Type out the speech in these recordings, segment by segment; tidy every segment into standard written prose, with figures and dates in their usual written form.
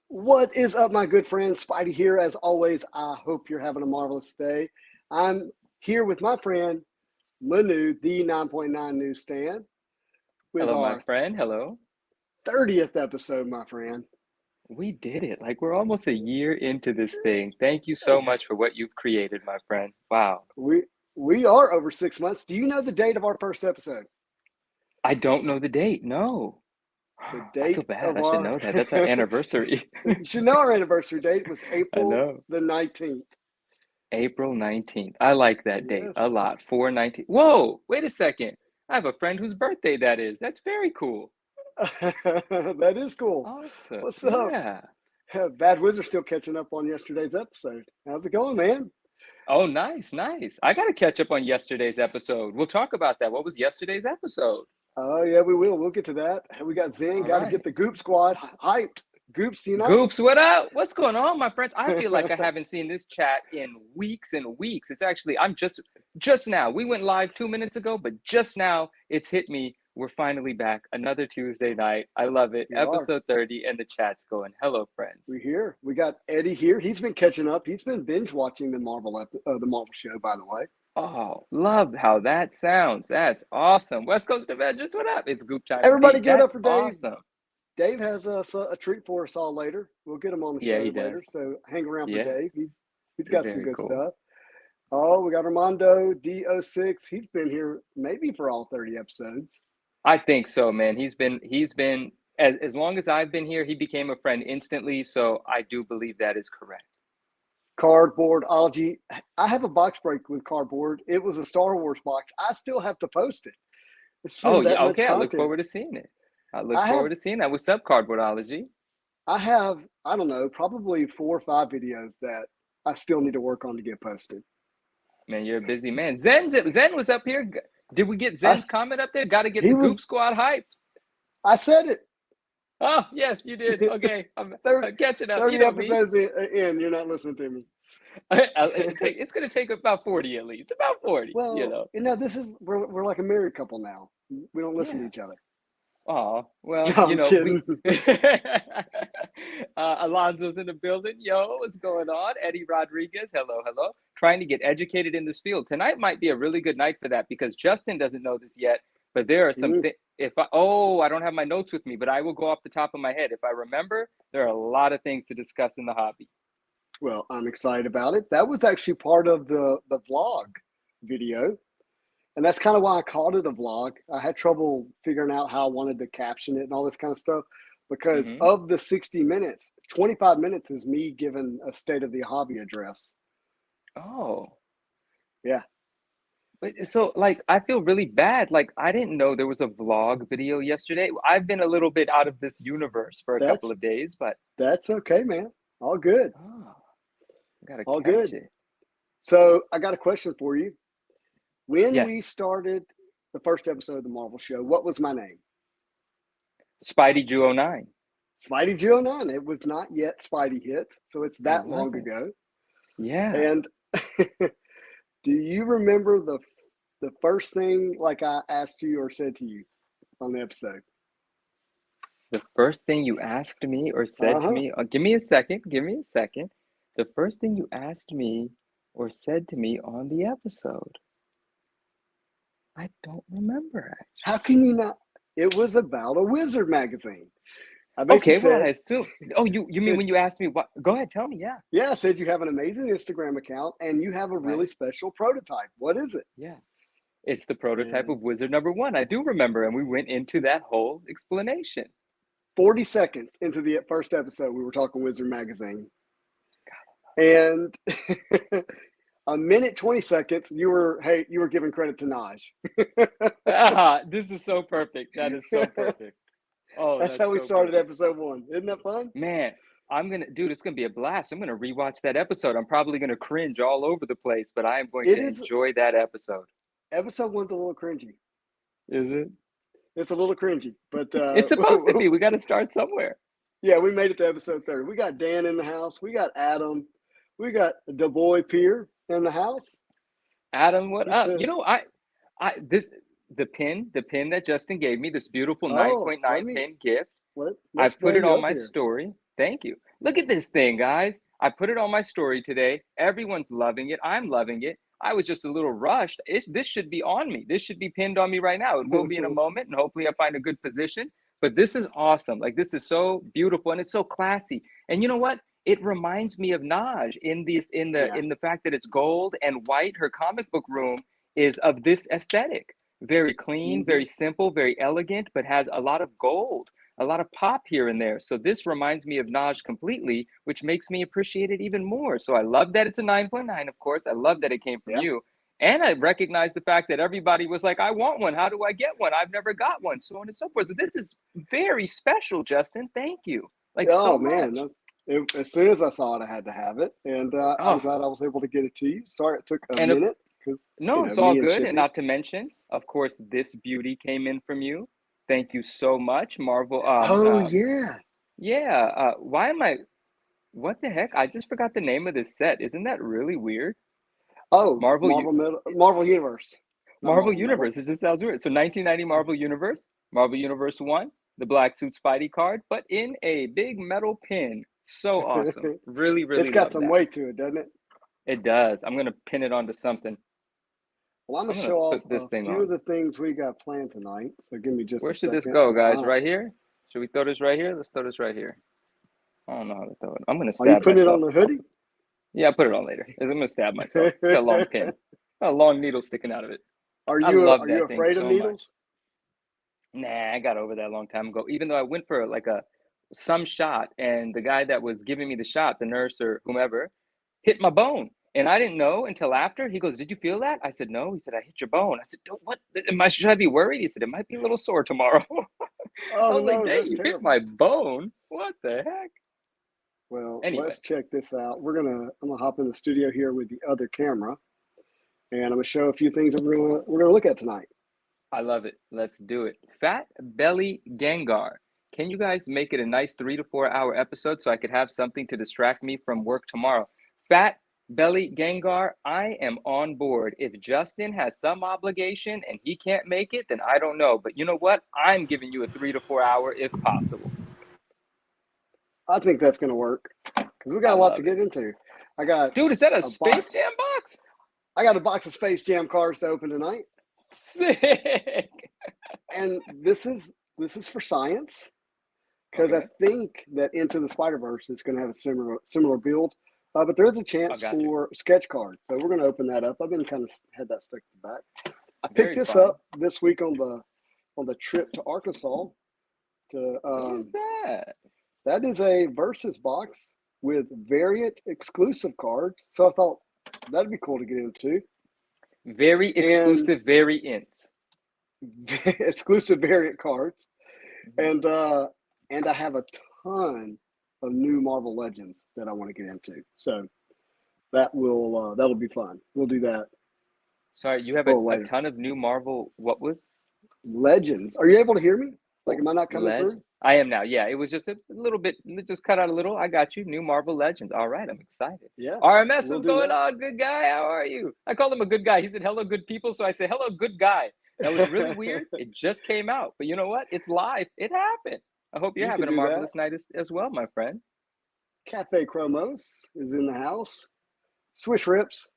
What is up, my good friend? Spidey here. As always, I hope you're having a marvelous day. I'm here with my friend Manu, the 9.9 Newsstand, with Hello, my our friend. Hello. 30th episode, my friend. We did it. Like we're almost a year into this thing. Thank you so much for what you've created, my friend. Wow. We we are over 6 months. Do you know the date of our first episode? I don't know the date. No. The I feel date bad. of I should our know that. That's our anniversary. you should know our anniversary date was I April know. the 19th. April 19th. I like that date Yes. a lot. 4/19. Whoa, wait a second. I have a friend whose birthday that is. That's very cool. That is cool. Awesome. What's up? Yeah. Bad Wizard still catching up on yesterday's episode. How's it going, man? Oh, nice, nice. I got to catch up on yesterday's episode. We'll talk about that. What was yesterday's episode? Oh yeah, we will. We'll get to that. We got Zen. All Got to get right. the Goop Squad hyped. Goops unite. Goops, what up? What's going on, my friends? I feel like I haven't seen this chat in weeks and weeks. It's actually, I'm just now. We went live 2 minutes ago, but just now it's hit me. We're finally back. Another Tuesday night. I love it. We are. Episode 30, and the chat's going. Hello, friends. We here. We got Eddie here. He's been catching up. He's been binge watching the Marvel show. By the way, Oh, love how that sounds. That's awesome. West Coast Avengers, what up? It's Goop time everybody indeed. give it up That's for Dave. awesome. Dave has a treat for us all later. We'll get him on the Yeah, show he does. later. So hang around for Yeah, Dave. He's got some very good cool. stuff. Oh, we got Armando D06. He's been here maybe for all 30 episodes. I think so, man. He's been as long as I've been here, he became a friend instantly. So I do believe that is correct. Cardboardology. I have a box break with cardboard. It was a Star Wars box. I still have to post it. It's Oh been that yeah, much okay. I look content. forward to seeing it. I look I have forward to seeing that. What's up, Cardboardology? I have I don't know, probably 4 or 5 videos that I still need to work on to get posted. Man, you're a busy man. Zen was up here. Did we get I Zen's comment up there? Got to get he the was Goop Squad hype. I said it. Oh yes, you did. Okay, I'm catching up. You 30 know me. episodes in, you're not listening to me. It's gonna take about 40 at least. About 40. You Well, know. this is we're like a married couple now. We don't listen to Yeah. each other. Oh, well, No, I'm we kidding. Alonzo's in the building. Yo, what's going on? Eddie Rodriguez, hello, hello. Trying to get educated in this field. Tonight might be a really good night for that because Justin doesn't know this yet, but there are some Mm, I don't have my notes with me, but I will go off the top of my head. If I remember, there are a lot of things to discuss in the hobby. well, I'm excited about it. That was actually part of the vlog video. And that's kind of why I called it a vlog. I had trouble figuring out how I wanted to caption it and all this kind of stuff because Hmm. of the 60 minutes, 25 minutes is me giving a state of the hobby address. Oh, Yeah. but so like I feel really bad. Like I didn't know there was a vlog video yesterday. I've been a little bit out of this universe for a couple That's of days, but that's okay, man. All good. oh, I gotta All catch good. it. So I got a question for you. When Yes. we started the first episode of the Marvel show, what was my name? Spidey Jew 09. Spidey Joe 9. It was not yet Spidey Hits, so it's It that long wasn't. ago. Yeah. And do you remember the first thing like I asked you or said to you on the episode? The first thing you asked me or said to Uh-huh. me, give me a second, give me a second. The first thing you asked me or said to me on the episode, I don't remember actually. How can you not? It was about a wizard magazine. I basically Okay, well, I said, assume. Oh, you mean said, when you asked me what? Go ahead, tell me. Yeah, yeah, I said you have an amazing Instagram account and you have a really right. special prototype. What is it? Yeah. It's the prototype And of Wizard number one. I do remember, and we went into that whole explanation. 40 seconds into the first episode, we were talking Wizard Magazine. And a minute, 20 seconds, you were giving credit to Naj. This is so perfect. That is so perfect. Oh, That's that's how we so started perfect. episode 1. Isn't that fun? Man, dude, it's gonna be a blast. I'm gonna rewatch that episode. I'm probably gonna cringe all over the place, but I am going It to is enjoy that episode. episode 1's a little cringy. Is it? It's a little cringy, but It's supposed to be. We got to start somewhere. yeah, we made it to episode 30. We got Dan in the house. We got Adam. We got the boy Pierre in the house. Adam, what It's up? You know, this the pin that Justin gave me, this beautiful oh, 9.9 pin gift. let's I've put bring it you on up my here. story. Thank you. Look at this thing, guys. I put it on my story today. Everyone's loving it. I'm loving it. I was just a little rushed. This should be on me. This should be pinned on me right now. It will be in a moment, and hopefully I find a good position. But this is awesome. Like, this is so beautiful, and it's so classy. And you know what? It reminds me of Naj in the fact that it's gold and white. Her comic book room is of this aesthetic. Very clean, very simple, very elegant, but has a lot of gold, a lot of pop here and there. So this reminds me of Naj completely, which makes me appreciate it even more. So I love that it's a 9.9, of course. I love that it came from you. And I recognize the fact that everybody was like, I want one. How do I get one? I've never got one, so on and so forth. So this is very special, Justin. Thank you. Like, so man. much. As soon as I saw it, I had to have it. And I'm glad I was able to get it to you. Sorry it took a minute. No, it's all good. And not to mention, of course, this beauty came in from you. Thank you so much, Marvel. Yeah. Why am I? What the heck? I just forgot the name of this set. Isn't that really weird? Oh, Marvel Universe. Marvel Universe. It just sounds weird. So 1990 Marvel Universe, Marvel Universe 1, the Black Suit Spidey card, but in a big metal pin. So awesome. Really, really. It's got some weight to it, doesn't it? It does. I'm going to pin it onto something. Well, I'm going to show off a few of the things we got planned tonight. So give me just Where a should second. This go, guys? Right here? Should we throw this right here? Let's throw this right here. I don't know how to throw it. I'm going to stab myself. Are you putting it on the hoodie? Yeah, I'll put it on later. I'm going to stab myself. It's got a long pin. Got a long needle sticking out of it. Are you afraid of needles? Nah, I got over that a long time ago. Even though I went for like some shot, and the guy that was giving me the shot, the nurse or whomever, hit my bone. And I didn't know until after. He goes, "Did you feel that?" I said, "No." He said, "I hit your bone." I said, "What? Should I be worried?" He said, "It might be a little sore tomorrow." I was like, "Dang, you hit my bone? What the heck?" Well, let's check this out. I'm gonna hop in the studio here with the other camera, and I'm gonna show a few things that we're gonna look at tonight. I love it. Let's do it. Fat Belly Gengar. Can you guys make it a nice 3 to 4 hour episode so I could have something to distract me from work tomorrow? Fat Belly Gengar, I am on board. If Justin has some obligation and he can't make it, then I don't know. But you know what? I'm giving you a 3 to 4 hour if possible. I think that's going to work because we got a lot to get into. Dude, is that a Space Jam box? I got a box of Space Jam cards to open tonight. Sick. And this is for science because I think that Into the Spider-Verse is going to have a similar build. But there is a chance for sketch cards. So we're going to open that up. I've been kind of had that stuck in the back. I picked this up this week on the trip to Arkansas. What is that? That is a Versus box with variant exclusive cards. So I thought that'd be cool to get into. Very exclusive variants. Exclusive variant cards. And I have a ton of new Marvel Legends that I want to get into. So that'll be fun. We'll do that. Sorry, you have a ton of new Marvel, what was? Legends. Are you able to hear me? Like, am I not coming through? I am now. Yeah, it was just a little bit, just cut out a little. I got you. New Marvel Legends. All right, I'm excited. Yeah. RMS, what's going on? Good guy. How are you? I called him a good guy. He said, "Hello, good people." So I said, "Hello, good guy." That was really weird. It just came out. But you know what? It's live. It happened. I hope you're having a marvelous night as well, my friend. Cafe Chromos is in the house. Swish Rips,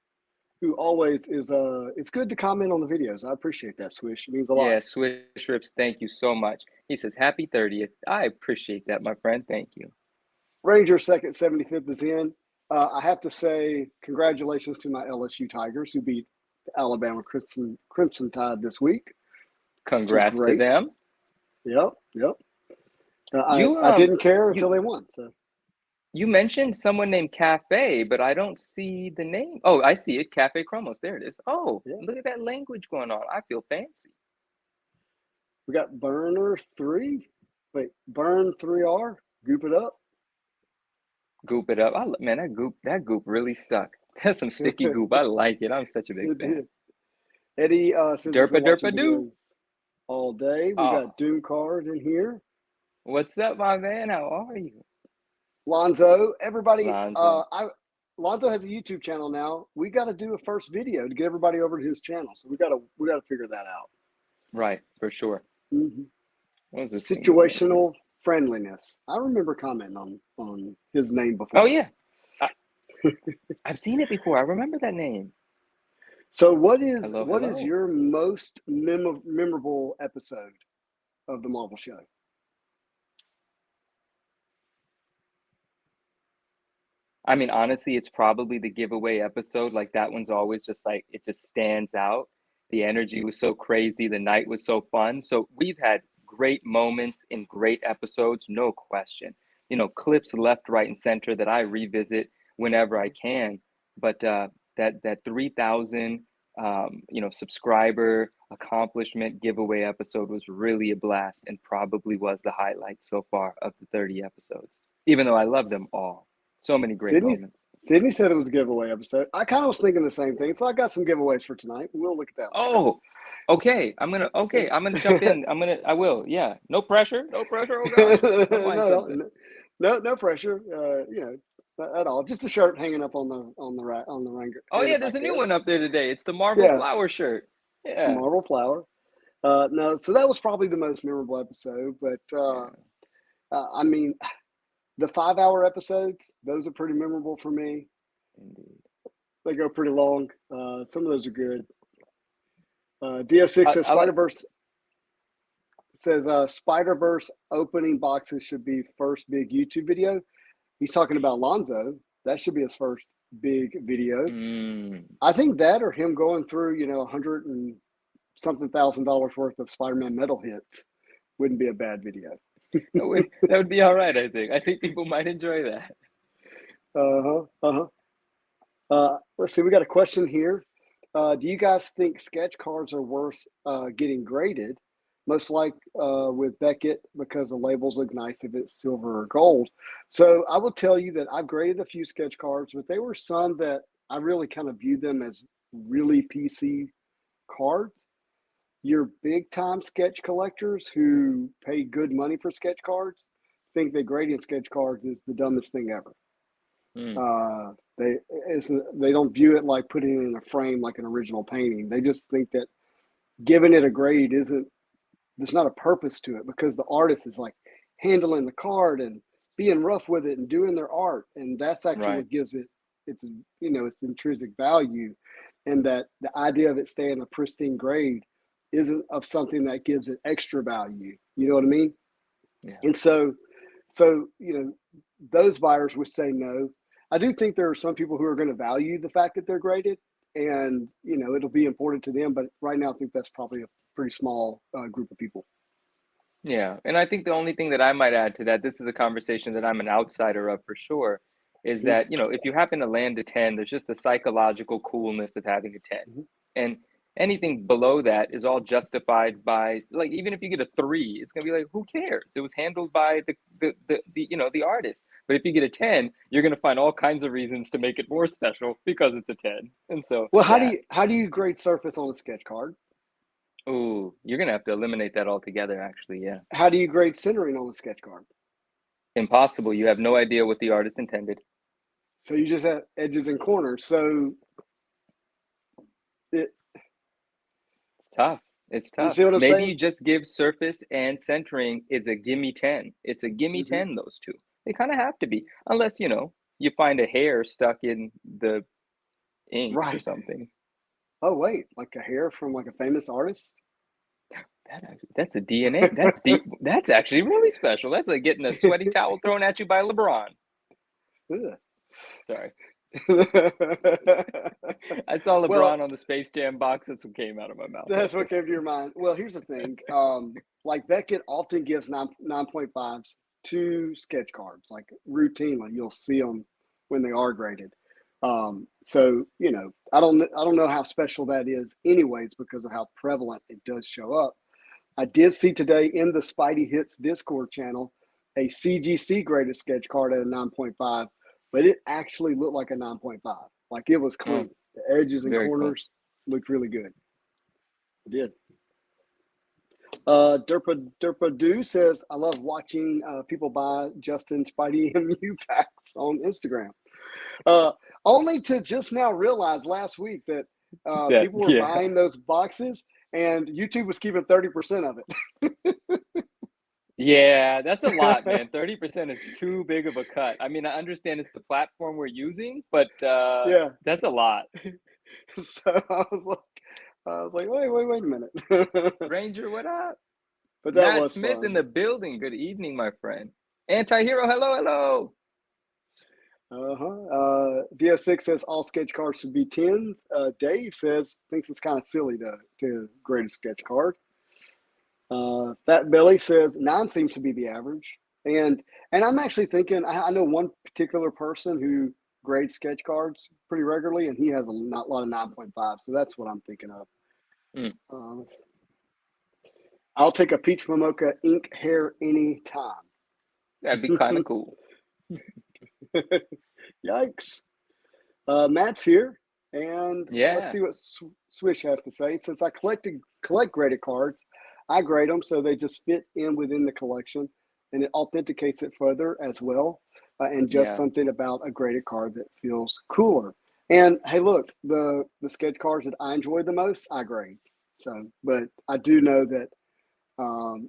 who always is it's good to comment on the videos. I appreciate that, Swish. It means a lot. Yeah, Swish Rips, thank you so much. He says, "Happy 30th. I appreciate that, my friend. Thank you. Ranger Second 75th is in. I have to say congratulations to my LSU Tigers who beat the Alabama Crimson Tide this week. Congrats to them. Yep. I didn't care until they won. So you mentioned someone named Cafe, but I don't see the name. Oh, I see it. Cafe Chromos. There it is. Oh, yeah. Look at that language going on. I feel fancy. We got Burner 3. Wait, Burn 3R. Goop it up. Goop it up. Man, that goop really stuck. That's some sticky goop. I like it. I'm such a big fan. Eddie says derpa doo all day. We got Doom card in here. What's up, my man? How are you? Lonzo, everybody. Lonzo has a YouTube channel now. We got to do a first video to get everybody over to his channel. So we got to figure that out. Right, for sure. Mm-hmm. What is this situational friendliness. I remember commenting on his name Oh before. yeah, I, I've seen it before. I remember that name. So what is Hello, what is hello. your most memorable episode of the Marvel show? I mean, honestly, it's probably the giveaway episode. Like that one's always just like it just stands out. The energy was so crazy. The night was so fun. So we've had great moments in great episodes, no question. You know, clips left, right, and center that I revisit whenever I can. But that 3,000 subscriber accomplishment giveaway episode was really a blast and probably was the highlight so far of the 30 episodes. Even though I love them all. So many great Sydney moments. Sydney said it was a giveaway episode. I kind of was thinking the same thing, so I got some giveaways for tonight. We'll look at that later. Oh, okay. I'm gonna jump in. I will. Yeah. No pressure. No pressure. Oh gosh. I'll find something. No pressure. Not at all. Just a shirt hanging up on the rack on the Oh hanger yeah, back there's a new there. one up there today. It's the Marvel Yeah, Flower shirt. Yeah. Marvel Flower. No, so that was probably the most memorable episode. But Yeah. I mean, the 5 hour episodes, those are pretty memorable for me. Indeed. They go pretty long. Some of those are good. DO6 says I like. Spider-Verse opening boxes should be first big YouTube video. He's talking about Lonzo. That should be his first big video. Mm, I think that or him going through, $100 and something $1,000 worth of Spider-Man metal hits wouldn't be a bad video. that would be all right. I think people might enjoy that. Let's see. We got a question here. Do you guys think sketch cards are worth getting graded? Most like with Beckett because the labels look nice if it's silver or gold. So I will tell you that I've graded a few sketch cards, but they were some that I really kind of viewed them as really PC cards. Your big time sketch collectors who pay good money for sketch cards think that grading sketch cards is the dumbest thing ever. Mm, They don't view it like putting it in a frame like an original painting. They just think that giving it a grade isn't there's not a purpose to it because the artist is like handling the card and being rough with it and doing their art, and that's actually right. what gives it its intrinsic value, and that the idea of it staying a pristine grade isn't of something that gives it extra value. You know what I mean? Yeah. And so those buyers would say no. I do think there are some people who are going to value the fact that they're graded, and it'll be important to them. But right now, I think that's probably a pretty small group of people. Yeah, and I think the only thing that I might add to that, this is a conversation that I'm an outsider of for sure, is Mm-hmm. that, if you happen to land a 10, there's just the psychological coolness of having a 10. Mm-hmm. And anything below that is all justified by, like, even if you get a 3, it's gonna be like, who cares? It was handled by the artist. But if you get a 10, you're gonna find all kinds of reasons to make it more special because it's a 10. And so, Well, yeah. how do you grade surface on a sketch card? Ooh, you're gonna have to eliminate that altogether, actually. Yeah. How do you grade centering on a sketch card? Impossible. You have no idea what the artist intended. So you just have edges and corners. So it, It's tough. It's you tough. see what I'm Maybe you saying? just give surface and centering is a gimme 10. It's a gimme Mm-hmm. 10, those two. They kind of have to be, unless, you find a hair stuck in the ink or Right. something. Oh wait, like a hair from like a famous artist? That's a DNA. That's deep. That's actually really special. That's like getting a sweaty towel thrown at you by LeBron. Sorry. I saw Well, LeBron on the Space Jam box. That's what came out of my mouth. that's what came to your mind. Well, here's the thing. Like Beckett often gives 9.5s to sketch cards. Like routinely, you'll see them when they are graded. So I don't know how special that is, anyways, because of how prevalent it does show up. I did see today in the Spidey Hits Discord channel a CGC graded sketch card at a 9.5, but it actually looked like a 9.5. Like it was clean. The edges and Very corners looked really good. It did. Derpa Do says, I love watching people buy Justin Spidey MU packs on Instagram. Only to just now realize last week that people were Yeah. buying those boxes and YouTube was keeping 30% of it. Yeah, that's a lot, man. 30% is too big of a cut. I mean, I understand it's the platform we're using, but Yeah. that's a lot. So I was like, wait a minute. Ranger, what up? But that Matt was Smith in fun. the building. Good evening, my friend. Anti-hero, hello, hello. DS6 says all sketch cards should be 10s. Dave thinks it's kind of silly to grade a sketch card. Fat Belly says 9 seems to be the average. And I'm actually thinking, I know one particular person who grades sketch cards pretty regularly, and he has a lot of 9.5. So that's what I'm thinking of. Mm. I'll take a peach mocha ink hair any time. That'd be kind of cool. Yikes. Matt's here, and let's Yeah, see what Swish has to say. Since I collect graded cards, I grade them so they just fit in within the collection, and it authenticates it further as well. And just yeah. something about a graded card that feels cooler. And hey, look, the sketch cards that I enjoy the most, I grade. So, but I do know that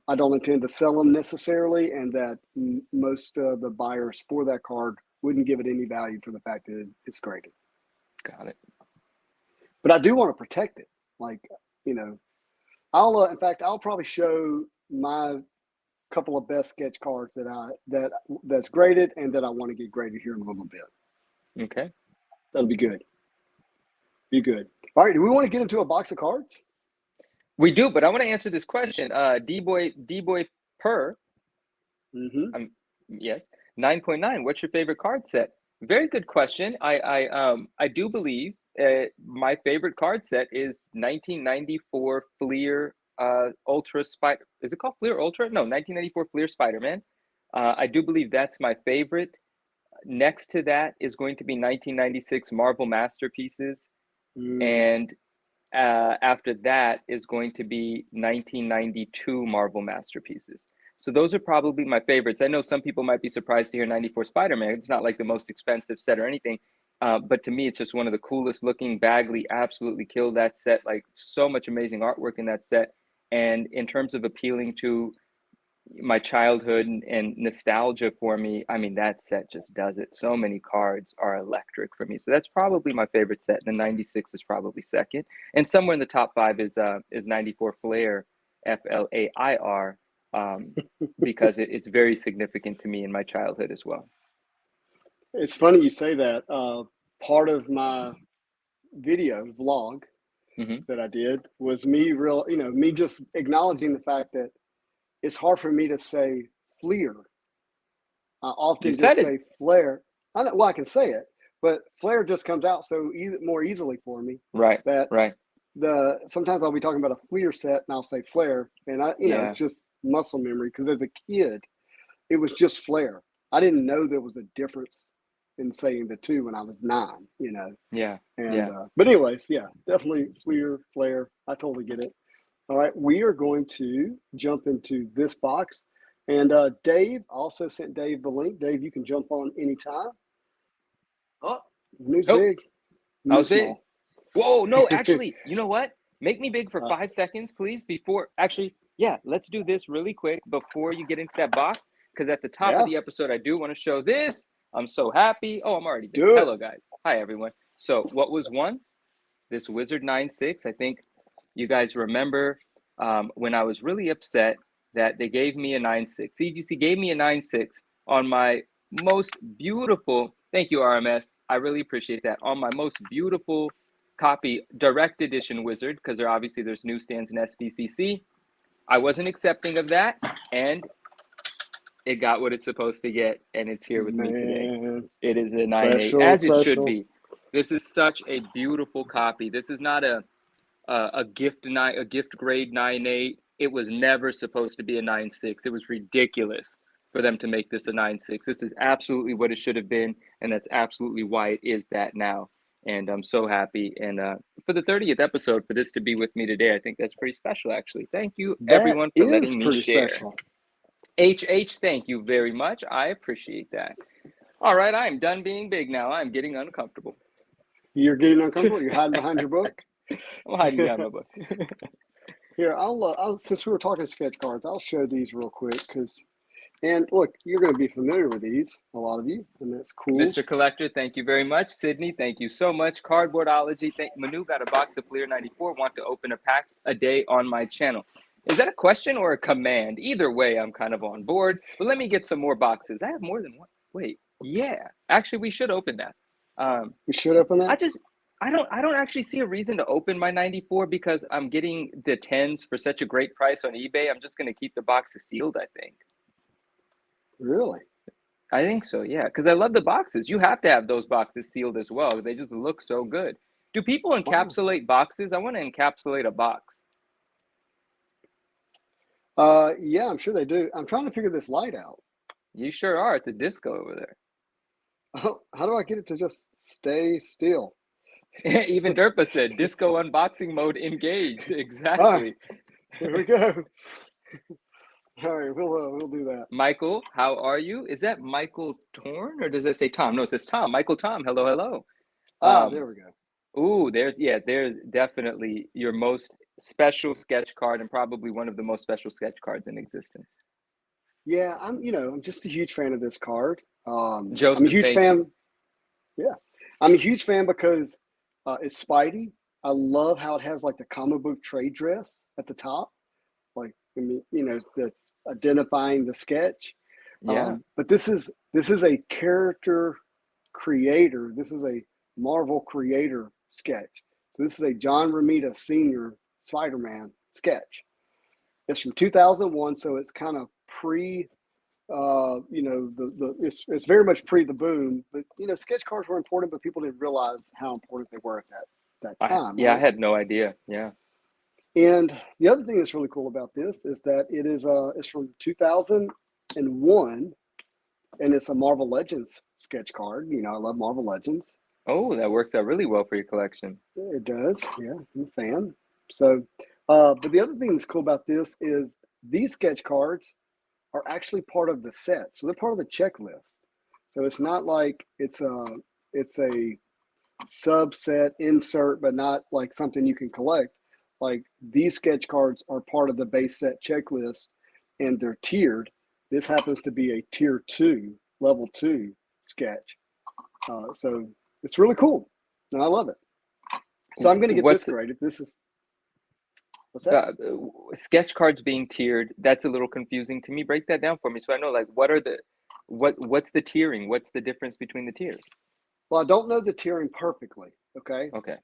I don't intend to sell them necessarily, and that most of the buyers for that card wouldn't give it any value for the fact that it's graded. Got it. But I do want to protect it. Like, I'll in fact I'll probably show my couple of best sketch cards that's graded and that I want to get graded here in a little bit. Okay. That'll be good. Be good. All right. Do we want to get into a box of cards? We do, but I want to answer this question. D-Boy Per. Mm-hmm. Yes. 9.9. What's your favorite card set? Very good question. I do believe my favorite card set is 1994 Fleer Ultra Spider. Is it called Fleer Ultra? No, 1994 Fleer Spider-Man. I do believe that's my favorite. Next to that is going to be 1996 Marvel Masterpieces, and after that is going to be 1992 Marvel Masterpieces. So those are probably my favorites. I know some people might be surprised to hear 94 Spider-Man. It's not like the most expensive set or anything, but to me, it's just one of the coolest looking. Bagley absolutely killed that set. Like, so much amazing artwork in that set. And in terms of appealing to my childhood and nostalgia for me, I mean, that set just does it. So many cards are electric for me. So that's probably my favorite set. The 96 is probably second. And somewhere in the top 5 is 94 Flair, Flair, because it's very significant to me in my childhood as well. It's funny you say that. Part of my video vlog that I did was me just acknowledging the fact that it's hard for me to say Fleer. I often just say Flair. I can say it, but Flair just comes out so more easily for me. Right. That right. Sometimes I'll be talking about a Fleer set and I'll say Flair, and it's just muscle memory, because as a kid, it was just Flair. I didn't know there was a difference in saying the two when I was 9. Yeah. But anyways, yeah, definitely Flair. I totally get it. All right, we are going to jump into this box. And Dave, also sent Dave the link. Dave, you can jump on anytime. Oh, news big. I was big. Whoa, no, actually, you know what? Make me big for 5 seconds, please, let's do this really quick before you get into that box, because at the top of the episode, I do want to show this. I'm so happy. Oh, I'm already big. Hello, guys. Hi, everyone. So what was once this Wizard 9.6, I think you guys remember when I was really upset that they gave me a 9.6. CGC gave me a 9.6 on my most beautiful, thank you, RMS. I really appreciate that. On my most beautiful copy, direct edition Wizard, because there's newsstands and SDCC. I wasn't accepting of that, and it got what it's supposed to get, and it's here with me today. It is a 9.8, as it should be. This is such a beautiful copy. This is not a gift grade 9.8. It was never supposed to be a 9.6. It was ridiculous for them to make this a 9.6. This is absolutely what it should have been, and that's absolutely why it is that now. And I'm so happy. And for the 30th episode, for this to be with me today, I think that's pretty special, actually. Thank you, everyone, for letting me share. Special. HH, thank you very much. I appreciate that. All right, I'm done being big now. I'm getting uncomfortable. You're getting uncomfortable? You're hiding behind your book? I'm hiding behind my book. Here, since we were talking sketch cards, I'll show these real quick and look, you're going to be familiar with these, a lot of you, and that's cool. Mr. Collector, thank you very much. Sydney, thank you so much. Cardboardology, Manu got a box of Fleer 94. Want to open a pack a day on my channel. Is that a question or a command? Either way, I'm kind of on board. But let me get some more boxes. I have more than one. Wait, yeah. Actually, we should open that. We should open that. I don't actually see a reason to open my 94 because I'm getting the 10s for such a great price on eBay. I'm just going to keep the boxes sealed, I think. Really? I think so, yeah, because I love the boxes. You have to have those boxes sealed as well. They just look so good. Do people encapsulate boxes? I want to encapsulate a box. Yeah, I'm sure they do. I'm trying to figure this light out. You sure are. It's a disco over there. How do I get it to just stay still? Even Derpa said, disco unboxing mode engaged. Exactly. Here we go. All right, we'll do that. Michael, how are you? Is that Michael Torn or does it say Tom? No, it says Tom. Michael Tom, hello, hello. There we go. Ooh, there's definitely your most special sketch card and probably one of the most special sketch cards in existence. Yeah, I'm just a huge fan of this card. Joseph, I'm a huge fan. Yeah, I'm a huge fan because it's Spidey. I love how it has like the comic book trade dress at the top, like that's identifying the sketch. Yeah. But this is a character creator. This is a Marvel creator sketch. So this is a John Romita Sr. Spider-Man sketch. It's from 2001, so it's kind of pre. It's very much pre the boom, but sketch cards were important, but people didn't realize how important they were at that time. I had no idea. Yeah. And the other thing that's really cool about this is that it's from 2001, and it's a Marvel Legends sketch card. I love Marvel Legends. Oh, that works out really well for your collection. It does. Yeah, I'm a fan. So, but the other thing that's cool about this is these sketch cards are actually part of the set. So they're part of the checklist. So it's not like it's a subset insert, but not like something you can collect. Like these sketch cards are part of the base set checklist and they're tiered. This happens to be a tier 2, level 2 sketch. So it's really cool. And I love it. So I'm going to get this graded. What's that? Sketch cards being tiered, that's a little confusing to me. Break that down for me so I know, like, what's the tiering? What's the difference between the tiers? Well, I don't know the tiering perfectly, okay? Okay.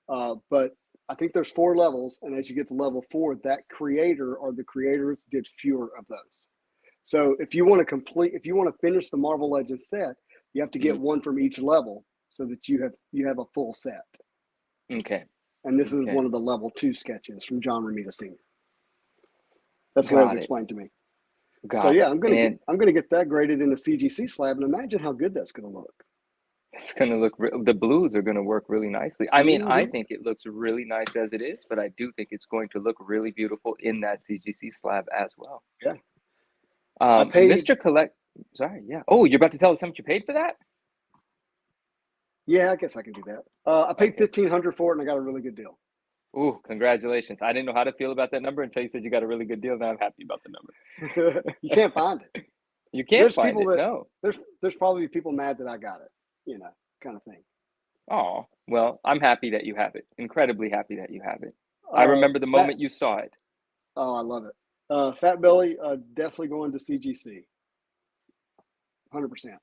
But I think there's 4 levels, and as you get to level 4, that creator or the creators did fewer of those. So if you want to finish the Marvel Legends set, you have to get one from each level so that you have a full set. Okay. And this is one of the level 2 sketches from John Romita Sr. That's what it was explained to me. I'm gonna get that graded in the CGC slab, and imagine how good that's gonna look. It's gonna look. The blues are gonna work really nicely. I mean, I think it looks really nice as it is, but I do think it's going to look really beautiful in that CGC slab as well. Yeah. Mr. Collect. Sorry. Yeah. Oh, you're about to tell us how much you paid for that? Yeah, I guess I can do that. I paid $1,500 for it, and I got a really good deal. Ooh, congratulations. I didn't know how to feel about that number until you said you got a really good deal. Now I'm happy about the number. You can't find it. You can't find it, no. There's probably people mad that I got it, kind of thing. Oh, well, I'm happy that you have it. Incredibly happy that you have it. I remember the moment you saw it. Oh, I love it. Fat Belly, definitely going to CGC. 100%.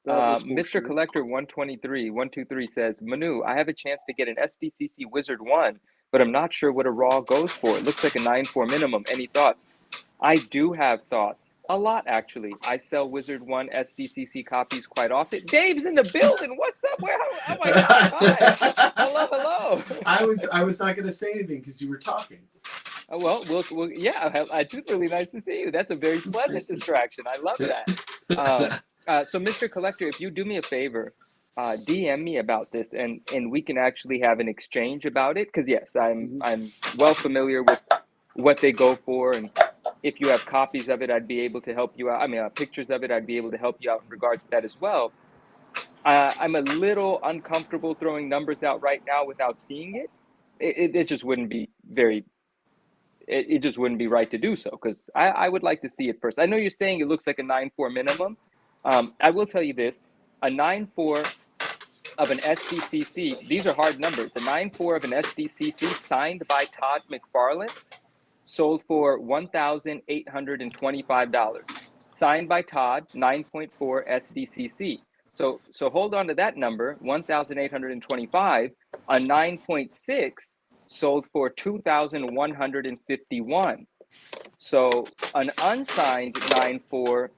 Mr. Collector 123 says, Manu, I have a chance to get an SDCC Wizard 1, but I'm not sure what a raw goes for. It looks like a 9.4 minimum. Any thoughts? I do have thoughts. A lot, actually. I sell Wizard 1 SDCC copies quite often. Dave's in the building. What's up? Oh my God. Hi. Hello. I was not going to say anything because you were talking. Well, yeah, it's really nice to see you. That's a very pleasant distraction. I love that. So, Mr. Collector, if you do me a favor, DM me about this, and we can actually have an exchange about it. Because yes, I'm well familiar with what they go for, and if you have copies of it, I'd be able to help you out. I mean, pictures of it, I'd be able to help you out in regards to that as well. I'm a little uncomfortable throwing numbers out right now without seeing it. It just wouldn't be very it just wouldn't be right to do so, because I would like to see it first. I know you're saying it looks like a 9.4 minimum. I will tell you this, a 9.4 of an SDCC, these are hard numbers. A 9.4 of an SDCC signed by Todd McFarlane sold for $1,825. Signed by Todd, 9.4 SDCC. So hold on to that number, 1,825. A 9.6 sold for 2,151. So an unsigned 9.4,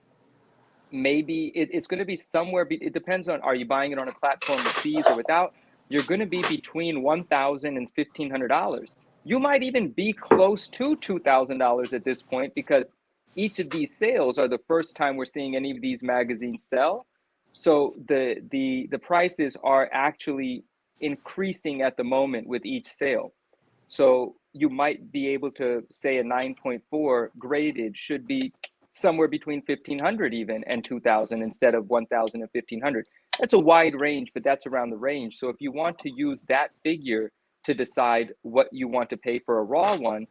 maybe it's going to be somewhere. It depends on, are you buying it on a platform with fees or without? You're going to be between $1,000 and $1,500. You might even be close to $2,000 at this point, because each of these sales are the first time we're seeing any of these magazines sell. So the prices are actually increasing at the moment with each sale. So you might be able to say a 9.4 graded should be somewhere between 1,500 even and 2,000 instead of 1,000 and 1,500. That's a wide range, but that's around the range. So if you want to use that figure to decide what you want to pay for a raw one,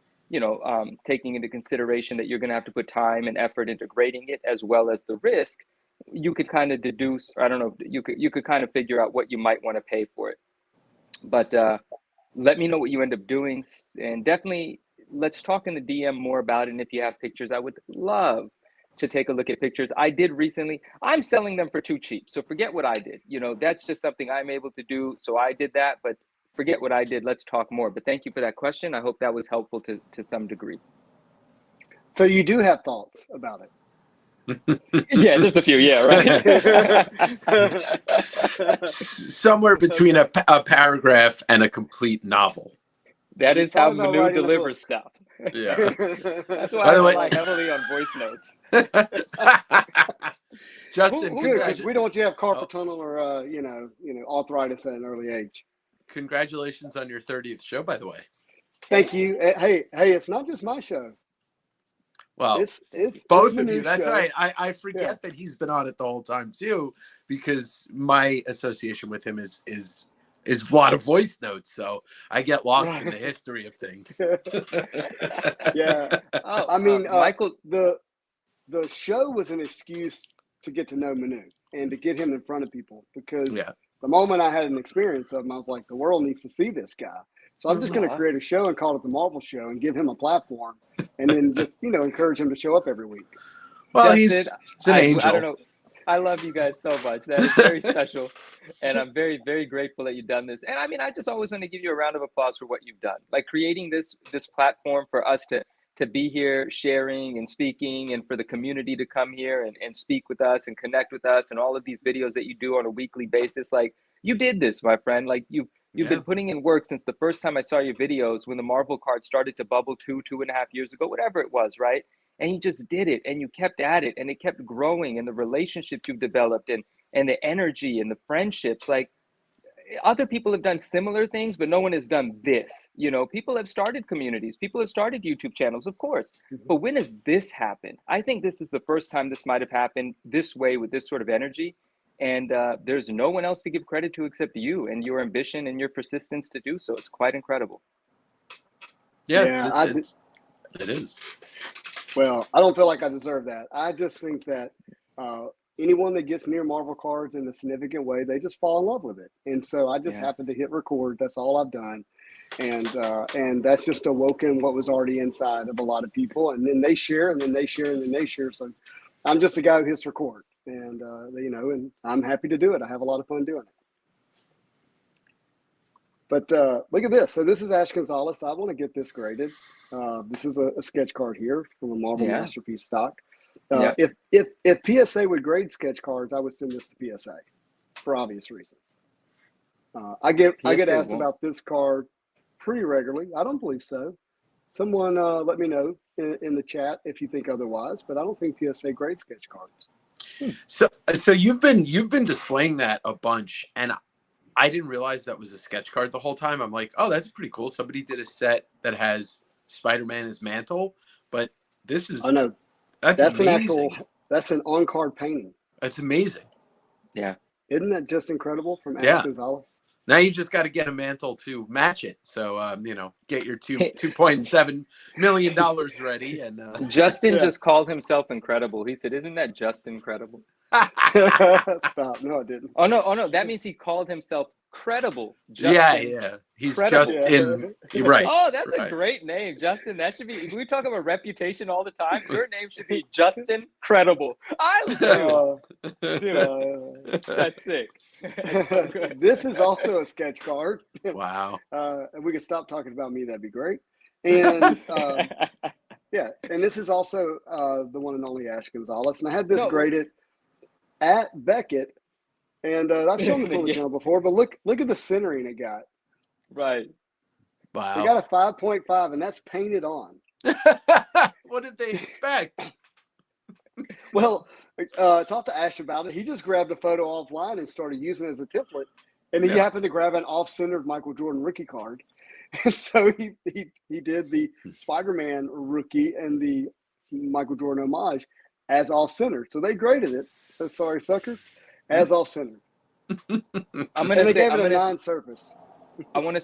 taking into consideration that you're going to have to put time and effort into grading it as well as the risk, you could kind of deduce, I don't know, you could kind of figure out what you might want to pay for it. But let me know what you end up doing, and definitely let's talk in the DM more about it. And if you have pictures, I would love to take a look at pictures. I did recently. I'm selling them for too cheap, so forget what I did. That's just something I'm able to do, so I did that, but forget what I did. Let's talk more. But thank you for that question. I hope that was helpful to some degree. So you do have thoughts about it? Yeah, just a few. Yeah, right. Somewhere between a paragraph and a complete novel. That is how Manu delivers stuff. Yeah. That's why I rely heavily on voice notes. Justin, because we don't want you to have carpal tunnel or arthritis at an early age. Congratulations on your 30th show, by the way. Thank you. Hey, it's not just my show. Well, it's both of you. That's show. right. I forget that he's been on it the whole time too, because my association with him is a lot of voice notes, so I get lost in the history of things. Yeah. I mean, Michael, the show was an excuse to get to know Manu and to get him in front of people, because the moment I had an experience of him, I was like, the world needs to see this guy. So I'm just going to create a show and call it the Marvel Show and give him a platform, and then just encourage him to show up every week. Well, he's an angel. I don't know. I love you guys so much. That is very special. And I'm very, very grateful that you've done this. And I mean, I just always want to give you a round of applause for what you've done. Like creating this platform for us to be here sharing and speaking, and for the community to come here and speak with us and connect with us, and all of these videos that you do on a weekly basis. Like, you did this, my friend. Like you've been putting in work since the first time I saw your videos, when the Marvel card started to bubble 2.5 years ago, whatever it was, right? And you just did it, and you kept at it, and it kept growing, and the relationships you've developed, and the energy and the friendships. Like, other people have done similar things, but no one has done this. People have started communities, people have started YouTube channels, of course. But when has this happened? I think this is the first time this might have happened this way, with this sort of energy. And there's no one else to give credit to except you and your ambition and your persistence to do so. It's quite incredible. Yeah, it is. Well, I don't feel like I deserve that. I just think that anyone that gets near Marvel cards in a significant way, they just fall in love with it. And so I just happened to hit record. That's all I've done. And that's just awoken what was already inside of a lot of people. And then they share, and then they share, and then they share. So I'm just a guy who hits record. And, and I'm happy to do it. I have a lot of fun doing it. But look at this. So this is Ash Gonzalez. I want to get this graded. This is a sketch card here from a Marvel Masterpiece stock. If PSA would grade sketch cards, I would send this to PSA for obvious reasons. I get asked about this card pretty regularly. I don't believe so. Someone let me know in the chat if you think otherwise, but I don't think PSA grades sketch cards. So you've been displaying that a bunch, and I didn't realize that was a sketch card the whole time. I'm like, oh, that's pretty cool. Somebody did a set that has Spider-Man as mantle, but this is that's amazing. That's an on-card painting. That's amazing. Yeah. Isn't that just incredible from Ash Gonzalez? Now you just got to get a mantle to match it. So, get your $2.7 million ready. And Justin just called himself incredible. He said, "Isn't that just incredible?" Stop. No, I didn't. Oh no. That means he called himself credible. Yeah. He's Credible. Justin. You're right. Oh, that's right. a great name, Justin. That should be. We talk about reputation all the time. Your name should be Justin Credible. I would do it. Dude, that's sick. That's so good. This is also a sketch card. Wow. And we can stop talking about me. That'd be great. And yeah, and this is also the one and only Ash Gonzalez. And I had this graded at Beckett, and I've shown this on the channel before. But look at the centering it got. Right. Wow. It got a 5.5, and that's painted on. What did they expect? Well, talked to Ash about it. He just grabbed a photo offline and started using it as a template. And he happened to grab an off-centered Michael Jordan rookie card. And so he did the Spider-Man rookie and the Michael Jordan homage as off-centered. So they graded it. Sorry, sucker. As off-centered. I'm gave it a 9 surface. I want to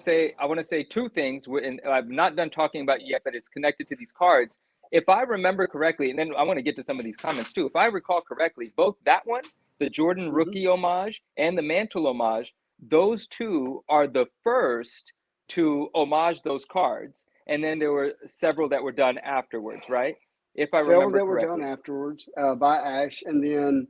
say two things, and I've not done talking about it yet, but it's connected to these cards. If I remember correctly, and then I want to get to some of these comments too. If I recall correctly, both that one, the Jordan rookie homage, and the mantle homage, those two are the first to homage those cards. And then there were several that were done afterwards, right? If I remember correctly. Several that were done afterwards by Ash. And then,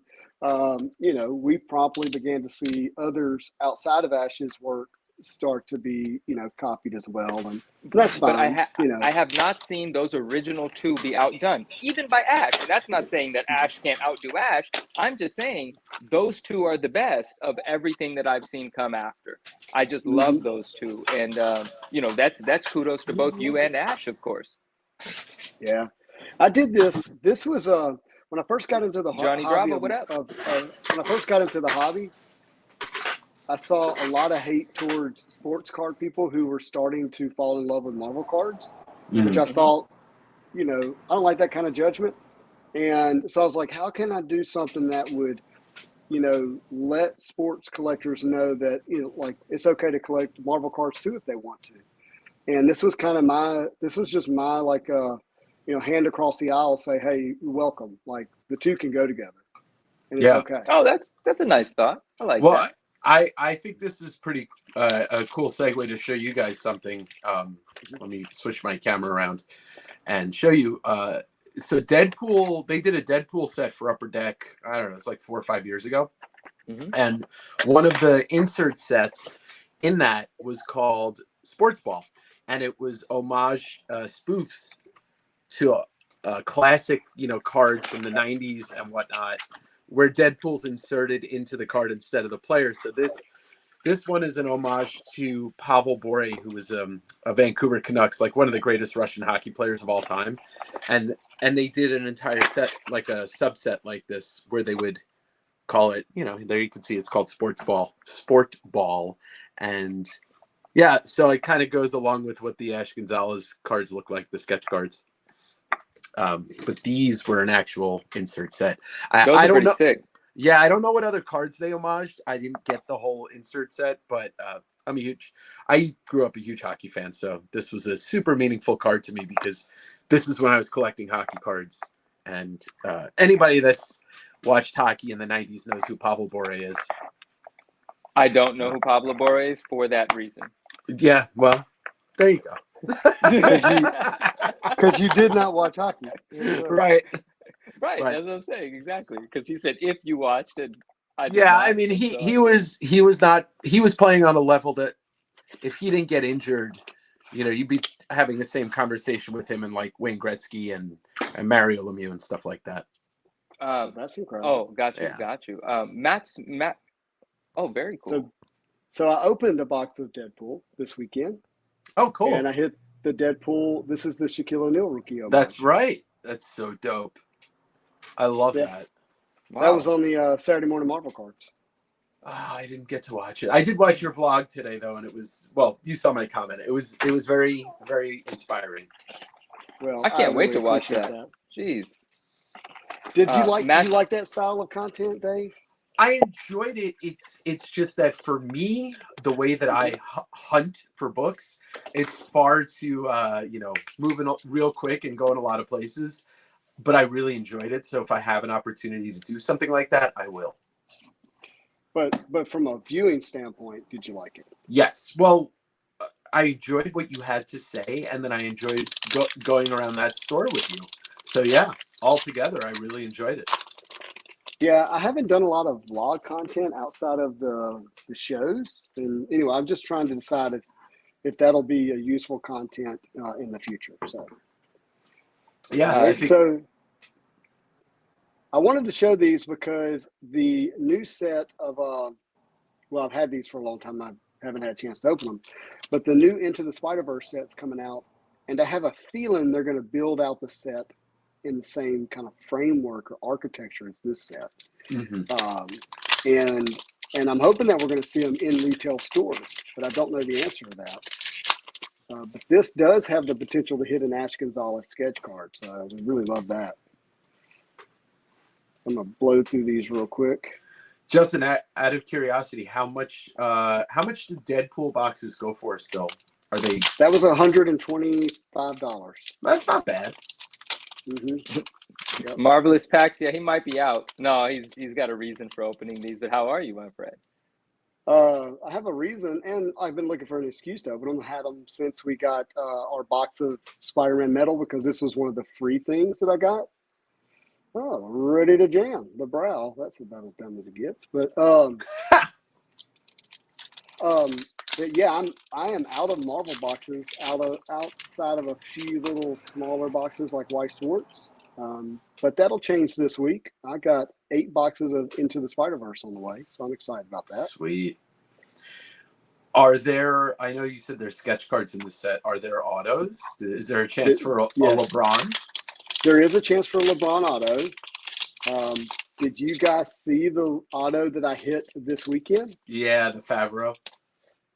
we promptly began to see others outside of Ash's work start to be, copied as well, and that's fine. But I have not seen those original two be outdone, even by Ash. And that's not saying that Ash can't outdo Ash. I'm just saying those two are the best of everything that I've seen come after. I just love those two, and that's kudos to both you and Ash, of course. Yeah, I did this. This was when I first got into the Johnny hobby. Bravo, what up? When I first got into the hobby, I saw a lot of hate towards sports card people who were starting to fall in love with Marvel cards, which I thought, I don't like that kind of judgment. And so I was like, how can I do something that would, let sports collectors know that, it's okay to collect Marvel cards too if they want to. And this was kind of just my hand across the aisle, say, hey, you're welcome. Like the two can go together. And it's okay. Oh, that's a nice thought. I like that. I think this is pretty a cool segue to show you guys something. Let me switch my camera around and show you. So Deadpool, they did a Deadpool set for Upper Deck. I don't know, it's like 4 or 5 years ago. And one of the insert sets in that was called Sports Ball. And it was homage spoofs to classic, cards from the 90s and whatnot, where Deadpool's inserted into the card instead of the player. So this one is an homage to Pavel Bure, who was a Vancouver Canucks, like one of the greatest Russian hockey players of all time. And they did an entire set, like a subset like this, where they would call it, there you can see it's called Sport Ball. And yeah, so it kind of goes along with what the Ash Gonzalez cards look like, the sketch cards. But these were an actual insert set. I don't know. Sick. Yeah, I don't know what other cards they homaged. I didn't get the whole insert set, but I grew up a huge hockey fan, so this was a super meaningful card to me because this is when I was collecting hockey cards. And anybody that's watched hockey in the 90s knows who Pavel Bure is. I don't know who Pablo Bore is for that reason. Yeah, well, there you go. Because you did not watch hockey. Right. That's what I'm saying. Exactly. Because he said if you watched it, he was playing on a level that if he didn't get injured, you'd be having the same conversation with him and like Wayne Gretzky and Mario Lemieux and stuff like that. That's incredible. Oh, got you. Matt. Oh, very cool. So I opened a box of Deadpool this weekend. Oh, cool. And I hit the Deadpool. This is the Shaquille O'Neal rookie. That's right. That's so dope. I love that. Wow. That was on the Saturday Morning Marvel cards. Oh, I didn't get to watch it. I did watch your vlog today, though, and it was, well, you saw my comment. It was very, very inspiring. Well, I can't wait to watch that. Jeez. Did you like that style of content, Dave? I enjoyed it. It's just that for me, the way that I hunt for books, it's far too moving real quick and going a lot of places. But I really enjoyed it. So if I have an opportunity to do something like that, I will. But from a viewing standpoint, did you like it? Yes. Well, I enjoyed what you had to say, and then I enjoyed going around that store with you. So yeah, altogether, I really enjoyed it. Yeah, I haven't done a lot of vlog content outside of the shows. And anyway, I'm just trying to decide if that'll be a useful content in the future. So yeah, right, so I wanted to show these because the new set of well, I've had these for a long time. I haven't had a chance to open them, but the new Into the Spider-Verse set's coming out, and I have a feeling they're going to build out the set in the same kind of framework or architecture as this set. And I'm hoping that we're going to see them in retail stores, but I don't know the answer to that. But this does have the potential to hit an Ash Gonzalez sketch card, so we really love that. I'm gonna blow through these real quick. Justin, out of curiosity, how much do Deadpool boxes go for still? Are they? That was $125. That's not bad. Yep. Marvelous Packs. Yeah, he might be out. No, he's got a reason for opening these. But how are you, my friend? I have a reason, and I've been looking for an excuse to open them. I had them since we got our box of Spider-Man metal because this was one of the free things that I got. Oh, ready to jam the brow. That's about as dumb as it gets. But yeah, I am out of Marvel boxes, outside of a few little smaller boxes like White Swartz. But that'll change this week. I got 8 boxes of Into the Spider-Verse on the way, so I'm excited about that. Sweet. Are there? I know you said there's sketch cards in the set. Are there autos? Is there a chance for a LeBron? There is a chance for a LeBron auto. Did you guys see the auto that I hit this weekend? Yeah, the Favreau.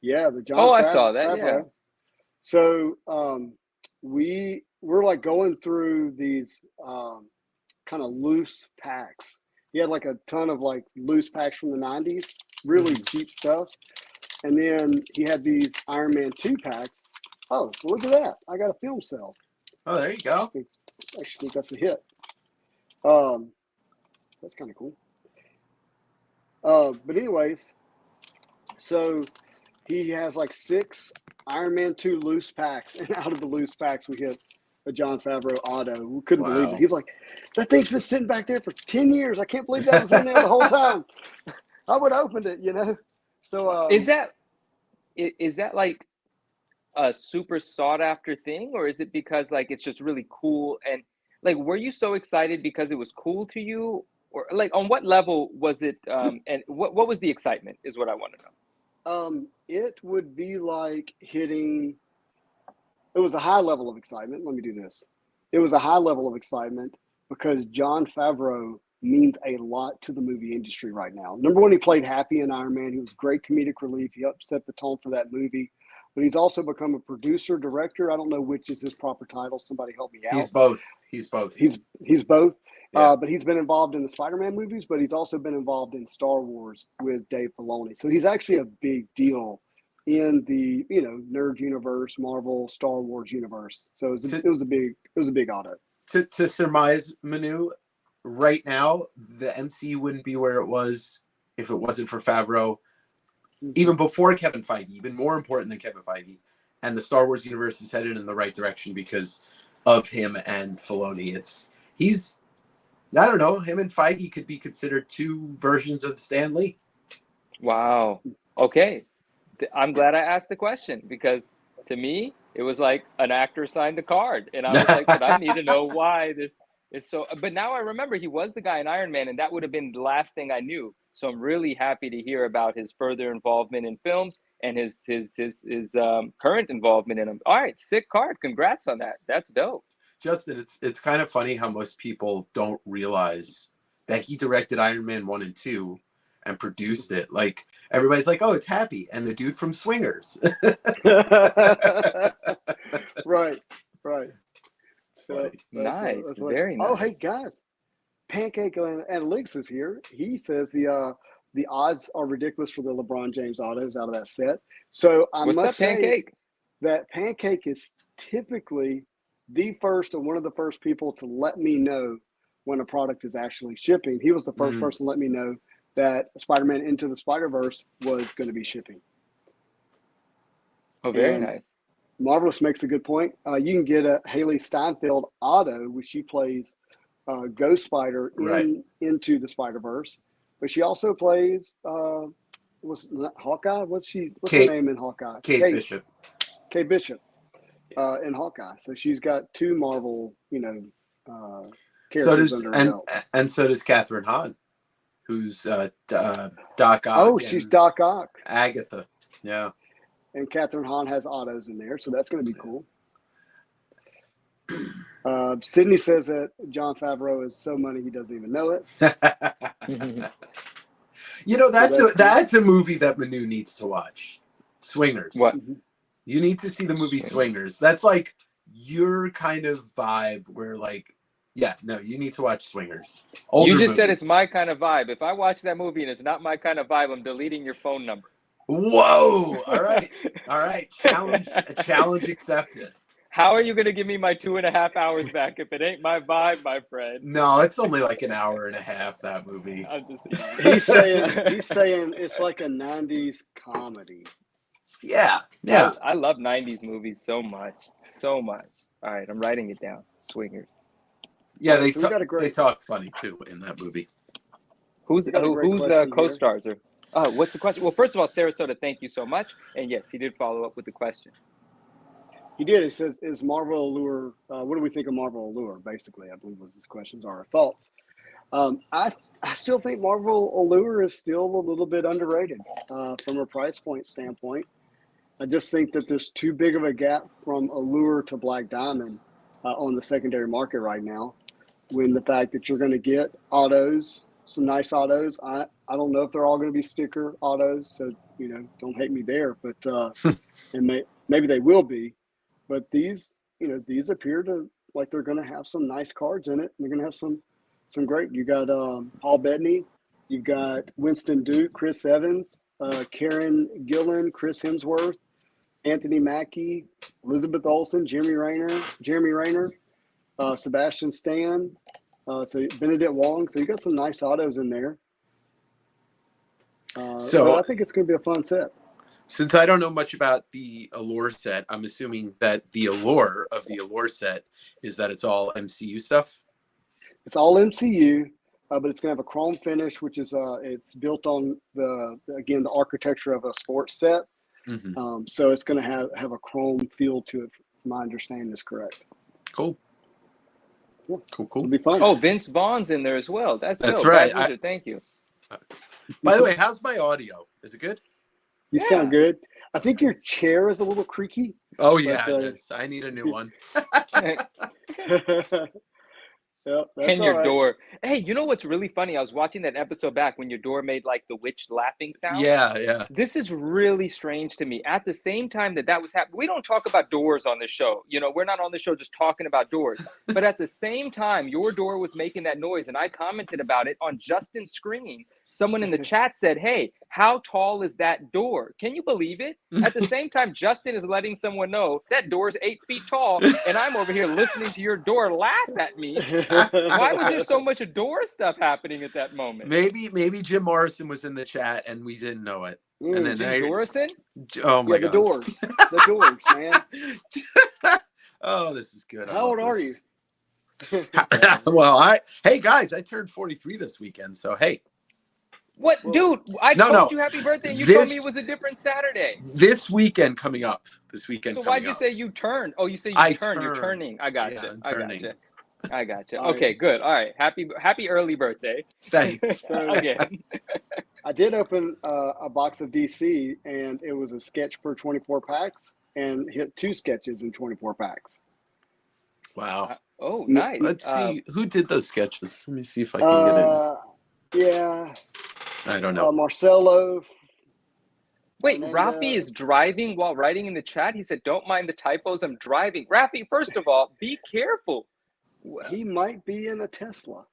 Yeah, the John. Oh, I saw that. Favreau. Yeah. So we're like going through these kind of loose packs. He had like a ton of like loose packs from the 90s, really cheap stuff. And then he had these Iron Man 2 packs. Oh, look at that. I got a film cell. Oh, there you go. I think that's a hit. That's kind of cool. But anyways, so he has like 6 Iron Man 2 loose packs, and out of the loose packs, we hit a John Favreau auto. We couldn't believe it. He's like, that thing's been sitting back there for 10 years. I can't believe that was in there the whole time. I would have opened it, you know? So is that like a super sought after thing, or is it because like it's just really cool? And like, were you so excited because it was cool to you, or like on what level was it? And what was the excitement is what I want to know. It would be like hitting. It was a high level of excitement. Let me do this. It was a high level of excitement because John Favreau means a lot to the movie industry right now. Number one, he played Happy in Iron Man. He was great comedic relief. He set the tone for that movie. But he's also become a producer, director. I don't know which is his proper title. Somebody help me out. He's both. He's both. He's both. Yeah. But he's been involved in the Spider-Man movies, but he's also been involved in Star Wars with Dave Filoni. So he's actually a big deal in the nerd universe, Marvel, Star Wars universe. So it was a big auto. To surmise, Manu, right now the MCU wouldn't be where it was if it wasn't for Favreau. Even before Kevin Feige, even more important than Kevin Feige, and the Star Wars universe is headed in the right direction because of him and Filoni. I don't know, him and Feige could be considered 2 versions of Stan Lee. Wow. Okay. I'm glad I asked the question because to me, it was like an actor signed a card. And I was like, but I need to know why this is so. But now I remember he was the guy in Iron Man, and that would have been the last thing I knew. So I'm really happy to hear about his further involvement in films and his current involvement in them. All right, sick card. Congrats on that. That's dope. Justin, it's kind of funny how most people don't realize that he directed Iron Man 1 and 2 and produced it. Like everybody's like, oh, it's Happy and the dude from Swingers. Right. Nice. Very nice. Oh, hey guys. Pancake Analytics is here. He says the the odds are ridiculous for the LeBron James autos out of that set. So I What's must up, say Pancake? that Pancake is typically the first or one of the first people to let me know when a product is actually shipping. He was the first person to let me know that Spider-Man Into the Spider-Verse was going to be shipping. Oh, very And nice. Marvelous makes a good point. You can get a Haley Steinfeld auto, which she plays Ghost Spider into the Spider-Verse, but she also plays what's Hawkeye? What's her name in Hawkeye? Kate Bishop. Kate Bishop in Hawkeye. So she's got two Marvel, characters under her belt. And so does Catherine Hahn, who's Doc Ock. Oh, she's Doc Ock. Agatha. Yeah. And Catherine Hahn has autos in there, so that's going to be cool. Sydney says that Jon Favreau is so money he doesn't even know it. That's a movie that Manu needs to watch. Swingers. What? You need to see the movie Swingers. That's like your kind of vibe where you need to watch Swingers. You just said it's my kind of vibe. If I watch that movie and it's not my kind of vibe, I'm deleting your phone number. Whoa. All right. Challenge accepted. How are you going to give me my 2.5 hours back if it ain't my vibe, my friend? No, it's only like an hour and a half, that movie. He's saying it's like a 90s comedy. Yeah. I love 90s movies so much. So much. All right, I'm writing it down. Swingers. Yeah, they talk funny too in that movie. Who's co-stars? What's the question? Well, first of all, Sarasota, thank you so much. And yes, he did follow up with the question. He did. He says, is Marvel Allure, what do we think of Marvel Allure, basically, I believe was his questions, or our thoughts. I still think Marvel Allure is still a little bit underrated from a price point standpoint. I just think that there's too big of a gap from Allure to Black Diamond on the secondary market right now, when the fact that you're going to get autos, some nice autos. I don't know if they're all going to be sticker autos, so, don't hate me there, but and maybe they will be. But these appear to like they're going to have some nice cards in it. They're going to have some great. You got Paul Bettany, you've got Winston Duke, Chris Evans, Karen Gillan, Chris Hemsworth, Anthony Mackie, Elizabeth Olsen, Jeremy Rayner, Sebastian Stan, so Benedict Wong. So you got some nice autos in there. So I think it's going to be a fun set. Since I don't know much about the Allure set, I'm assuming that the allure of the Allure set is that it's all MCU stuff. It's all MCU, but it's going to have a chrome finish, which is it's built on the architecture of a sports set. Mm-hmm. So it's going to have a chrome feel to it. If my understanding is correct. Cool. Yeah. Cool. It'll be fun. Oh, Vince Vaughn's in there as well. That's right. Thank you. By the way, how's my audio? Is it good? You sound good. I think your chair is a little creaky. Oh, yeah, it is. I need a new one. Yep, and your door. Hey, you know what's really funny? I was watching that episode back when your door made like the witch laughing sound. Yeah. This is really strange to me. At the same time that was happening, we don't talk about doors on the show. We're not on the show just talking about doors. But at the same time, your door was making that noise, and I commented about it on Justin's screen. Someone in the chat said, hey, how tall is that door? Can you believe it? At the same time, Justin is letting someone know that door is 8 feet tall, and I'm over here listening to your door laugh at me. Why was there so much door stuff happening at that moment? Maybe Jim Morrison was in the chat and we didn't know it. And then Jim Morrison? Oh my God. The doors. The doors, man. Oh, this is good. How old are you? Well, hey guys, I turned 43 this weekend, so hey. What, dude? I told you happy birthday, and you told me it was a different Saturday. This weekend coming up. So why'd you say you turned? Oh, you say you turned. You're turning. I got you. I got you. Okay, good. All right. Happy early birthday. Thanks. So, again. I did open a box of DC, and it was a sketch per 24 packs, and hit 2 sketches in 24 packs. Wow. Oh, nice. Let's see. Who did those sketches? Let me see if I can get in. Yeah. I don't know. Marcelo. Wait, Rafi is driving while writing in the chat. He said, don't mind the typos. I'm driving. Rafi, first of all, be careful. He might be in a Tesla.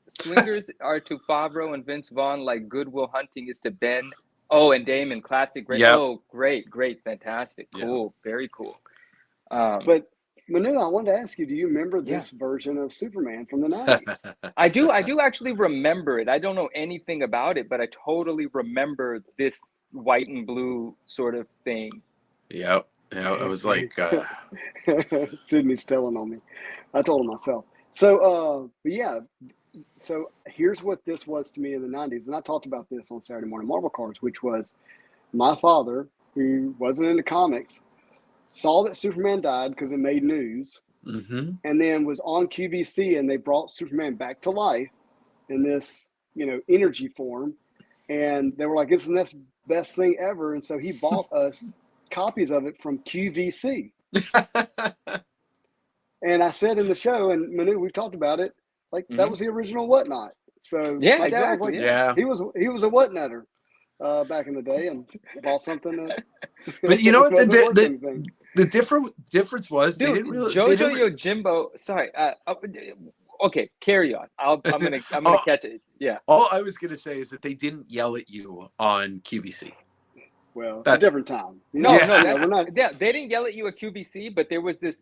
Swingers are to Favreau and Vince Vaughn like Goodwill Hunting is to Ben. Oh, and Damon, classic. Great. Yep. Oh, great, fantastic, cool, very cool. But Manu, I wanted to ask you, do you remember this version of Superman from the 90s? I do actually remember it. I don't know anything about it, but I totally remember this white and blue sort of thing. Yep. Yeah, it was like Sydney's telling on me. I told him myself. So, but yeah, so here's what this was to me in the 90s. And I talked about this on Saturday Morning Marvel Cards, which was my father, who wasn't into comics, saw that Superman died because it made news, and then was on QVC, and they brought Superman back to life in this, energy form. And they were like, it's the next best thing ever. And so he bought us copies of it from QVC. And I said in the show, and Manu, we've talked about it, like that was the original Whatnot. So yeah, my dad exactly. was like, he was a Whatnutter back in the day, and bought something that. But you know what the difference was? Dude, they didn't really, Jojo Yojimbo. Sorry. Okay, carry on. I'm gonna catch it. Yeah. All I was gonna say is that they didn't yell at you on QVC. Well, it's a different time. No, they didn't yell at you at QVC, but there was this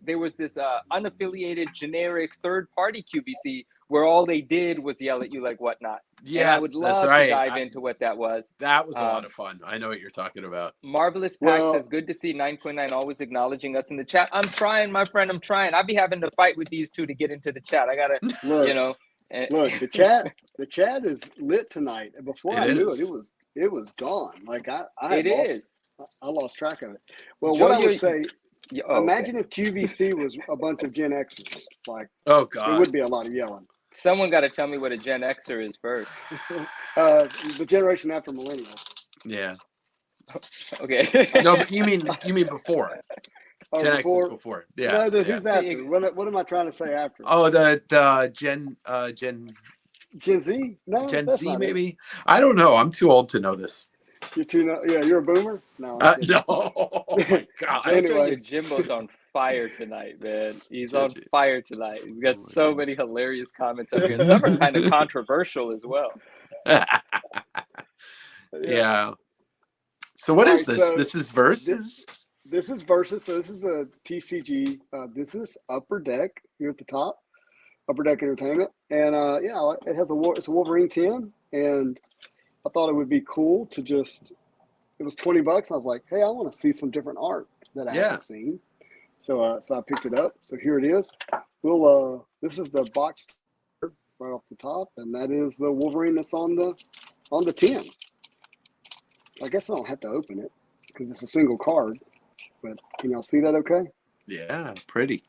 unaffiliated generic third party QVC where all they did was yell at you like Whatnot. Yeah, and I would love to dive into what that was. That was a lot of fun. I know what you're talking about. Marvelous Pack says, good to see 9.9 always acknowledging us in the chat. I'm trying, my friend. I'm trying. I'd be having to fight with these two to get into the chat. I gotta, look, look, the chat is lit tonight. Before I knew it was gone. Like I lost track of it. Well, what I would say, imagine if QVC was a bunch of Gen Xers. Like, oh god, it would be a lot of yelling. Someone got to tell me what a Gen Xer is first. The generation after millennials. Yeah. Okay. No, but you mean before? Gen X is before. Yeah. No, who's after? What am I trying to say after? Oh, the Gen Z? No, Gen Z maybe. It. I don't know. I'm too old to know this. You're too. Yeah, you're a boomer. No. No. Oh my god. Anyway, Jimbo's on fire tonight, man. He's on fire tonight. He's got so many hilarious comments up here. Some are kind of controversial as well. Yeah. So what is this? So this is Versus? This is Versus. So this is a TCG. This is Upper Deck here at the top. Upper Deck Entertainment. And it has it's a Wolverine 10. And I thought it would be cool to it was $20. I was like, hey, I want to see some different art that I haven't seen. So I picked it up. So here it is. This is the box right off the top, and that is the Wolverine that's on the 10. I guess I don't have to open it because it's a single card, but can y'all see that okay? Yeah, pretty.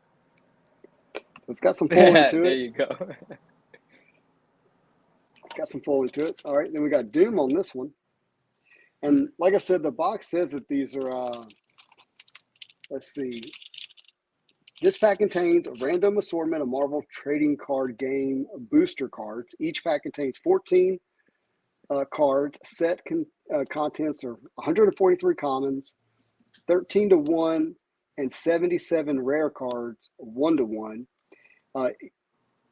So it's got some foiling to it. There you go. Got some foiling to it. All right, then we got Doom on this one. And like I said, the box says that these are, let's see. This pack contains a random assortment of Marvel trading card game booster cards. Each pack contains 14 cards. Contents are 143 commons, 13 to 1, and 77 rare cards, 1 to 1.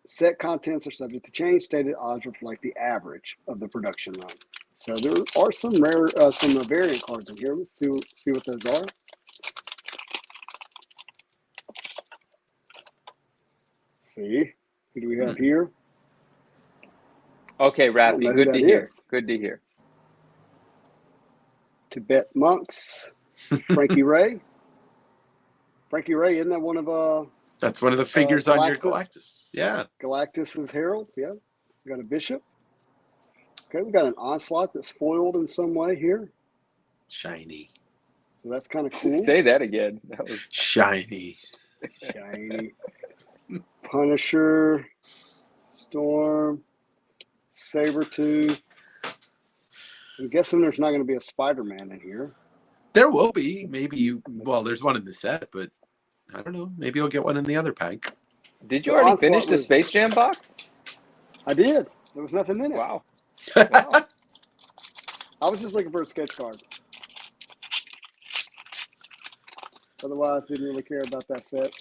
Set contents are subject to change. Stated odds reflect the average of the production run. So there are some variant cards in here. Let's see what those are. See, who do we have here? Okay, Rafi, good to hear. Good to hear. Tibet Monks, Frankie Ray. Frankie Ray, isn't that one of That's one of the figures on your Galactus. Yeah. Galactus's Herald. Yeah. We got a Bishop. Okay, we got an Onslaught that's foiled in some way here. Shiny. So that's kind of cool. Say that again. That was shiny. Shiny. Punisher, Storm, Sabretooth. I'm guessing there's not going to be a Spider-Man in here. There will be. Maybe there's one in the set, but I don't know. Maybe you'll get one in the other pack. Did you already finish the Space Jam box? I did. There was nothing in it. Wow. I was just looking for a sketch card. Otherwise, didn't really care about that set.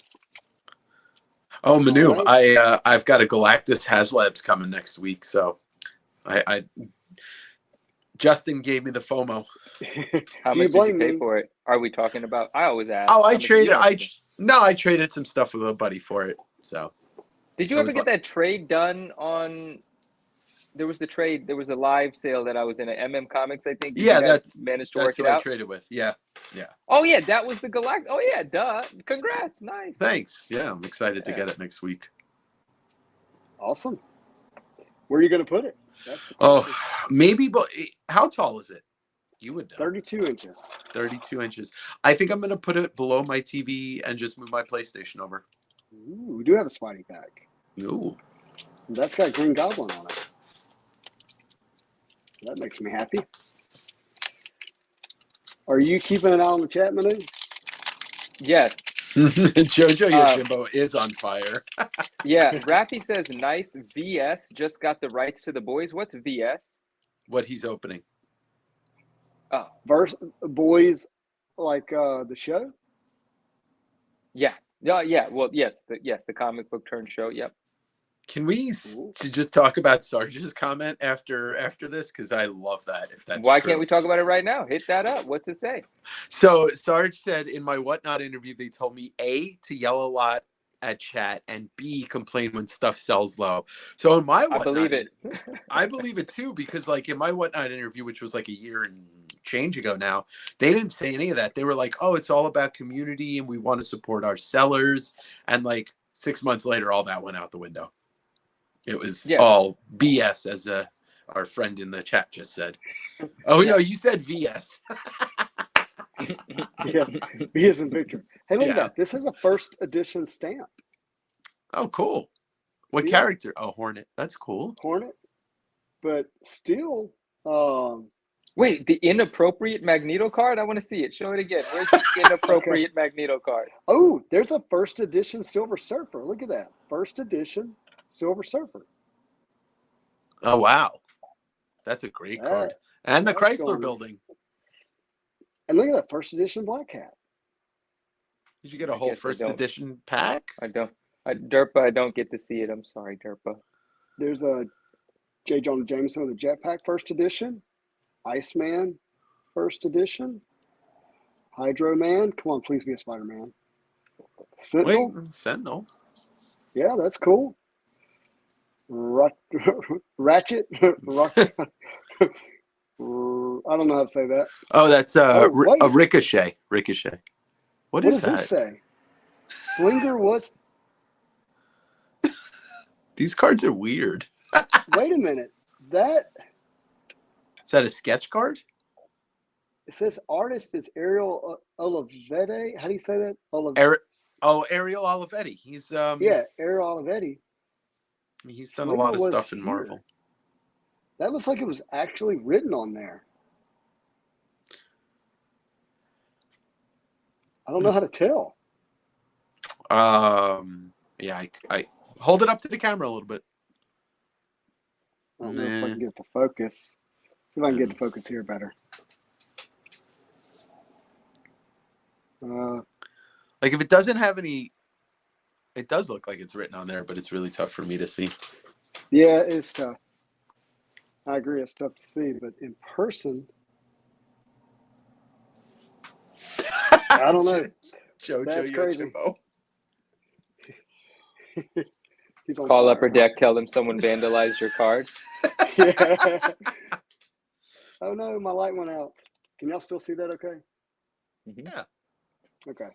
Oh, Manu, All right. I've got a Galactus HasLabs coming next week, so I Justin gave me the FOMO. How Do you much did you blame pay me? for it? Are we talking about? I always ask. Oh, How much? You don't have to say. I traded some stuff with a buddy for it. So Did you it ever was get like, that trade done on? There was the trade. There was a live sale that I was in at MM Comics, I think. Did you yeah, guys manage to work that's it who I out? traded with. Yeah, yeah. Oh yeah, that was the Galact. Oh yeah, duh. Congrats, nice. Thanks. Yeah, I'm excited to Yeah. get it next week. Awesome. Where are you going to put it? That's the Oh, question. maybe, but how tall is it? You would know. 32 inches. 32 inches. I think I'm going to put it below my TV and just move my PlayStation over. Ooh, we do have a Spidey pack. Ooh. That's got Green Goblin on it. That makes me happy. Are you keeping an eye on the chat, Manu? Yes. Jojo Yojimbo is on fire. Yeah. Rappy says nice. VS just got the rights to the boys. What's VS? What he's opening. Oh Boys, like the show? yeah. Yeah. Well, yes. The comic book turn show. Yep. Can we just talk about Sarge's comment after this? Because I love that. If that's Why true. can't we talk about it right now? Hit that up. What's it say? So Sarge said in my Whatnot interview, they told me A, to yell a lot at chat, and B, complain when stuff sells low. So in my Whatnot, I believe it. I believe it too, because like in my Whatnot interview, which was like a year and change ago now, they didn't say any of that. They were like, oh, it's all about community and we want to support our sellers. And like 6 months later, all that went out the window. It was all BS, as our friend in the chat just said. Oh, no, you said VS. Yeah, he is in Victor. Hey, look at that. This is a first edition stamp. Oh, cool. What character? Oh, Hornet. That's cool. Hornet. But still. Wait, the inappropriate Magneto card? I want to see it. Show it again. Where's the inappropriate Magneto card? Oh, there's a first edition Silver Surfer. Look at that. First edition Silver Surfer. Oh, wow. That's a great card. And the Chrysler Building. And look at that first edition Black Cat. Did you get a whole first edition pack? I don't. Derpa, I don't get to see it. I'm sorry, Derpa. There's a J. Jonah Jameson with a Jetpack first edition. Iceman first edition. Hydro Man. Come on, please be a Spider-Man. Sentinel. Wait, Sentinel. Yeah, that's cool. Ratchet. I don't know how to say that. Oh, that's a Ricochet. Ricochet. What does this say? Slinger was. These cards are weird. Wait a minute. Is that a sketch card? It says artist is Ariel Olivetti. How do you say that? Ariel Olivetti. He's Ariel Olivetti. He's done a lot of stuff in Marvel. That looks like it was actually written on there. I don't know how to tell. Yeah, I hold it up to the camera a little bit. I don't know if I can get the focus. See if I can get the focus here better. Like if it doesn't have any, it does look like it's written on there, but it's really tough for me to see. Yeah, it's tough. I agree, it's tough to see, but in person, I don't know. That's crazy. He's on Call fire. Upper Deck, tell them someone vandalized your card. Yeah. Oh no, my light went out. Can y'all still see that okay? Yeah. Okay.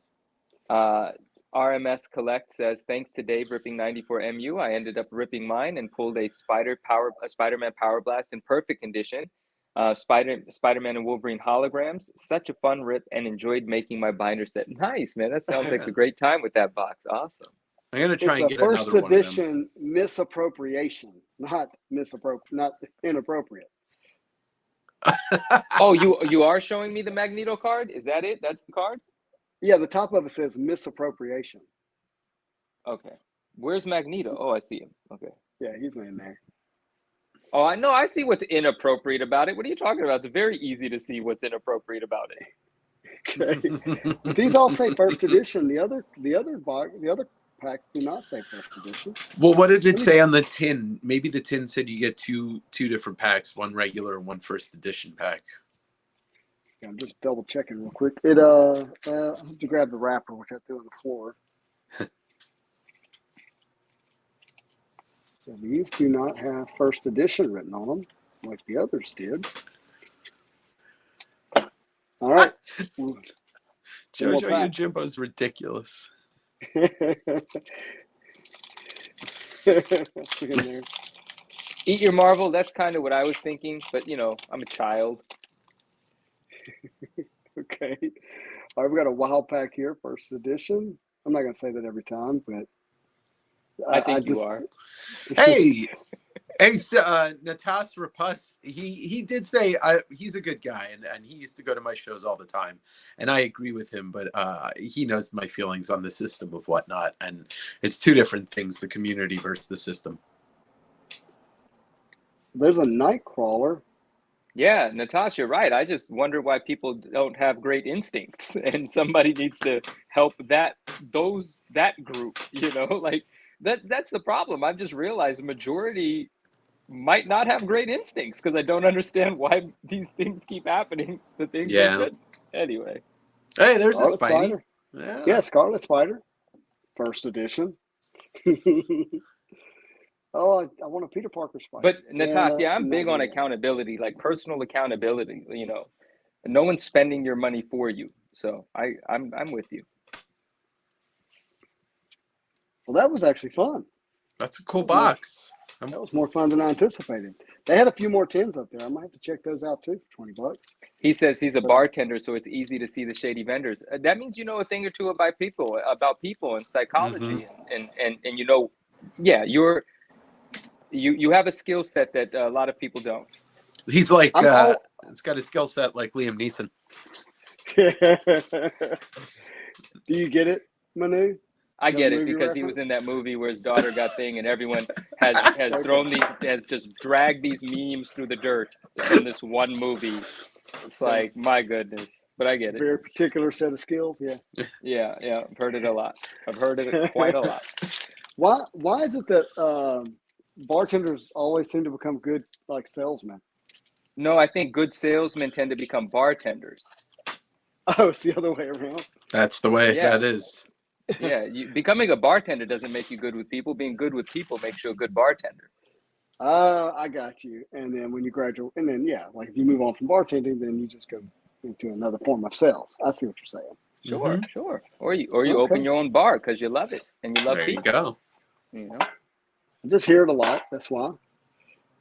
RMS Collect says, thanks to Dave ripping 94MU, I ended up ripping mine and pulled a Spider-Man Power Blast in perfect condition. Spider-Man and Wolverine holograms. Such a fun rip and enjoyed making my binder set. Nice, man. That sounds like a great time with that box. Awesome. I'm gonna try and get another one. It's a first edition misappropriation, not inappropriate. Oh, you are showing me the Magneto card? Is that it? That's the card? Yeah, the top of it says misappropriation. Okay. Where's Magneto? Oh, I see him. Okay. Yeah, he's in there. Oh, I know. I see what's inappropriate about it. What are you talking about? It's very easy to see what's inappropriate about it. Okay. These all say first edition. The other packs do not say first edition. Well, what did it say on the tin? Maybe the tin said you get two different packs, one regular and one first edition pack. Yeah, I'm just double checking real quick. I have to grab the wrapper, which I threw on the floor. So these do not have first edition written on them, like the others did. All right. Jojo Yojimbo's ridiculous. Eat your Marvel. That's kind of what I was thinking, but I'm a child. Okay. All right, we got a wild pack here, first edition. I'm not gonna say that every time, but I think you are. Hey, Natas Rapus, he did say he's a good guy, and he used to go to my shows all the time, and I agree with him, but he knows my feelings on the system of whatnot, and it's two different things, the community versus the system. There's a Nightcrawler. Yeah, Natasha, you're right. I just wonder why people don't have great instincts, and somebody needs to help that group, like that's the problem. I've just realized the majority might not have great instincts because I don't understand why these things keep happening. The things they should. Anyway. Hey, there's Scarlet a Spidey. Spider. Yeah, Scarlet Spider. First edition. Oh, I want a Peter Parker Spider. But Natasha, I'm big on accountability, like personal accountability. No one's spending your money for you, so I'm with you. Well, that was actually fun. That's a cool box. That was more fun than I anticipated. They had a few more tins up there. I might have to check those out too for $20. He says he's a bartender, so it's easy to see the shady vendors. That means you know a thing or two about people and psychology, and yeah, you have a skill set that a lot of people don't. He's like it's got a skill set like Liam Neeson. Do you get it, Manu? I get it because he was in that movie where his daughter got thing, and everyone has just dragged these memes through the dirt in this one movie. It's like, my goodness, but I get it. Very particular set of skills, yeah. Yeah, I've heard it a lot. I've heard it quite a lot. Why is it that bartenders always seem to become good like salesmen? No, I think good salesmen tend to become bartenders. Oh, it's the other way around. That's the way that is. Yeah, becoming a bartender doesn't make you good with people. Being good with people makes you a good bartender. I got you. And then when you graduate, and then like if you move on from bartending, then you just go into another form of sales. I see what you're saying. Sure. Or you open your own bar because you love it and you love people. There you go. I just hear it a lot. That's why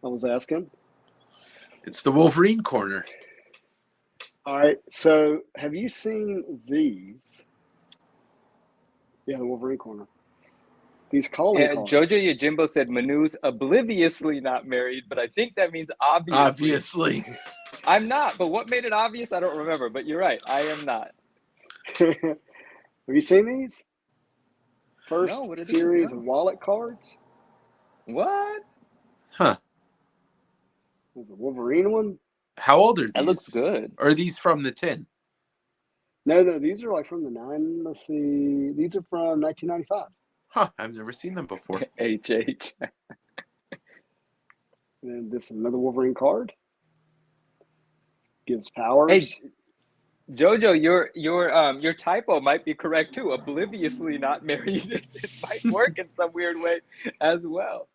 I was asking. It's the Wolverine corner. All right. So have you seen these? Yeah, the Wolverine corner. These calling cards. Jojo Yojimbo said Manu's obliviously not married, but I think that means obviously. I'm not, but what made it obvious? I don't remember, but you're right. I am not. Have you seen these? First series of wallet cards? What? Huh. There's a Wolverine one. How old are these? That looks good. Or are these from the tin? No, these are like from the let's see. These are from 1995. Huh, I've never seen them before. HH. And this is another Wolverine card. Gives powers. Hey, Jojo, your typo might be correct too. Obliviously not married. It might work in some weird way as well.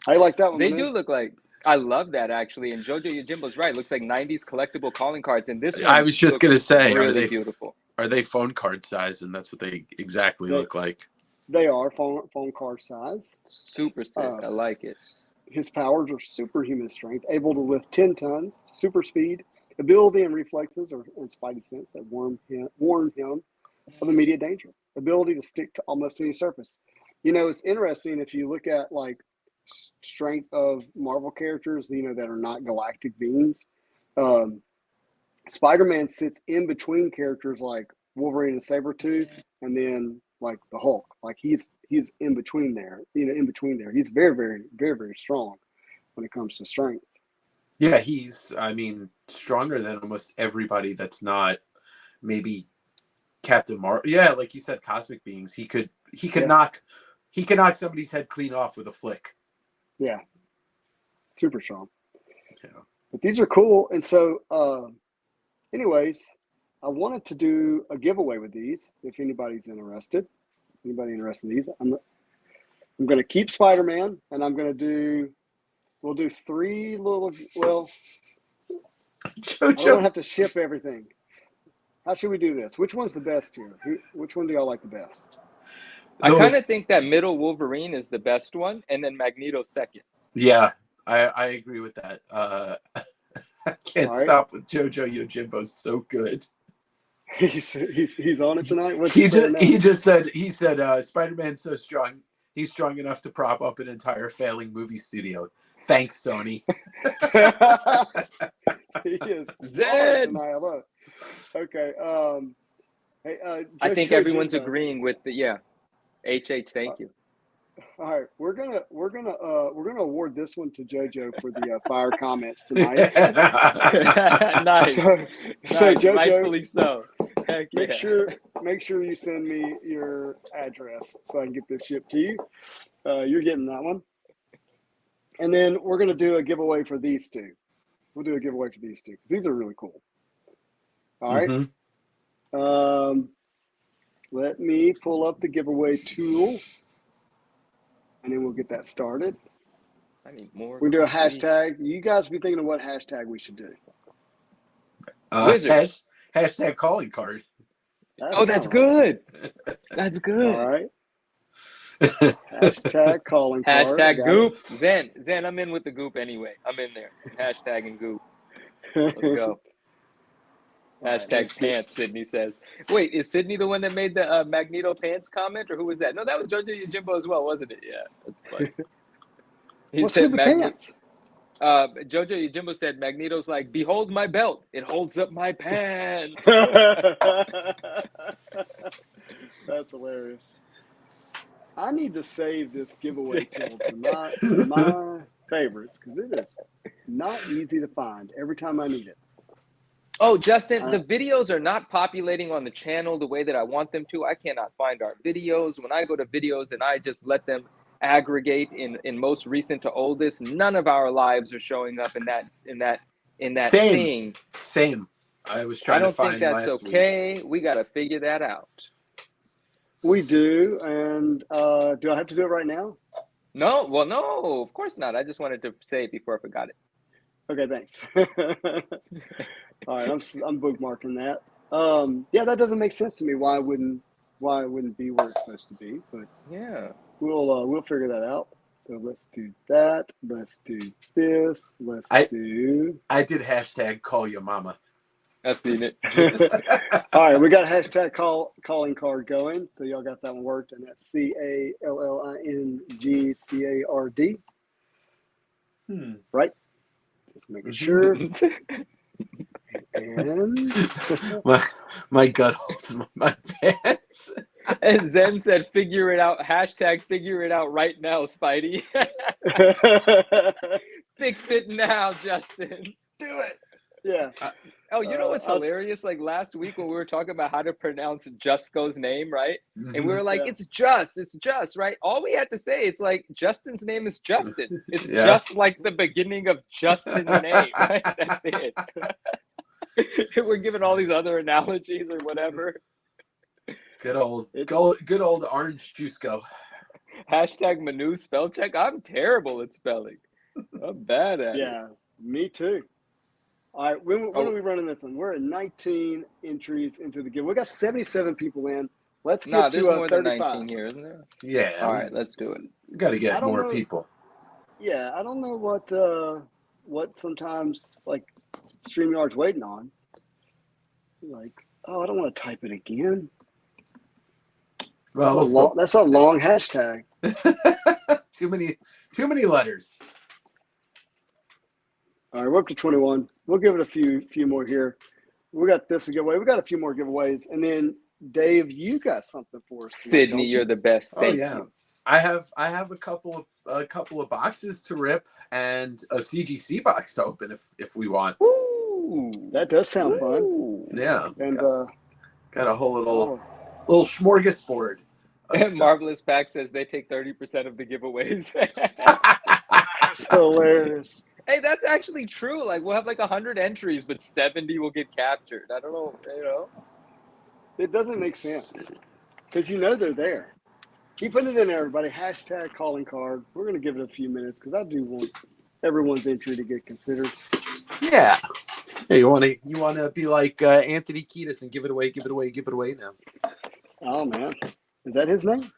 I like that one. They do look like. I love that actually, and Jojo Yojimbo's right. It looks like 90s collectible calling cards, and this one I was just gonna say, really are they beautiful? Are they phone card size? And that's what they exactly look like. They are phone card size. Super sick. I like it. His powers are superhuman strength, able to lift 10 tons, super speed, ability and reflexes and spidey sense that warn him of immediate danger, ability to stick to almost any surface. It's interesting if you look at like strength of Marvel characters, that are not galactic beings. Spider-Man sits in between characters like Wolverine and Sabretooth, and then like the Hulk. Like he's in between there. He's very, very, very, very strong when it comes to strength. Yeah, he's stronger than almost everybody that's not maybe Captain Marvel. Yeah, like you said, cosmic beings. He could he can knock somebody's head clean off with a flick. Yeah, super strong. Yeah. But these are cool, and so, anyways, I wanted to do a giveaway with these. If anybody's interested, in these, I'm going to keep Spider-Man, and we'll do 3 little. Well, I don't have to ship everything. How should we do this? Which one's the best here? Which one do y'all like the best? I kind of think that middle Wolverine is the best one, and then Magneto's second. Yeah, I agree with that. I can't stop with JoJo Yojimbo's so good. He's on it tonight. He said Spider-Man's so strong. He's strong enough to prop up an entire failing movie studio. Thanks, Sony. He is Zed. tonight. I love it. Okay. Hey, I think everyone's agreeing with the HH. Thank you. All right, we're gonna award this one to JoJo for the fire comments tonight. Nice. So JoJo, rightfully so. Heck make sure you send me your address so I can get this shipped to you. You're getting that one, and then we're gonna do a giveaway for these two. We'll do a giveaway for these two because these are really cool. All right. Mm-hmm. Let me pull up the giveaway tool, and then we'll get that started. I need more. We do a hashtag. You guys be thinking of what hashtag we should do. Hashtag calling card. That's good. That's good. All right. Hashtag calling card. Hashtag goop. Zen, I'm in with the goop anyway. I'm in there. Hashtagging goop. Let's go. Hashtag pants, Sydney says. Wait, is Sydney the one that made the Magneto pants comment, or who was that? No, that was JoJo Yojimbo as well, wasn't it? Yeah, that's funny. He said pants? JoJo Yojimbo said, Magneto's like, behold my belt. It holds up my pants. That's hilarious. I need to save this giveaway tool to my favorites because it is not easy to find every time I need it. Oh, Justin, the videos are not populating on the channel the way that I want them to. I cannot find our videos. When I go to videos and I just let them aggregate in most recent to oldest, none of our lives are showing up in that thing. Same. I was trying to find. I don't think that's okay. Week. We got to figure that out. We do, and do I have to do it right now? No, well, no, of course not. I just wanted to say it before I forgot it. Okay, thanks. All right, I'm bookmarking that. Yeah, that doesn't make sense to me. Why it wouldn't be where it's supposed to be? But yeah, we'll figure that out. So let's do that. Let's do this. I did hashtag call your mama. I've seen it. All right, we got a hashtag calling card going. So y'all got that one worked, and that's CALLINGCARD. Right? Just making sure. And my gut holds my pants. And Zen said, "Figure it out." Hashtag figure it out right now, Spidey. Fix it now, Justin. Do it. Yeah. You know what's hilarious? Like last week when we were talking about how to pronounce Jusko's name, right? Mm-hmm. And we were like, it's just, right? All we had to say, it's like Justin's name is Justin. It's just like the beginning of Justin's name, right? That's it. We're giving all these other analogies or whatever. Good old orange Jusko. Hashtag Manu spell check. I'm terrible at spelling. I'm bad at it. Yeah, me too. All right, when are we running this one? We're at 19 entries into the game. We got 77 people in. Let's get to more 35. than 19 here, isn't there? Yeah. All right, let's do it. We got to get more people. Yeah, I don't know what sometimes like StreamYard's waiting on. Like, I don't want to type it again. Well, that's a long hashtag. Too many letters. All right, we're up to 21. We'll give it a few more here. We got this to give away. We got a few more giveaways, and then Dave, you got something for us. Sydney, you're the best. Thank you. I have a couple of boxes to rip and a CGC box to open if we want. Ooh, that does sound fun. Yeah, and got a whole little smorgasbord Marvelous Pack says they take 30% of the giveaways. That's hilarious. Hey, that's actually true. Like we'll have like 100 entries, but 70 will get captured. I don't know, It doesn't make sense because they're there. Keep putting it in there, everybody. Hashtag calling card. We're going to give it a few minutes because I do want everyone's entry to get considered. Yeah. Hey, you want to be like Anthony Kiedis and give it away now. Oh, man. Is that his name?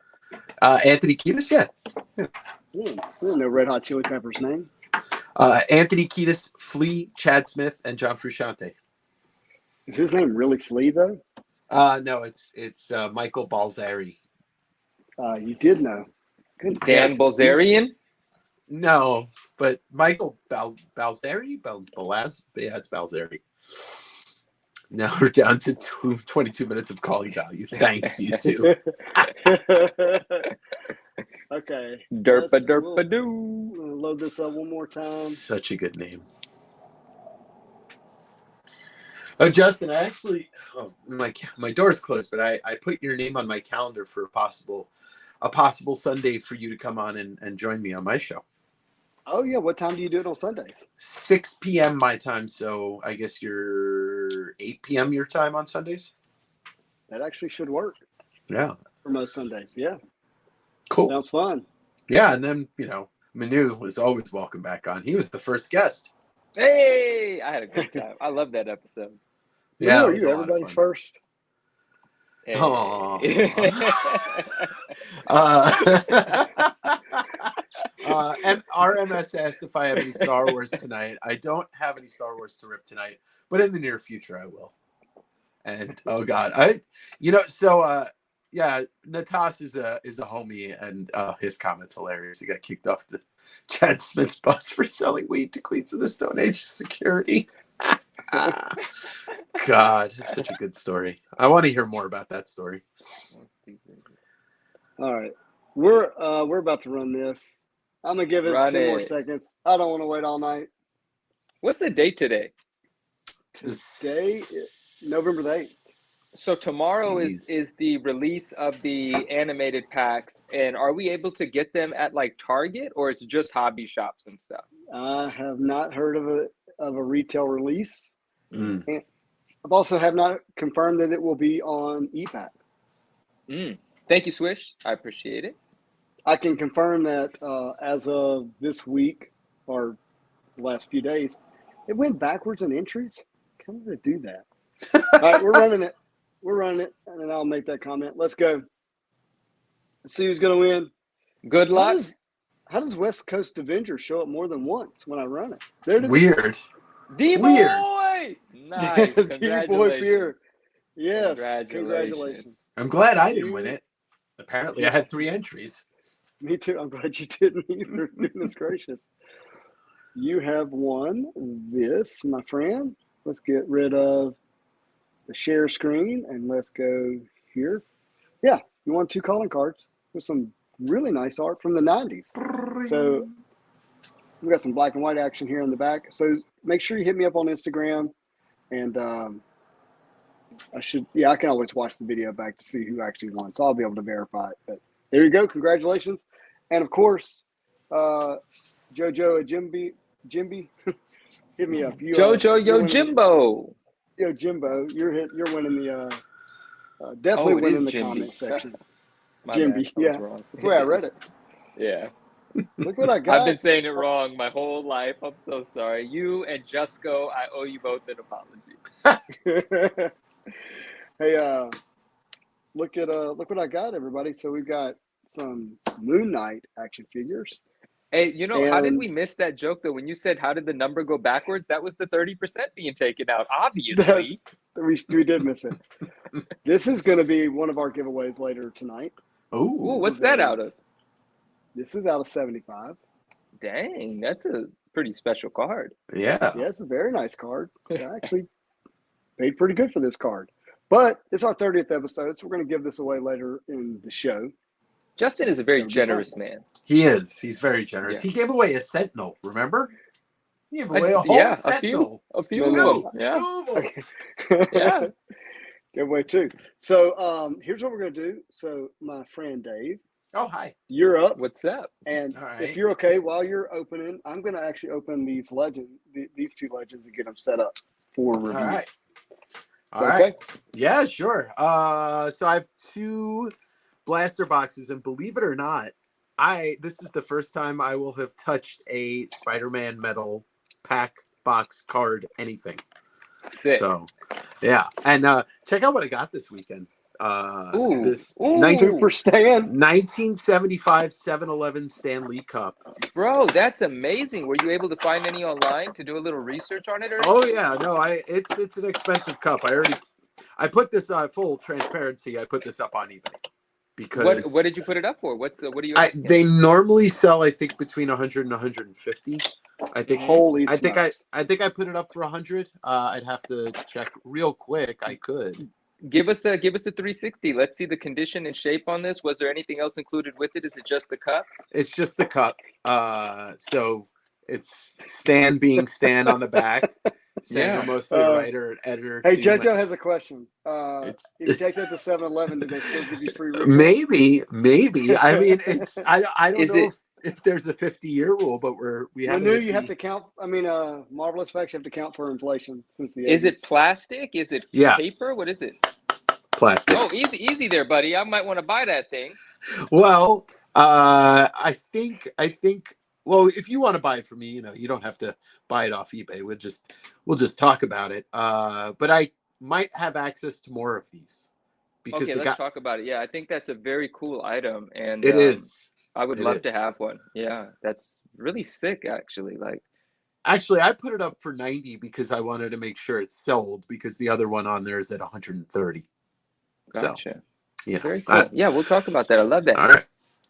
Anthony Kiedis, yeah. I didn't know Red Hot Chili Peppers' name. Anthony Kiedis, Flea, Chad Smith, and John Frusciante. Is his name really Flea, though? No, it's Michael Balzari. You did know. Good Dan Balzarian? No, but Michael Balzari? Yeah, it's Balzari. Now we're down to 22 minutes of calling value. Thanks, you two. Okay. Derpa-derpa-doo. We'll load this up one more time. Such a good name. Oh, Justin, I actually, my door's closed, but I put your name on my calendar for a possible Sunday for you to come on and join me on my show. Oh, yeah. What time do you do it on Sundays? 6 p.m. my time, so I guess you're 8 p.m. your time on Sundays? That actually should work. Yeah. For most Sundays, yeah. Cool. Sounds fun. Yeah, and then, Manu was always welcome back on. He was the first guest. Hey, I had a great time. I love that episode. Yeah, Are you everybody's first? Hey. And RMS asked if I have any Star Wars tonight. I don't have any Star Wars to rip tonight, but in the near future I will. And oh god, Natas is a homie, and his comment's hilarious. He got kicked off the Chad Smith's bus for selling weed to Queens of the Stone Age security. God, it's such a good story. I want to hear more about that story. All right, we're about to run this. I'm gonna give it 10 more seconds. I don't want to wait all night. What's the date today? Today, November the 8th. So tomorrow is the release of the animated packs, and are we able to get them at like Target, or is it just hobby shops and stuff? I have not heard of a retail release. Mm. And I've also have not confirmed that it will be on ePack. Thank you, Swish. I appreciate it. I can confirm that as of this week or the last few days, it went backwards in entries. How did it do that? All right, we're running it. And then I'll make that comment. Let's go. Let's see who's going to win. Good luck. How does West Coast Avenger show up more than once when I run it? There it is. Weird. D-Boy! Nice. D-Boy Pierre. Yes. Congratulations. I'm glad I didn't win it. Apparently, I had 3 entries. Me too. I'm glad you didn't either. Goodness gracious. You have won this, my friend. Let's get rid of the share screen and let's go here. Yeah, you won 2 calling cards with some really nice art from the 90s. So we got some black and white action here in the back. So make sure you hit me up on Instagram, and I can always watch the video back to see who actually won. So I'll be able to verify it. But there you go. Congratulations. And of course, JoJo Jimby, hit me up. JoJo Jimbo. Yo Jimbo, you're winning the definitely winning the comment section. Jimby, yeah, that's the way I read it. Yeah. Look what I got. I've been saying it wrong my whole life. I'm so sorry. You and Jusco, I owe you both an apology. Hey, look what I got, everybody. So we've got some Moon Knight action figures. Hey, how did we miss that joke though? When you said, how did the number go backwards? That was the 30% being taken out, obviously. We did miss it. This is going to be one of our giveaways later tonight. Ooh, what's that out of? This is out of 75. Dang, that's a pretty special card. Yeah. Yeah, it's a very nice card. I actually paid pretty good for this card. But it's our 30th episode, so we're going to give this away later in the show. Justin is a very generous man. He is. He's very generous. Yeah. He gave away a Sentinel, remember? He gave away a whole Sentinel. A few of them. Yeah. Yeah. giveaway too. So here's what we're gonna do. So my friend Dave, Oh, hi. you're up, What's up? and All right. if you're okay, while you're opening, I'm gonna actually open these these two legends, and get them set up for review. All right. Is that okay? Yeah, sure. So I have 2 blaster boxes, and believe it or not, this is the first time I will have touched a Spider-Man metal pack, box, card, anything. Sick. So, yeah, and check out what I got this weekend. Ooh. This Super Stan. 1975 7-Eleven Stanley Cup. Bro, that's amazing. Were you able to find any online to do a little research on it? Or Oh yeah, no, it's an expensive cup. I put this full transparency. I put this up on eBay because what did you put it up for? What are you asking? they normally sell, I think, between 100 and 150. I think. Holy I think smokes. I think I put it up for 100. I'd have to check real quick. I could. Give us a 360. Let's see the condition and shape on this. Was there anything else included with it? Is it just the cup? It's just the cup. So it's Stan being Stan on the back. Saying mostly a writer and editor. Hey, JoJo has a question. If you take that to 7-Eleven, do they still give you free refills? Maybe. I mean, I don't know if there's a 50-year rule, but we have. Manu, you have to count. I mean, Marvelous Facts, you have to count for inflation since the 80s. Is it plastic? Is it paper? What is it? Plastic. Oh, easy there, buddy. I might want to buy that thing. Well, I think. Well, if you want to buy it from me, you don't have to buy it off eBay. We'll just talk about it. But I might have access to more of these because let's talk about it. Yeah, I think that's a very cool item, and it is. I would love to have one. Yeah, that's really sick, actually. Actually, I put it up for 90 because I wanted to make sure it's sold because the other one on there is at 130. Gotcha. So, very cool. We'll talk about that. I love that. All right.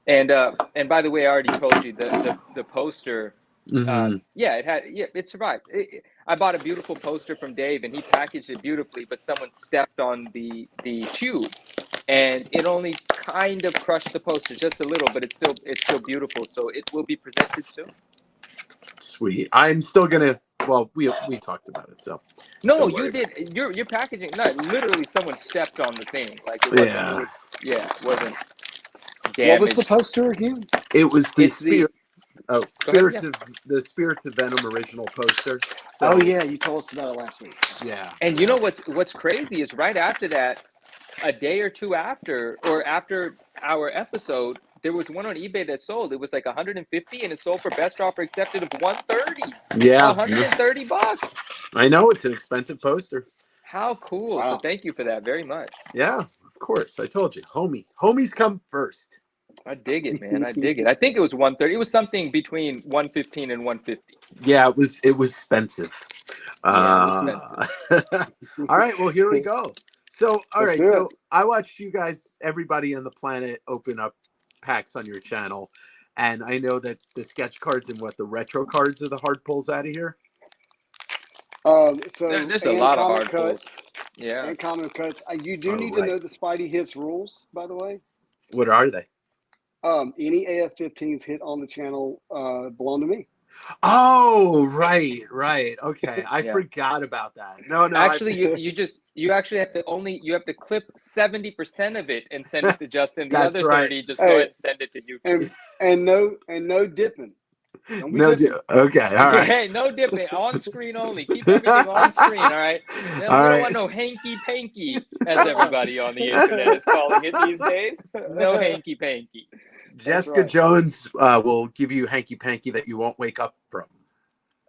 And by the way, I already told you the poster. Mm-hmm. It survived. I bought a beautiful poster from Dave, and he packaged it beautifully. But someone stepped on the tube, and it only kind of crushed the poster just a little. But it's still beautiful. So it will be presented soon. Sweet. I'm still gonna. Well, we talked about it. So no, you did. Your packaging. Not literally. Someone stepped on the thing. Like it wasn't. It wasn't. Damaged. What was the poster again? It was the Spirits of Venom original poster. So, you told us about it last week. Yeah. And you know what's crazy is right after that, a day or two after, or after our episode, there was one on eBay that sold. It was like 150, and it sold for best offer accepted of 130. Yeah. $130. I know, it's an expensive poster. How cool! Wow. So thank you for that very much. Yeah, of course. I told you, homies come first. I dig it, man. I dig it. I think it was 130. It was something between 115 and 150. Yeah, it was expensive. It was expensive. All right, well, here we go. So, so I watched you guys, everybody on the planet, open up packs on your channel, and I know that the sketch cards and the retro cards are the hard pulls out of here. So there's a lot of hard cuts. pulls. Yeah, and common cuts. You do need to know the Spidey hits rules, by the way. What are they? Any AF-15s hit on the channel belong to me. Oh, right. Okay, I forgot about that. No. Actually, you actually have to clip 70% of it and send it to Justin. The other 30, just go ahead and send it to YouTube. And no dipping. Okay, all right. Hey, no dipping. On screen only. Keep everything on screen. All right. We don't want no hanky panky, as everybody on the internet is calling it these days. No hanky panky. Jessica Jones will give you hanky panky that you won't wake up from.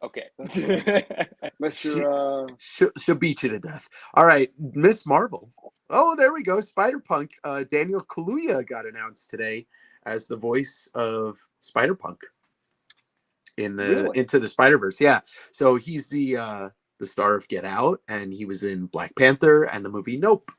Okay. She'll beat you to death. All right, Miss Marvel. Oh, there we go. Spider-Punk. Daniel Kaluuya got announced today as the voice of Spider-Punk in Into the Spider-Verse. Yeah. So he's the star of Get Out, and he was in Black Panther and the movie Nope.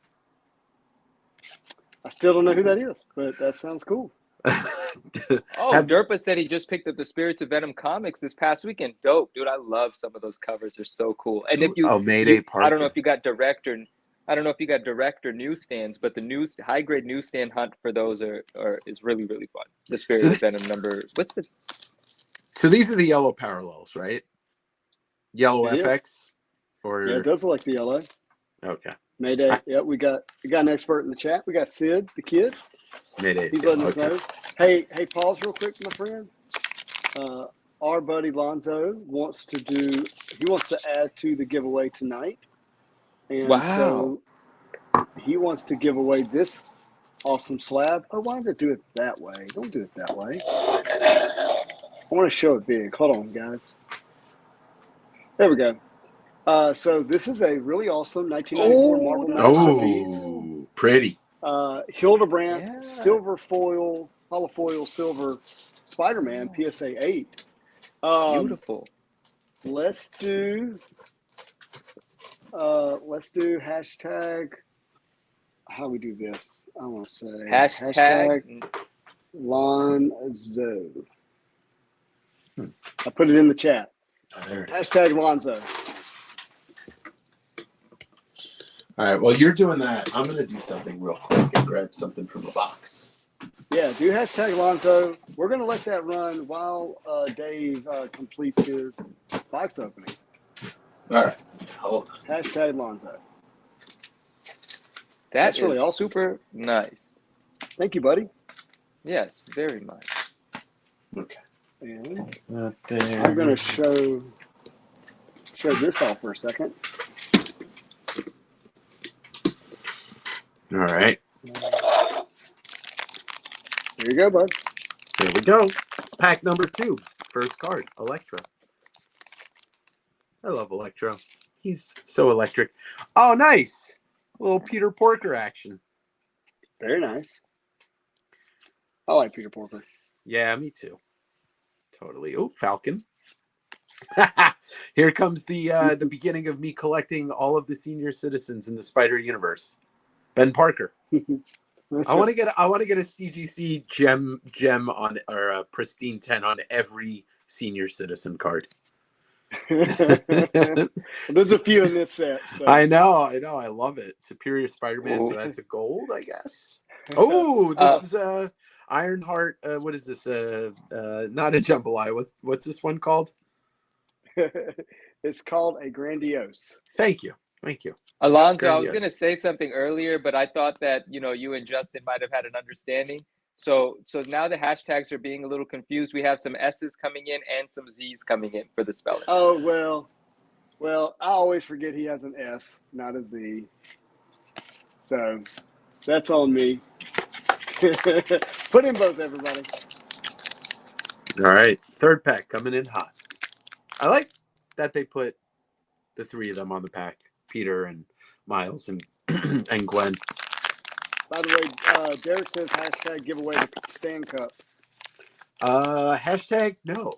I still don't know who that is, but that sounds cool. Derpa said he just picked up the Spirits of Venom comics this past weekend. Dope, dude. I love some of those covers. They're so cool. And if Mayday Parker. I don't know if you got direct or newsstands, but the high grade newsstand hunt for those is really, really fun. The Spirits of Venom number. So these are the yellow parallels, right? Yellow FX? Yeah, it does look like the yellow. Okay. Mayday. Yeah, we got an expert in the chat. We got Sid, the kid. Mayday. He's letting us know. Hey, pause real quick, my friend. Our buddy Lonzo wants to add to the giveaway tonight. And Wow. so he wants to give away this awesome slab. Oh, why did it do it that way? Don't do it that way. I want to show it big. Hold on, guys. There we go. So this is a really awesome 1994 Marvel masterpiece. Oh, pretty. Hildebrandt silver foil, holofoil silver Spider-Man PSA 8. Beautiful. Let's do hashtag. How we do this? I want to say hashtag Lonzo. I put it in the chat. Hashtag Lonzo. All right. Well, you're doing that. I'm going to do something real quick and grab something from the box. Yeah, do hashtag Lonzo. We're going to let that run while Dave completes his box opening. All right. Hold on. Hashtag Lonzo. That's really is awesome. super nice. Thank you, buddy. Yes, very much. Okay. And Not there. I'm going to show this off for a second. All right. There you go, bud. There we go. Pack number 2. First card, Electro. I love Electro. He's so electric. Oh, nice. A little Peter Porker action. Very nice. I like Peter Porker. Yeah, me too. Totally. Oh, Falcon. Here comes the beginning of me collecting all of the senior citizens in the Spider Universe. Ben Parker. I want to get a CGC gem on, or a pristine 10 on every senior citizen card. There's a few in this set. So. I know. I love it. Superior Spider-Man. So that's a gold, I guess. Oh, this is Ironheart. What is this? Not a jambalaya. What's this one called? It's called a Grandiose. Thank you. Alonzo, I was going to say something earlier, but I thought that, you and Justin might have had an understanding. So now the hashtags are being a little confused. We have some S's coming in and some Z's coming in for the spelling. Oh, well, I always forget he has an S, not a Z. So that's on me. Put in both, everybody. All right. Third pack coming in hot. I like that they put the 3 of them on the pack. Peter and Miles and and Gwen. By the way, Derek says hashtag giveaway the Stand Cup. Hashtag no.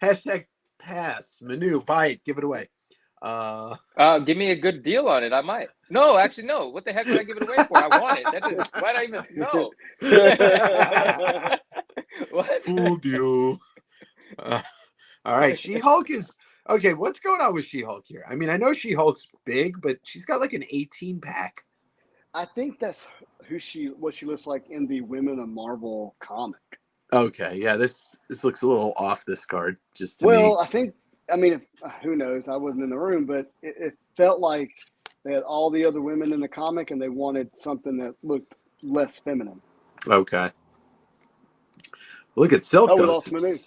Hashtag pass. Manu, buy it, give it away. Give me a good deal on it. I might. No, actually, no. What the heck would I give it away for? I want it. Why did I even know? What? Fooled you. All right, She-Hulk is okay. What's going on with She-Hulk here? I mean, I know She-Hulk's big, but she's got like an 18 pack. I think that's what she looks like in the Women of Marvel comic. Okay, yeah, this looks a little off, this card. Just to me. I mean, who knows? I wasn't in the room, but it felt like they had all the other women in the comic, and they wanted something that looked less feminine. Okay. Look at Silk. Oh, we lost Manu.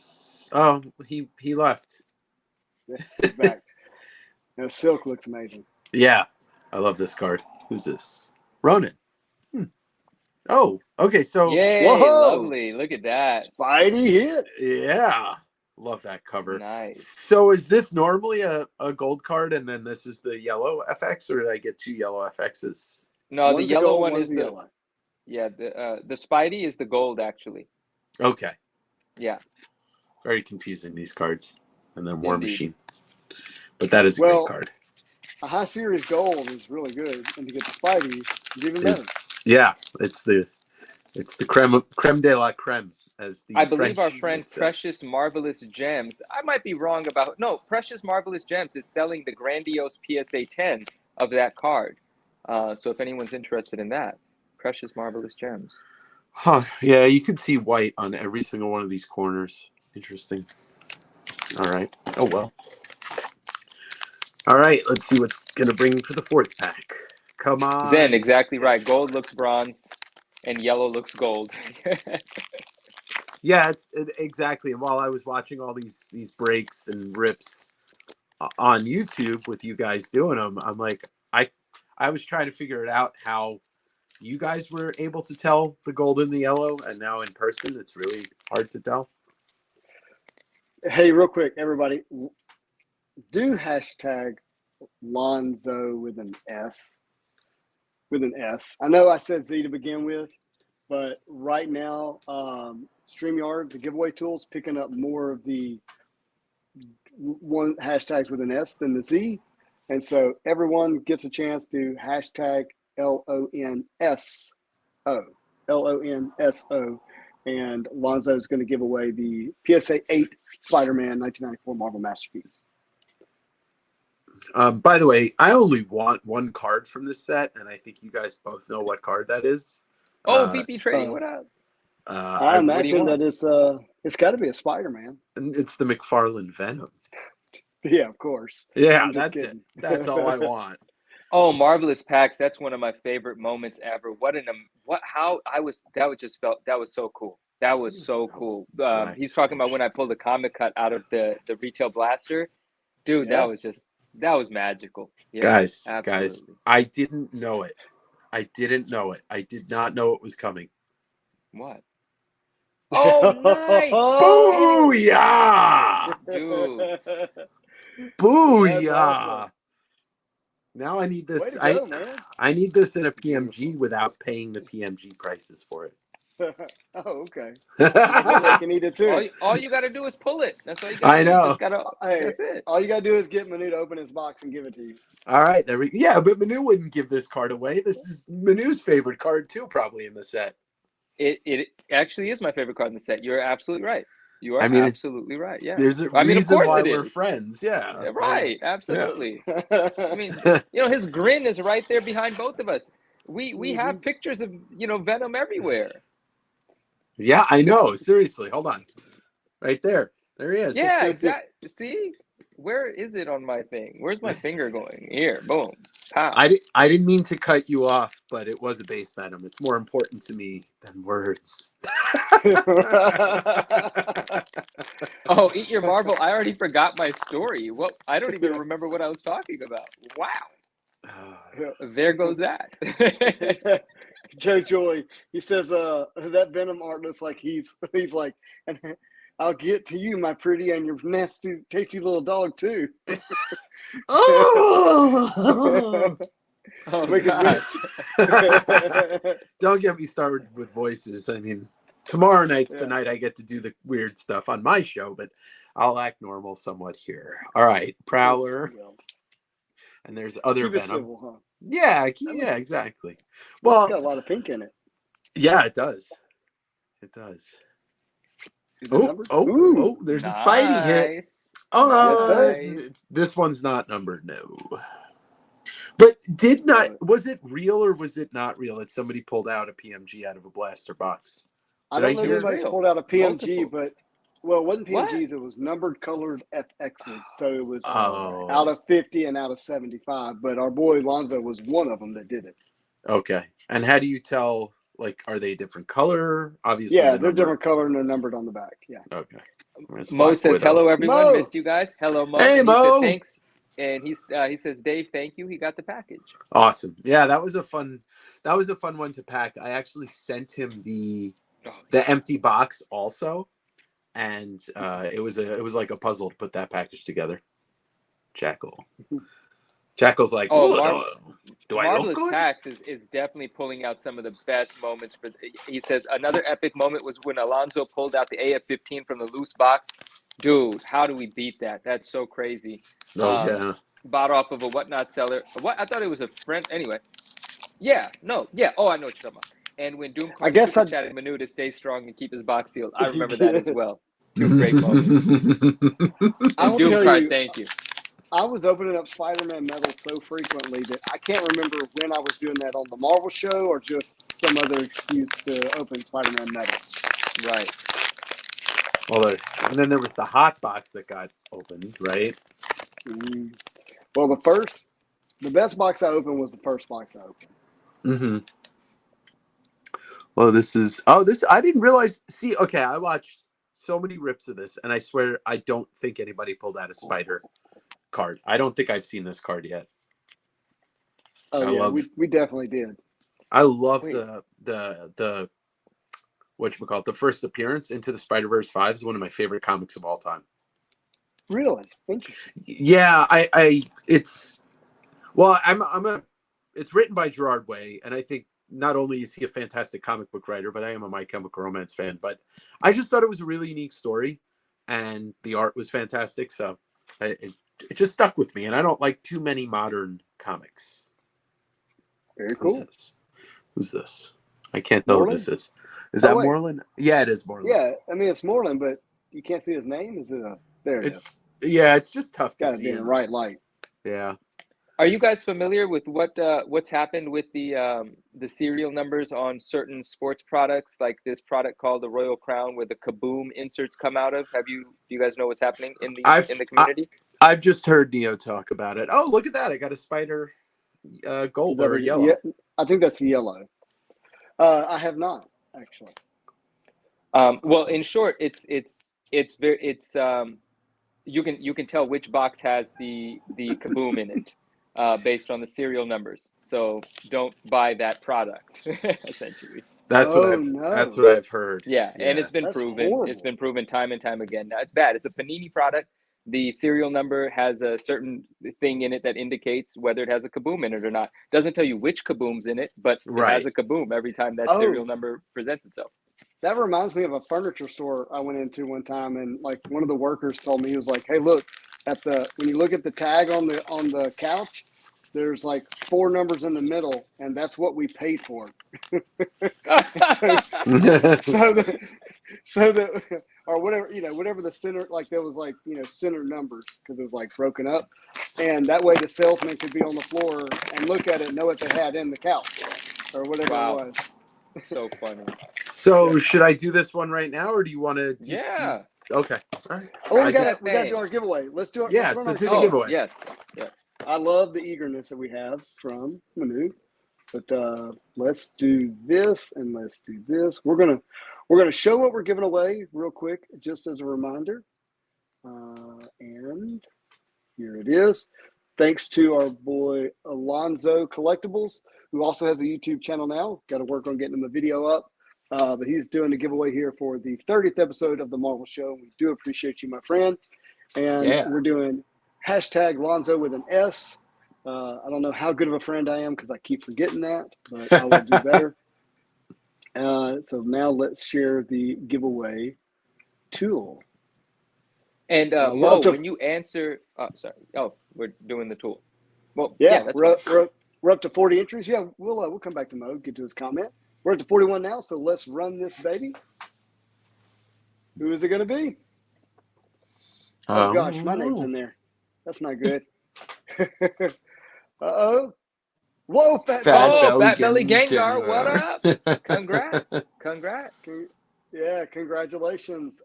Oh, he left. He's back. Now, Silk looks amazing. Yeah, I love this card. Who's this? Ronan. Oh, okay. So, yay, whoa, lovely. Look at that. Spidey hit. Yeah, love that cover. Nice. So, is this normally a gold card, and then this is the yellow FX, or did I get 2 yellow FXs? No, one's the yellow gold, one is the yellow. Yeah. The Spidey is the gold actually. Okay. Yeah. Very confusing, these cards, and then War Indeed. Machine. But that is a great card. A high series gold is really good, and to get the Spidey is even better. Yeah, it's the creme de la creme, as the I believe French our friend would say. Precious Marvelous Gems. I might be wrong about Precious Marvelous Gems is selling the Grandiose PSA 10 of that card. So if anyone's interested in that, Precious Marvelous Gems. Huh? Yeah, you can see white on every single one of these corners. Interesting. All right. Oh well. All right, let's see what's gonna bring for the fourth pack. Come on, Zen, exactly right. Gold looks bronze, and yellow looks gold. Yeah, exactly. And while I was watching all these breaks and rips on YouTube with you guys doing them, I'm like, I was trying to figure it out how you guys were able to tell the gold and the yellow, and now in person, it's really hard to tell. Hey, real quick, everybody, do hashtag Lonzo with an S. With an S. I know I said Z to begin with, but right now, StreamYard, the giveaway tools, picking up more of the one hashtags with an S than the Z. And so everyone gets a chance to hashtag LONSO. LONSO. And Lonzo is going to give away the PSA 8 Spider-Man 1994 Marvel Masterpiece. By the way, I only want one card from this set, and I think you guys both know what card that is. Oh, VP Trading, what up? I imagine that it's got to be a Spider-Man. It's the McFarlane Venom. Yeah, of course. Yeah, that's it. That's all I want. Oh, Marvelous Packs. That's one of my favorite moments ever. That was so cool. That was so cool. He's talking about when I pulled the comic cut out of the retail blaster. Dude, Yeah. that was magical. Yeah, guys, absolutely. I didn't know it. I did not know it was coming. What? Oh, nice. Booyah! Dude. Booyah! Awesome. Now I need this. Way to go, man. I need this in a PMG without paying the PMG prices for it. Oh, okay. I can eat it too. All you got to do is pull it. That's all you got to do. I know. That's it. All you got to do is get Manu to open his box and give it to you. All right. Yeah, but Manu wouldn't give this card away. This is Manu's favorite card too, probably in the set. It actually is my favorite card in the set. You're absolutely right. You are absolutely right. Yeah. There's a reason why we're friends. Yeah. Right. Absolutely. Yeah. I mean, his grin is right there behind both of us. We have pictures of, Venom everywhere. Yeah, I know. Seriously. Hold on. Right there. There he is. Yeah, exactly. See? Where is it on my thing? Where's my finger going? Here. Boom. Pow. I didn't mean to cut you off, but it was a base Venom. It's more important to me than words. Oh, eat your marble. I already forgot my story. I don't even remember what I was talking about. Wow. There goes that. Joe Joy, he says that Venom art looks like he's like, and I'll get to you, my pretty, and your nasty, tasty little dog too. Oh, gosh. Don't get me started with voices. I mean, tomorrow night's the night I get to do the weird stuff on my show, but I'll act normal somewhat here. All right, Prowler. And there's other Keep it Venom. civil, huh? Yeah, exactly. Well, it's got a lot of pink in it. Yeah, it does. It does. Oh, there's a Spidey hit. Oh, yes, this one's not numbered, no. But was it real or was it not real that somebody pulled out a PMG out of a blaster box? I don't know if anybody's pulled out a PMG, but it wasn't PMGs. It was numbered colored FXs. So it was out of 50 and out of 75. But our boy Lonzo was one of them that did it. Okay. And how do you tell? Like, are they a different color? Obviously, yeah, they're different color and they're numbered on the back. Yeah. Okay. Mo says, "Hello, everyone. Mo. Missed you guys. Hello, Mo. Hey, Mo. Thanks." And he says, "Dave, thank you. He got the package." Awesome. Yeah, that was a fun one to pack. I actually sent him the empty box also, and it was like a puzzle to put that package together. Jackal's like, do I look good? Packs is definitely pulling out some of the best moments. He says another epic moment was when Alonzo pulled out the AF-15 from the loose box. Dude, how do we beat that? That's so crazy. Yeah. Bought off of a whatnot seller. I thought it was a friend. Anyway. Yeah. No. Yeah. Oh, I know what you're talking about. And when Doom chatted Manu to stay strong and keep his box sealed, I remember that as well. Two great moments. Doom card, thank you. I was opening up Spider-Man metal so frequently that I can't remember when I was doing that on the Marvel show or just some other excuse to open Spider-Man metal. Right. Well, and then there was the hot box that got opened, right? Well, the best box I opened was the first box I opened. Mm-hmm. Well, I didn't realize. See, okay, I watched so many rips of this, and I swear I don't think anybody pulled out a spider card. I don't think I've seen this card yet. Oh yeah, we definitely did. I love Wait. the whatchamacallit, the first appearance Into the Spider-Verse 5 is one of my favorite comics of all time. Really interesting. Yeah, it's written by Gerard Way, and I think not only is he a fantastic comic book writer, but I am a My Chemical Romance fan. But I just thought it was a really unique story, and the art was fantastic. So it just stuck with me, and I don't like too many modern comics. Very cool. Who's this? I can't tell who this is. Is that Moreland? Yeah, it is Moreland. Yeah, I mean it's Moreland, but you can't see his name. Is it there? It is. Yeah, it's just tough to see. Got to be in the right light. Yeah. Are you guys familiar with what's happened with the serial numbers on certain sports products, like this product called the Royal Crown, where the Kaboom inserts come out of? Do you guys know what's happening in the community? I've just heard Neo talk about it. Oh, look at that! I got a spider, gold or yellow. Yeah, I think that's yellow. I have not actually. Well, in short, you can tell which box has the Kaboom in it. Based on the serial numbers, so don't buy that product. Essentially, that's what I've heard. Yeah, and it's been proven. Horrible. It's been proven time and time again. Now it's bad. It's a Panini product. The serial number has a certain thing in it that indicates whether it has a Kaboom in it or not. Doesn't tell you which Kaboom's in it, but it has a Kaboom every time that serial number presents itself. That reminds me of a furniture store I went into one time, and like one of the workers told me, he was like, "Hey, look when you look at the tag on the couch, there's like 4 numbers in the middle, and that's what we paid for." Or whatever the center, like there was like center numbers because it was like broken up, and that way the salesman could be on the floor and look at it and know what they had in the couch or whatever it was. So funny. So should I do this one right now, or do you want to? Yeah. Okay. All right. Oh, we got to do our giveaway. Let's do it. Yeah. So do the giveaway. Yes. I love the eagerness that we have from Manu, but let's do this and let's do this. We're gonna show what we're giving away real quick, just as a reminder. And here it is. Thanks to our boy Alonzo Collectibles, who also has a YouTube channel now. Got to work on getting him a video up. But he's doing a giveaway here for the 30th episode of the Marvel Show. We do appreciate you, my friend. And we're doing hashtag Lonzo with an S. I don't know how good of a friend I am because I keep forgetting that, but I will do better. So now let's share the giveaway tool. And Mo, when you answer, we're doing the tool. Well, we're up to 40 entries. Yeah, we'll come back to Mo, get to his comment. We're up to 41 now, so let's run this baby. Who is it going to be? Oh gosh, my name's in there. That's not good. Uh-oh. Whoa, Fat Belly Gengar, what up? Congrats. Yeah, congratulations.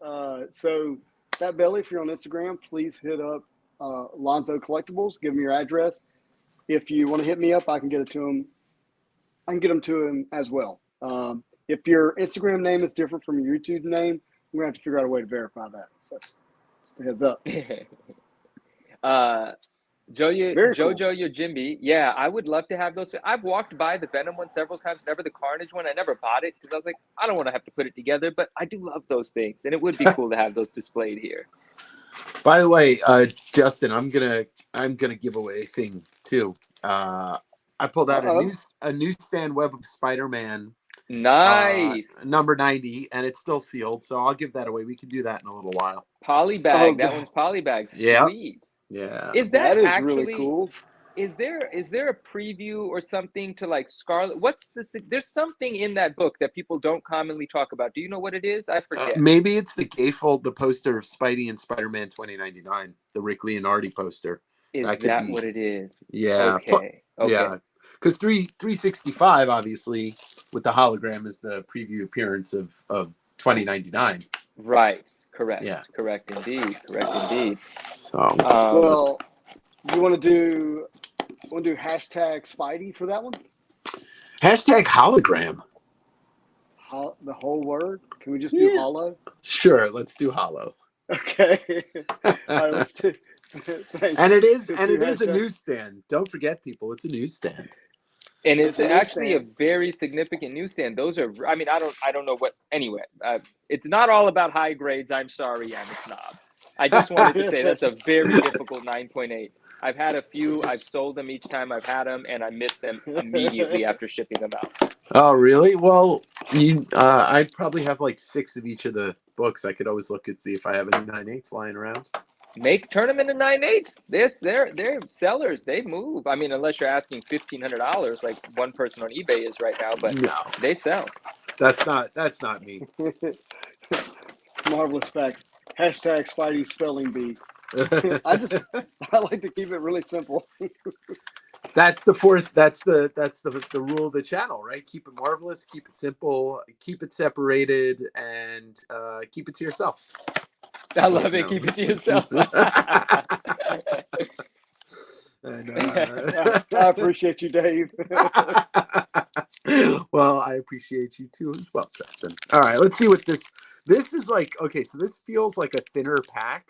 So Fat Belly, if you're on Instagram, please hit up Lonzo Collectibles. Give him your address. If you want to hit me up, I can get it to him. I can get them to him as well. If your Instagram name is different from your YouTube name, we're going to have to figure out a way to verify that. So just a heads up. Jojo Yojimbi. Yeah, I would love to have those. I've walked by the Venom one several times, never the Carnage one. I never bought it because I was like, I don't want to have to put it together, but I do love those things, and it would be cool to have those displayed here. By the way, Justin, I'm gonna give away a thing too. I pulled out a Newsstand Web of Spider-Man. Nice. Number 90, and it's still sealed, so I'll give that away. We can do that in a little while. Polybag. That one's polybag. Sweet. Yeah. Is that actually really cool? Is there a preview or something to like Scarlet? What's this? There's something in that book that people don't commonly talk about. Do you know what it is? I forget. Maybe it's the gatefold, the poster of Spidey and Spider-Man 2099, the Rick Leonardi poster. Is that what it is? Yeah. Okay. Yeah. Because 365, obviously, with the hologram, is the preview appearance of 2099. Right. Correct. Yeah. Correct indeed. Well, You want to do hashtag Spidey for that one? Hashtag hologram. The whole word? Can we just do hollow? Sure, let's do hollow. Okay. All right, let's do. Thanks. And it is Let's do a hashtag. newsstand. Don't forget, people, it's a newsstand. And it's It's a actually a newsstand. very significant newsstand. Those are, I mean, I don't know what. Anyway, it's not all about high grades. I'm sorry, I'm a snob. I just wanted to say that's a very difficult 9.8. I've had a few. I've sold them each time I've had them, and I miss them immediately after shipping them out. Oh, really? Well, I probably have like 6 of each of the books. I could always look and see if I have any 9.8s lying around. Turn them into 9.8s. They're sellers. They move. I mean, unless you're asking $1,500 like one person on eBay is right now, but No, they sell. that's not me. Marvelous facts. Hashtag Spidey spelling bee. I like to keep it really simple. That's the fourth. That's the rule of the channel, right? Keep it marvelous, keep it simple, keep it separated, and keep it to yourself. I love it. Keep it to yourself. And, I appreciate you, Dave. well, I appreciate you too as well, Justin. All right, let's see what this is like. Okay, so this feels like a thinner pack,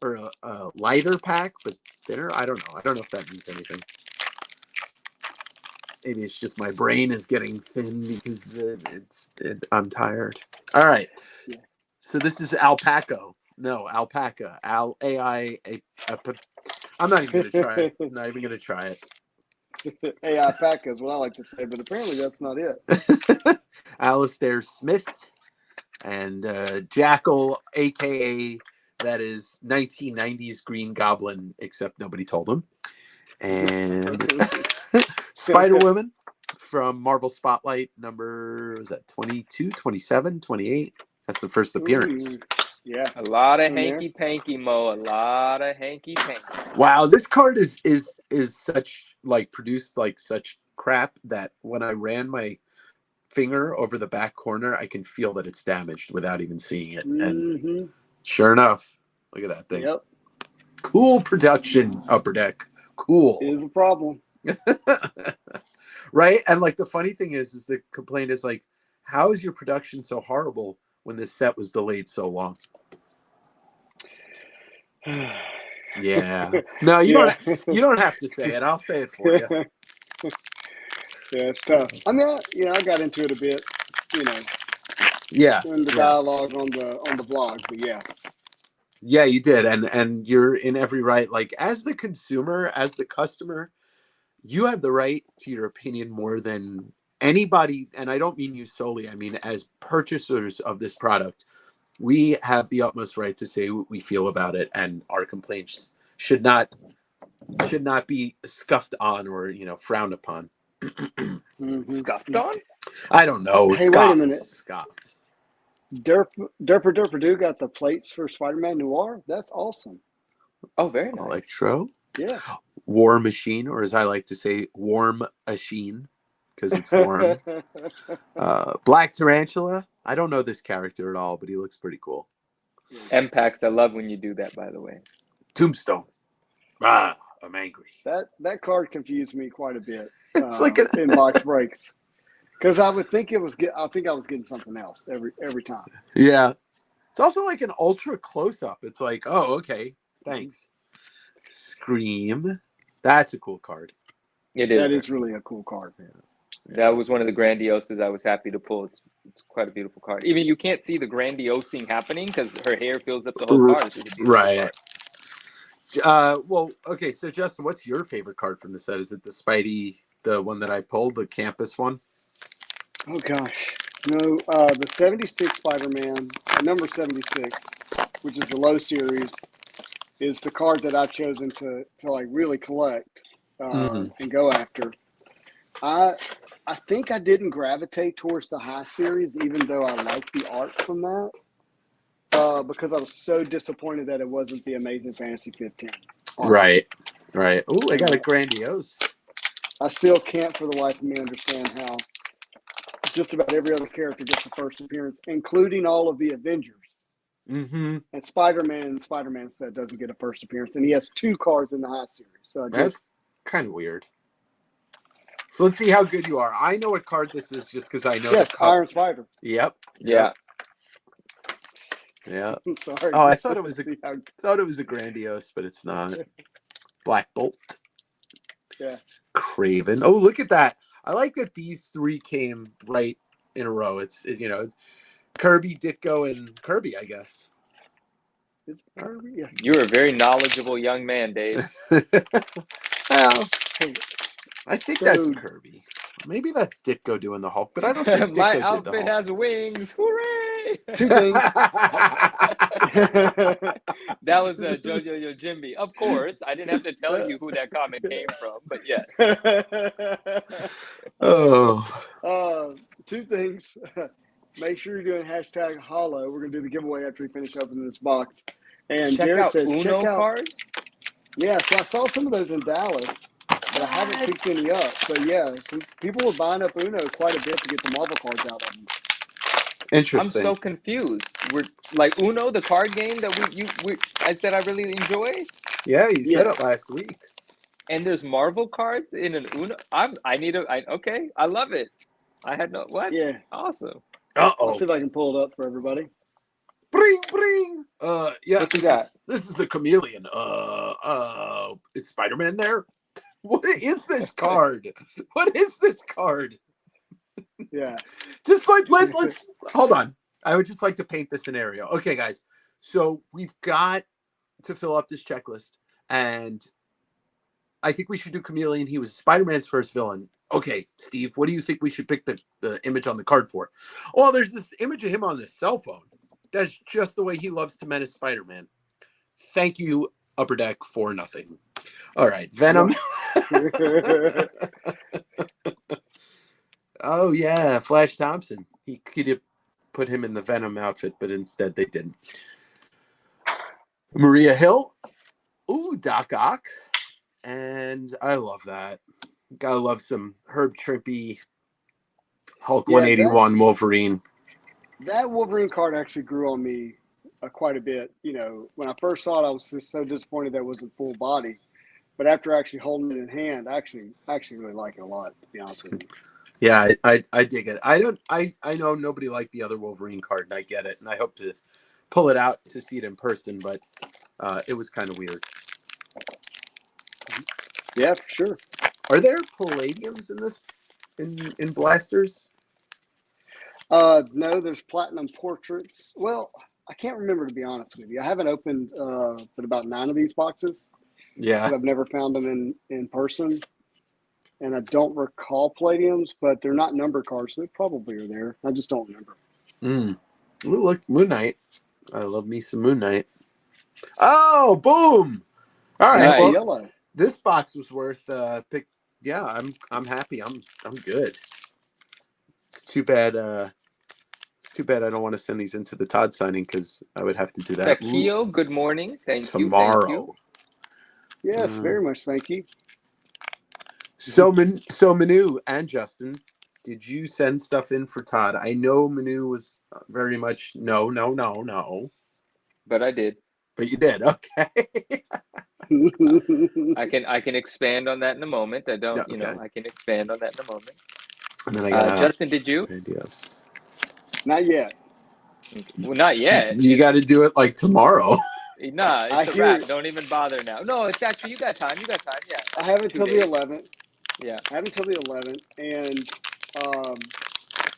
or a lighter pack, but thinner. I don't know if that means anything. Maybe it's just my brain is getting thin because I'm tired. All right. Yeah. So this is alpaca. I'm not even gonna try it. I'm not even gonna try it. AI pack is what I like to say, but apparently that's not it. Alistair Smith and Jackal, aka that is 1990s Green Goblin, except nobody told him. And Spider Woman from Marvel Spotlight number, was that 22, 27, 28? That's the first appearance. Ooh, yeah. A lot of hanky panky, Mo. A lot of hanky panky. Wow, this card is such like produced like such crap that when I ran my finger over the back corner, I can feel that it's damaged without even seeing it. And sure enough, look at that thing. Yep. Cool production, Upper Deck. Cool. It is a problem. Right? And like the funny thing is the complaint is like, how is your production so horrible when this set was delayed so long? Yeah. No, you don't have to say it. I'll say it for you. Yeah, it's tough. I mean, I got into it a bit, Yeah. in the dialogue on the blog, but yeah. Yeah, you did. And you're in every right. Like as the consumer, as the customer, you have the right to your opinion more than anybody. And I don't mean you solely. I mean, as purchasers of this product, we have the utmost right to say what we feel about it, and our complaints should not be scuffed on or frowned upon. Scuffed on? I don't know. Hey, scoffed, wait a minute. Scoffed. Derper Do got the plates for Spider-Man Noir. That's awesome. Oh, very nice. Electro. Yeah. War Machine, or as I like to say, Warm Machine, because it's warm. Black Tarantula. I don't know this character at all, but he looks pretty cool. MPAX, I love when you do that, by the way. Tombstone. I'm angry. That card confused me quite a bit. It's like in box breaks, because I would think I was getting something else every time. Yeah, it's also like an ultra close up. It's like, oh, okay, thanks. Scream. That's a cool card. It is. That is really a cool card. Yeah. That was one of the grandioses I was happy to pull. It's quite a beautiful card. Even you can't see the grandiosing happening because her hair fills up the whole card. It's just a beautiful right. card. Well, okay. So, Justin, what's your favorite card from the set? Is it the Spidey, the one that I pulled, the campus one? Oh gosh, no. The 76 Spider-Man, number 76, which is the low series, is the card that I've chosen to like really collect and go after. I think I didn't gravitate towards the high series, even though I like the art from that, because I was so disappointed that it wasn't the Amazing Fantasy 15. Right. Oh, I got a grandiose. I still can't for the life of me understand how just about every other character gets the first appearance, including all of the Avengers Mm-hmm. And Spider-Man set doesn't get a first appearance, and he has 2 cards in the high series. So That's kind of weird. So let's see how good you are. I know what card this is just because I know yes, the color. Iron Spider. Yep. Yeah. Yeah. Sorry. Oh, I thought it was a grandiose, but it's not. Black Bolt. Yeah. Craven. Oh, look at that. I like that these 3 came right in a row. It's Kirby, Ditko, and Kirby, I guess. It's Kirby. Yeah. You're a very knowledgeable young man, Dave. Well, I think So- that's Kirby. Maybe that's Ditko doing the Hulk, but I don't think My Ditko did the outfit Hulk. has wings. Hooray! 2 things. That was Jojo Yojimbi. Of course, I didn't have to tell you who that comment came from, but yes. Oh. 2 things. Make sure you're doing hashtag hollow. We're gonna do the giveaway after we finish opening this box. And Check Jared out says, Uno check out. cards. Yeah, so I saw some of those in Dallas, but I haven't picked any up. So yeah, people were buying up Uno quite a bit to get the Marvel cards out of them. Interesting. I'm so confused. We're like Uno, the card game that I said I really enjoy, Yeah, you said Yeah. it last week. and there's Marvel cards in an Uno. Okay, I love it. I had no what? Yeah. Awesome. I'll see if I can pull it up for everybody. Bring. Yeah. What you got? This is the chameleon. Is Spider-Man there? What is this card? What is this card? Yeah. Just like let's hold on. I would just like to paint the scenario. Okay, guys. So we've got to fill up this checklist, and I think we should do Chameleon. He was Spider-Man's first villain. Okay, Steve, what do you think we should pick the image on the card for? Well, there's this image of him on his cell phone. That's just the way he loves to menace Spider-Man. Thank you, Upper Deck, for nothing. All right, Venom. Oh, yeah, Flash Thompson. He could have put him in the Venom outfit, but instead they didn't. Maria Hill. Ooh, Doc Ock. And I love that. Gotta love some Herb Trimpe, Hulk 181 Wolverine. That Wolverine card actually grew on me quite a bit. You know, when I first saw it, I was just so disappointed that it wasn't full body. But after actually holding it in hand, I actually really like it a lot, to be honest with you. Yeah, I dig it. I know nobody liked the other Wolverine card, and I get it. And I hope to pull it out to see it in person, but it was kind of weird. Yeah, for sure. Are there palladiums in this in blasters? No, there's platinum portraits. Well, I can't remember, to be honest with you. I haven't opened but about 9 of these boxes. Yeah. I've never found them in person. And I don't recall palladiums, but they're not number cards, so they probably are there. I just don't remember. Ooh, look, Moon Knight. I love me some Moon Knight. Oh, boom! All right, Nice. well, Yellow. this box was worth pick. Yeah, I'm happy. I'm good. It's too bad. It's too bad I don't want to send these into the Todd signing because I would have to do that Sakio, good morning. Thank tomorrow. you. Yes, very much. Thank you. So Manu and Justin, did you send stuff in for Todd? I know Manu was very much no. But I did. But you did, okay. I can expand on that in a moment. I don't, Yeah, okay. I can expand on that in a moment. And then I got Justin, did you? ideas. Not yet. Well, not yet. You got to do it like tomorrow. Nah, I it's a hear wrap. it. Don't even bother now. No, it's actually you got time. Yeah. I have until 2 the days. 11th. Yeah. I have until the 11th, and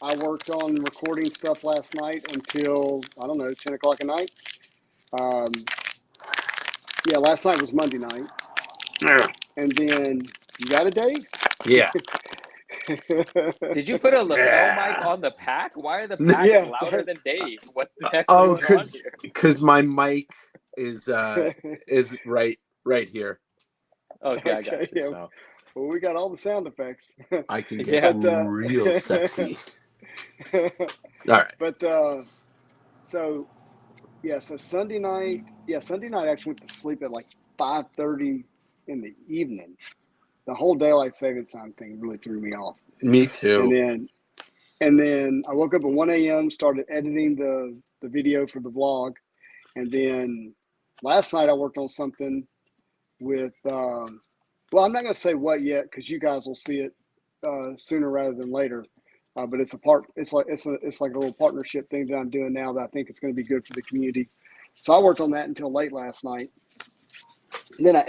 I worked on recording stuff last night until, I don't know, 10 o'clock at night. Yeah, last night was Monday night. And then, you got it, Dave? Yeah. Did you put a lapel mic on the pack? Why are the packs Yeah. louder than Dave? What the heck's Oh, going on here? because my mic is right here. Okay, I got you. yeah. So Well, we got all the sound effects. I can get Yeah. real sexy. All right. But so Sunday night I actually went to sleep at like 5:30 in the evening. The whole daylight saving time thing really threw me off. Me too. And then I woke up at 1 a.m., started editing the video for the vlog, And then last night I worked on something with, well, I'm not going to say what yet because you guys will see it sooner rather than later. But it's like a little partnership thing that I'm doing now that I think it's going to be good for the community. So I worked on that until late last night. And then I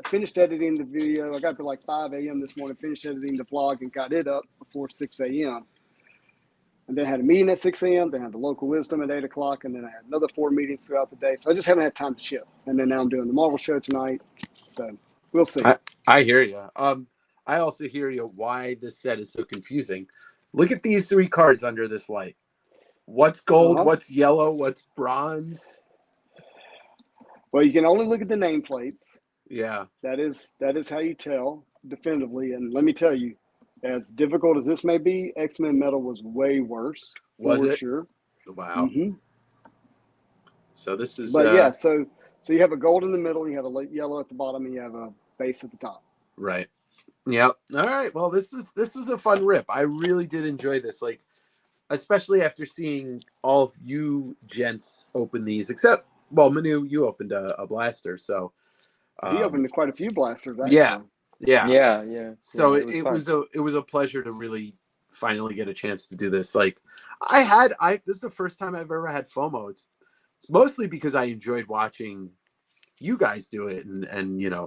finished editing the video. I got up at like 5 a.m. this morning, finished editing the vlog and got it up before 6 a.m. And then I had a meeting at 6 a.m. Then I had the local wisdom at 8 o'clock. And then I had another 4 meetings throughout the day. So I just haven't had time to chill. And then now I'm doing the Marvel show tonight. So we'll see. I hear you. I also hear you why this set is so confusing. Look at these 3 cards under this light. What's gold? What's yellow? What's bronze? Well, you can only look at the nameplates. Yeah. That is how you tell definitively. And let me tell you, as difficult as this may be, X-Men Metal was way worse. Was it? Sure. Wow. Mm-hmm. So this is. But yeah, so you have a gold in the middle, you have a light yellow at the bottom, and you have a base at the top. Right. Yep. All right. Well, this was a fun rip. I really did enjoy this. Like, especially after seeing all of you gents open these, except, well, Manu, you opened a blaster, so He opened quite a few blasters. Actually. Yeah. So it was a pleasure to really finally get a chance to do this. Like, this is the first time I've ever had FOMO. It's mostly because I enjoyed watching you guys do it, and you know,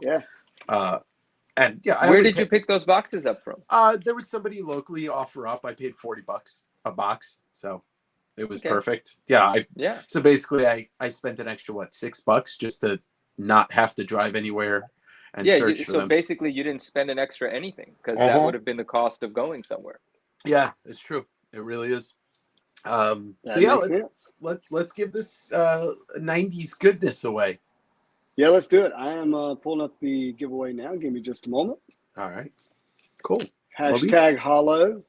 Where did you pick those boxes up from? There was somebody locally offer up. I paid $40 a box, so it was perfect. So basically, I spent an extra $6 just to not have to drive anywhere and search for them. So basically, you didn't spend an extra anything because that would have been the cost of going somewhere. Yeah, it's true. It really is. Let's give this 90s goodness away. Yeah, let's do it. I am pulling up the giveaway now. Give me just a moment. All right. Cool. Hashtag hollow.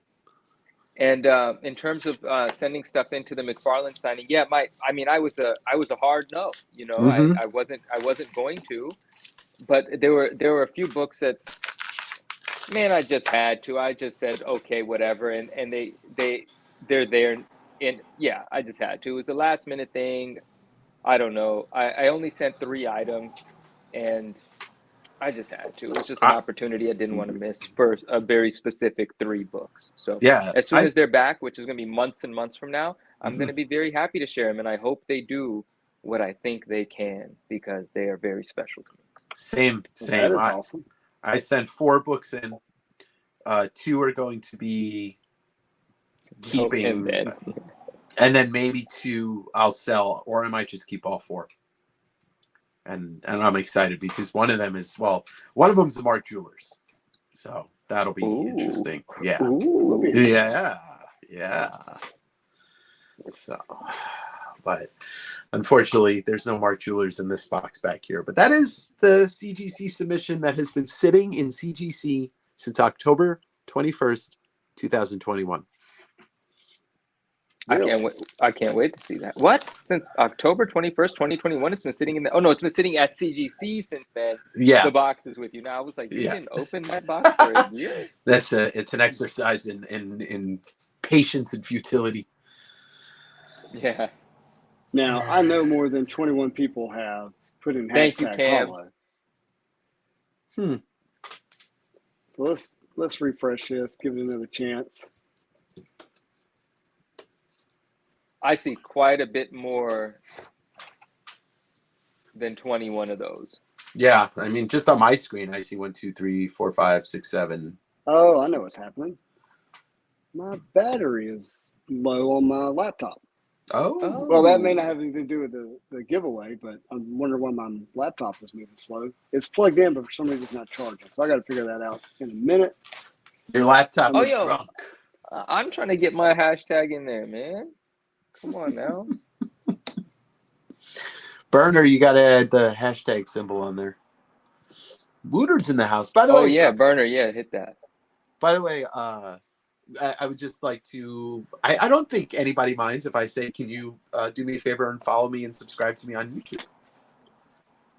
And in terms of sending stuff into the McFarlane signing, I was a hard no. You know, I wasn't going to, but there were a few books that, man, I just had to. I just said okay, whatever, and they're there, and yeah, I just had to. It was a last minute thing. I don't know. I only sent 3 items, and I just had to. It was just an opportunity I didn't want to miss for a very specific 3 books. So as soon as they're back, which is going to be months and months from now, I'm going to be very happy to share them, and I hope they do what I think they can because they are very special to me. Same. That is awesome. I sent 4 books in. 2 are going to be keeping, and then maybe 2 I'll sell, or I might just keep all 4. And I'm excited because one of them is the Mark Jewelers, so that'll be interesting. Yeah. Yeah. So, but unfortunately, there's no Mark Jewelers in this box back here. But that is the CGC submission that has been sitting in CGC since October 21st, 2021. Really? I can't wait to see that. What? Since October 21st, 2021, it's been sitting in it's been sitting at CGC since then. Yeah. The box is with you now. I was like, you didn't open that box for a year? It's an exercise in patience and futility. Yeah. Now, I know more than 21 people have put in hashtag hollow. So let's refresh this, give it another chance. I see quite a bit more than 21 of those. Yeah, I mean, just on my screen, I see 1, 2, 3, 4, 5, 6, 7. Oh, I know what's happening. My battery is low on my laptop. Oh. Well, that may not have anything to do with the giveaway, but I'm wondering why my laptop is moving slow. It's plugged in, but for some reason it's not charging. So I got to figure that out in a minute. Your laptop is drunk. I'm trying to get my hashtag in there, man. Come on now. Burner, you got to add the hashtag symbol on there. Wooter's in the house. By the way. Oh, yeah, Burner. Yeah, hit that. By the way, I would just like to, I don't think anybody minds if I say, can you do me a favor and follow me and subscribe to me on YouTube?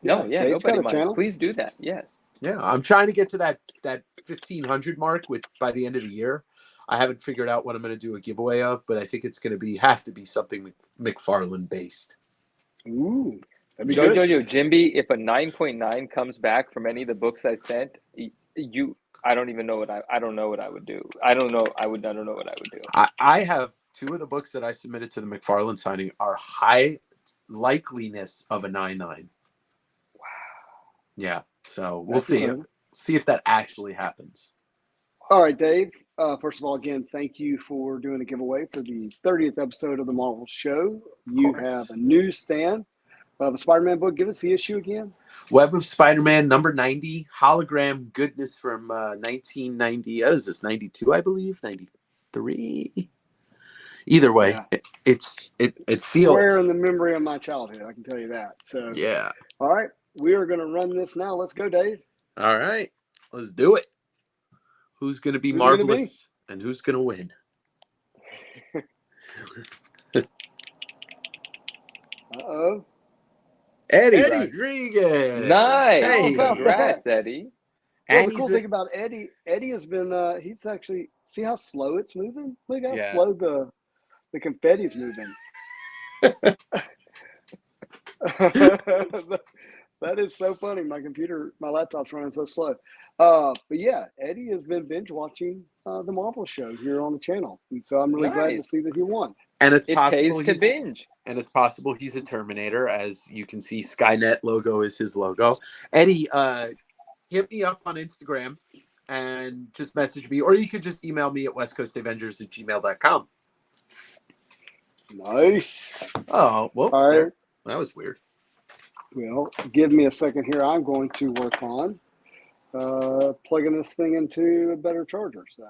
Nobody minds. Please do that. Yes. Yeah, I'm trying to get to that 1,500 mark, which by the end of the year. I haven't figured out what I'm going to do a giveaway of, but I think it's going to have to be something McFarlane based. Ooh, that'd be good. Jojo Jimby, if a 9.9 comes back from any of the books I sent, I don't even know what I don't know what I would do. I don't know what I would do. I have two of the books that I submitted to the McFarlane signing are high likeliness of a 9.9. Wow. Yeah, so we'll That's see. fun. See if that actually happens. All right, Dave. First of all, again, thank you for doing a giveaway for the 30th episode of the Marvel Show. You have a newsstand of a Spider-Man book. Give us the issue again. Web of Spider-Man number 90, hologram goodness from 1990. Oh, is this 92? I believe 93. Either way, Yeah. it's sealed. Square in the memory of my childhood. I can tell you that. So Yeah. all right, we are going to run this now. Let's go, Dave. All right, let's do it. Who's going to be marvelous and who's going to win? Uh-oh. Eddie Eddie. Rodriguez. Nice. Hey. Congrats, Eddie. Well, And the cool thing about Eddie has been, he's actually, see how slow it's moving? Look how slow the confetti's moving. That is so funny. My laptop's running so slow. But yeah, Eddie has been binge watching the Marvel Show here on the channel. And so I'm really glad to see that he won. And it pays to binge. And it's possible he's a Terminator. As you can see, Skynet logo is his logo. Eddie, hit me up on Instagram and just message me, or you could just email me at westcoastavengers@gmail.com. Nice. Oh, well, all right. That was weird. Well, give me a second here. I'm going to work on plugging this thing into a better charger. So,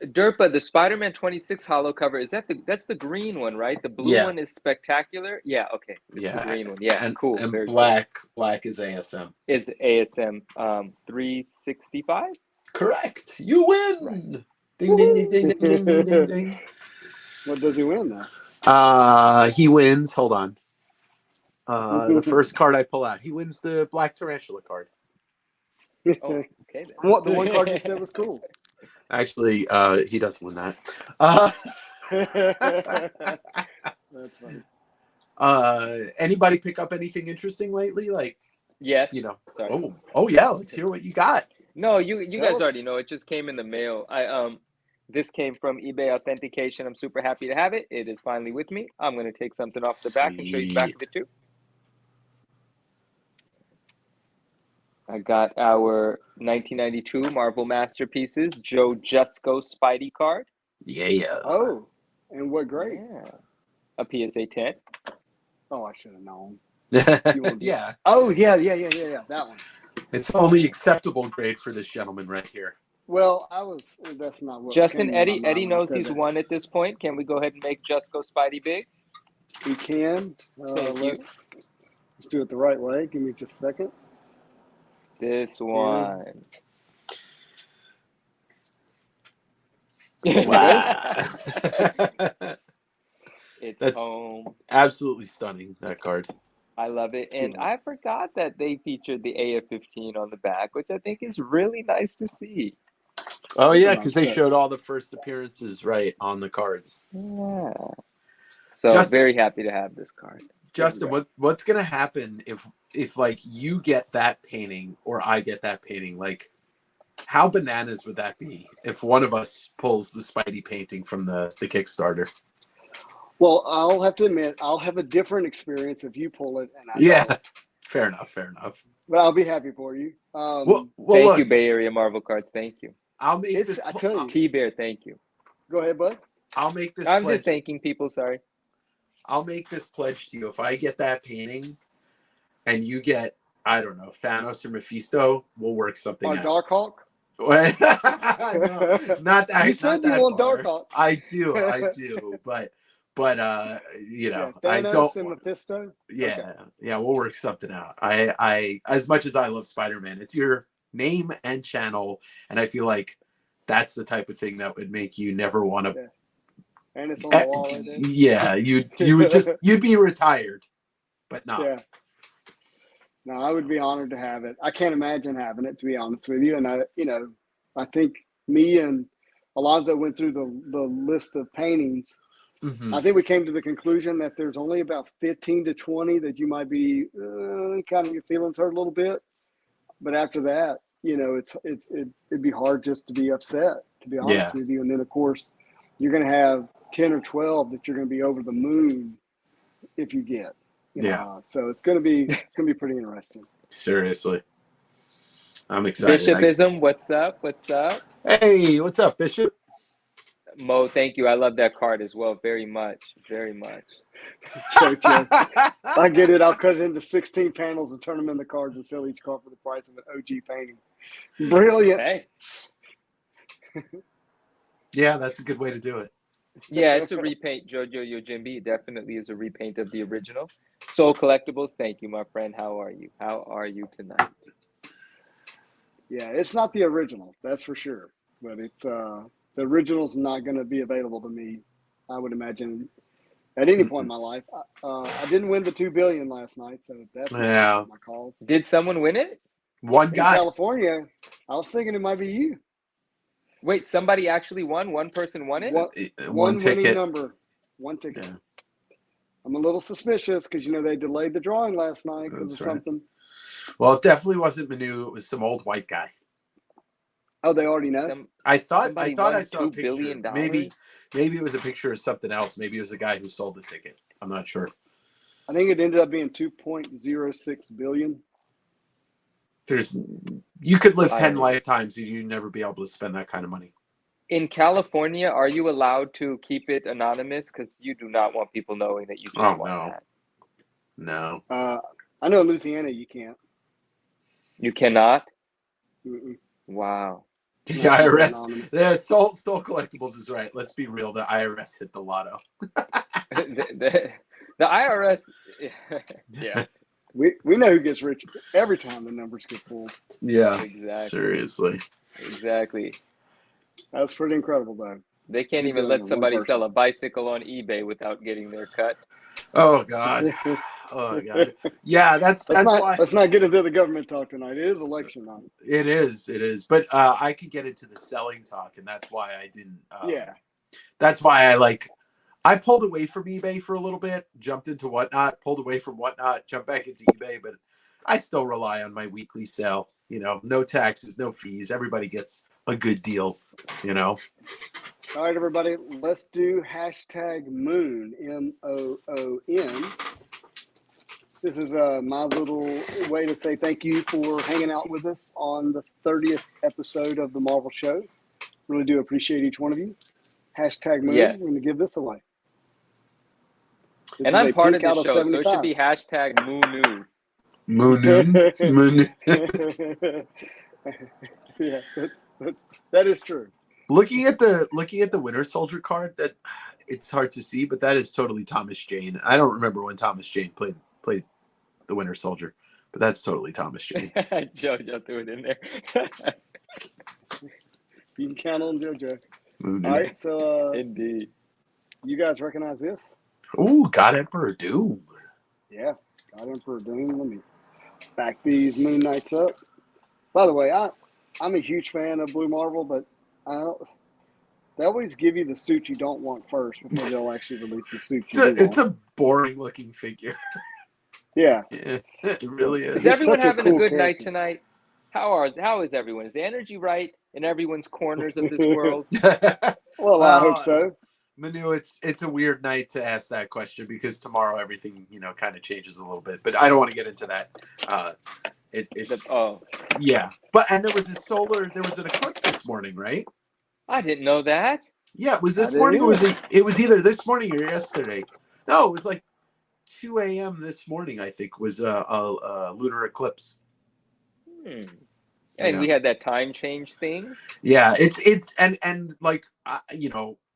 Derpa, the Spider-Man 26 holo cover, that's the green one, right? The blue one is spectacular. Yeah, okay. It's the green one. Yeah, and, cool. And very black cool. is ASM. Is ASM 365? Correct. You win. Right. Ding, ding, ding, ding, ding, ding, ding, ding. What does he win though? He wins. Hold on. The first card I pull out, he wins the Black Tarantula card. Oh, okay. Then. What the one card you said was cool? Actually, he doesn't win that. That's funny. Anybody pick up anything interesting lately? Like, yes. Sorry. Oh yeah. Let's hear what you got. No, you guys already know. It just came in the mail. This came from eBay authentication. I'm super happy to have it. It is finally with me. I'm going to take something off the back and show you the back of it too. I got our 1992 Marvel Masterpieces Joe Jusko Spidey card. Yeah. Oh, and what grade? Yeah. A PSA 10. Oh, I should have known. Yeah. Oh, yeah. That one. It's only acceptable grade for this gentleman right here. Well, that's not what. Justin, Eddie knows he's won at this point. Can we go ahead and make Jusko Spidey big? We can. Let's do it the right way. Give me just a second. This one. Wow. That's home. Absolutely stunning, that card. I love it. And I forgot that they featured the AF-15 on the back, which I think is really nice to see. Oh, yeah, because they showed all the first appearances right on the cards. Yeah. So Justin, very happy to have this card. Justin, what's going to happen if like you get that painting or I get that painting? Like, how bananas would that be if one of us pulls the Spidey painting from the Kickstarter? Well, I'll have to admit, I'll have a different experience if you pull it. And I don't. Fair enough. But I'll be happy for you. Thank you, Bay Area Marvel Cards. Thank you. I'll make this. I tell you, T-Bear, thank you. Go ahead, bud. I'll make this. I'm just thanking people. Sorry. I'll make this pledge to you. If I get that painting, and you get, I don't know, Thanos or Mephisto, we'll work something out. Darkhawk? No, not that. You said you want Darkhawk. I do, but Thanos I don't. And Mephisto. Yeah, we'll work something out. I as much as I love Spider-Man, it's your name and channel, and I feel like that's the type of thing that would make you never want to. Yeah. And it's on the wall right there. Yeah, you would you'd be retired, but not. Yeah. No, I would be honored to have it. I can't imagine having it, to be honest with you. And I think me and Alonzo went through the list of paintings, I think we came to the conclusion that there's only about 15 to 20 that you might be kind of your feelings hurt a little bit. But after that, you know, it'd be hard just to be upset, to be honest with you. And then, of course, you're going to have 10 or 12 that you're going to be over the moon if you get. So it's going to be pretty interesting. Seriously. I'm excited. Bishopism, what's up? What's up? Hey, what's up, Bishop? Mo, thank you. I love that card as well. Very much. Very much. I get it. I'll cut it into 16 panels and turn them into cards and sell each card for the price of an OG painting. Brilliant. Hey. Yeah, that's a good way to do it. Yeah, it's a repaint. Jojo Yojimbi definitely is a repaint of the original. Soul Collectibles, thank you, my friend. How are you? How are you tonight? Yeah, it's not the original, that's for sure. But it's the original's not going to be available to me, I would imagine, at any point in my life. I didn't win the $2 billion last night, so that's my calls. Did someone win it? One guy. In California. I was thinking it might be you. Wait, somebody actually won? One person won it? One ticket. winning number. One ticket. Yeah. I'm a little suspicious because, you know, they delayed the drawing last night because of something. Well, it definitely wasn't Manu. It was some old white guy. Oh, they already know? I thought I saw a $2 picture. billion? Maybe it was a picture of something else. Maybe it was a guy who sold the ticket. I'm not sure. I think it ended up being 2.06 billion. You could live 10 lifetimes and you'd never be able to spend that kind of money. In California, are you allowed to keep it anonymous? Because you do not want people knowing that you just won that. No. I know in Louisiana you can't. You cannot? Mm-mm. Wow. The IRS. Yeah, Soul Collectibles is right. Let's be real. The IRS hit the lotto. the IRS. Yeah. We know who gets rich every time the numbers get pulled. Yeah. Exactly. Seriously. Exactly. That's pretty incredible, though. They can't even let somebody sell a bicycle on eBay without getting their cut. Oh God. Oh God. Yeah, that's why. Let's not get into the government talk tonight. It is election night. It is. But I could get into the selling talk, and that's why I didn't. That's why I pulled away from eBay for a little bit, jumped into Whatnot, pulled away from Whatnot, jumped back into eBay, but I still rely on my weekly sale. You know, no taxes, no fees. Everybody gets a good deal, you know. All right, everybody, let's do #Moon, MOON. This is my little way to say thank you for hanging out with us on the 30th episode of the Marvel Show. Really do appreciate each one of you. #Moon. Yes. We're going to give this away. And I'm part of the show, so it should be #Moonu. Moon. Yeah, that is true. Looking at the Winter Soldier card, that it's hard to see, but that is totally Thomas Jane. I don't remember when Thomas Jane played the Winter Soldier, but that's totally Thomas Jane. JoJo threw it in there. You can count on JoJo. Moon. All right, so Indeed. You guys recognize this? Ooh, God Emperor Doom. Yeah, God Emperor Doom. Let me back these Moon Knights up. By the way, I'm a huge fan of Blue Marvel, but they always give you the suit you don't want first before they'll actually release the suit you do want. It's a boring looking figure. Yeah, it really is. Is everyone such a having a cool good night character. tonight? How is everyone? Is the energy right in everyone's corners of this world? Well, I hope so. Manu, it's a weird night to ask that question because tomorrow everything kind of changes a little bit, but I don't want to get into that. Yeah, and there was an eclipse this morning, right? I didn't know that. Yeah, it was this morning. It was either this morning or yesterday. No, it was like 2 a.m. this morning. I think was a lunar eclipse. And we had that time change thing. Yeah, it's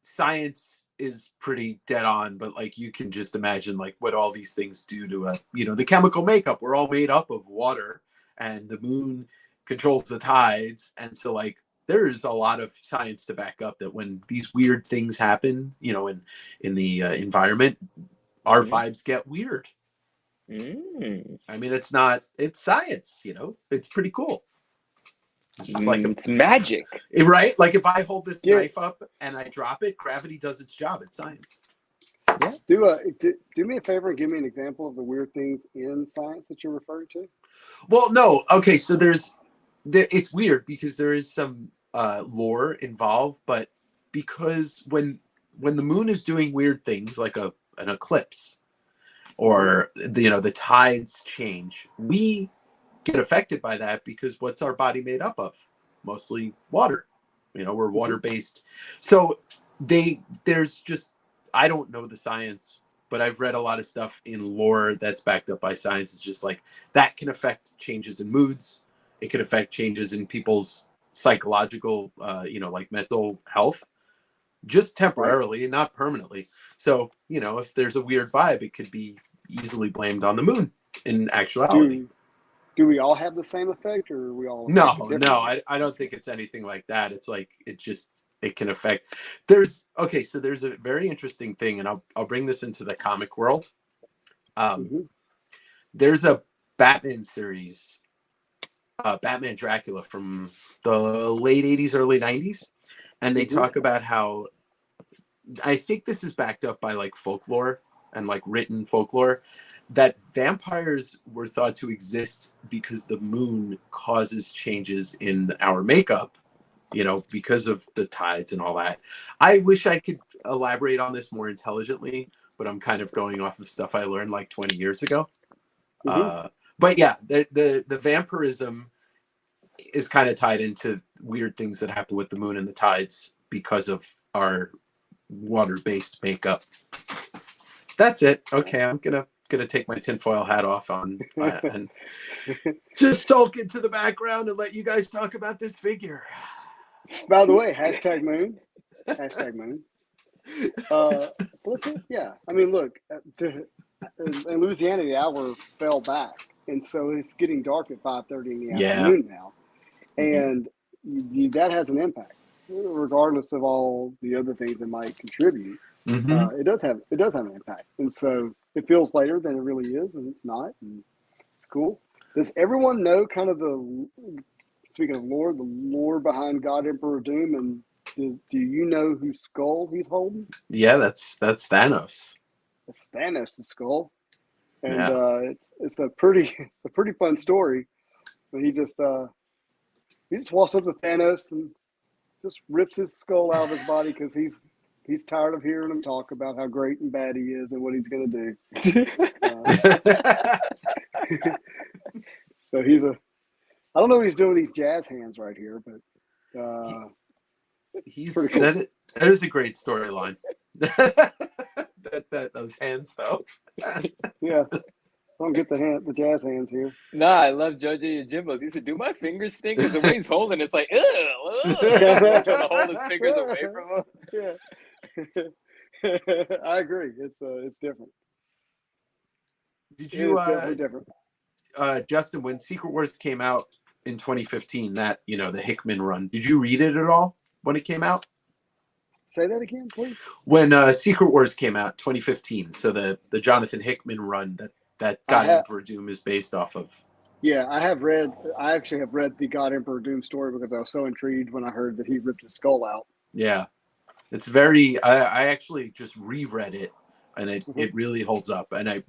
science is pretty dead on, but you can just imagine what all these things do to the chemical makeup. We're all made up of water, and the moon controls the tides, and so there's a lot of science to back up that when these weird things happen, in the environment, our vibes get weird. I mean, it's science, it's pretty cool. It's just it's magic. Right? If I hold this knife up and I drop it, gravity does its job. It's science. Do me a favor and give me an example of the weird things in science that you're referring to. Well, no. Okay, so it's weird because there is some lore involved, but because when the moon is doing weird things like an eclipse or the tides change, we get affected by that because what's our body made up of? Mostly water. We're water-based. So there's just, I don't know the science, but I've read a lot of stuff in lore that's backed up by science. It's just like that can affect changes in moods. It can affect changes in people's psychological, like mental health, just temporarily and not permanently. So, if there's a weird vibe, it could be easily blamed on the moon in actuality. Do we all have the same effect, or are we all? No, I don't think it's anything like that. It's like it can affect. There's a very interesting thing, and I'll bring this into the comic world. There's a Batman series, Batman Dracula from the late 80s, early 90s, and they talk about how, I think this is backed up by like folklore and like written folklore, that vampires were thought to exist because the moon causes changes in our makeup, because of the tides and all that. I wish I could elaborate on this more intelligently, but I'm kind of going off of stuff I learned like 20 years ago. But yeah, the vampirism is kind of tied into weird things that happen with the moon and the tides because of our water-based makeup. That's it. Okay, I'm gonna take my tinfoil hat off and just sulk into the background and let you guys talk about this figure. By the way, #moon. #moon. Listen, yeah. I mean, look, in Louisiana, the hour fell back, and so it's getting dark at 5:30 in the afternoon now, and that has an impact, regardless of all the other things that might contribute. It does have an impact, and so it feels later than it really is, and it's not, and it's cool. Does everyone know kind of speaking of lore, the lore behind God Emperor Doom, and do you know whose skull he's holding? Yeah, that's Thanos. It's Thanos' skull, and it's a pretty fun story. But he just walks up to Thanos and just rips his skull out of his body because he's tired of hearing him talk about how great and bad he is and what he's going to do. So I don't know what he's doing with these jazz hands right here, but he's pretty cool. That is a great storyline. Those hands though. Yeah. Don't get the jazz hands here. Nah, I love Joji and Jimbo's. He said, "Do my fingers stink?" Because the way he's holding, it's like, ugh. Trying to hold his fingers away from him. Yeah. I agree. It's different. Did you definitely different. Justin, when Secret Wars came out in 2015, that the Hickman run, did you read it at all when it came out? Say that again, please. When Secret Wars came out 2015, so the Jonathan Hickman run that God Emperor Doom is based off of. Yeah, I actually have read the God Emperor Doom story because I was so intrigued when I heard that he ripped his skull out. Yeah. It's very I actually just reread it, and it really holds up, and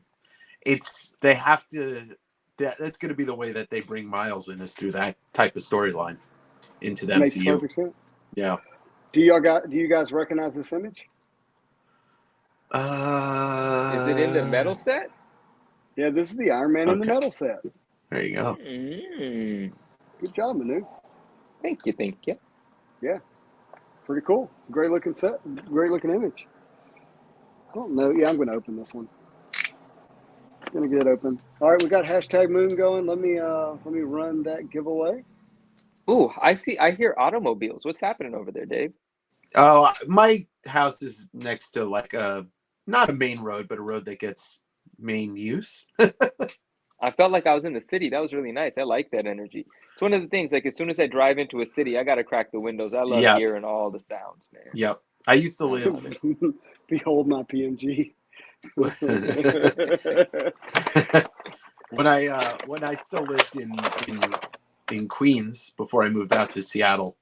they have to. That's going to be the way that they bring Miles in, is through that type of storyline into the MCU. Makes perfect sense. Yeah. Do you guys recognize this image? Is it in the metal set? Yeah, this is the Iron Man in the metal set. There you go. Good job, Manu. Thank you. Yeah, pretty cool. It's a great looking set, great looking image. I don't know. Yeah, I'm going to open this one. Gonna get it open. All right, we got #moon going. Let me run that giveaway. Ooh, I hear automobiles. What's happening over there, Dave? Oh, my house is next to like not a main road, but a road that gets main use. I felt like I was in the city. That was really nice. I like that energy. It's one of the things, like as soon as I drive into a city, I gotta crack the windows. I love hearing all the sounds, man. Yep. I used to live. Behold my PMG. when I still lived in Queens before I moved out to Seattle,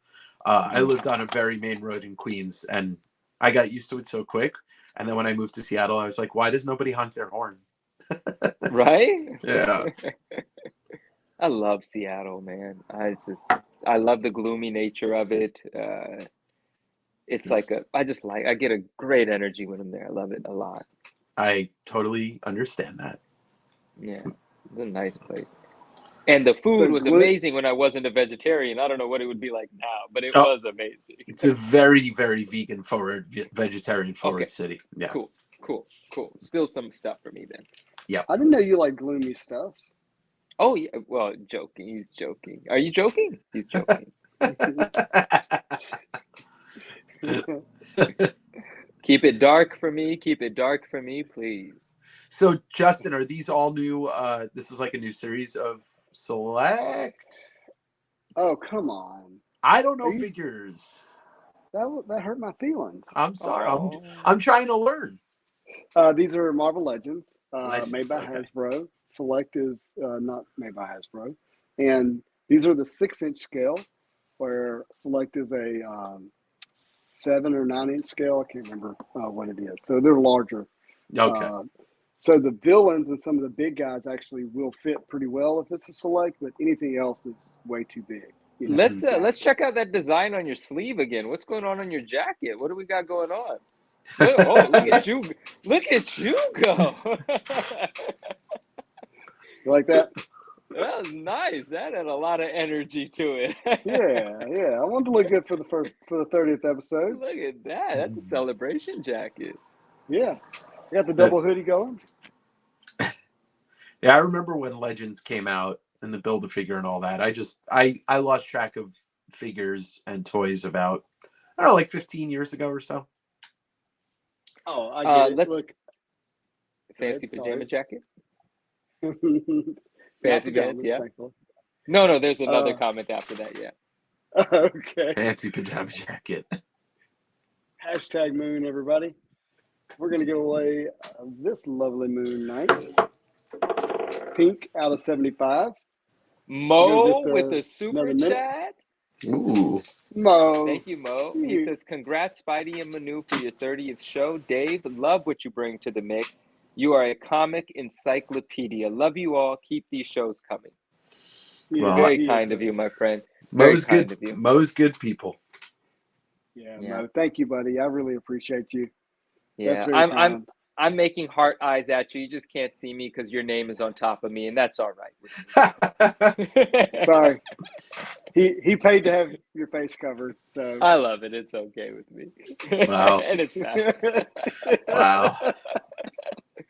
I lived on a very main road in Queens, and I got used to it so quick. And then when I moved to Seattle, I was like, why does nobody honk their horn? Right? Yeah. I love Seattle, man. I love the gloomy nature of it. It's like I get a great energy when I'm there. I love it a lot. I totally understand that. Yeah, it's a nice place. And the food was amazing when I wasn't a vegetarian. I don't know what it would be like now, but it was amazing. It's a very, very vegan forward, vegetarian forward city. Yeah. Cool. Still some stuff for me then. Yeah. I didn't know you like gloomy stuff. Oh yeah, well, joking. He's joking. Are you joking? He's joking. Keep it dark for me. Keep it dark for me, please. So, Justin, are these all new? This is like a new series of Select. Oh, come on. I don't know figures. That hurt my feelings. I'm sorry. I'm trying to learn. These are Marvel Legends, made by okay. Hasbro. Select is not made by Hasbro. And these are the 6-inch scale, where Select is a 7 or 9-inch scale. I can't remember what it is. So they're larger. Okay. So the villains and some of the big guys actually will fit pretty well if it's a Select, but anything else is way too big. You know? Let's check out that design on your sleeve again. What's going on your jacket? What do we got going on? Look at you! Look at you go! You like that? That was nice. That had a lot of energy to it. Yeah. I wanted to look good for the 30th episode. Look at that. That's a celebration jacket. Yeah. I got the double hoodie going. Yeah, I remember when Legends came out and the Build-A-Figure and all that. I lost track of figures and toys about, I don't know, like 15 years ago or so. Oh, I get it. Look. Fancy pajama jacket? Fancy pants, yeah. Thankfully. No, there's another comment after that, yeah. Okay. Fancy pajama jacket. Hashtag moon, everybody. We're going to give away this lovely Moon Knight. Pink out of 75. Mo with the super chat. Ooh. Mo. Thank you, Mo. He says, congrats, Spidey and Manu, for your 30th show. Dave, love what you bring to the mix. You are a comic encyclopedia. Love you all. Keep these shows coming. Yeah, very kind of you, my friend. Very kind of you. Mo's good people. Yeah, Mo. Thank you, buddy. I really appreciate you. Yeah, I'm making heart eyes at you. You just can't see me because your name is on top of me, and that's all right. Sorry. He paid to have your face covered, so I love it. It's okay with me. Wow. And it's fast. Wow.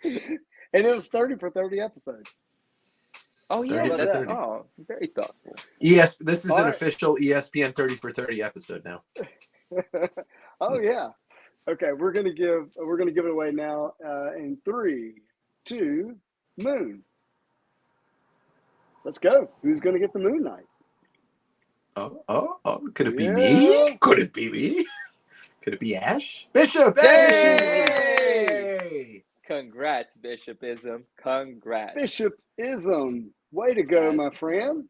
And it was 30 for 30 episodes. Oh yeah, that's very thoughtful. Yes, this is an official ESPN 30 for 30 episode now. Oh yeah. Okay, we're gonna give it away now in 3, 2, Moon. Let's go. Who's gonna get the Moon Knight? Oh! Could it be me? Could it be me? Could it be Ash? Bishop! Yay! Congrats, Bishopism. Congrats. Bishopism. Way to go, my friend.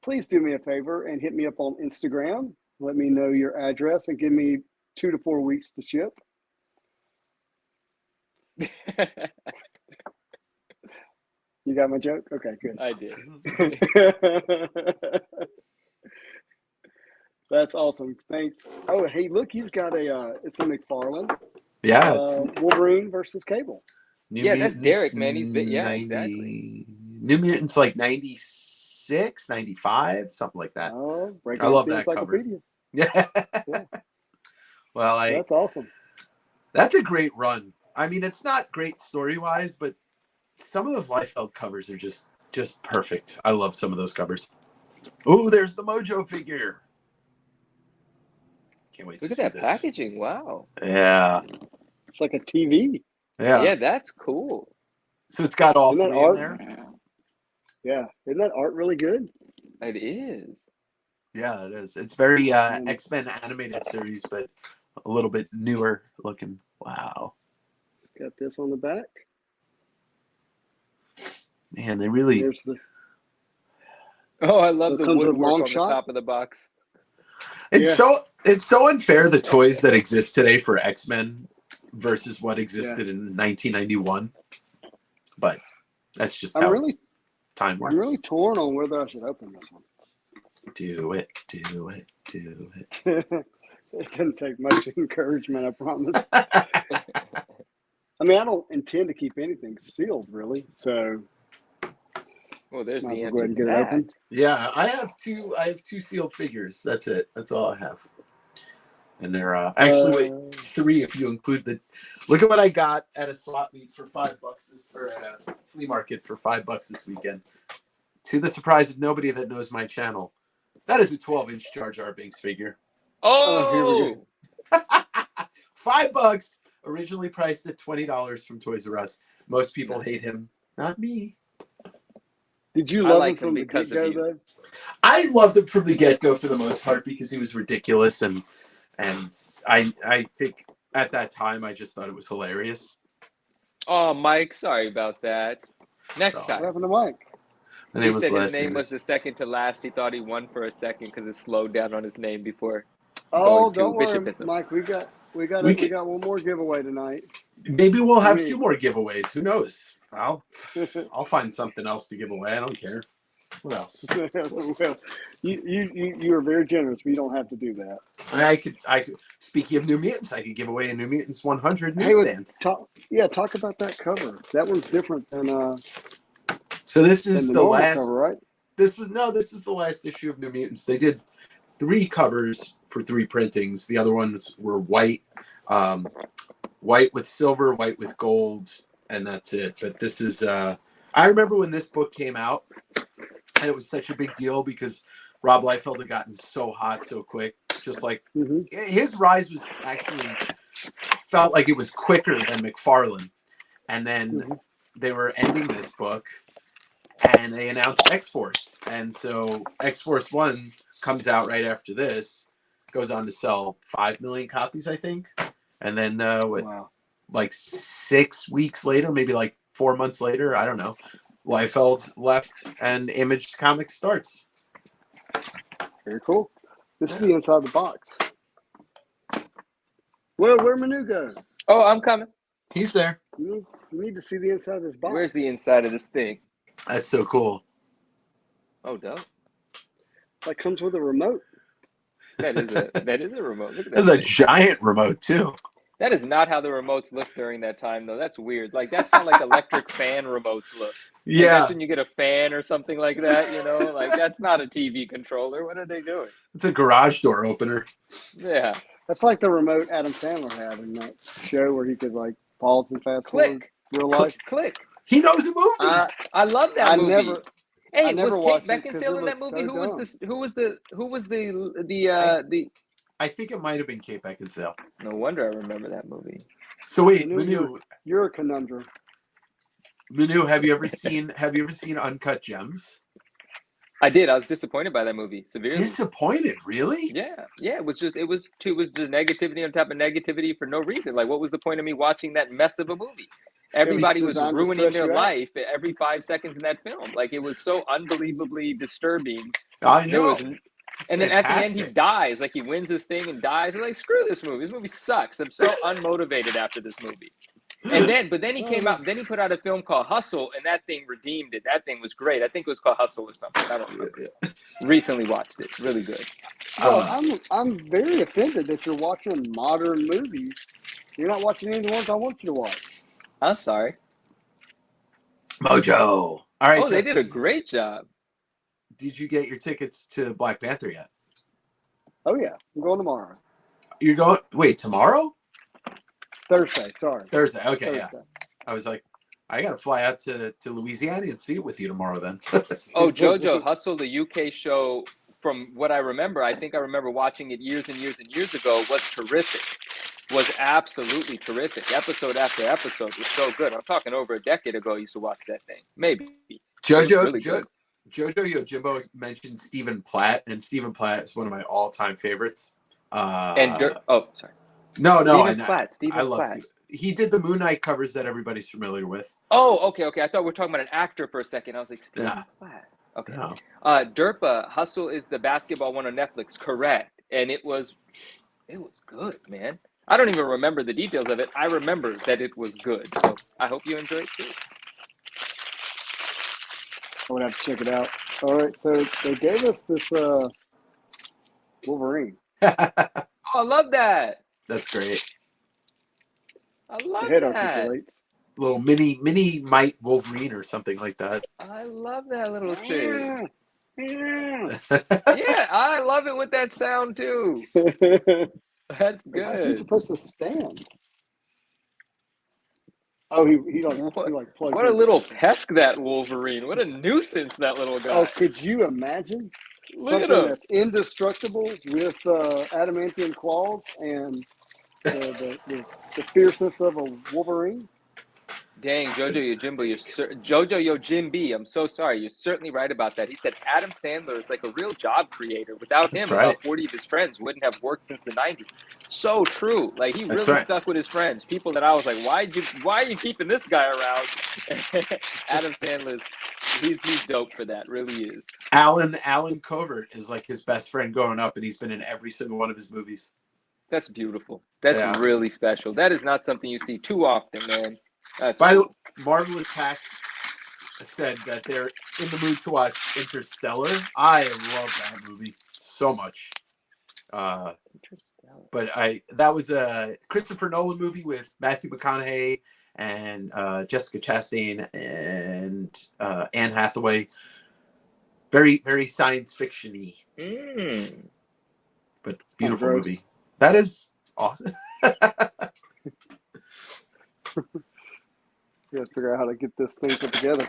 Please do me a favor and hit me up on Instagram. Let me know your address and give me 2 to 4 weeks to ship. You got my joke? Okay, good. I did. That's awesome. Thanks. Oh, hey, look, he's got it's a McFarlane. Yeah. It's Wolverine versus Cable. That's Derek, man. He's exactly. New Mutants like 96, 95, something like that. Oh, I love that cover. Yeah. Well, that's awesome. That's a great run. I mean, it's not great story-wise, but some of those Liefeld covers are just perfect. I love some of those covers. Oh, there's the Mojo figure. Can't wait Look to at see that this. packaging. Wow. Yeah. It's like a TV. Yeah, that's cool. So it's got all Isn't three in there? Yeah. Isn't that art really good? It is. Yeah, it is. It's very X-Men animated series, but a little bit newer looking. Wow. Got this on the back. Man, they really... Oh, I love the woodwork on the top of the box. It's so unfair, the toys that exist today for X-Men. versus what existed in 1991. But that's just I'm how really time works. I'm really torn on whether I should open this one. Do it, do it, do it. It doesn't take much encouragement, I promise. I mean, I don't intend to keep anything sealed, really. So, Well, there's might the as well go answer ahead and to get it that. open. Yeah, I have two sealed figures. That's it. That's all I have. And they're actually wait, 3 if you include the. Look at what I got at a swap meet for $5 or at a flea market for $5 this weekend. To the surprise of nobody that knows my channel, that is a 12-inch Jar Jar Binks figure. Oh, here we go. $5, originally priced at $20 from Toys R Us. Most people hate him, not me. Did you I love like him from the because of get-go, you. though? I loved him from the get-go for the most part because he was ridiculous and I think at that time I just thought it was hilarious. Oh, Mike, sorry about that. Next What time. happened to Mike? My He name was said his Les name was Sanders. the second to last. He thought he won for a second because it slowed down on his name before Oh, going don't to worry, Bishopism. Mike. We got We one more giveaway tonight. Maybe we'll have Me. 2 more giveaways. Who knows? I'll find something else to give away. I don't care. What else? Well, you are very generous, but you don't have to do that. I could. Speaking of New Mutants, I could give away a New Mutants 100 Hey, newsstand. talk about that cover. That one's different than So this is the the normal last. cover, right? This is the last issue of New Mutants. They did 3 covers for 3 printings. The other ones were white, white with silver, white with gold, and that's it. But this is. I remember when this book came out, and it was such a big deal because Rob Liefeld had gotten so hot so quick. Just like his rise was actually felt like it was quicker than McFarlane. And then they were ending this book and they announced X-Force. And so X-Force 1 comes out right after this, goes on to sell 5 million copies, I think. And then like 6 weeks later, maybe like 4 months later, I don't know, Liefeld left and Image Comics starts. Very cool. This is the inside of the box. Where'd Manu go? Oh, I'm coming. He's there. You need to see the inside of this box. Where's the inside of this thing? That's so cool. Oh, dope. That comes with a remote. That is a remote. Look at that. That's a giant remote too. That is not how the remotes looked during that time, though. That's weird. Like, that's how like electric fan remotes look. Like, Yeah, that's when you get a fan or something like that, you know? Like, that's not a TV controller. What are they doing? it's a garage door opener. Yeah. That's like the remote Adam Sandler had in that show where he could like pause and fast forward Click. real life. Click. He knows the movie. I love that movie. I Hey, never was watched Kate it 'cause Beckinsale it in that looked movie? so Who was the I think it might have been Kate Beckinsale. No wonder I remember that movie. So wait, Manu, you're a conundrum. Manu, have you ever seen Uncut Gems? I did. I was disappointed by that movie severely. Disappointed, really? Yeah. It was just negativity on top of negativity for no reason. Like, what was the point of me watching that mess of a movie? Everybody was designed to ruining stress their you out. life every 5 seconds in that film. Like, it was so unbelievably disturbing. I know. And then at the end, he dies. Like, he wins his thing and dies. I'm like, screw this movie. This movie sucks. I'm so unmotivated after this movie. But then he came out. Then he put out a film called Hustle, and that thing redeemed it. That thing was great. I think it was called Hustle or something. I don't remember. Recently watched it. Really good. Well, I'm very offended that you're watching modern movies. You're not watching any of the ones I want you to watch. I'm sorry. Mojo. All right. Oh, they did a great job. Did you get your tickets to Black Panther yet? Oh yeah, I'm going tomorrow. You're going. Wait, tomorrow? Thursday. Sorry. Thursday. Okay, Thursday. yeah. I was like, I gotta fly out to Louisiana and see it with you tomorrow. Then. Oh, JoJo Hustle, the UK show. From what I remember, I think I remember watching it years and years and years ago. Was terrific. Was absolutely terrific. Episode after episode was so good. I'm talking over a decade ago. I used to watch that thing. Maybe. JoJo really good. Jojo Yojimbo mentioned Stephen Platt, and Stephen Platt is one of my all-time favorites. Sorry. No, Stephen Platt. I love Stephen. He did the Moon Knight covers that everybody's familiar with. Oh, okay. I thought we were talking about an actor for a second. I was like, Stephen Platt. Okay. No. Derpa, Hustle is the basketball one on Netflix. Correct. And it was good, man. I don't even remember the details of it. I remember that it was good. So I hope you enjoy it too. I would have to check it out. All right, so they gave us this Wolverine. Oh, I love that. That's great. I The love head that. articulates. Little mini Might Wolverine or something like that. I love that little thing. Yeah. Yeah, I love it with that sound too. That's How is he good. supposed to stand? Oh, he like plugs What a in. little pesk that Wolverine. What a nuisance that little guy. Oh, could you imagine Look at something him. that's indestructible with adamantium claws and the fierceness of a Wolverine? Dang, Jojo Yojimbi, I'm so sorry. You're certainly right about that. He said Adam Sandler is like a real job creator. Without him, That's right. about 40 of his friends wouldn't have worked since the 90s. So true. Like, he That's really right. stuck with his friends. People that I was like, why are you keeping this guy around? Adam Sandler's, he's dope for that. Really is. Alan Covert is like his best friend growing up, and he's been in every single one of his movies. That's beautiful. That's really special. That is not something you see too often, man. By the way, Marvelous Pack said that they're in the mood to watch Interstellar. I love that movie so much. But that was a Christopher Nolan movie with Matthew McConaughey and Jessica Chastain and Anne Hathaway. Very, very science fiction-y. But beautiful movie. That is awesome. You gotta figure out how to get this thing put together.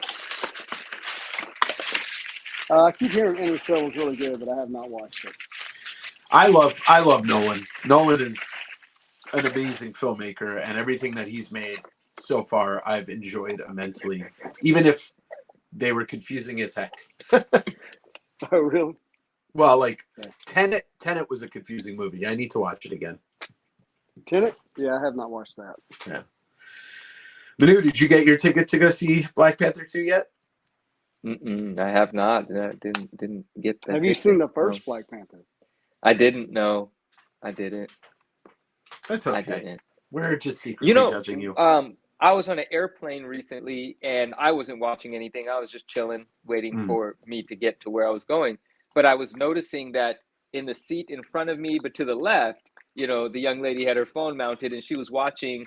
I keep hearing Interstellar was really good, but I have not watched it. I love Nolan. Nolan is an amazing filmmaker, and everything that he's made so far, I've enjoyed immensely. Even if they were confusing as heck. Oh, really? Well, like Tenet was a confusing movie. I need to watch it again. Tenet? Yeah, I have not watched that. Yeah. Manu, did you get your ticket to go see Black Panther 2 yet? I have not. Didn't get that. Have you seen the first Black Panther? I didn't. No, I didn't. That's okay. I didn't. We're just secretly judging you. I was on an airplane recently, and I wasn't watching anything. I was just chilling, waiting for me to get to where I was going. But I was noticing that in the seat in front of me, but to the left, the young lady had her phone mounted, and she was watching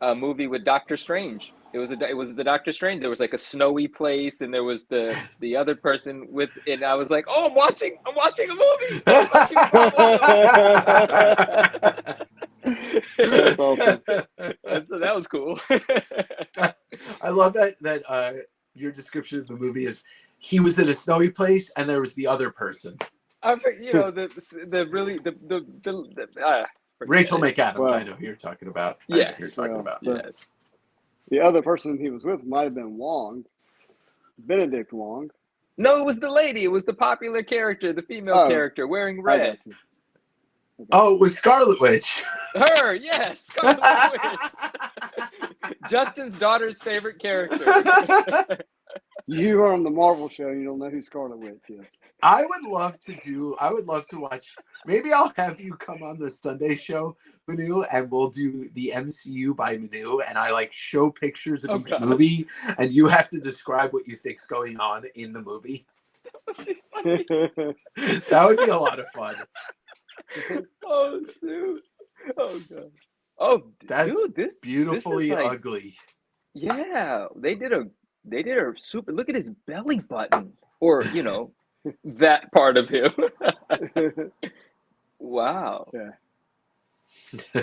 a movie with Doctor Strange. It was the Doctor Strange. There was like a snowy place, and there was the other person with, and I was like, oh, I'm watching a movie. That's awesome. And so that was cool. I love that your description of the movie is he was in a snowy place and there was the other person. Rachel McAdams. Well, I know who you're talking about. Yes. The other person he was with might have been Benedict Wong. No, it was the lady. It was the popular character, the female character wearing red. Oh, it was Scarlet Witch. Her, yes, Scarlet Witch. Justin's daughter's favorite character. You are on the Marvel show. You don't know who Scarlet Witch is. I would love to watch. Maybe I'll have you come on the Sunday show, Manu, and we'll do the MCU by Manu, and I show pictures of each movie, and you have to describe what you think's going on in the movie. That would be a lot of fun. Oh shoot! Oh god! Oh, that's this beautifully this is ugly. Yeah, they did a super. Look at his belly button, or that part of him. Wow. Yeah.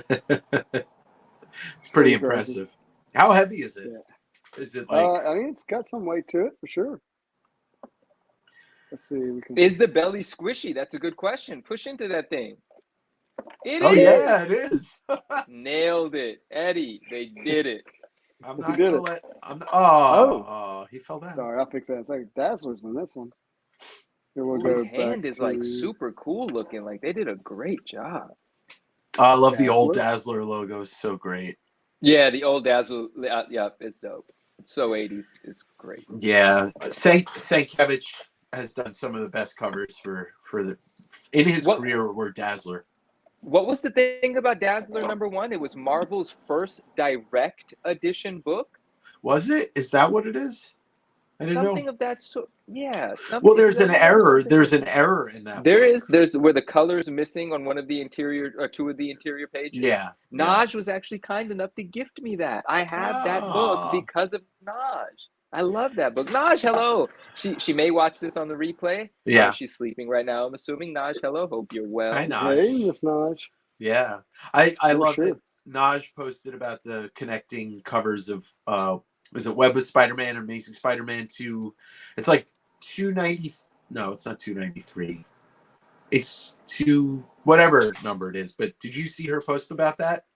It's pretty impressive. How heavy is it? Yeah. Is it I mean, it's got some weight to it for sure. Let's see. Is the belly squishy? That's a good question. Push into that thing. It is. Oh yeah, it is. Nailed it, Eddie. They did it. I'm not gonna let. Oh, he fell down. Sorry, I'll fix that. It's like Dazzler's in this one. Here we'll go. His hand is super cool looking. Like they did a great job. I love the old Dazzler logo. It's so great. Yeah, the old Dazzler. Yeah, it's dope. It's so 80s. It's great. Yeah, Sienkiewicz has done some of the best covers for in his career were Dazzler. What was the thing about Dazzler #1? It was Marvel's first direct edition book. Was it? Is that what it is? I didn't Something know. of that sort. Yeah. Well, Something. there's an I remember error. something. There's an error in that There book. is. There's where the color's missing on one of the interior or two of the interior pages. Yeah. Naj was actually kind enough to gift me that. I have that book Ah. because of Naj. I love that book. Naj, hello. She may watch this on the replay. Yeah. She's sleeping right now. I'm assuming. Naj, hello. Hope you're well. Hi, Naj. Hey, Miss Naj. Yeah. I love sure. that Naj posted about the connecting covers of was it Web of Spider-Man, Amazing Spider-Man 2. It's like 290. No, it's not 293. It's 2 whatever number it is. But did you see her post about that?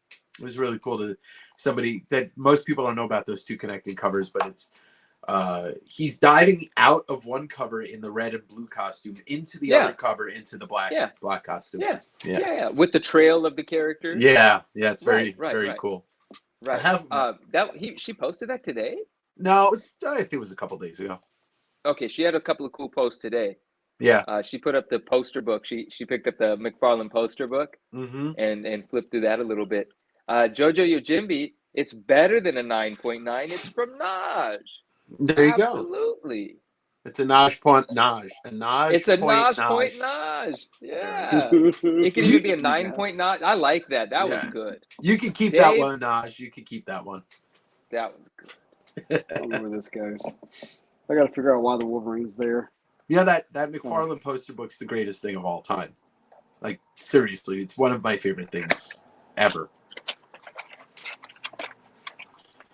It was really cool to somebody that most people don't know about those 2 connecting covers, but it's he's diving out of one cover in the red and blue costume into the other cover into the black costume. Yeah. With the trail of the character. Yeah, it's very cool. Right. I have she posted that today? No, I think it was a couple days ago. Okay, she had a couple of cool posts today. Yeah. She put up the poster book. She picked up the McFarlane poster book and flipped through that a little bit. Jojo Yojimbi, it's better than a 9.9. It's from Naj. There you go. Absolutely. It's a Naj point Naj. A Naj It's a point Naj point Naj. Yeah. It could even be a 9.9. I like that. That was good. You can keep Dave, that one, Naj. You can keep that one. That was good. I don't know where this goes. I got to figure out why the Wolverine's there. Yeah, that McFarlane poster book's the greatest thing of all time. Like, seriously, it's one of my favorite things ever.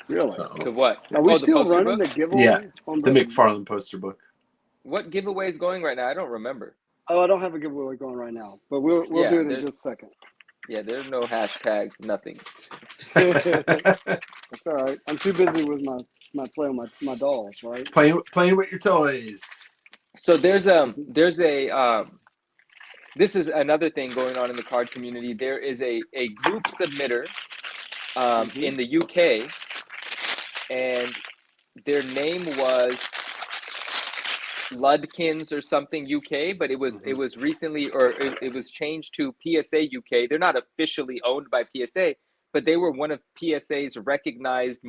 Really? So, The what? Are we the still poster running book? the giveaway? Yeah, on the McFarlane poster book. What giveaway is going right now? I don't remember. Oh, I don't have a giveaway going right now, but we'll do it in just a second. Yeah, there's no hashtags, nothing. That's all right. I'm too busy with my playing with my dolls, right? Playing with your toys. So this is another thing going on in the card community. There is a group submitter in the UK, and their name was Ludkins or something UK, but it was recently, or it was changed to PSA UK. They're not officially owned by PSA, but they were one of PSA's recognized,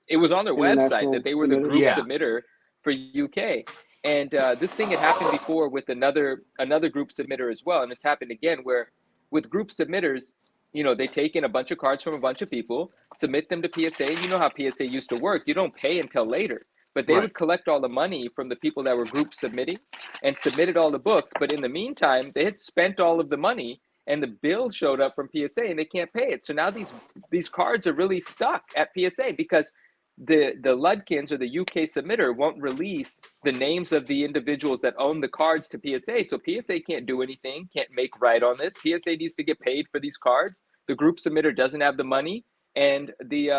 it was on their website that they were the group submitter for UK. And this thing had happened before with another group submitter as well, and it's happened again where with group submitters, they take in a bunch of cards from a bunch of people, submit them to PSA. You know how PSA used to work. You don't pay until later. But they would collect all the money from the people that were group submitting and submitted all the books. But in the meantime, they had spent all of the money and the bill showed up from PSA and they can't pay it. So now these cards are really stuck at PSA because the Ludkins or the UK submitter won't release the names of the individuals that own the cards to PSA. So PSA can't do anything, can't make right on this. PSA needs to get paid for these cards. The group submitter doesn't have the money. And the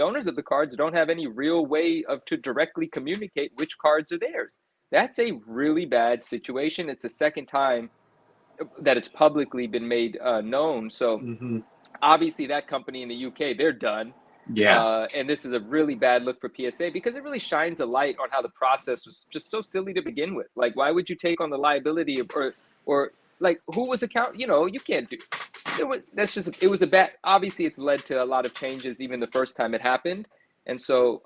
owners of the cards don't have any real way to directly communicate which cards are theirs. That's a really bad situation. It's the second time that it's publicly been made known. So obviously that company in the UK, they're done. Yeah. And this is a really bad look for PSA because it really shines a light on how the process was just so silly to begin with. Like, why would you take on the liability or like who was account? You can't do. It was a bad. Obviously, it's led to a lot of changes even the first time it happened, and so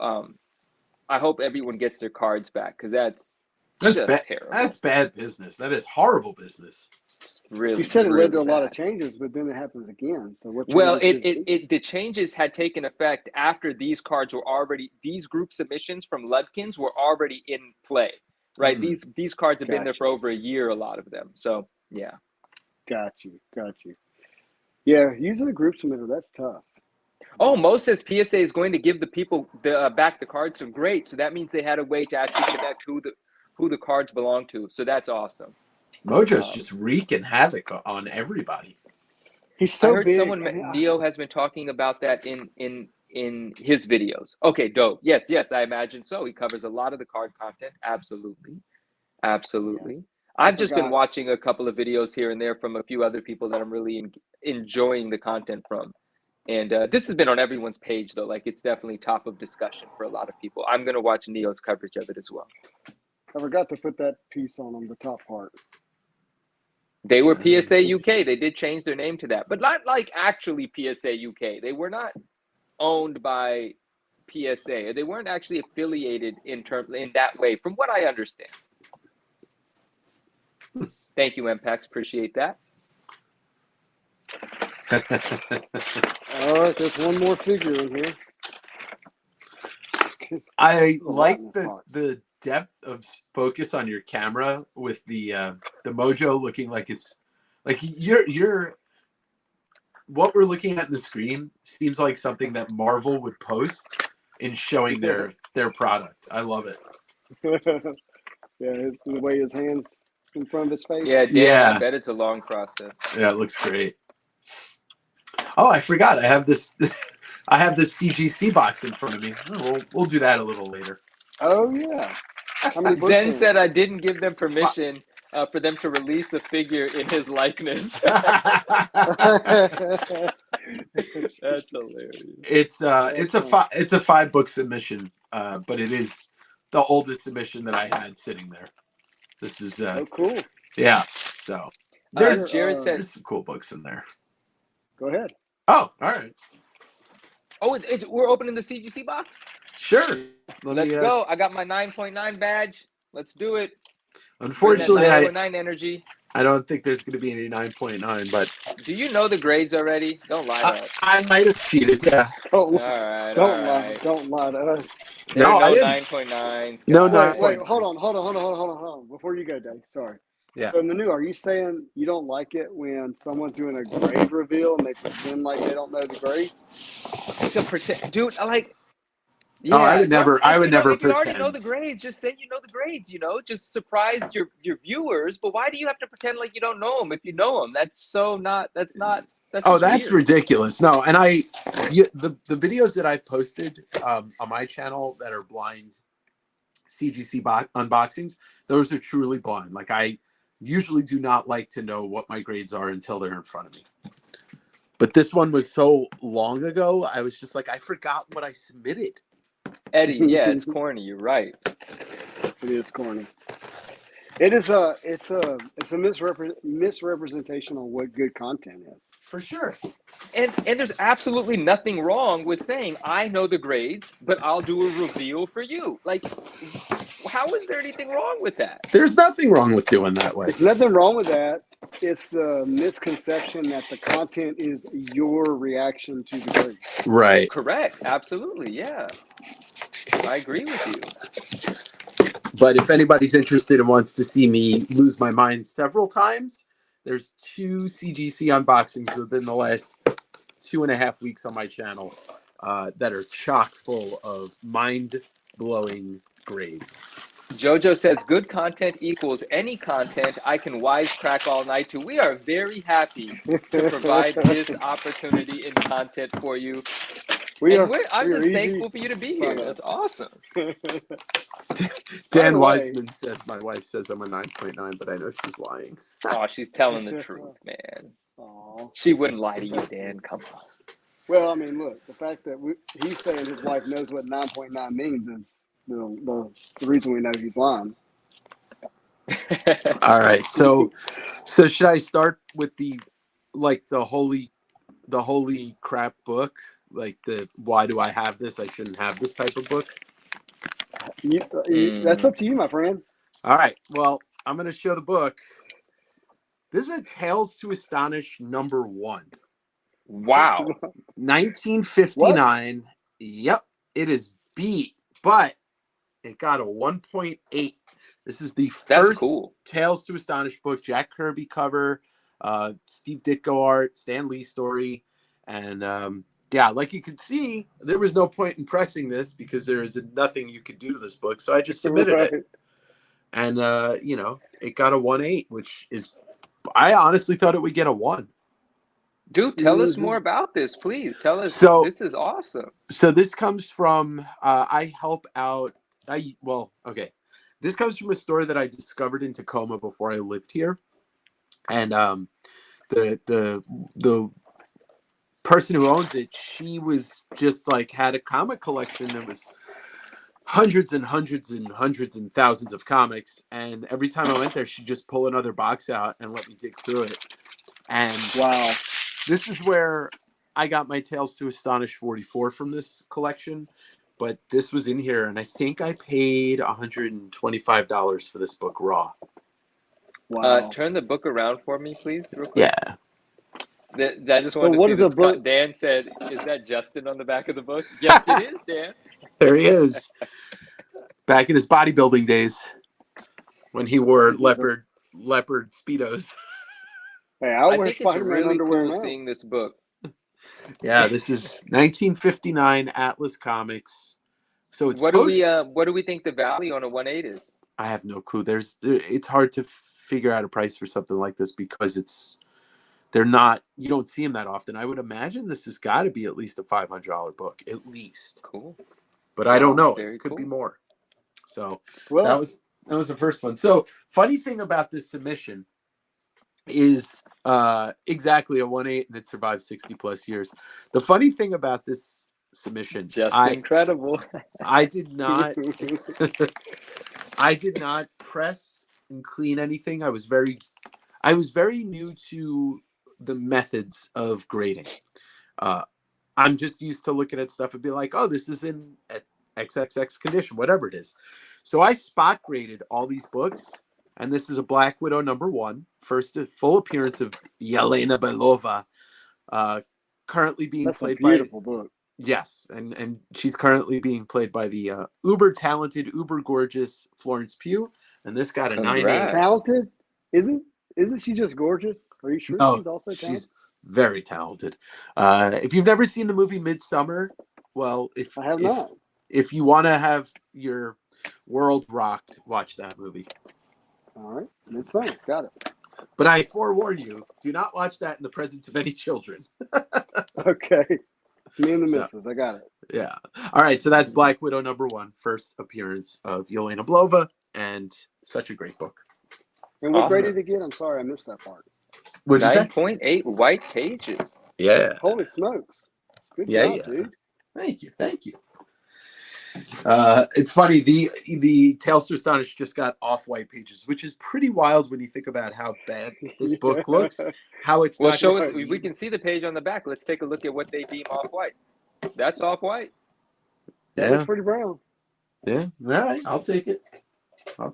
I hope everyone gets their cards back because that's just terrible. That's bad business. That is horrible business. It's really. You said it led to a bad. lot of changes, but then it happens again. So the changes had taken effect after these cards were already. These group submissions from Ludkins were already in play, right? These cards have been there for over a year, a lot of them. So yeah. Got you. Yeah, using a group submitter, that's tough. Oh, Mo says PSA is going to give the people back the cards. So great. So that means they had a way to actually connect who the cards belong to. So that's awesome. Mojo's just wreaking havoc on everybody. He's so big. I heard someone, Neo, has been talking about that in his videos. Okay, dope. Yes, I imagine so. He covers a lot of the card content. Absolutely. Yeah. I've just been watching a couple of videos here and there from a few other people that I'm really enjoying the content from. And this has been on everyone's page, though. Like, it's definitely top of discussion for a lot of people. I'm going to watch Neo's coverage of it as well. I forgot to put that piece on the top part. They were PSA UK. They did change their name to that, but not like actually PSA UK. They were not owned by PSA. They weren't actually affiliated in that way, from what I understand. Thank you, MPEX. Appreciate that. All right, there's one more figure in here. I like the depth of focus on your camera with the mojo looking like it's like you're what we're looking at in the screen seems like something that Marvel would post in showing their product. I love it. Yeah, the way his hands in front of his face. Yeah, Dan, Yeah. I bet it's a long process. Yeah, it looks great. Oh, I forgot. I have this I have this CGC box in front of me. We'll do that a little later. Oh yeah. How many books Zen in said I didn't give them permission for them to release a figure in his likeness. it? That's hilarious. It's a 5-book submission, but it is the oldest submission that I had sitting there. This is Oh, cool. yeah. So Jared said, there's some cool books in there. Go ahead. Oh, all right. "Oh, we're opening the CGC box. Sure. Let's go. I got my 9.9 badge. Let's do it. Unfortunately, 9.9 energy. I don't think there's going to be any 9.9, but Do you know the grades already? Don't lie to us. I might have cheated. Yeah. Don't All lie. right. Don't lie to us. There No, are I no didn't. 9.9s. No, guys. no. Wait, hold on. Before you go, Dave. Sorry. Yeah. So Manu, are you saying you don't like it when someone's doing a grade reveal and they pretend like they don't know the grade? To pretend, dude. Like, Oh, I would never. I would never If you already pretend. know the grades, just say you know the grades. Just surprise your viewers. But why do you have to pretend like you don't know them if you know them? That's not. That's Oh, that's weird. ridiculous. No, and the videos that I've posted on my channel that are blind CGC unboxings, those are truly blind. Like I usually do not like to know what my grades are until they're in front of me. But this one was so long ago, I was just like, I forgot what I submitted. Eddie, yeah, it's corny. You're right. It is corny. It's a misrepresentation on what good content is. For sure. And there's absolutely nothing wrong with saying I know the grades, but I'll do a reveal for you. Like, how is there anything wrong with that? There's nothing wrong with doing that way. There's nothing wrong with that. It's the misconception that the content is your reaction to the grade. Right. Correct. Absolutely. Yeah. I agree with you. But if anybody's interested and wants to see me lose my mind several times, there's 2 CGC unboxings within the last 2.5 weeks on my channel that are chock full of mind-blowing grades. Jojo says good content equals any content I can wisecrack all night to. We are very happy to provide this opportunity in content for you. I'm just thankful for you to be here. That's awesome. Dan Wiseman says my wife says I'm a 9.9, but I know she's lying. Oh, she's telling the truth, man. Aww. She wouldn't lie to you, Dan. Come on. Well, I mean, look, the fact that he's saying his wife knows what 9.9 means is the reason we know he's lying. All right, so should I start with the holy crap book? Like the why do I have this? I shouldn't have this type of book. That's up to you, my friend. All right. Well, I'm going to show the book. This is a Tales to Astonish #1. Wow. 1959. What? Yep. It is beat, but it got a 1.8. This is the first Tales to Astonish book. Jack Kirby cover, Steve Ditko art, Stan Lee story, and yeah, like you can see, there was no point in pressing this because there is nothing you could do to this book. So I just submitted it. And, it got a 1.8, which is, I honestly thought it would get a 1. Dude, tell us more about this, please. Tell us. This is awesome. So this comes from, this comes from a store that I discovered in Tacoma before I lived here. And the person who owns it, she was just like had a comic collection that was hundreds and hundreds and hundreds and thousands of comics. And every time I went there, she'd just pull another box out and let me dig through it. And Wow. this is where I got my Tales to Astonish 44 from this collection. But this was in here, and I think I paid $125 for this book raw. Wow. Turn the book around for me, please, real quick. Yeah. I just wanted what to is see a this. book? Dan said, "Is that Justin on the back of the book?" Yes, it is, Dan. There he is. Back in his bodybuilding days when he wore leopard Speedos. Hey, I wear think it's Spider-Man really underwear cool now. seeing this book. Yeah, this is 1959 Atlas Comics. So it's What do we think the value on a 1/8 is? I have no clue. It's hard to figure out a price for something like this because you don't see them that often. I would imagine this has got to be at least a $500 book, at least. Cool. But I don't know. Very It could be cool. more. So Well, that was the first one. So funny thing about this submission is exactly a 1/8 and it survived 60 plus years. The funny thing about this submission, Incredible. I did not I did not press and clean anything. I was very new to the methods of grading. I'm just used to looking at stuff and be like, oh, this is in XXX condition, whatever it is. So I spot graded all these books, and this is a Black Widow #1, first full appearance of Yelena Belova, currently being that's played a beautiful book. Yes, and she's currently being played by the uber talented, uber gorgeous Florence Pugh, and this got a 9/8. Talented? Isn't she just gorgeous? Are you sure she's also talented? She's very talented. If you've never seen the movie Midsummer, well, I have not. If you want to have your world rocked, watch that movie. All right, Midsummer, got it. But I forewarn you, do not watch that in the presence of any children. Okay. Me and the missus, I got it. Yeah. All right, so that's Black Widow #1, first appearance of Yelena Belova, and such a great book. And what grade did it get? I'm sorry, I missed that part. 9.8 white pages. Yeah. Holy smokes. Good job, dude. Thank you. It's funny, the Tales to Astonish just got off-white pages, which is pretty wild when you think about how bad this book looks. How it's well, show us. We can see the page on the back. Let's take a look at what they deem off-white. That's off-white. That looks pretty brown. Yeah. All right, I'll take it. All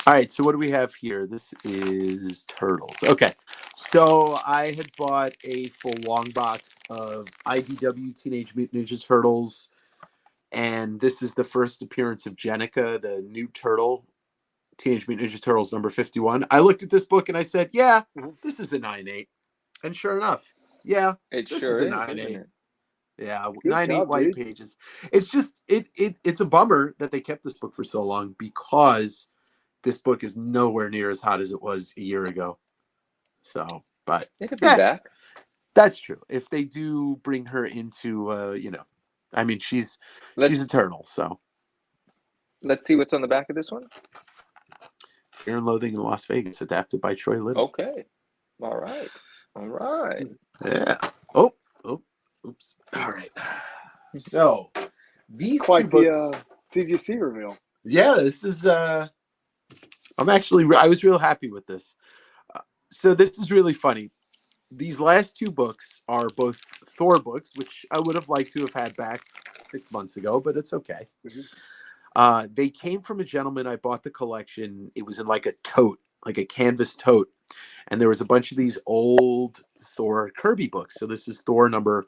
right, so what do we have here? This is Turtles. Okay, so I had bought a full long box of IDW Teenage Mutant Ninja Turtles, and this is the first appearance of Jennika, the new turtle, Teenage Mutant Ninja Turtles #51. I looked at this book and I said, yeah, this is a 9/8. And sure enough, this is a 9/8. Yeah, 9/8 white pages. It's just it's a bummer that they kept this book for so long because this book is nowhere near as hot as it was a year ago. So, but it could be back. That's true. If they do bring her into, I mean, she's a turtle. So let's see what's on the back of this one. Fear and Loathing in Las Vegas, adapted by Troy Little. Okay. All right. Yeah. Oh. Oops. All right. So these quite books, the CGC reveal. Yeah, this is. I was real happy with this. So this is really funny. These last two books are both Thor books, which I would have liked to have had back 6 months ago, but it's okay. Mm-hmm. They came from a gentleman. I bought the collection. It was in like a tote, like a canvas tote, and there was a bunch of these old Thor Kirby books. So this is Thor number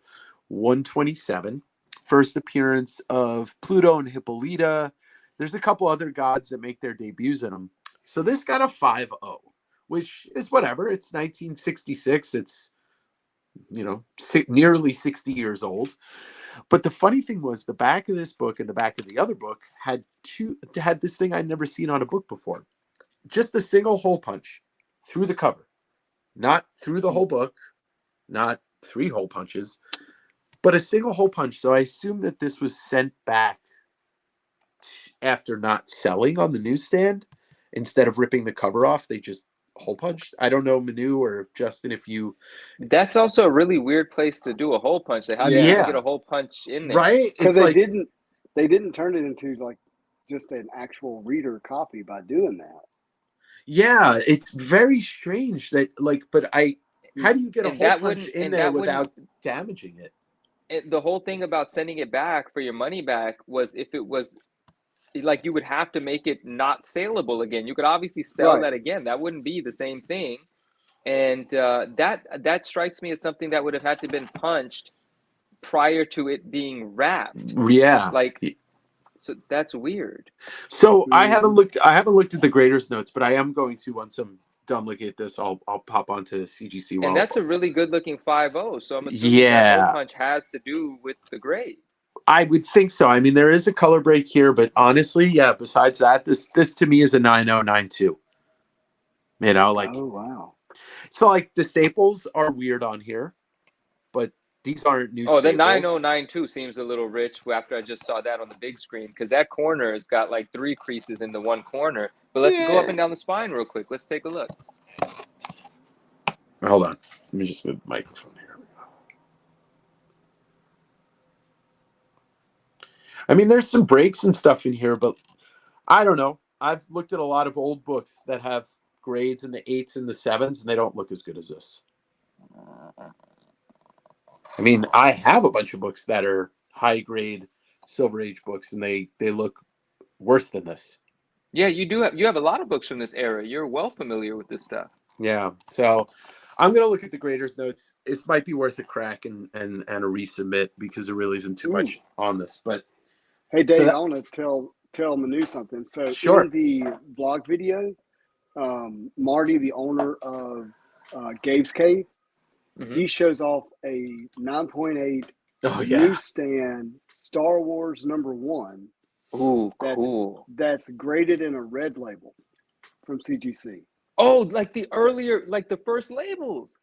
127, first appearance of Pluto and Hippolyta. There's a couple other gods that make their debuts in them. So this got a 5.0, which is whatever. It's 1966. It's, nearly 60 years old. But the funny thing was the back of this book and the back of the other book had this thing I'd never seen on a book before. Just a single hole punch through the cover, not through the whole book, not 3 hole punches, but a single hole punch. So I assume that this was sent back after not selling on the newsstand. Instead of ripping the cover off, they just hole punched. I don't know, Manu or Justin, if you... That's also a really weird place to do a hole punch. How do you get a hole punch in there? Right? Because they they didn't turn it into like just an actual reader copy by doing that. Yeah, it's very strange that but how do you get a And hole that punch wouldn't, in and there that wouldn't, without damaging it? the whole thing about sending it back for your money back was if it was like you would have to make it not saleable again. You could obviously sell Right. that again. That wouldn't be the same thing. And that strikes me as something that would have had to been punched prior to it being wrapped. Yeah. Like, so that's weird. So I haven't Mhm. looked at the graders notes, but I am going to once I'm done looking at this. I'll pop onto CGC. And While that's a really good looking 5.0. So I'm assuming that hole yeah, punch has to do with the grade. I would think so. I mean, there is a color break here, but honestly, yeah. Besides that, this to me is a 9092. You know, like Oh wow. so. Like the staples are weird on here, but these aren't new Oh, the staples. 9092 seems a little rich after I just saw that on the big screen because that corner has got like 3 creases in the one corner. But let's go up Yeah. and down the spine real quick. Let's take a look. Hold on. Let me just move the microphone here. I mean, there's some breaks and stuff in here, but I don't know. I've looked at a lot of old books that have grades in the 8s and the 7s, and they don't look as good as this. I mean, I have a bunch of books that are high grade Silver Age books, and they look worse than this. Yeah, you have a lot of books from this era. You're well familiar with this stuff. Yeah. So I'm gonna look at the graders notes. This might be worth a crack and a resubmit because there really isn't too much on this. But Hey Dave, so that, I want to tell Manu something. So sure. in the vlog video, Marty, the owner of Gabe's Cave, he shows off a 9.8 Oh yeah. Newsstand Star Wars #1. Ooh, cool. That's graded in a red label from CGC. Oh, like the earlier, like the first labels.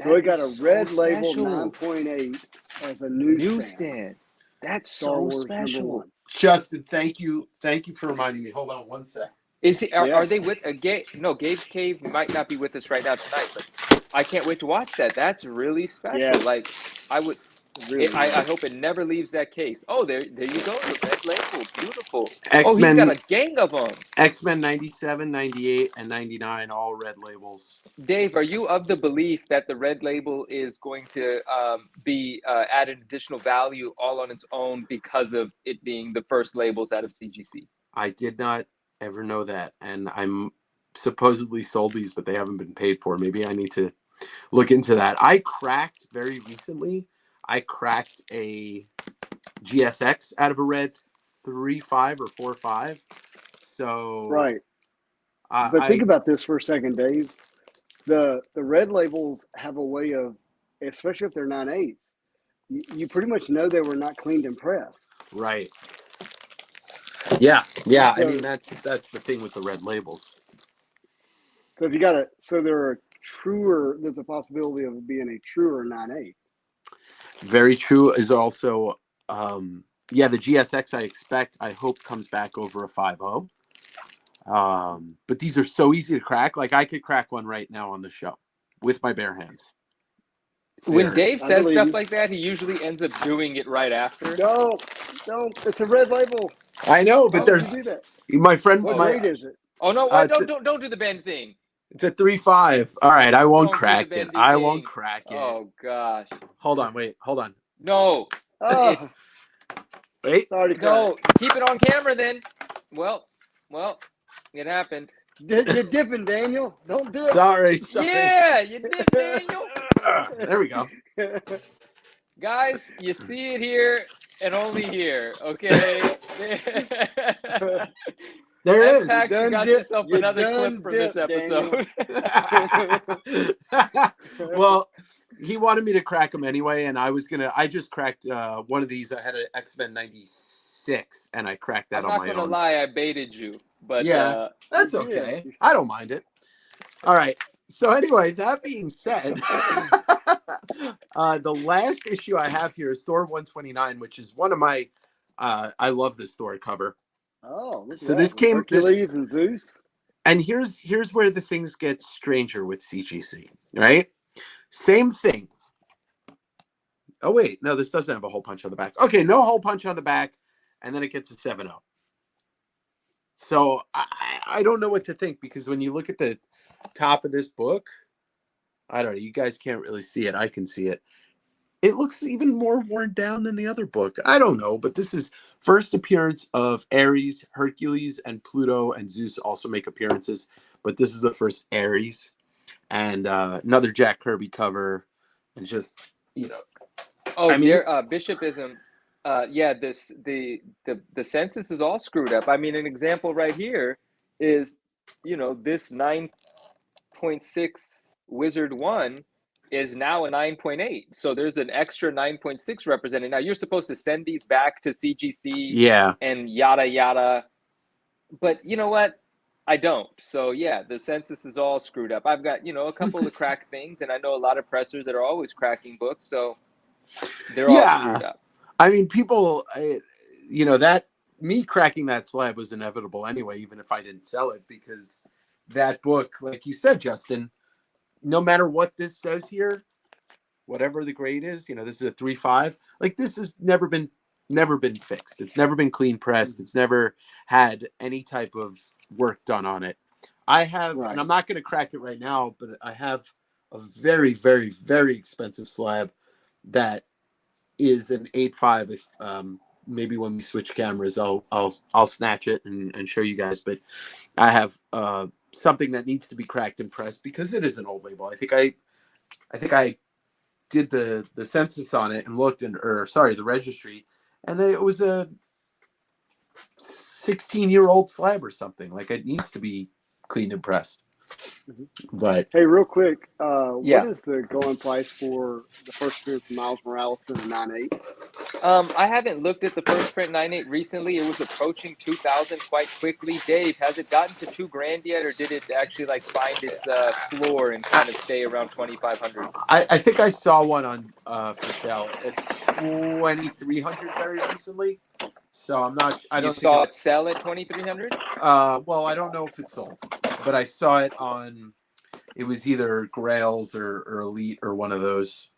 So it got a red label special. 9.8 as a Newsstand. That's Star so Wars special. #1. Justin, thank you for reminding me. Hold on one sec. Is he? Yeah. Are they with a Gabe? No, Gabe's Cave might not be with us right now tonight, but I can't wait to watch that. That's really special. Yeah. Like I would. Really I hope it never leaves that case. Oh, there you go. The red label, beautiful. X-Men, oh, he's got a gang of them. X-Men 97, 98, and 99, all red labels. Dave, are you of the belief that the red label is going to be added additional value all on its own because of it being the first labels out of CGC? I did not ever know that, and I'm supposedly sold these, but they haven't been paid for. Maybe I need to look into that. I cracked very recently. I cracked a GSX out of a red 3.5 or 4.5. So right. But think about this for a second, Dave. The red labels have a way of, especially if they're 9.8s, you pretty much know they were not cleaned and pressed. Right. Yeah. So, I mean that's the thing with the red labels. So if you there's a possibility of it being a truer 9.8. Very true. Is also the GSX I hope comes back over a 5.0. But these are so easy to crack. Like I could crack one right now on the show with my bare hands. When Dave says stuff like that, he usually ends up doing it right after. No, it's a red label. I know, but there's my friend. What grade is it? Oh no! Don't do the bend thing. It's a 3.5. All right, I won't crack it. I won't crack it. Oh gosh. Hold on, wait, hold on. No. Oh. Wait. Sorry, no, keep it on camera then. Well, it happened. You're dipping, Daniel. Don't do it. Sorry. Yeah, you did, Daniel. There we go. Guys, you see it here and only here, okay? There it is. Pax, you got yourself another clip from this episode. Well, he wanted me to crack them anyway, and I just cracked one of these. I had an X-Men 96, and I cracked that on my own. I'm not going to lie, I baited you. But yeah, that's okay. I don't mind it. All right. So anyway, that being said, the last issue I have here is Thor 129, which is one of my, I love this Thor cover. Oh, so this came Hercules and Zeus. And here's where the things get stranger with CGC, right? Same thing. Oh wait, no, this doesn't have a hole punch on the back. Okay, no hole punch on the back, and then it gets a 7.0. So I don't know what to think, because when you look at the top of this book, I don't know, you guys can't really see it. I can see it. It looks even more worn down than the other book. I don't know, but this is first appearance of Ares, Hercules, and Pluto and Zeus also make appearances, but this is the first Ares. And another Jack Kirby cover, and just, you know. Oh, I mean, Bishopism. Yeah, the census is all screwed up. I mean, an example right here is, this 9.6 Wizard 1 is now a 9.8. So there's an extra 9.6 represented. Now you're supposed to send these back to CGC yeah. and yada yada. But you know what? I don't. So yeah, the census is all screwed up. I've got, a couple of cracked things, and I know a lot of pressers that are always cracking books, so they're all screwed up. I mean, people, that me cracking that slab was inevitable anyway, even if I didn't sell it, because that book, like you said, Justin, no matter what this says here, whatever the grade is, this is a 3.5. Like, this has never been fixed. It's never been clean pressed. It's never had any type of work done on it. I have, and I'm not going to crack it right now, but I have a very, very, very expensive slab that is an 8.5. Maybe when we switch cameras, I'll snatch it and show you guys. But I have something that needs to be cracked and pressed, because it is an old label. I think I did the census on it and looked, the registry, and it was a 16-year-old slab or something. Like, it needs to be cleaned and pressed. But hey, real quick, what is the going price for the first appearance of Miles Morales in the 9.8? I haven't looked at the first print 9.8 recently. It was approaching 2,000 quite quickly. Dave, has it gotten to $2,000 yet, or did it actually find its floor and kind of stay around 2,500? I think I saw one on for sale. It's 2,300 very recently. So I'm not. I don't. You saw it sell at 2,300? Well, I don't know if it sold, but I saw it on. It was either Grails or Elite or one of those.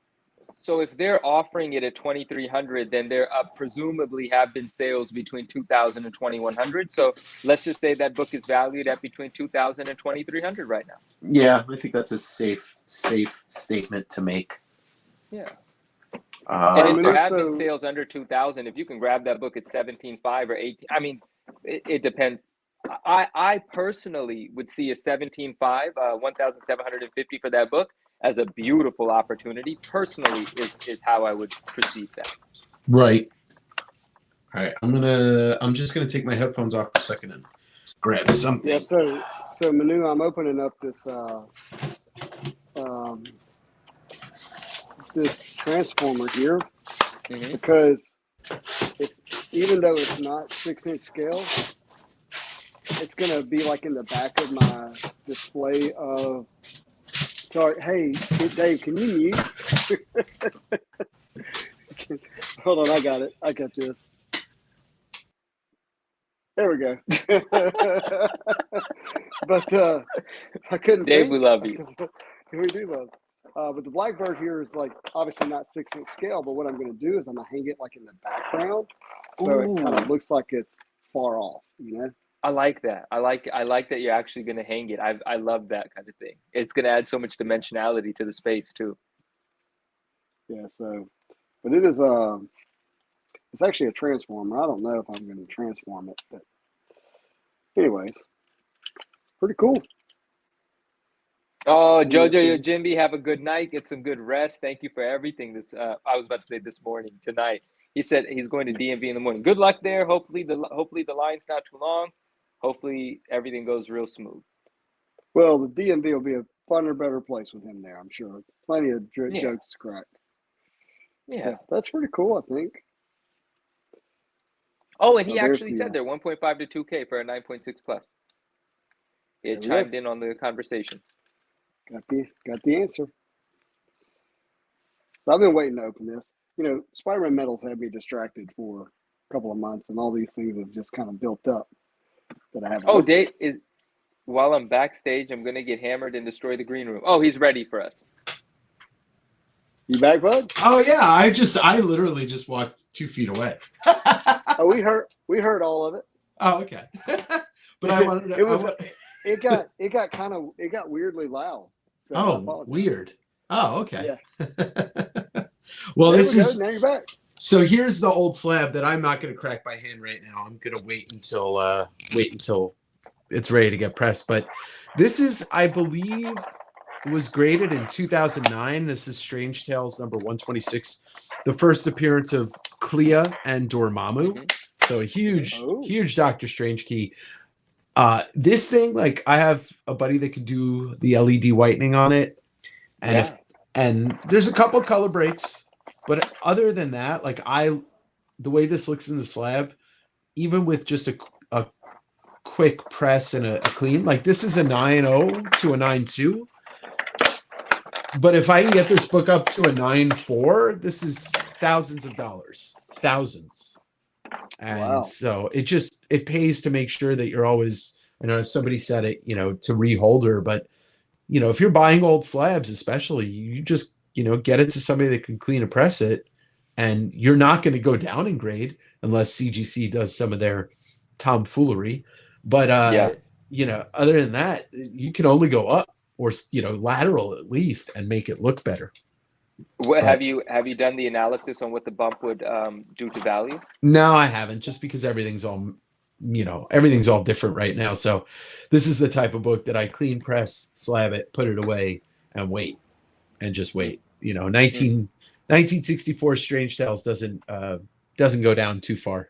So if they're offering it at 2,300, then there presumably have been sales between 2,000 and 2,100. So let's just say that book is valued at between 2,000 and 2,300 right now. Yeah, I think that's a safe statement to make. Yeah. And if there have been so, sales under 2,000, if you can grab that book at 17.5 or 18, I mean, it depends. I personally would see a 17.5, 1,750 for that book as a beautiful opportunity. Personally, is how I would perceive that. Right. All right. I'm just gonna take my headphones off for a second and grab something. Yeah. So Manu, I'm opening up this this transformer here, because even though it's not 6-inch scale, it's gonna be like in the back of my display of. Sorry, hey Dave, can you mute? Hold on, I got it. I got this. There we go. But I couldn't. Dave, we love you. We do love. But the Blackbird here is obviously not 6-inch scale. But what I'm going to do is I'm going to hang it in the background, so it kind of looks like it's far off. I like that. I like that you're actually going to hang it. I love that kind of thing. It's going to add so much dimensionality to the space too. Yeah. So, but it is it's actually a transformer. I don't know if I'm going to transform it, but anyways, it's pretty cool. Oh, Jojo Yojimbi, have a good night. Get some good rest. Thank you for everything. I was about to say tonight. He said he's going to DMV in the morning. Good luck there. Hopefully the line's not too long. Hopefully everything goes real smooth. Well, the DMV will be a funner, better place with him there, I'm sure. Plenty of jokes to crack. Yeah, that's pretty cool, I think. Oh, and he actually said there 1.5 to 2K for a 9.6 plus. It chimed in on the conversation. Got the answer. So I've been waiting to open this. Spider-Man Metals had me distracted for a couple of months, and all these things have just kind of built up that I haven't. Oh, Dave is. While I'm backstage, I'm gonna get hammered and destroy the green room. Oh, he's ready for us. You back, bud? Oh yeah, I literally just walked 2 feet away. Oh, we heard all of it. Oh, okay. But I wanted to. It got weirdly loud. So I Oh, apologize. weird. Oh, okay. Yeah. Well, There this we go. is Now you're back. so. Here's the old slab that I'm not going to crack by hand right now. I'm going to wait until it's ready to get pressed. But this is, I believe, was graded in 2009. This is Strange Tales number 126, the first appearance of Clea and Dormammu. Mhm. So a huge Oh. Doctor Strange key. This thing, like, I have a buddy that can do the LED whitening on it, and Yeah. and there's a couple color breaks, but other than that, like, the way this looks in the slab, even with just a quick press and a clean, like, this is a 9.0 to a 9.2. But if I can get this book up to a 9.4, this is thousands of dollars, thousands. And Wow. so it pays to make sure that you're always, I know somebody said it, to reholder, but if you're buying old slabs, especially, you just, get it to somebody that can clean and press it, and you're not going to go down in grade unless CGC does some of their tomfoolery. But, other than that, you can only go up or, lateral at least, and make it look better. What have you done the analysis on what the bump would do to value? No, I haven't, just because everything's all different right now. So this is the type of book that I clean press, slab it, put it away, and wait, and just wait. 1964 Strange Tales doesn't go down too far.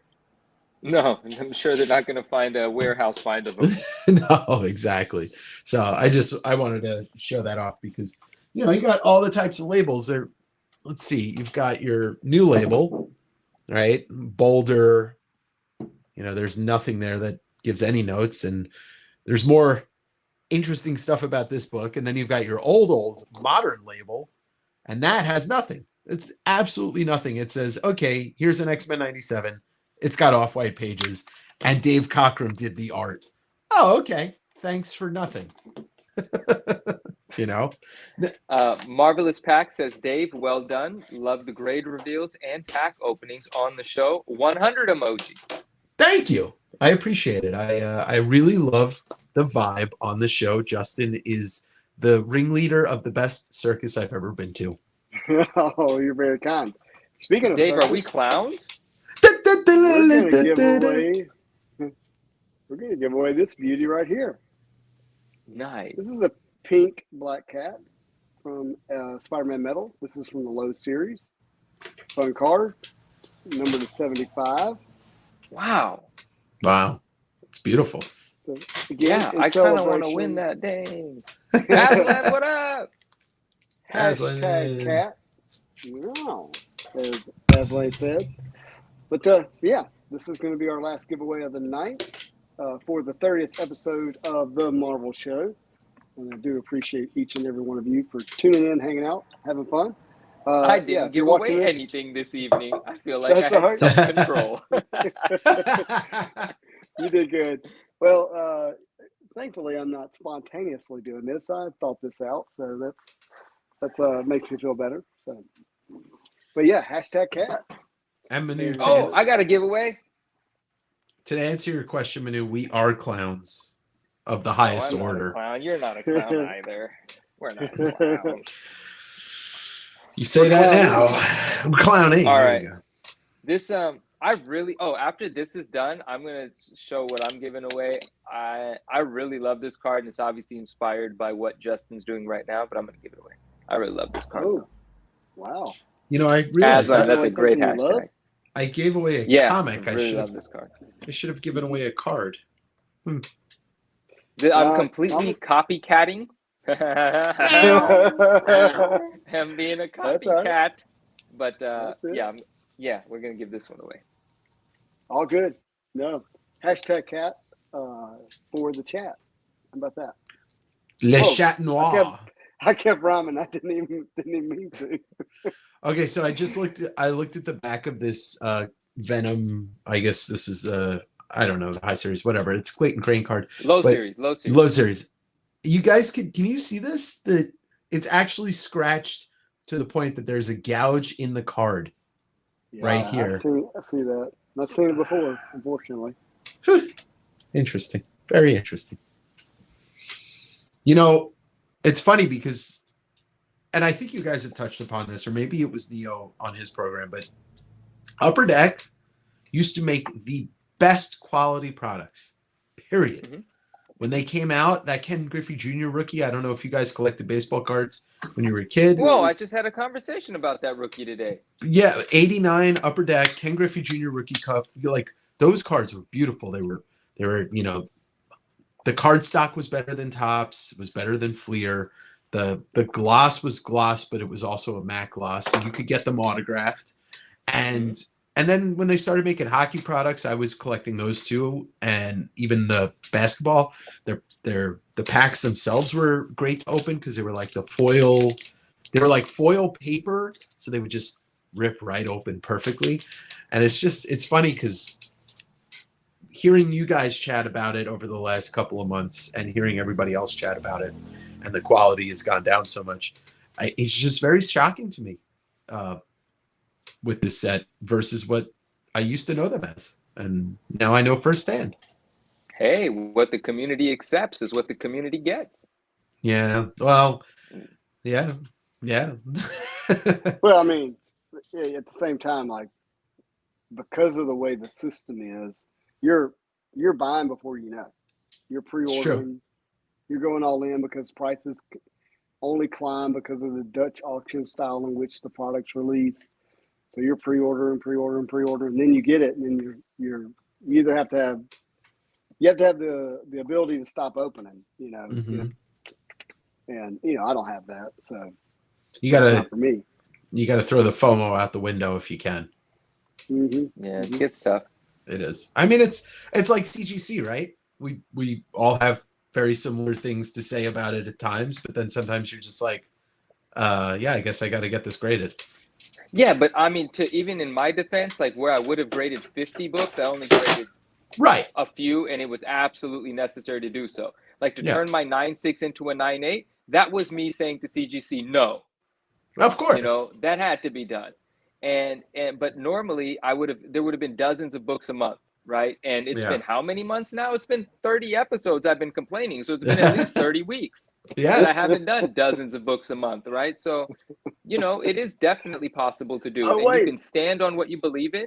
No, I'm sure they're not going to find a warehouse find of them. No, exactly. So I wanted to show that off because you got all the types of labels there. Let's see, you've got your new label, right? Bolder. There's nothing there that gives any notes, and there's more interesting stuff about this book. And then you've got your old modern label, and that has nothing. It's absolutely nothing. It says, okay, here's an X-Men 97. It's got off-white pages, and Dave Cockrum did the art. Oh, okay. Thanks for nothing. Marvelous Pack says, Dave, well done. Love the grade reveals and pack openings on the show. 100 emoji. Thank you. I appreciate it. I really love the vibe on the show. Justin is the ringleader of the best circus I've ever been to. Oh, you're very kind. Speaking of Dave, circus, are we clowns? we're gonna give away this beauty right here. Nice. This is a pink black cat from Spider-Man Metal. This is from the Lowe's series. Fun card. Number to 75. Wow. It's beautiful. So, again, Yeah, I kind of want to win that day. Aslan, what up? Hashtag cat. Wow, as Aslan said. But this is going to be our last giveaway of the night for the 30th episode of The Marvel Show. And I do appreciate each and every one of you for tuning in, hanging out, having fun. I didn't give away anything this evening. I feel like I had self-control. You did good. Well, thankfully, I'm not spontaneously doing this. I thought this out, so that makes me feel better. So, but yeah, hashtag cat. And Manu, I got a giveaway. To answer your question, Manu, we are clowns of the highest I'm order. Not a clown. You're not a clown either. We're not clowns. You say that now. I'm clowning. All right. This after this is done, I'm gonna show what I'm giving away. I really love this card, and it's obviously inspired by what Justin's doing right now, but I'm gonna give it away. I really love this card. Oh, wow. I realized that's a great hashtag. I gave away a comic. I really love this card. I should have given away a card. I'm completely copycatting. Him being a copycat. But we're gonna give this one away. All good. No. Hashtag cat for the chat. How about that? Le Chat Noir. I kept rhyming. I didn't even mean to. Okay, so I looked at the back of this Venom. I guess this is the high series, whatever. It's Clayton Crane card. Low series. You guys can you see this? That it's actually scratched to the point that there's a gouge in the card right here. I see that. Not seen it before, unfortunately. Interesting. Very interesting. You know, it's funny because, and I think you guys have touched upon this, or maybe it was Neo on his program, but Upper Deck used to make the best quality products, period. Mm-hmm. When they came out, that Ken Griffey Jr. rookie, I don't know if you guys collected baseball cards when you were a kid. Whoa, I just had a conversation about that rookie today. Yeah, 89 Upper Deck, Ken Griffey Jr. rookie cup. Like, those cards were beautiful. They were, you know, the card stock was better than Topps, was better than Fleer. The gloss was gloss, but it was also a matte gloss, so you could get them autographed. And then when they started making hockey products, I was collecting those too, and even the basketball. The packs themselves were great to open because they were like foil paper, so they would just rip right open perfectly. And it's funny because hearing you guys chat about it over the last couple of months and hearing everybody else chat about it, and the quality has gone down so much, it's just very shocking to me with this set versus what I used to know them as. And now I know firsthand. Hey, what the community accepts is what the community gets. Yeah. Well, yeah. Well, I mean, at the same time, like, because of the way the system is, you're buying before you know. You're pre-ordering. You're going all in because prices only climb because of the Dutch auction style in which the product's released. So you're pre-ordering, and then you get it, and then you either have to have the ability to stop opening, you know. Mm-hmm. You know, and you know, I don't have that, so you gotta not for me. You gotta throw the FOMO out the window if you can. Mm-hmm. Yeah, it gets tough. It is. I mean, it's like CGC, right? We all have very similar things to say about it at times, but then sometimes you're just like, yeah, I guess I got to get this graded. Yeah, but I mean, even in my defense, like where I would have graded 50 books, I only graded a few, and it was absolutely necessary to do so. Like to turn my 9.6 into a 9.8, that was me saying to CGC, no. Of course. You know, that had to be done. But normally there would have been dozens of books a month, right? And it's been how many months now? It's been 30 episodes I've been complaining. So it's been at least 30 weeks that I haven't done dozens of books a month, right? So, you know, it is definitely possible to do. You can stand on what you believe in,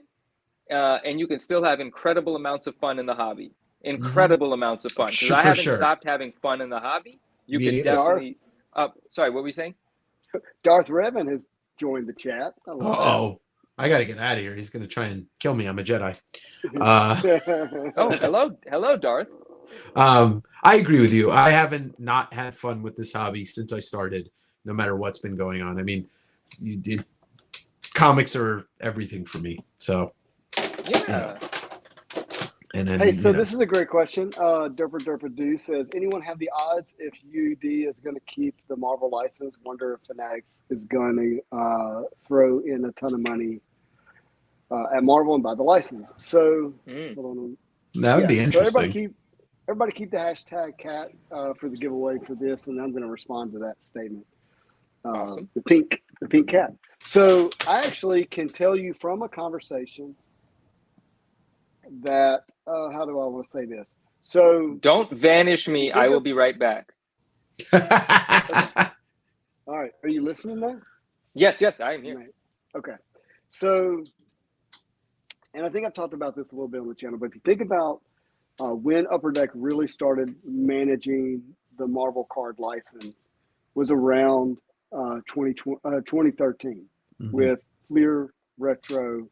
and you can still have incredible amounts of fun in the hobby. Incredible amounts of fun. Because I haven't stopped having fun in the hobby. You can definitely sorry, what were you saying? Darth Revan has joined the chat. I got to get out of here. He's going to try and kill me. I'm a Jedi. Hello, Darth. I agree with you. I haven't not had fun with this hobby since I started, no matter what's been going on. I mean, comics are everything for me. So, yeah. And then, hey, so this is a great question. Derper Do says, anyone have the odds if UD is going to keep the Marvel license? Wonder if Fanatics is going to throw in a ton of money at Marvel and buy the license. So that would be interesting. So everybody keep the hashtag cat for the giveaway for this, and I'm going to respond to that statement. Awesome. The pink cat. So I actually can tell you from a conversation that how do I want to say this? So don't vanish me. I will be right back. All right. Are you listening now? Yes, I am here. Okay. So, and I think I've talked about this a little bit on the channel, but if you think about when Upper Deck really started managing the Marvel card license was around 2013 with Fleer Retro,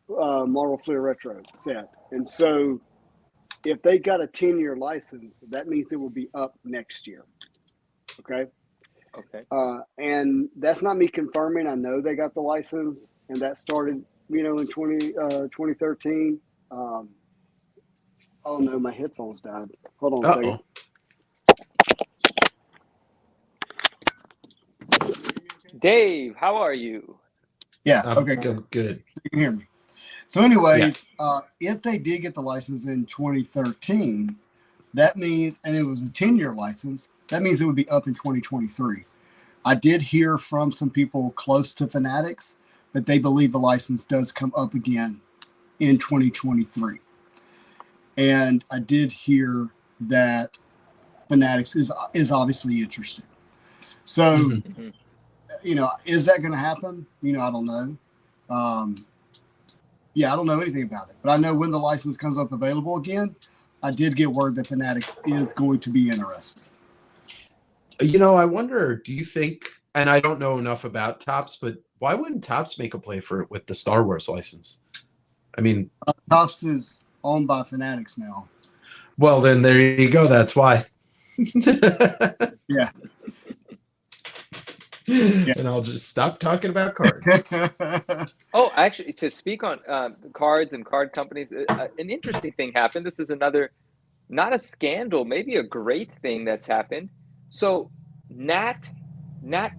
Marvel Fleer Retro set. And so if they got a 10-year license, that means it will be up next year. Okay. And that's not me confirming. I know they got the license, and that started, you know, in 2013. Oh no, my headphones died. Hold on a second. Dave, how are you? Yeah. Okay. Good. You can hear me. So anyways, if they did get the license in 2013, that means, and it was a 10-year license, that means it would be up in 2023. I did hear from some people close to Fanatics that they believe the license does come up again in 2023. And I did hear that Fanatics is obviously interested. So, you know, is that going to happen? You know, I don't know. Yeah, I don't know anything about it, but I know when the license comes up available again, I did get word that Fanatics is going to be interested. You know, I wonder, do you think, and I don't know enough about Topps, but why wouldn't Topps make a play for it with the Star Wars license? I mean, Topps is owned by Fanatics now. Well, then there you go. That's why. Yeah. And I'll just stop talking about cards. Oh, actually, to speak on cards and card companies, an interesting thing happened. This is another, not a scandal, maybe a great thing that's happened. So Nat,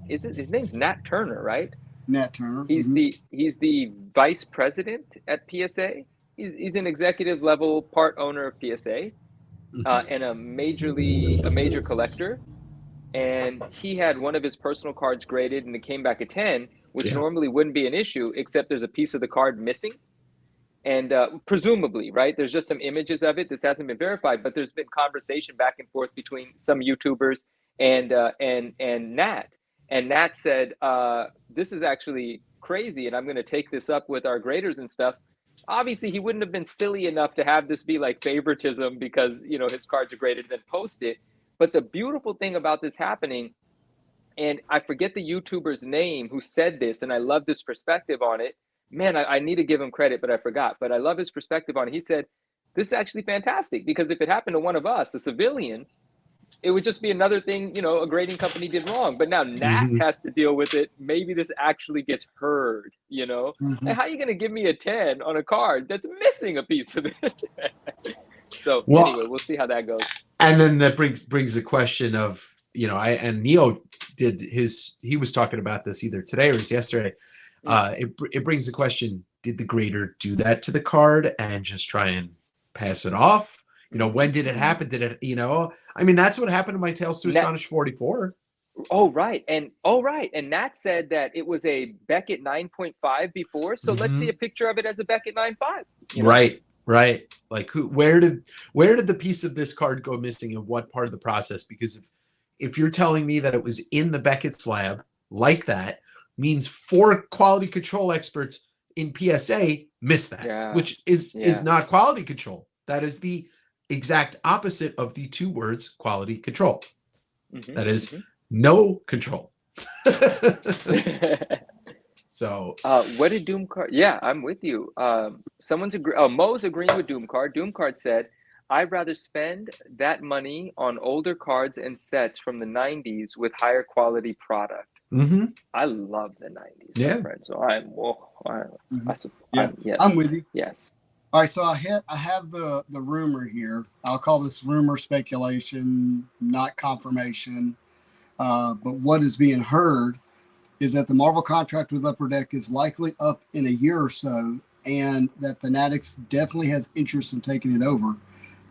is it, his name's Nat Turner, right? Nat Turner. He's the vice president at PSA. He's an executive level part owner of PSA, and a major collector. And he had one of his personal cards graded and it came back a 10, which normally wouldn't be an issue, except there's a piece of the card missing. And presumably, right, there's just some images of it. This hasn't been verified, but there's been conversation back and forth between some YouTubers and Nat. And Nat said, this is actually crazy, and I'm going to take this up with our graders and stuff. Obviously, he wouldn't have been silly enough to have this be like favoritism because, you know, his cards are graded and then post it. But the beautiful thing about this happening, and I forget the YouTuber's name who said this, and I love this perspective on it. Man, I need to give him credit, but I forgot. But I love his perspective on it. He said, this is actually fantastic because if it happened to one of us, a civilian, it would just be another thing, you know, a grading company did wrong. But now Nat has to deal with it. Maybe this actually gets heard, you know? And how are you going to give me a 10 on a card that's missing a piece of it? So anyway, we'll see how that goes. And then that brings the question of, you know, Neo did he was talking about this either today or it was yesterday. It brings the question, did the grader do that to the card and just try and pass it off? You know, when did it happen? Did it, you know, I mean, that's what happened to my Tales to Astonish 44. Oh, right. And Nat said that it was a Beckett 9.5 before. So let's see a picture of it as a Beckett 9.5. You know? Right. Like where did the piece of this card go missing and what part of the process? Because if you're telling me that it was in the Beckett's lab like that, means 4 quality control experts in PSA missed that, which is not quality control. That is the exact opposite of the 2 words quality control. That is no control. So what did Doom Card? Yeah, I'm with you. Mo's agreeing with Doom Card. Doom Card said, I'd rather spend that money on older cards and sets from the 90s with higher quality product. I love the 90s, my friend. So I'm with you. Yes. All right, so I have the rumor here. I'll call this rumor speculation, not confirmation. But what is being heard is that the Marvel contract with Upper Deck is likely up in a year or so, and that Fanatics definitely has interest in taking it over.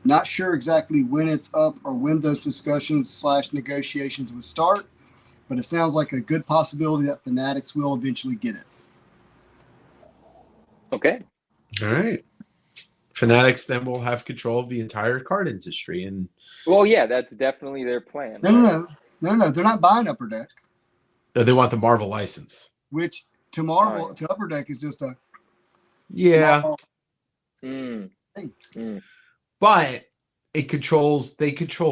Not sure exactly when it's up or when those discussions / negotiations would start, but it sounds like a good possibility that Fanatics will eventually get it. Okay. All right. Fanatics then will have control of the entire card industry. And well, yeah, that's definitely their plan. No. They're not buying Upper Deck. They want the Marvel license. Which to Marvel, to Upper Deck is just a thing. But they control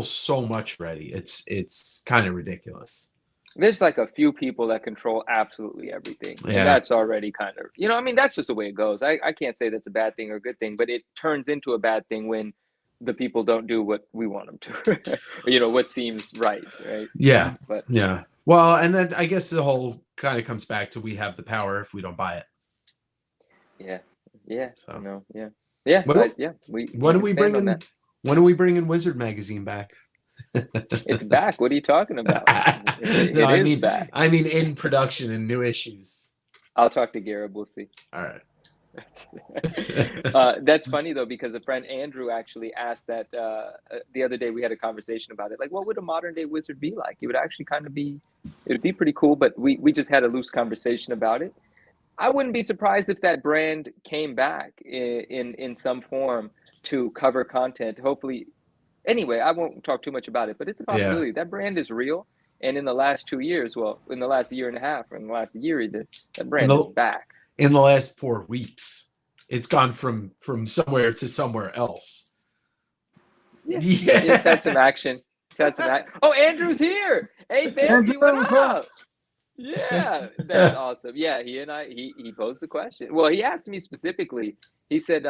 so much already. It's kind of ridiculous. There's like a few people that control absolutely everything. And that's already kind of, you know, I mean, that's just the way it goes. I can't say that's a bad thing or a good thing, but it turns into a bad thing when the people don't do what we want them to, or, you know, what seems right. Yeah. But yeah. Well, and then I guess the whole kind of comes back to we have the power if we don't buy it. Yeah. Yeah. So, no. Yeah. Yeah. When are we bringing Wizard Magazine back? It's back. What are you talking about? It is back. I mean, in production and new issues. I'll talk to Garrett. We'll see. All right. That's funny though, because a friend Andrew actually asked that the other day. We had a conversation about it. Like, what would a modern day wizard be like? It would actually kind of be. It would be pretty cool, but we just had a loose conversation about it. I wouldn't be surprised if that brand came back in some form to cover content. Hopefully, anyway, I won't talk too much about it, but it's a Yeah. possibility. That brand is real. And in the last 2 years, well, in the last year and a half, or in the last year, that brand is back. In the last 4 weeks, it's gone from somewhere to somewhere else. Yeah. It's had some action. Oh, Andrew's here. Hey, Fancy, what up? Yeah, that's awesome. Yeah, he posed the question. Well, he asked me specifically. He said,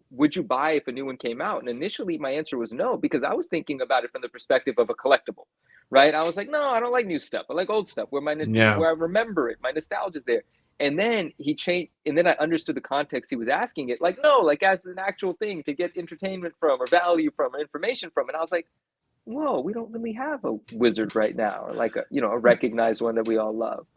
would you buy if a new one came out? And initially my answer was no, because I was thinking about it from the perspective of a collectible, right? I was like, no, I don't like new stuff. I like old stuff where where I remember it. My nostalgia's there. And then he changed, and then I understood the context he was asking it. Like, no, like as an actual thing to get entertainment from or value from or information from. And I was like, whoa, we don't really have a wizard right now, or like a recognized one that we all love.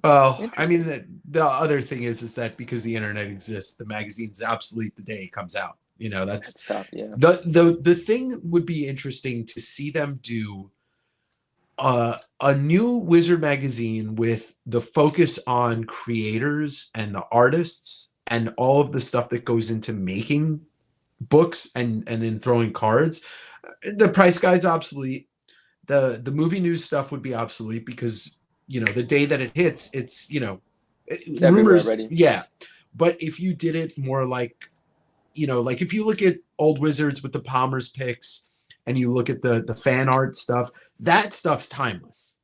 Well, I mean, the other thing is that because the internet exists, the magazine's obsolete the day it comes out. That's tough. Yeah. The thing would be interesting to see them do a new wizard magazine with the focus on creators and the artists and all of the stuff that goes into making books and in throwing cards. The price guide's obsolete. The movie news stuff would be obsolete because the day that it hits, it's rumors. Already. Yeah, but if you did it more like like if you look at old wizards with the Palmer's picks and you look at the fan art stuff, that stuff's timeless.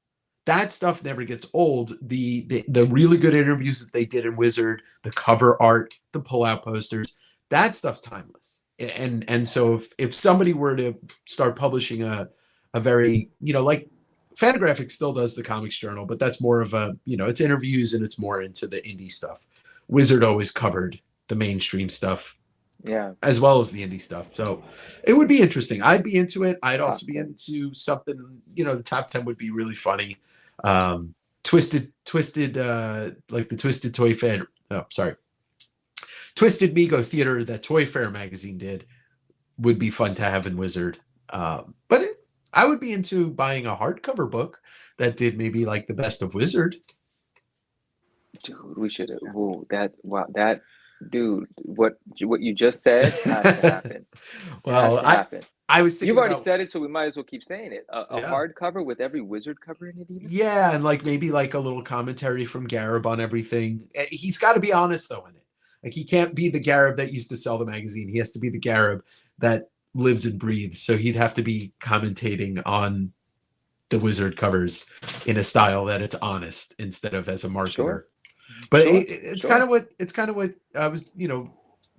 That stuff never gets old. The really good interviews that they did in Wizard, the cover art, the pull-out posters, that stuff's timeless. And so if somebody were to start publishing a very, like Fantagraphics still does the Comics Journal, but that's more of a, it's interviews and it's more into the indie stuff. Wizard always covered the mainstream stuff, as well as the indie stuff. So it would be interesting. I'd be into it. I'd also be into something, the top 10 would be really funny. Twisted, like the Twisted Toy Fair. Oh, sorry. Twisted Mego Theater that Toy Fair magazine did would be fun to have in Wizard. But I would be into buying a hardcover book that did maybe like the best of Wizard. Dude, we should have. Whoa, that dude, what you just said has to happen. Well, I was thinking you've already said it, so we might as well keep saying it. A hardcover with every Wizard cover in it, even. Yeah, and like maybe like a little commentary from Garib on everything. He's got to be honest though in it. Like he can't be the Garib that used to sell the magazine. He has to be the Garib that lives and breathes. So he'd have to be commentating on the Wizard covers in a style that it's honest instead of as a marketer. Sure. But it's kind of what I was,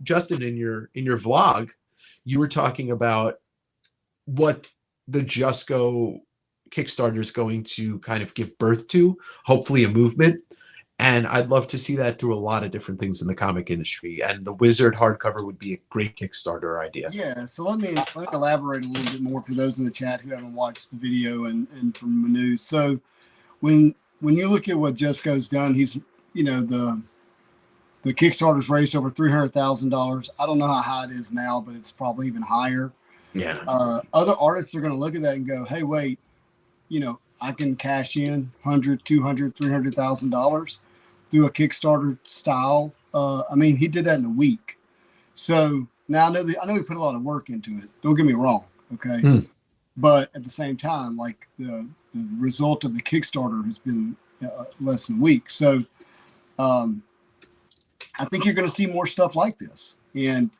Justin, in your vlog, you were talking about what the Just Go Kickstarter is going to kind of give birth to, hopefully a movement. And I'd love to see that through a lot of different things in the comic industry. And the Wizard hardcover would be a great Kickstarter idea. Yeah, so let me elaborate a little bit more for those in the chat who haven't watched the video and from Manu. So when you look at what Just Go's done, he's the Kickstarter's raised over $300,000. I don't know how high it is now, but it's probably even higher. Yeah. Other artists are going to look at that and go, hey, wait, I can cash in $100,000, $200,000, $300,000 through a Kickstarter style. I mean, he did that in a week. So now I know he put a lot of work into it. Don't get me wrong. Okay. But at the same time, like the result of the Kickstarter has been less than a week. So I think you're going to see more stuff like this. And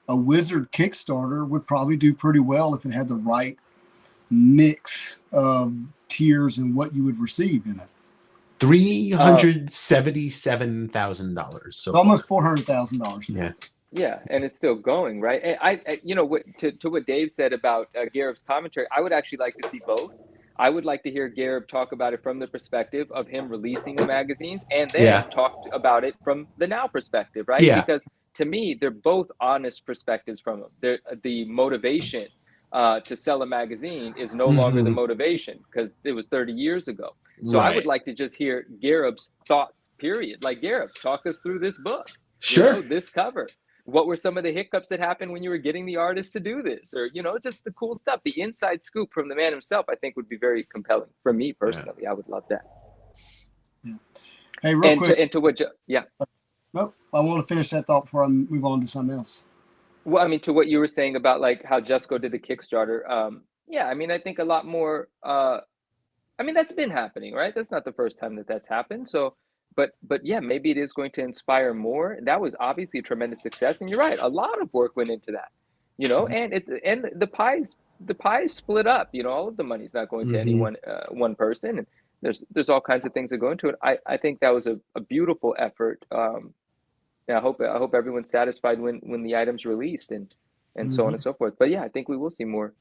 a Wizard Kickstarter would probably do pretty well if it had the right mix of tiers and what you would receive in it. $377,000. So almost $400,000. Yeah. Yeah, and it's still going, right? And I to what Dave said about Garib's commentary, I would actually like to see both. I would like to hear Garib talk about it from the perspective of him releasing the magazines, and then talk about it from the now perspective, right? Yeah. Because to me, they're both honest perspectives from him. The motivation to sell a magazine is no longer the motivation because it was 30 years ago. So I would like to just hear Garib's thoughts, period. Like, Garib, talk us through this book. Sure. This cover. What were some of the hiccups that happened when you were getting the artist to do this? Or, just the cool stuff. The inside scoop from the man himself, I think, would be very compelling. For me, personally, I would love that. Yeah. Hey, real quick. And to what, yeah. Nope. I want to finish that thought before I move on to something else. Well, I mean, to what you were saying about like how Justco did the Kickstarter. Yeah, I mean, I think a lot more. I mean, that's been happening, right? That's not the first time that that's happened. So, but yeah, maybe it is going to inspire more. That was obviously a tremendous success, and you're right. A lot of work went into that, and the pie's split up. All of the money's not going to any one person, and there's all kinds of things that go into it. I think that was a beautiful effort. Yeah, I hope everyone's satisfied when the item's released and so on and so forth. But yeah, I think we will see more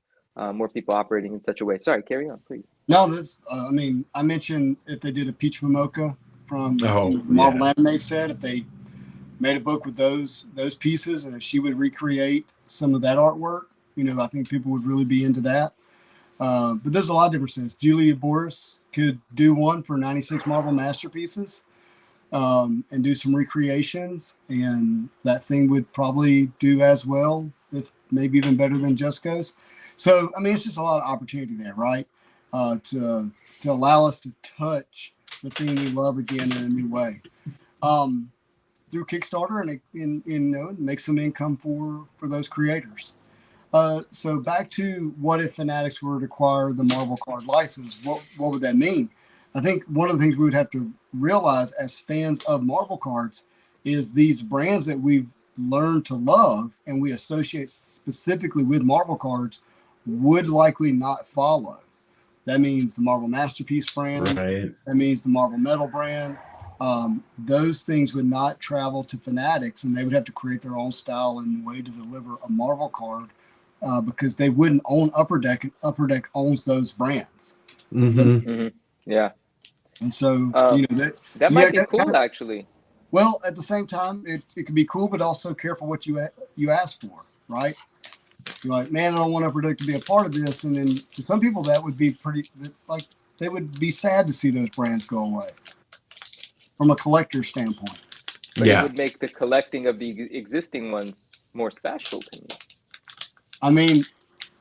people operating in such a way. Sorry, carry on, please. No, this. I mean, I mentioned if they did a Peach Momoka from Marvel Anime set, if they made a book with those pieces, and if she would recreate some of that artwork, I think people would really be into that. But there's a lot of differences. Julia Boris could do one for 96 Marvel Masterpieces. And do some recreations, and that thing would probably do as well, if maybe even better than Justco's. So, I mean, it's just a lot of opportunity there, right? To allow us to touch the thing we love again in a new way through Kickstarter, and make some income for those creators. So back to what if Fanatics were to acquire the Marvel card license? What would that mean? I think one of the things we would have to realize as fans of Marvel cards is these brands that we've learned to love and we associate specifically with Marvel cards would likely not follow. That means the Marvel Masterpiece brand. Right. That means the Marvel Metal brand. Those things would not travel to Fanatics, and they would have to create their own style and way to deliver a Marvel card because they wouldn't own Upper Deck, and Upper Deck owns those brands. Yeah. And so, that might be cool, actually. Well, at the same time, it could be cool, but also careful what you ask for, right? You're like, man, I don't want Upper Deck to be a part of this. And then to some people, that would be they would be sad to see those brands go away from a collector's standpoint. But it would make the collecting of the existing ones more special to me. I mean,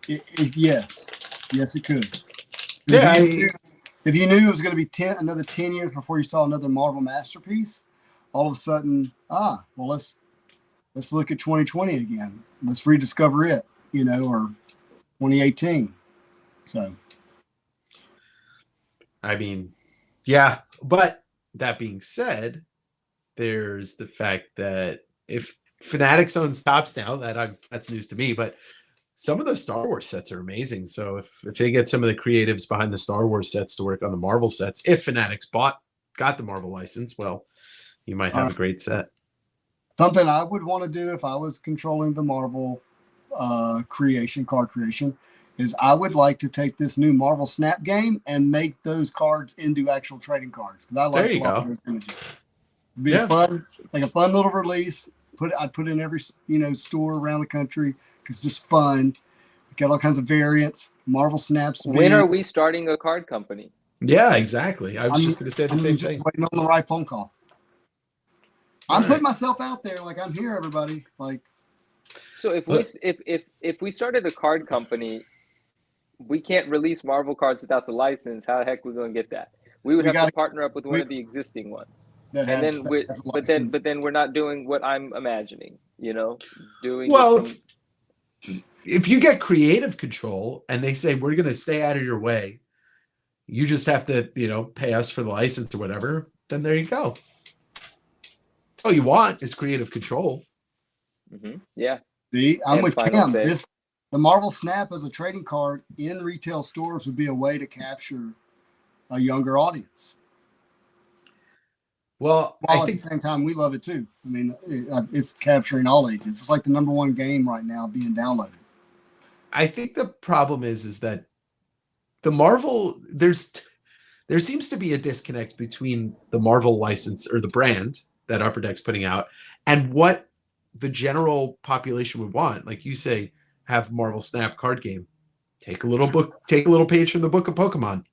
yes, it could. Yeah. If you knew it was going to be another 10 years before you saw another Marvel Masterpiece, all of a sudden, let's look at 2020 again. Let's rediscover it, or 2018. So, I mean, yeah. But that being said, there's the fact that if Fanatics owns Topps now, that's news to me, but some of those Star Wars sets are amazing. So if they get some of the creatives behind the Star Wars sets to work on the Marvel sets, if Fanatics got the Marvel license, well, you might have a great set. Something I would want to do if I was controlling the Marvel card creation, is I would like to take this new Marvel Snap game and make those cards into actual trading cards, because I like a lot of those images. It'd be a fun little release. I'd put in every store around the country. It's just fun. We got all kinds of variants. Marvel Snaps. When are we starting a card company? Yeah, exactly. I was just going to say the same thing. Waiting on the right phone call. I'm putting myself out there, like I'm here, everybody. Like, so if we started a card company, we can't release Marvel cards without the license. How the heck are we going to get that? We would have to partner up with one of the existing ones. But then we're not doing what I'm imagining. If you get creative control and they say we're going to stay out of your way, you just have to pay us for the license or whatever, then there you go. That's all you want is creative control. Yeah. See, I'm with Cam. The Marvel Snap as a trading card in retail stores would be a way to capture a younger audience. Well, at the same time, we love it too. I mean, it's capturing all ages. It's like the #1 game right now being downloaded. I think the problem is that the Marvel, there seems to be a disconnect between the Marvel license or the brand that Upper Deck's putting out and what the general population would want. Like you say, have Marvel Snap card game. Take a little page from the book of Pokemon.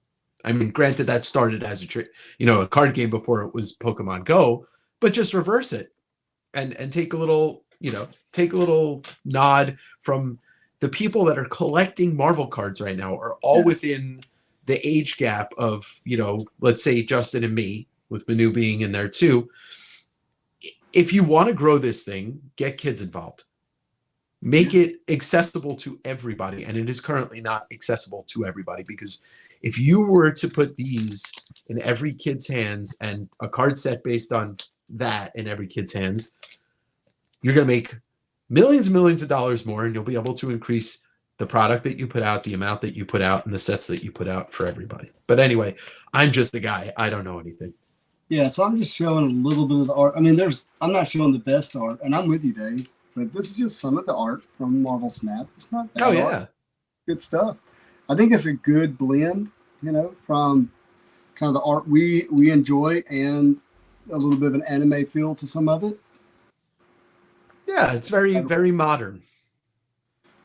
I mean, granted, that started as a card game before it was Pokemon Go, but just reverse it and take a little nod from the people that are collecting Marvel cards right now are all within the age gap of, let's say Justin and me, with Manu being in there too. If you want to grow this thing, get kids involved. Make it accessible to everybody. And it is currently not accessible to everybody, because if you were to put these in every kid's hands and a card set based on that in every kid's hands, you're going to make millions and millions of dollars more, and you'll be able to increase the product that you put out, the amount that you put out, and the sets that you put out for everybody. But anyway, I'm just the guy. I don't know anything. Yeah, so I'm just showing a little bit of the art. I mean, I'm not showing the best art, and I'm with you, Dave. But this is just some of the art from Marvel Snap. It's not bad. Oh, yeah. Art. Good stuff. I think it's a good blend, from kind of the art we enjoy and a little bit of an anime feel to some of it. Yeah, it's very, very modern.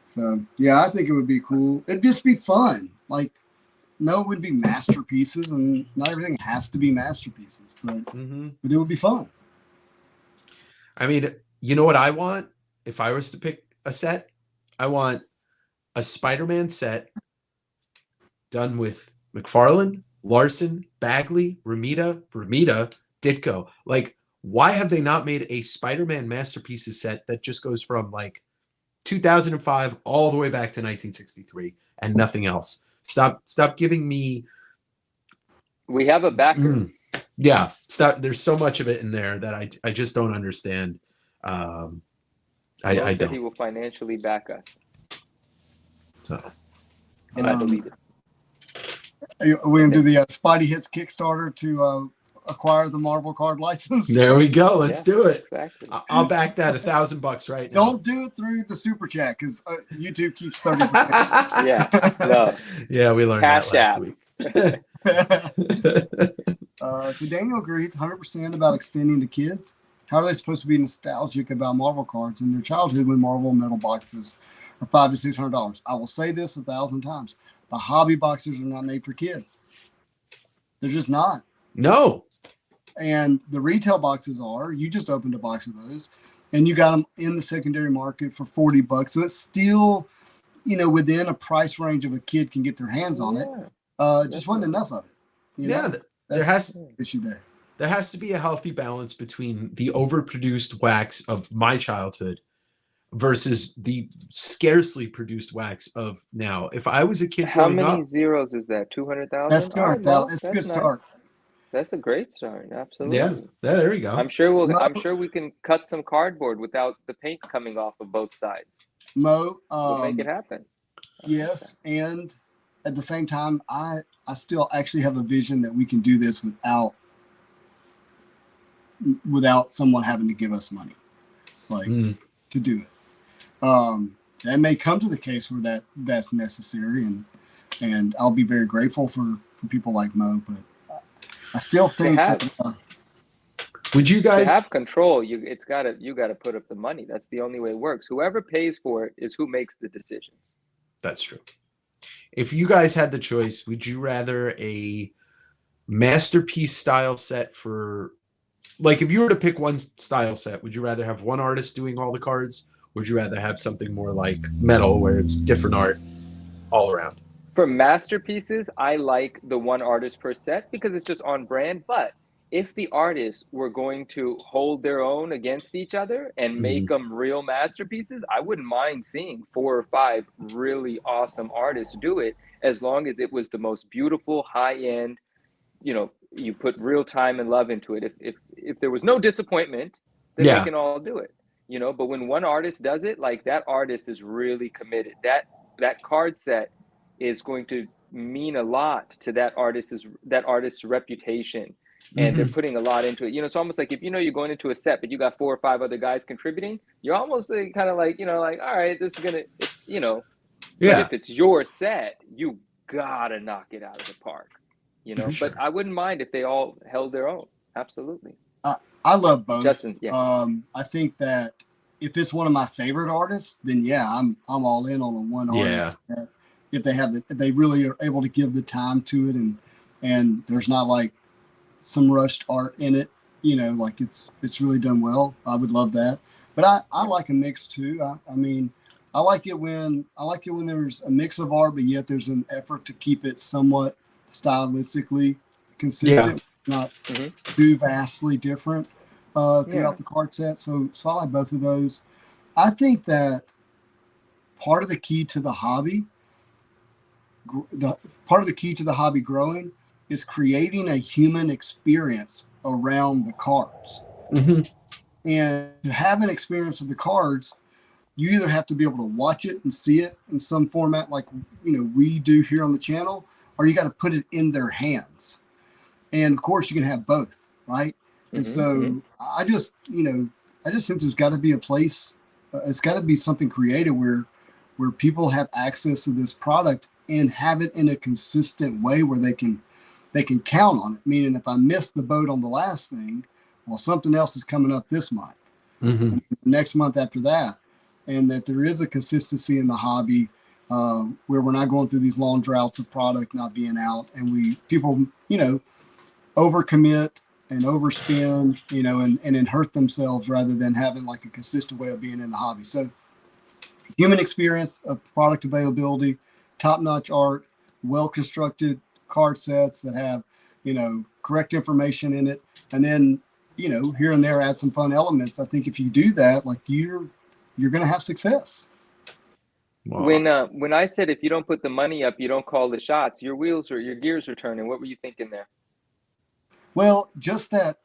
So, yeah, I think it would be cool. It'd just be fun. Like, no, it would be masterpieces, and not everything has to be masterpieces, but it would be fun. I mean, you know what I want? If I was to pick a set, I want a Spider-Man set done with McFarlane, Larson, Bagley, Romita, Ditko. Like, why have they not made a Spider-Man Masterpieces set that just goes from like 2005 all the way back to 1963 and nothing else? Stop giving me. We have a backer. Yeah, stop. There's so much of it in there that I just don't understand. I don't. He will financially back us. So, and I believe it. We're going to do the Spidey Hits Kickstarter to acquire the Marvel card license. There we go. Let's do it. Exactly. I'll back that $1,000 right now. Don't do it through the super chat, because YouTube keeps 30%. Yeah. No. Yeah, we learned Cash that last week. So Daniel agrees 100% about extending to kids. How are they supposed to be nostalgic about Marvel cards in their childhood when Marvel metal boxes are $500 to $600? I will say this 1,000 times: the hobby boxes are not made for kids. They're just not. No. And the retail boxes are. You just opened a box of those, and you got them in the secondary market for $40. So it's still, within a price range of a kid can get their hands on it. Just wasn't enough of it. There has issue there. There has to be a healthy balance between the overproduced wax of my childhood versus the scarcely produced wax of now. If I was a kid, how many zeros is that? 200,000. That's 200,000. It's a good start. That's a great start. Absolutely. Yeah. There we go. I'm sure we can cut some cardboard without the paint coming off of both sides. Mo, we'll make it happen. Yes, and at the same time, I still actually have a vision that we can do this without someone having to give us money, to do it. That may come to the case where that's necessary, and I'll be very grateful for people like Mo, but I still think would you guys to have control? You got to put up the money. That's the only way it works. Whoever pays for it is who makes the decisions. That's true. If you guys had the choice, would you rather a masterpiece style set for, like, if you were to pick one style set, would you rather have one artist doing all the cards? Or would you rather have something more like metal where it's different art all around? For masterpieces, I like the one artist per set because it's just on brand. But if the artists were going to hold their own against each other and make them real masterpieces, I wouldn't mind seeing 4 or 5 really awesome artists do it, as long as it was the most beautiful, high-end, you put real time and love into it. If there was no disappointment, then they can all do it. But when one artist does it, like, that artist is really committed. That card set is going to mean a lot to that artist's reputation, and they're putting a lot into it. It's almost like if you're going into a set, but you got 4 or 5 other guys contributing, you're almost kind of like, like, all right, this is gonna, But if it's your set, you gotta knock it out of the park, Sure. But I wouldn't mind if they all held their own. Absolutely. I love both. Justin, yeah. I think that if it's one of my favorite artists, then I'm all in on a one artist. If they really are able to give the time to it, and there's not like some rushed art in it, like it's really done well. I would love that. But I like a mix too. I like it when there's a mix of art, but yet there's an effort to keep it somewhat stylistically consistent. not Mhm. too vastly different Yeah. throughout the card set. So I like both of those. I think that part of the key to the hobby, growing, is creating a human experience around the cards. Mm-hmm. And to have an experience with the cards, you either have to be able to watch it and see it in some format like we do here on the channel, or you got to put it in their hands. And of course you can have both, right? And Mhm. Mhm. so I just think there's got to be a place, it's got to be something creative where people have access to this product and have it in a consistent way where they can count on it. Meaning, if I miss the boat on the last thing, well, something else is coming up this month, Mm-hmm. and the next month after that, and that there is a consistency in the hobby where we're not going through these long droughts of product not being out, and people overcommit and overspend, and then hurt themselves rather than having like a consistent way of being in the hobby. So human experience of product availability, top-notch art, well-constructed card sets that have, correct information in it, and then, here and there add some fun elements. I think if you do that, like you're going to have success. Wow. When I said if you don't put the money up, you don't call the shots, your gears are turning. What were you thinking there? Well, just that.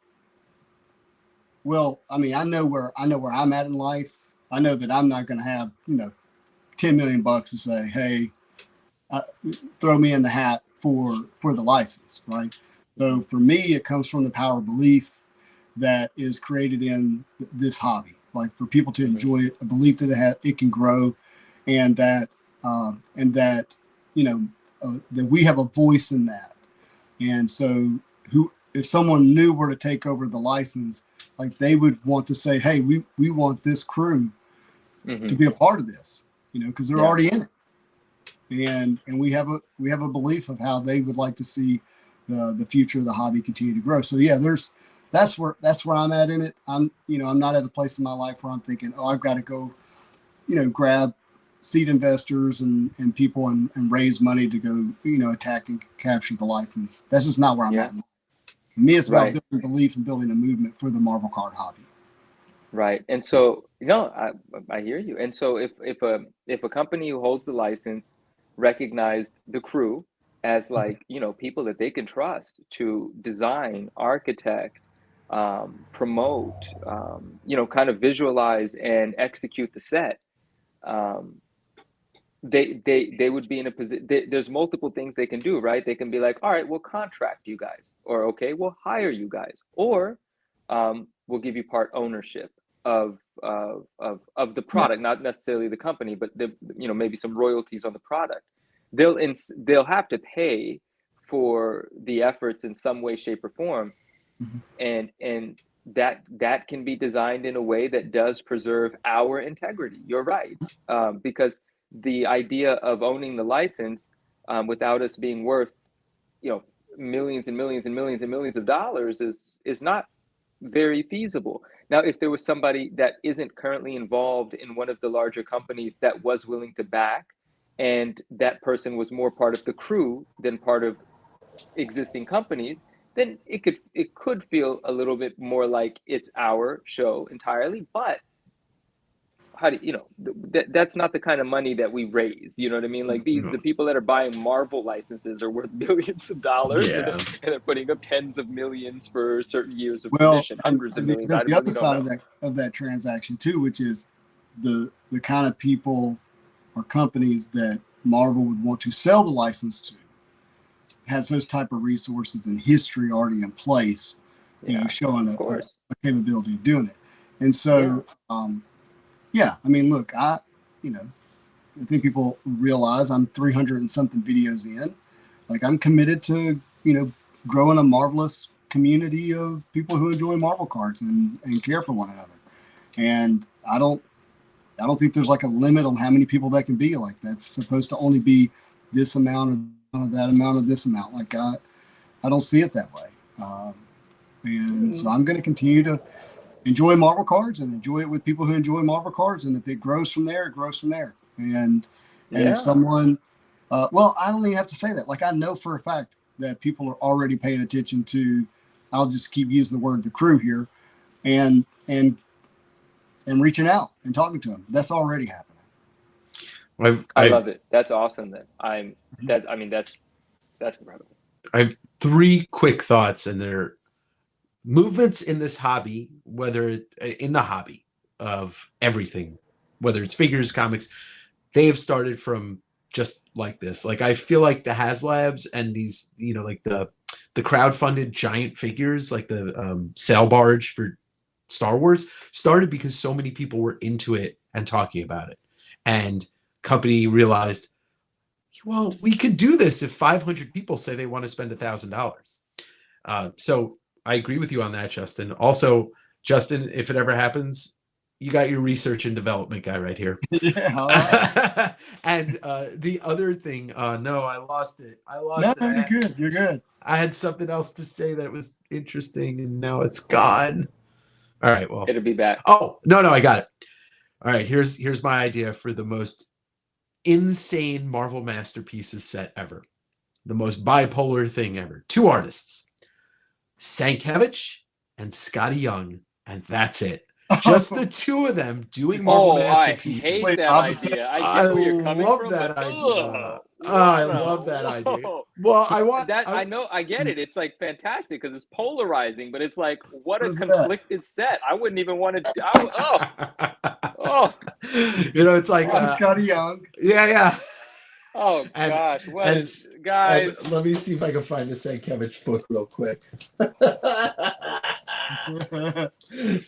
Well, I mean, I know where I'm at in life. I know that I'm not going to have, $10 million to say, hey, throw me in the hat for the license, right? So for me, it comes from the power of belief that is created in this hobby, like for people to enjoy it, a belief that it can grow, and that that we have a voice in that. And so, if someone new were to take over the license, like they would want to say, hey, we want this crew to be a part of this, because they're already in it. And we have a belief of how they would like to see the future of the hobby continue to grow. So yeah, that's where I'm at in it. I'm not at a place in my life where I'm thinking, oh, I've got to go, grab seed investors and people and raise money to go, attack and capture the license. That's just not where I'm at. Me, it's about building belief and building a movement for the Marvel card hobby. Right. And so, I hear you. And so if a company who holds the license recognized the crew as like, people that they can trust to design, architect, promote, kind of visualize and execute the set, um, they would be in a position. There's multiple things they can do, right? They can be like, all right, we'll contract you guys, or okay, we'll hire you guys, or we'll give you part ownership of the product, not necessarily the company, but maybe some royalties on the product. They'll have to pay for the efforts in some way, shape, or form, and that can be designed in a way that does preserve our integrity. You're right, because the idea of owning the license without us being worth, millions and millions and millions and millions of dollars is not very feasible. Now, if there was somebody that isn't currently involved in one of the larger companies that was willing to back, and that person was more part of the crew than part of existing companies, then it could feel a little bit more like it's our show entirely. But how do that's not the kind of money that we raise, you know what I mean? Like the people that are buying Marvel licenses are worth billions of dollars, and they're putting up tens of millions for certain years of tradition, hundreds of millions. There's I the really other don't side know. of that transaction too, which is the kind of people or companies that Marvel would want to sell the license to has those type of resources and history already in place, showing a capability of doing it. And so, I mean, look, I think people realize I'm 300 and something videos in. Like, I'm committed to, growing a marvelous community of people who enjoy Marvel cards and care for one another. And I don't think there's like a limit on how many people that can be. Like, that's supposed to only be this amount of that amount of this amount. Like, I don't see it that way. And so I'm going to continue to enjoy Marvel cards and enjoy it with people who enjoy Marvel cards. And if it grows from there, it grows from there. And if someone, well, I don't even have to say that. Like, I know for a fact that people are already paying attention to I'll just keep using the word the crew here, and reaching out and talking to them. That's already happening. I love it. That's awesome. That's incredible. I have 3 quick thoughts, and they're movements in this hobby, whether in the hobby of everything, whether it's figures, comics, they have started from just like this. Like, I feel like the HasLabs and these, like the crowdfunded giant figures, like the sail barge for Star Wars, started because so many people were into it and talking about it. And company realized, well, we could do this if 500 people say they want to spend $1,000. So I agree with you on that, Justin. Also, Justin, if it ever happens, you got your research and development guy right here. Yeah. All right. And the other thing, no, I lost it. No, you're good. You're good. I had something else to say that was interesting, and now it's gone. All right, well, It'll be back. Oh, no, I got it. All right, here's my idea for the most insane Marvel Masterpieces set ever. The most bipolar thing ever. 2 artists, Sienkiewicz and Scotty Young, and that's it. Just the 2 of them doing Marvel Masterpieces. I hate that idea. I get where you're coming from. That but, idea. I love that idea. Well, I want that. I know. I get it. It's like fantastic because it's polarizing, but it's like, what a conflicted set. I wouldn't even want to. It's like Scotty Young. Yeah. Oh gosh, guys? Let me see if I can find the Sienkiewicz book real quick.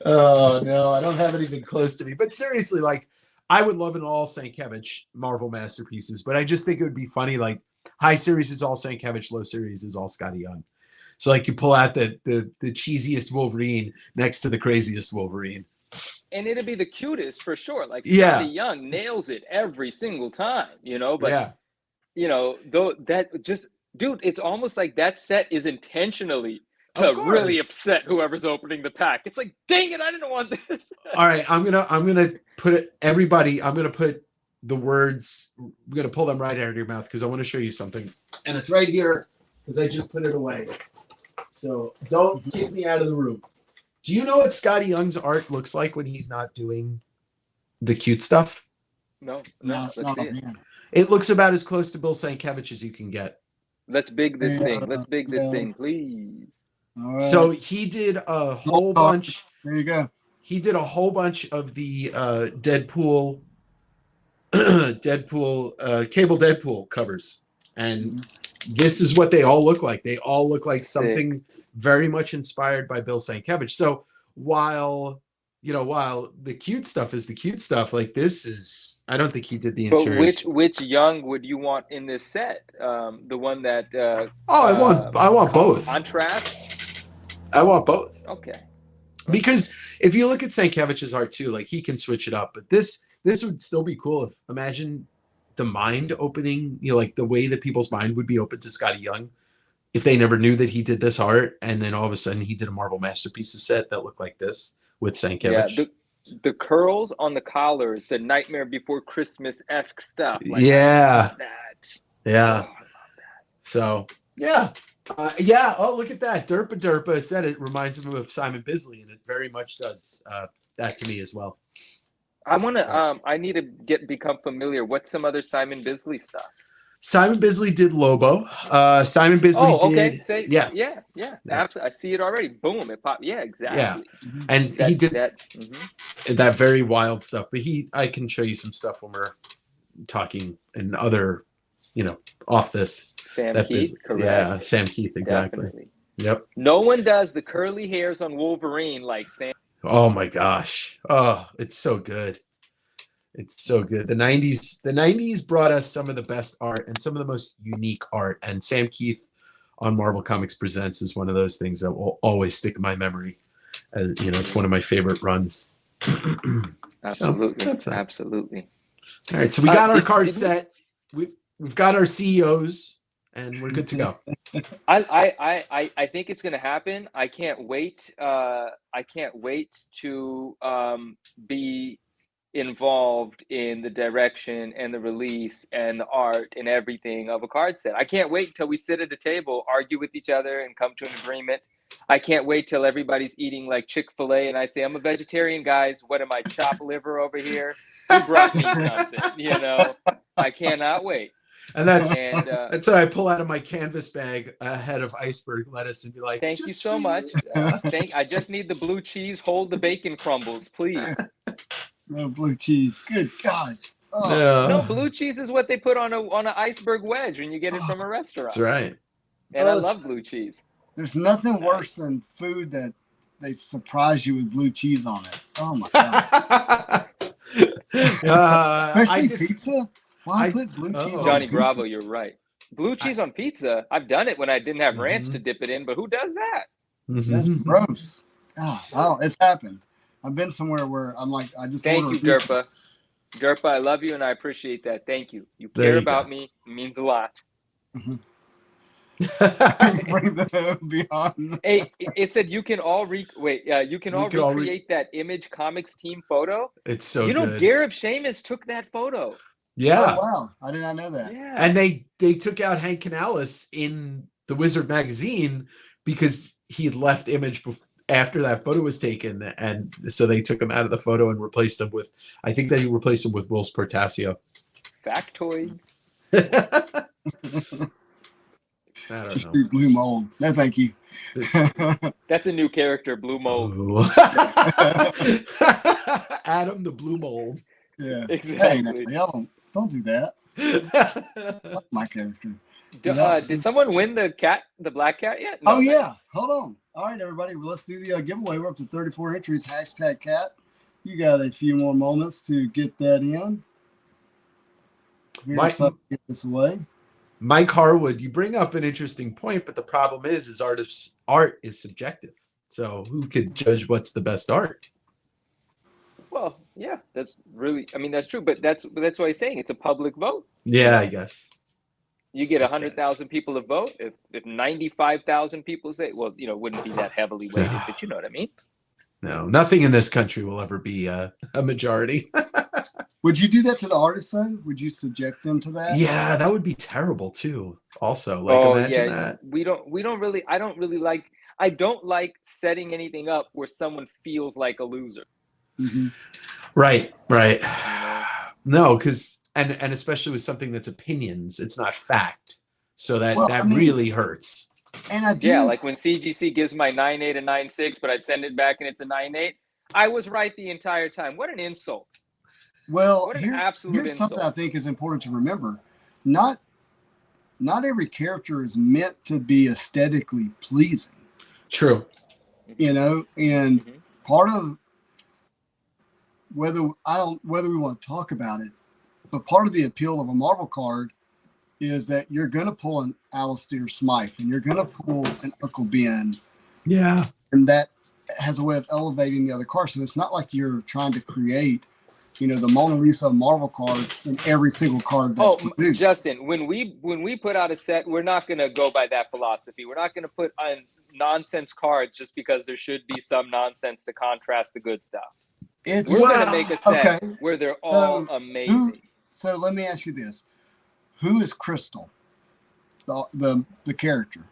Oh no, I don't have anything close to me. But seriously, like, I would love an all Sienkiewicz Marvel Masterpieces, but I just think it would be funny. Like, high series is all Sienkiewicz, low series is all Scotty Young. So like, you pull out the cheesiest Wolverine next to the craziest Wolverine. And it'd be the cutest for sure. Like, Scotty Young nails it every single time, but though that just, dude, it's almost like that set is intentionally to really upset whoever's opening the pack. It's like, dang it, I didn't want this. All right, I'm gonna put it, everybody, I'm gonna put the words, I'm gonna pull them right out of your mouth because I want to show you something. And it's right here because I just put it away. So don't get me out of the room. Do you know what Scotty Young's art looks like when he's not doing the cute stuff? No. Let's see it. It looks about as close to Bill Sienkiewicz as you can get. Let's big this thing. Let's big this thing, please. All right. So he did a whole bunch. There you go. He did a whole bunch of the Deadpool Cable Deadpool covers. And this is what they all look like. They all look like something very much inspired by Bill Sienkiewicz. So while the cute stuff is the cute stuff, like, this is, I don't think he did the interiors. But which Young would you want in this set? The one that I want both. Contrasts? I want both. Okay. Because if you look at Sienkiewicz's art too, like, he can switch it up, but this would still be cool. If, imagine the mind opening, like the way that people's mind would be open to Scotty Young if they never knew that he did this art, and then all of a sudden he did a Marvel Masterpieces set that looked like this with Sienkiewicz. Yeah, the curls on the collars, the Nightmare Before Christmas-esque stuff. Like, yeah. That. Yeah. Oh, I love that. So, yeah. Oh, look at that. Derpa Derpa said it reminds him of Simon Bisley, and it very much does that to me as well. I need to become familiar. What's some other Simon Bisley stuff? Simon Bisley did Lobo. Simon Bisley did. Yeah. Absolutely. I see it already. Boom! It popped. Yeah, exactly. Yeah, and he did that very wild stuff. But I can show you some stuff when we're talking and other, off this. Sam Keith, correct? Yeah, Sam Keith, exactly. Definitely. Yep. No one does the curly hairs on Wolverine like Sam. Oh my gosh! Oh, it's so good. It's so good. The 90s brought us some of the best art and some of the most unique art. And Sam Keith on Marvel Comics Presents is one of those things that will always stick in my memory. As it's one of my favorite runs. Absolutely. Absolutely. All right. So we got our card set. We've got our CEOs, and we're good to go. I think it's going to happen. I can't wait. I can't wait to be involved in the direction and the release and the art and everything of a card set. I can't wait until we sit at a table, argue with each other, and come to an agreement I can't wait till everybody's eating like Chick-fil-A and I say, I'm a vegetarian, guys. What am I, chopped liver over here? Who brought me something? You know, I cannot wait. And that's And how I pull out of my canvas bag a head of iceberg lettuce and be like, thank you just so for much. Yeah. I just need the blue cheese. Hold the bacon crumbles, please. No blue cheese. Good God. Oh, No, No, blue cheese is what they put on an iceberg wedge when you get it from a restaurant. that's right. And I love blue cheese. there's nothing worse than food that they surprise you with blue cheese on it. Oh my God. Especially pizza. Why put blue cheese on Johnny pizza? Bravo, you're right. Blue cheese on pizza. I've done it when I didn't have ranch to dip it in, but who does that? That's gross. Oh, it's happened. I've been somewhere where I'm like, I just Thank order you, a pizza. Derpa. Derpa, I love you and I appreciate that. Thank you. You There care you about go. me. It means a lot. Bring the beyond. Hey, it said you can all recreate that Image Comics team photo. It's so You know, good. Gareb Shamus took that photo. Yeah. Oh wow, I did not know that. Yeah. And they took out Hank Canales in the Wizard magazine because he had left Image after that photo was taken, and so they took him out of the photo and replaced him with, I think they replaced him with Will Portasio. Factoids. I don't Just know. do blue mold. No, thank you. That's a new character, Blue Mold. Ooh. Adam the Blue Mold. Yeah. Exactly. Hey, y'all don't do that. That's my character. Did someone win the black cat yet? No, yeah. Hold on. All right, everybody. Well, let's do the giveaway. We're up to 34 entries. # cat. You got a few more moments to get that in. Get this away. Mike Harwood, you bring up an interesting point, but the problem is art is subjective. So who could judge what's the best art? Well, yeah, that's true, but that's why he's saying it's a public vote. Yeah, I guess. You get 100,000 people to vote. If 95,000 people say, well, it wouldn't be that heavily weighted, but you know what I mean? No, nothing in this country will ever be a majority. Would you do that to the artists, though? Would you subject them to that? Yeah, that would be terrible too. Also, imagine that. I don't like setting anything up where someone feels like a loser. Mm-hmm. Right. No, because and especially with something that's opinions, it's not fact. So that really hurts. And I do. Yeah, like when CGC gives my 9.8 a 9.6, but I send it back and it's a 9.8. I was right the entire time. What an insult. Well, what an here's insult. Something I think is important to remember. Not every character is meant to be aesthetically pleasing. True. And part of whether we want to talk about it, but part of the appeal of a Marvel card is that you're going to pull an Alistair Smythe and you're going to pull an Uncle Ben. Yeah. And that has a way of elevating the other cards. So it's not like you're trying to create, the Mona Lisa Marvel cards in every single card that's produced. Justin, when we put out a set, we're not going to go by that philosophy. We're not going to put on nonsense cards just because there should be some nonsense to contrast the good stuff. We're going to make a set where they're all amazing. So let me ask you this. Who is Crystal, the character?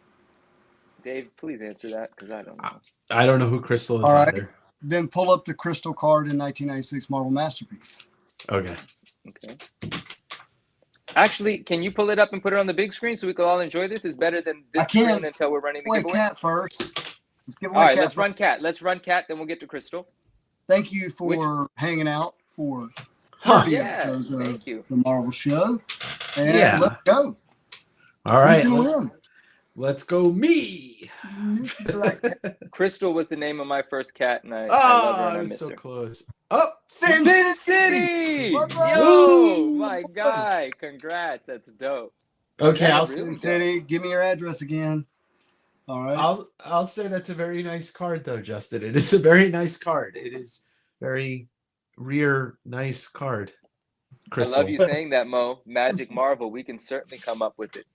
Dave, please answer that because I don't know. I don't know who Crystal is either. Then pull up the Crystal card in 1996 Marvel Masterpiece. Okay. Actually, can you pull it up and put it on the big screen so we can all enjoy this? It's better than this screen until we're running the giveaway. Cat first. Let's give away all right, Cat let's run Cat. Let's run Cat, then we'll get to Crystal. Thank you for hanging out for 30 episodes of the Marvel Show. And let's go. All right. Let's go me. Crystal was the name of my first cat, and I love her and I miss her. Close. Oh, Sin City! Yo, my guy. Congrats. That's dope. Okay, Sin City. Give me your address again. All right. I'll say that's a very nice card, though, Justin. It is a very nice card. It is very nice card. Crystal. I love you saying that, Mo. Magic Marvel. We can certainly come up with it.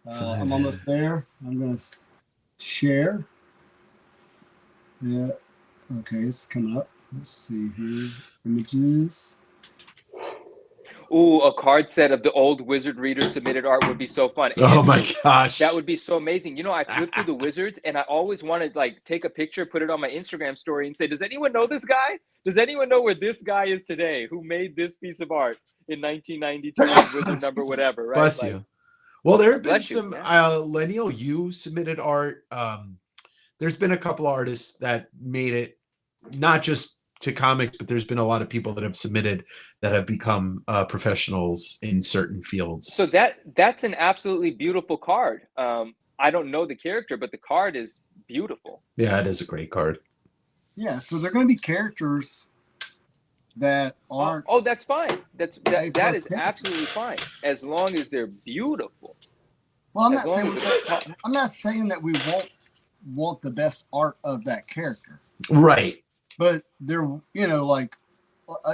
I'm almost there. I'm going to share. Yeah. Okay, it's coming up. Let's see here. Images. Ooh, a card set of the old Wizard Reader submitted art would be so fun. Oh my Andrew, gosh. that would be so amazing. You know, I flipped through the Wizards and I always wanted like take a picture, put it on my Instagram story and say, does anyone know this guy? Does anyone know where this guy is today? Who made this piece of art in 1992, Wizard number whatever, right? Bless like, you. Well, there have been bless you, some yeah. Lennial U submitted art. There's been a couple of artists that made it not just to comics, but there's been a lot of people that have submitted that have become professionals in certain fields. So that's an absolutely beautiful card. I don't know the character, but the card is beautiful. Yeah, it is a great card. Yeah, so they're going to be characters that aren't. Oh, that's fine. That is characters. absolutely fine as long as they're beautiful. Well, I'm not saying that we won't want the best art of that character. Right. But they're, you know, like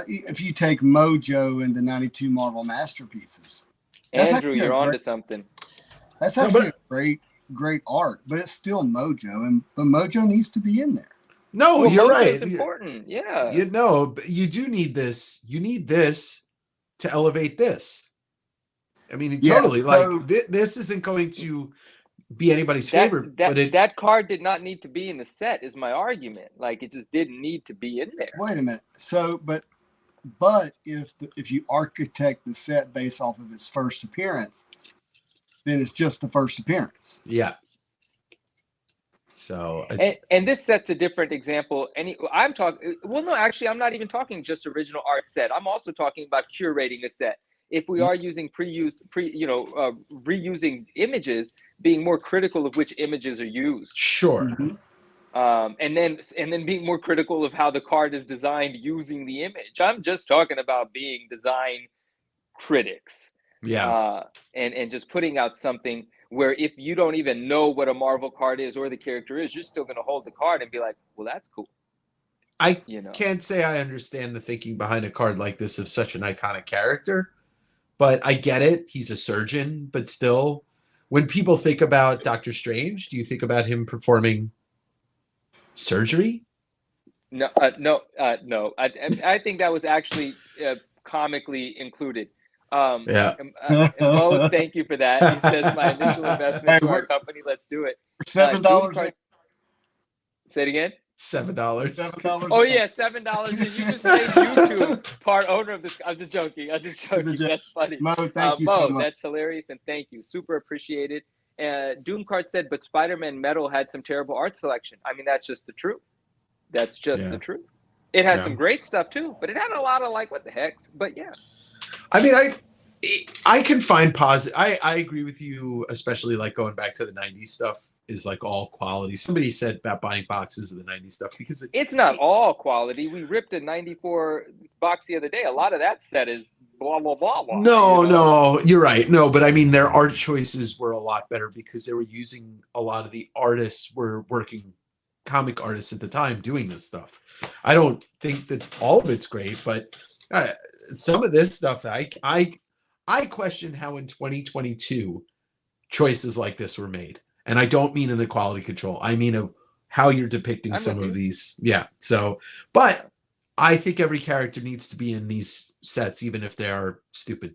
if you take Mojo and the 92 Marvel Masterpieces. Andrew, you're onto something. That's actually great art, but it's still Mojo, but Mojo needs to be in there. No, well, you're Mojo right. It's important, yeah. You know, but you do need this. You need this to elevate this. I mean, totally. Like this isn't going to be anybody's favorite, but that card did not need to be in the set is my argument. Like it just didn't need to be in there. Wait a minute. So, but if you architect the set based off of its first appearance, then it's just the first appearance. Yeah. So and this sets a different example. I'm talking. Well, no, actually, I'm not even talking just original art set. I'm also talking about curating a set. If we are using reusing images, being more critical of which images are used. Sure. Mm-hmm. And then being more critical of how the card is designed using the image. I'm just talking about being design critics. Yeah. And just putting out something where if you don't even know what a Marvel card is or the character is, you're still going to hold the card and be like, well, that's cool. I can't say I understand the thinking behind a card like this of such an iconic character, but I get it. He's a surgeon, but still, when people think about Doctor Strange, do you think about him performing surgery? No. I think that was actually comically included. Mo, thank you for that. He says my initial investment to our company. Let's do it. $7. Say it again. $7. $7. Oh yeah, $7. And you just made YouTube part owner of this. I'm just joking. That's funny. Mo, thank you so much. That's hilarious, and thank you. Super appreciated. Doom Card said, but Spider-Man Metal had some terrible art selection. I mean, that's just the truth. That's just the truth. It had some great stuff too, but it had a lot of like, what the heck? But yeah. I mean, I can find positive. I agree with you, especially like going back to the 90s stuff is like all quality. Somebody said about buying boxes of the 90s stuff because it's not all quality. We ripped a 94 box the other day. A lot of that set is blah, blah, blah, blah. No, you're right. No, but I mean, their art choices were a lot better because they were using a lot of the artists were working comic artists at the time doing this stuff. I don't think that all of it's great, but some of this stuff, I question how in 2022 choices like this were made. And I don't mean in the quality control. I mean of how you're depicting some of these. Yeah. So, but I think every character needs to be in these sets, even if they are stupid,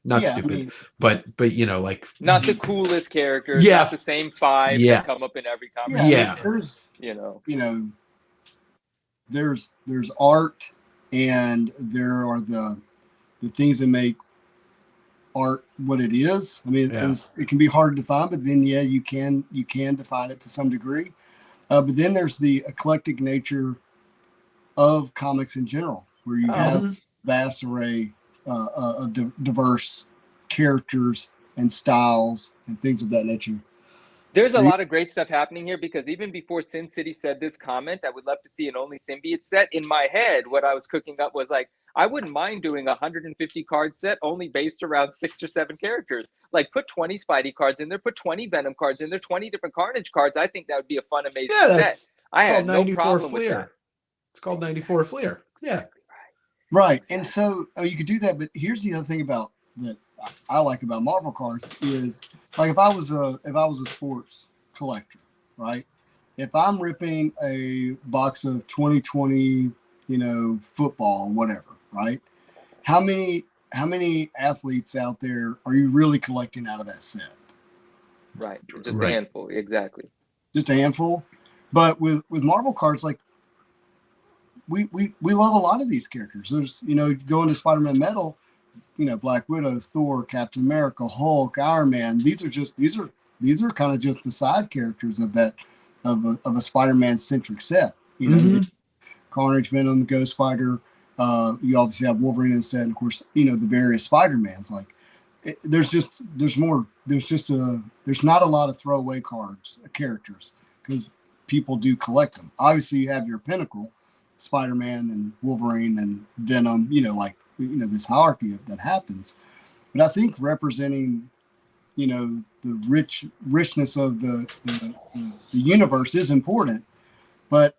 not stupid, but like not the coolest characters, not the same five that come up in every comic. There's art, and there are the things that make art what it is. I mean, it can be hard to define, but then you can define it to some degree. But then there's the eclectic nature of comics in general, where you have vast array of diverse characters and styles and things of that nature. There's a lot of great stuff happening here because even before Sin City said this comment, I would love to see an Only Symbiote set. In my head, what I was cooking up was like, I wouldn't mind doing a 150 card set only based around 6 or 7 characters. Like put 20 Spidey cards in there, put 20 Venom cards in there, 20 different Carnage cards. I think that would be a fun, amazing set. I had no problem with that. It's called 94 Fleer. Exactly right. And so you could do that, but here's the other thing about that I like about Marvel cards is like if I was a sports collector, right? If I'm ripping a box of 2020, football, whatever, right? how many athletes out there are you really collecting out of that set? Right. Just a handful. Exactly. Just a handful. But with Marvel cards, like we love a lot of these characters. There's, go into Spider-Man Metal, Black Widow, Thor, Captain America, Hulk, Iron Man. These are kind of just the side characters of a Spider-Man centric set. Carnage, Venom, Ghost Spider. You obviously have Wolverine in the set, and of course, the various Spider-Mans. Like, there's not a lot of throwaway characters, because people do collect them. Obviously, you have your pinnacle, Spider-Man and Wolverine and Venom. This hierarchy that happens. But I think representing, the richness of the universe is important, but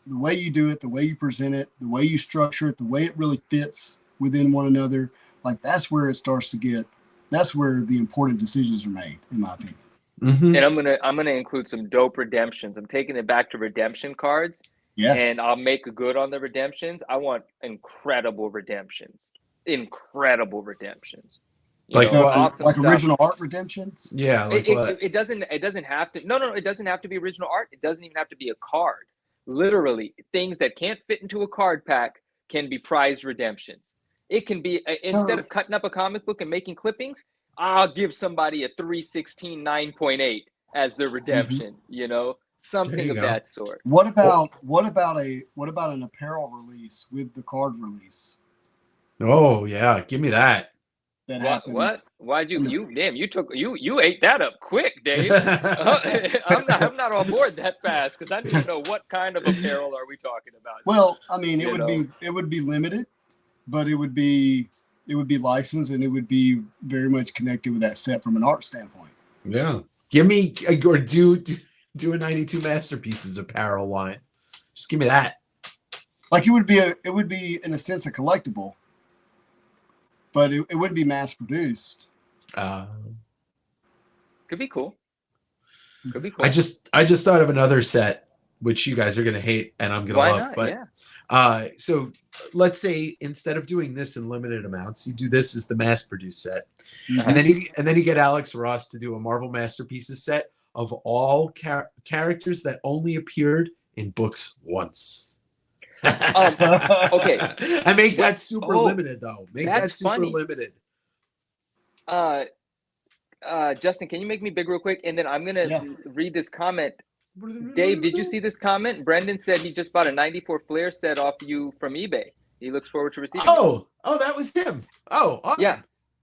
the way you do it, the way you present it, the way you structure it, the way it really fits within one another, like that's where that's where the important decisions are made, in my opinion. Mm-hmm. And I'm gonna include some dope redemptions. I'm taking it back to redemption cards. Yeah. And I'll make a good on the redemptions. I want incredible redemptions. Awesome like original art redemptions. Yeah, it doesn't have to. No, it doesn't have to be original art. It doesn't even have to be a card. Literally, things that can't fit into a card pack can be prized redemptions. It can be, instead of cutting up a comic book and making clippings, I'll give somebody a 316 9.8 as their redemption. Something of that sort. What about an apparel release with the card release? Oh yeah, give me that. What? Why'd you ate that up quick, Dave. I'm not on board that fast, because I need to know what kind of apparel are we talking about. Well, I mean, it would be limited, but it would be licensed, and it would be very much connected with that set from an art standpoint. Yeah, give me or do a 92 Masterpieces apparel line. Just give me that. Like it would be in a sense a collectible, but it wouldn't be mass produced. Could be cool. I just thought of another set, which you guys are gonna hate and I'm gonna love. But yeah. So let's say instead of doing this in limited amounts, you do this as the mass produced set. Mm-hmm. and then you get Alex Ross to do a Marvel Masterpieces set of all characters that only appeared in books once. Okay. I make that super limited, though. Make that super funny. Limited. Justin, can you make me big real quick? And then I'm going to read this comment. Dave, did you see this comment? Brendan said he just bought a 94 Flair set off you from eBay. He looks forward to receiving it. That was him. Oh, awesome. Yeah.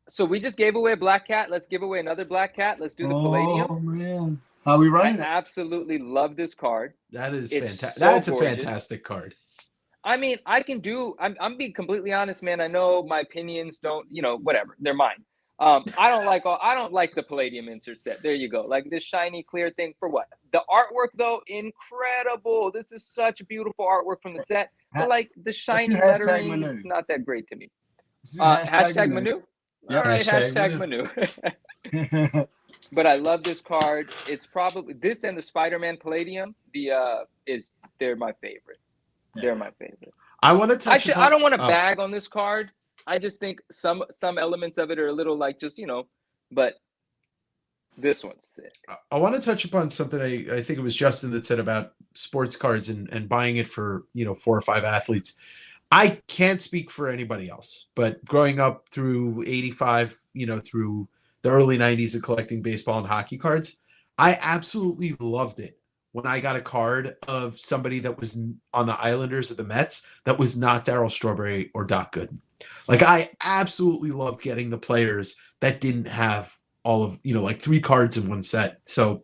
So we just gave away a black cat. Let's give away another black cat. Let's do the Palladium. Oh, man. How are we running? I absolutely love this card. That is fantastic. That's a fantastic card. I mean, I'm being completely honest, man. I know my opinions don't, whatever. They're mine. I don't like the Palladium insert set. There you go. Like this shiny clear thing for what? The artwork though, incredible. This is such beautiful arturt from the set. But like the shiny lettering is not that great to me. Hashtag Manu. Yep. All right, hashtag Manu. But I love this card. It's probably this and the Spider-Man Palladium. They're my favorite. They're my favorite. I want to touch. I don't want to bag on this card. I just think some elements of it are a little like just but this one's sick. I want to touch upon something. I think it was Justin that said about sports cards and buying it for 4 or 5 athletes. I can't speak for anybody else, but growing up through 85, through the early 90s of collecting baseball and hockey cards, I absolutely loved it when I got a card of somebody that was on the Islanders or the Mets that was not Darryl Strawberry or Doc Gooden. Like I absolutely loved getting the players that didn't have all of, like 3 cards in one set. So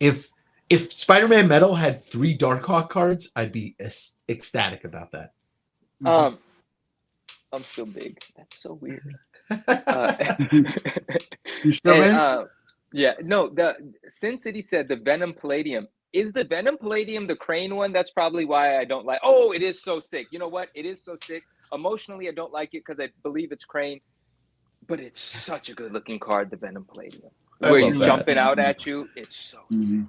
if Spider-Man Metal had 3 Darkhawk cards, I'd be ecstatic about that. I'm still big. That's so weird. You still big? Yeah, no, the Sin City said the Venom Palladium. Is the Venom Palladium the Crane one? That's probably why I don't like. Oh, it is so sick. You know what? It is so sick. Emotionally, I don't like it because I believe it's Crane. But it's such a good looking card, the Venom Palladium. Where he's jumping out at you. It's so sick.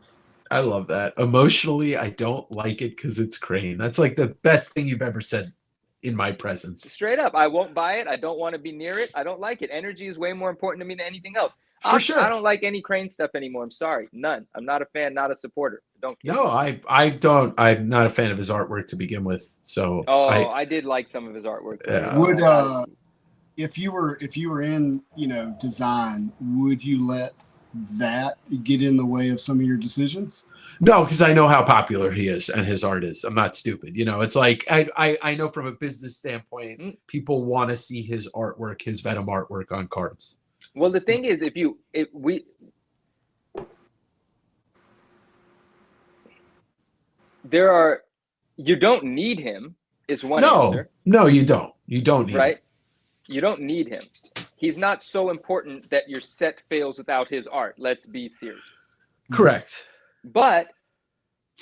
I love that. Emotionally, I don't like it because it's Crane. That's like the best thing you've ever said in my presence. Straight up, I won't buy it. I don't want to be near it. I don't like it. Energy is way more important to me than anything else. For sure. I don't like any Crane stuff anymore. I'm sorry. None. I'm not a fan, not a supporter. Don't care. No, I don't. I'm not a fan of his artwork to begin with. So I did like some of his artwork. Would if you were in, design, would you let that get in the way of some of your decisions? No, because I know how popular he is and his art is. I'm not stupid. It's like I know from a business standpoint, people want to see his artwork, his Venom artwork on cards. Well, the thing is, you don't need him is one answer. No, you don't. You don't need him. You don't need him. He's not so important that your set fails without his art. Let's be serious. Correct. But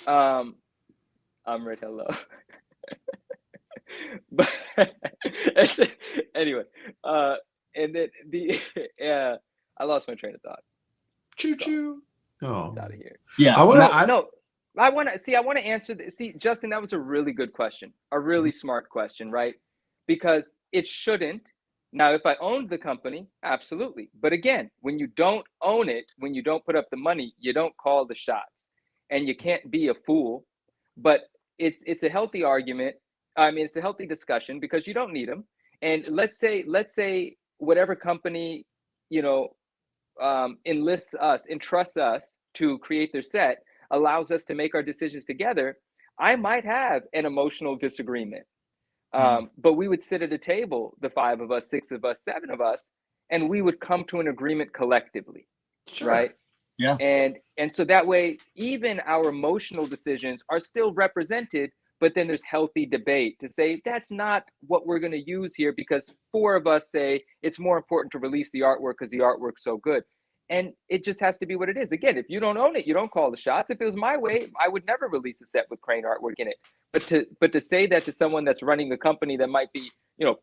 I'm right. Hello. But anyway, and then I lost my train of thought. Choo choo. Oh, it's out of here. Yeah. I want to answer this. See, Justin, that was a really good question, a really smart question, right? Because it shouldn't. Now, if I owned the company, absolutely. But again, when you don't own it, when you don't put up the money, you don't call the shots, and you can't be a fool. But it's a healthy argument. I mean, it's a healthy discussion because you don't need them. And let's say whatever company, entrusts us to create their set, allows us to make our decisions together. I might have an emotional disagreement. But we would sit at a table, the 5 of us, 6 of us, 7 of us, and we would come to an agreement collectively. Sure. Right? Yeah. And so that way, even our emotional decisions are still represented, but then there's healthy debate to say, that's not what we're going to use here because 4 of us say it's more important to release the artwork because the artwork's so good. And it just has to be what it is. Again, if you don't own it, you don't call the shots. If it was my way, I would never release a set with Crane artwork in it. But to say that to someone that's running a company that might be,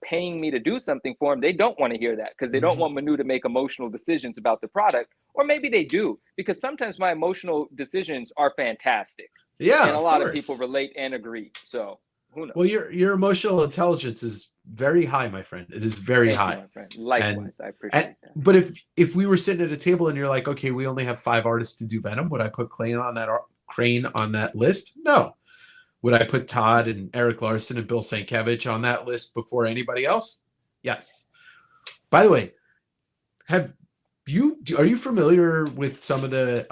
paying me to do something for them, they don't want to hear that because they don't want Manu to make emotional decisions about the product. Or maybe they do, because sometimes my emotional decisions are fantastic. Yeah, and a lot of people relate and agree. So who knows? Well, your emotional intelligence is very high, my friend. It is very high. You, my friend. Likewise, I appreciate that. But if we were sitting at a table and you're like, okay, we only have 5 artists to do Venom, would I put Crane on that list? No. Would I put Todd and Eric Larson and Bill Sienkiewicz on that list before anybody else? Yes. By the way, are you familiar with some of the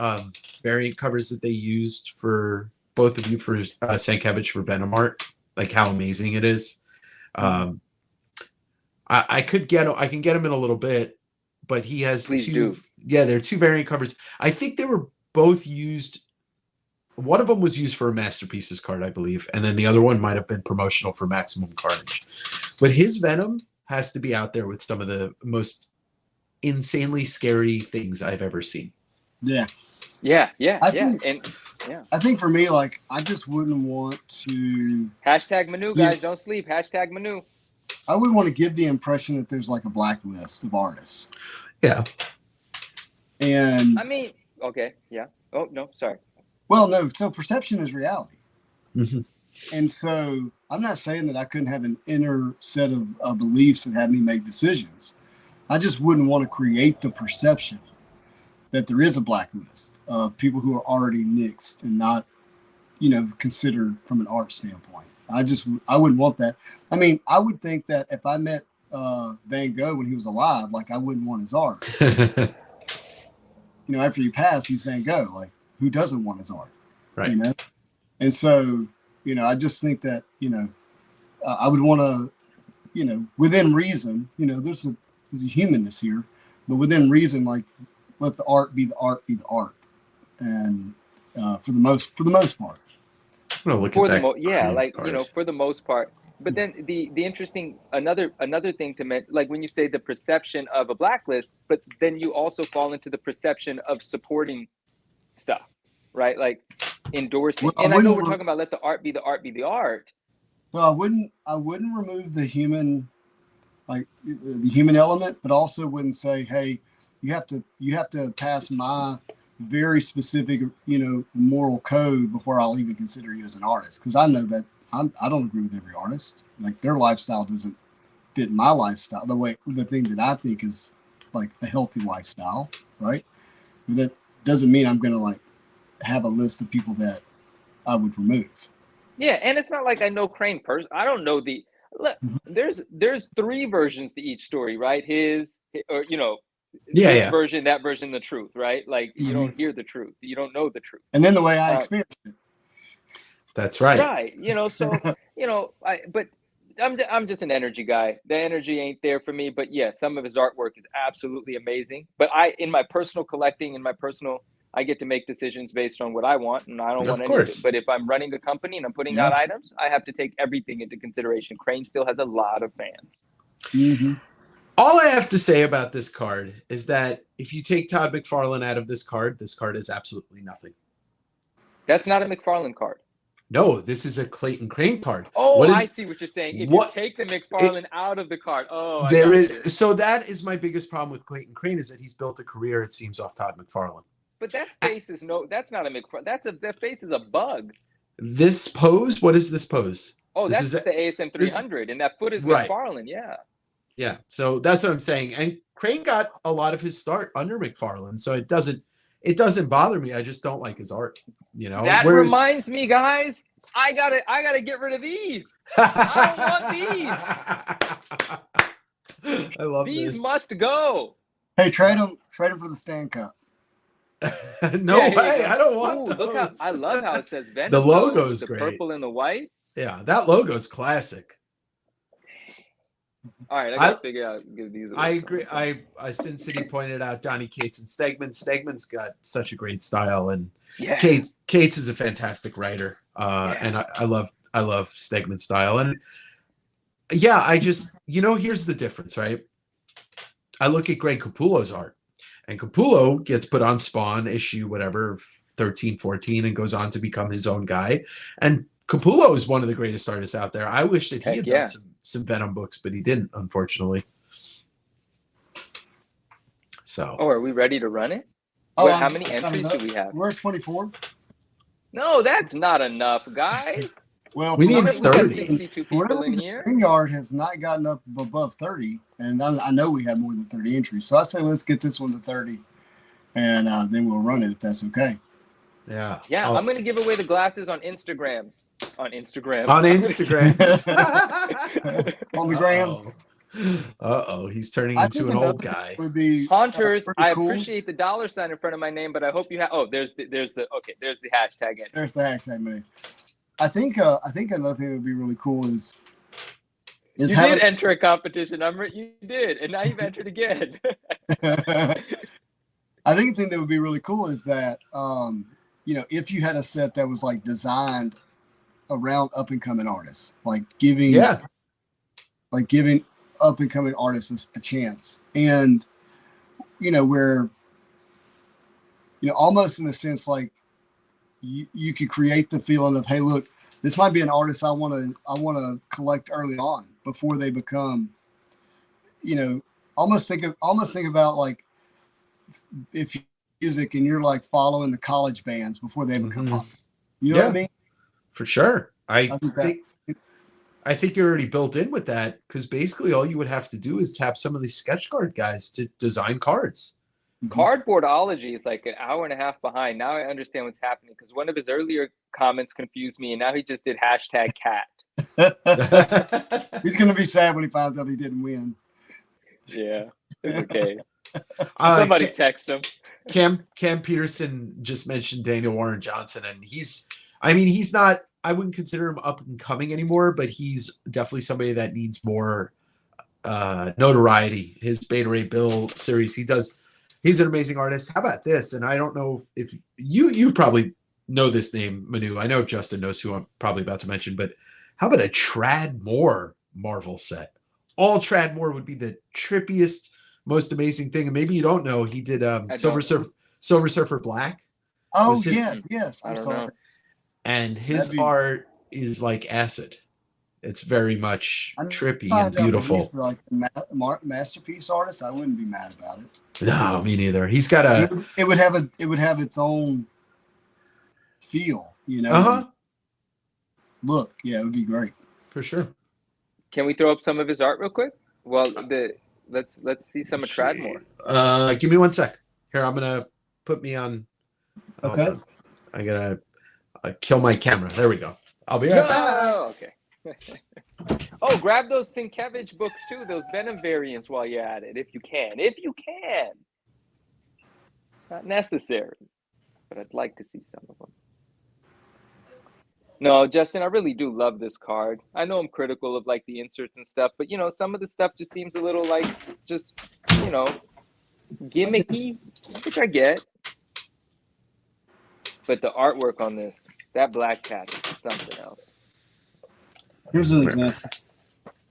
variant covers that they used for both of you for Sienkiewicz for Venom art? Like how amazing it is. I can get him in a little bit, but he has two. Yeah, there are 2 variant covers. I think they were both used. One of them was used for a Masterpieces card, I believe, and then the other one might have been promotional for Maximum Carnage. But his Venom has to be out there with some of the most insanely scary things I've ever seen. Yeah. I think for me, like, I just wouldn't want to hashtag Manu, guys. Don't sleep. Hashtag Manu. I wouldn't want to give the impression that there's like a blacklist of artists. Yeah. And I mean, okay, yeah. Oh no, sorry. Well, no. So perception is reality. Mm-hmm. And so I'm not saying that I couldn't have an inner set of beliefs that had me make decisions. I just wouldn't want to create the perception that there is a blacklist of people who are already nixed and not, considered from an art standpoint. I wouldn't want that. I mean, I would think that if I met Van Gogh when he was alive, like I wouldn't want his art. After he passed, he's Van Gogh. Like, who doesn't want his art? Right. And so, I just think that, I would want to, within reason, there's a humanness here, but within reason, like, let the art be the art be the art, and for the most part. I'm gonna look at that. For the most part. But then the interesting another thing to mention, like when you say the perception of a blacklist, but then you also fall into the perception of supporting stuff, right? Like endorsing. Well, and I know we're talking about let the art be the art be the art. So I wouldn't remove the human, like the human element, but also wouldn't say, hey, you have to pass my very specific, moral code before I'll even consider you as an artist. Because I know that I don't agree with every artist. Like their lifestyle doesn't fit my lifestyle. The thing that I think is like a healthy lifestyle, right? But that doesn't mean I'm going to like have a list of people that I would remove. Yeah, and it's not like I know Crane person. I don't know the. Look, there's 3 versions to each story, right? His or this version, that version, the truth, right? Like you don't hear the truth, you don't know the truth. And then the way I experienced it. That's right. Right. So but I'm just an energy guy. The energy ain't there for me. But yeah, some of his artwork is absolutely amazing. But in my personal collecting, I get to make decisions based on what I want, and I don't want any of it. But if I'm running a company and I'm putting out items, I have to take everything into consideration. Crane still has a lot of fans. Mm-hmm. All I have to say about this card is that if you take Todd McFarlane out of this card is absolutely nothing. That's not a McFarlane card. No, this is a Clayton Crane card. Oh, I see what you're saying. If you take the McFarlane out of the card, so that is my biggest problem with Clayton Crane is that he's built a career, it seems, off Todd McFarlane. But that face is that's not a McFarlane. That face is a bug. This pose, what is this pose? Oh, that's the ASM 300, and that foot is McFarlane. Yeah. Yeah, so that's what I'm saying. And Crane got a lot of his start under McFarlane, so it doesn't bother me. I just don't like his art. That reminds me, guys. I gotta get rid of these. I don't want these. I love these. These must go. Hey, trade them for the Stand Cup. No way! I don't want those. Look I love how it says Venom. The logo's the great. Purple and the white. Yeah, that logo's classic. All right, I gotta figure out. Give these. I agree. Sin City pointed out Donnie Cates and Stegman. Stegman's got such a great style, and Cates is a fantastic writer. And I love Stegman's style. And I just here's the difference, right? I look at Greg Capullo's art, and Capullo gets put on Spawn issue whatever 13, 14, and goes on to become his own guy. And Capullo is one of the greatest artists out there. I wish that he had done some Venom books, but he didn't, unfortunately. So. Oh, are we ready to run it? How many entries do we have? We're at 24. No, that's not enough, guys. Well, we need 30. 62 people in here. StreamYard has not gotten up above 30, and I know we have more than 30 entries. So I say let's get this one to 30, and then we'll run it if that's okay. Yeah. Yeah, I'm going to give away the glasses on Instagrams. On Instagrams. On the grams. He's turning into an old guy. Haunters, I appreciate the $ in front of my name, but I hope you have. Oh, there's the hashtag in. There's the hashtag money. I think another thing that would be really cool is you did enter a competition. You did, and now you've entered again. I think the thing that would be really cool is that if you had a set that was like designed around up and coming artists, like giving up and coming artists a chance, and where almost in a sense like you could create the feeling of, hey, look, this might be an artist I want to collect early on before they become, almost think about like if music and you're like following the college bands before they become popular. You know what I mean? For sure. I think you're already built in with that, because basically all you would have to do is tap some of these sketch card guys to design cards. Cardboardology is like an hour and a half behind. Now I understand what's happening, because one of his earlier comments confused me, and now he just did hashtag cat. He's gonna be sad when he finds out he didn't win. Yeah, it's okay. Somebody text him. Cam Peterson just mentioned Daniel Warren Johnson, and he's not, I wouldn't consider him up and coming anymore, but he's definitely somebody that needs more notoriety. His Beta Ray Bill series, he's an amazing artist. How about this? And I don't know if you probably know this name, Manu. I know Justin knows who I'm probably about to mention, but how about a Trad Moore Marvel set? All Trad Moore would be the trippiest, most amazing thing. And maybe you don't know, he did Silver Surfer Black. Oh, yes. I'm sorry. And his art is like acid. It's very much trippy and beautiful. He's like a masterpiece artist. I wouldn't be mad about it. No, me neither. He's got it would have its own feel, look. Yeah, it would be great. For sure. Can we throw up some of his art real quick? Well, let's see some of Tradmore. Give me 1 sec. Here, I'm gonna put me on. Okay. Hold on. I gotta kill my camera. There we go. I'll be right back. Oh, okay. Oh, grab those Sienkiewicz books too, those Venom variants while you're at it, if you can. If you can. It's not necessary, but I'd like to see some of them. No, Justin, I really do love this card. I know I'm critical of like the inserts and stuff, but you know, some of the stuff just seems a little like just, you know, gimmicky, which I get. But the artwork on this, that black cat is something else. Here's an example.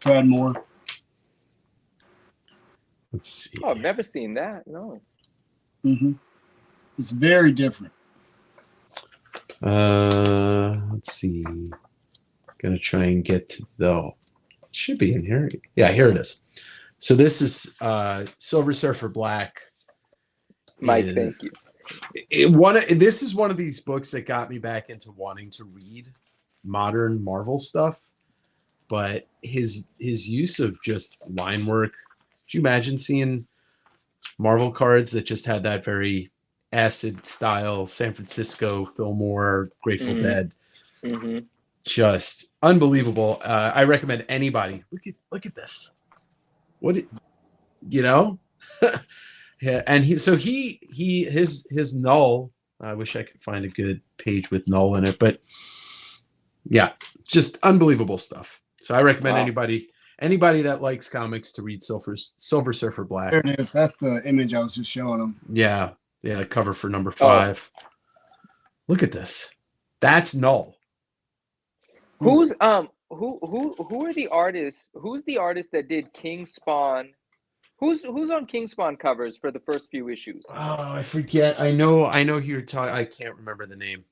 Tradmore. Let's see. Oh, I've never seen that. No. Mm-hmm. It's very different. Let's see. Gonna try and get to it should be in here. Yeah, here it is. So this is Silver Surfer Black. Mike, thank you. This is one of these books that got me back into wanting to read modern Marvel stuff. But his use of just line work. Could you imagine seeing Marvel cards that just had that very acid style, San Francisco, Fillmore, Grateful Dead? Mm-hmm. Just unbelievable. I recommend anybody look at this. Yeah, and his Null. I wish I could find a good page with Null in it, but yeah, just unbelievable stuff. So I recommend anybody that likes comics to read Silver Surfer Black. There it is. That's the image I was just showing them. Yeah, cover for number 5. Look at this. That's Null. Who's who are the artists? Who's the artist that did King Spawn? Who's on King Spawn covers for the first few issues? Oh, I forget. I know who you're talking. I can't remember the name.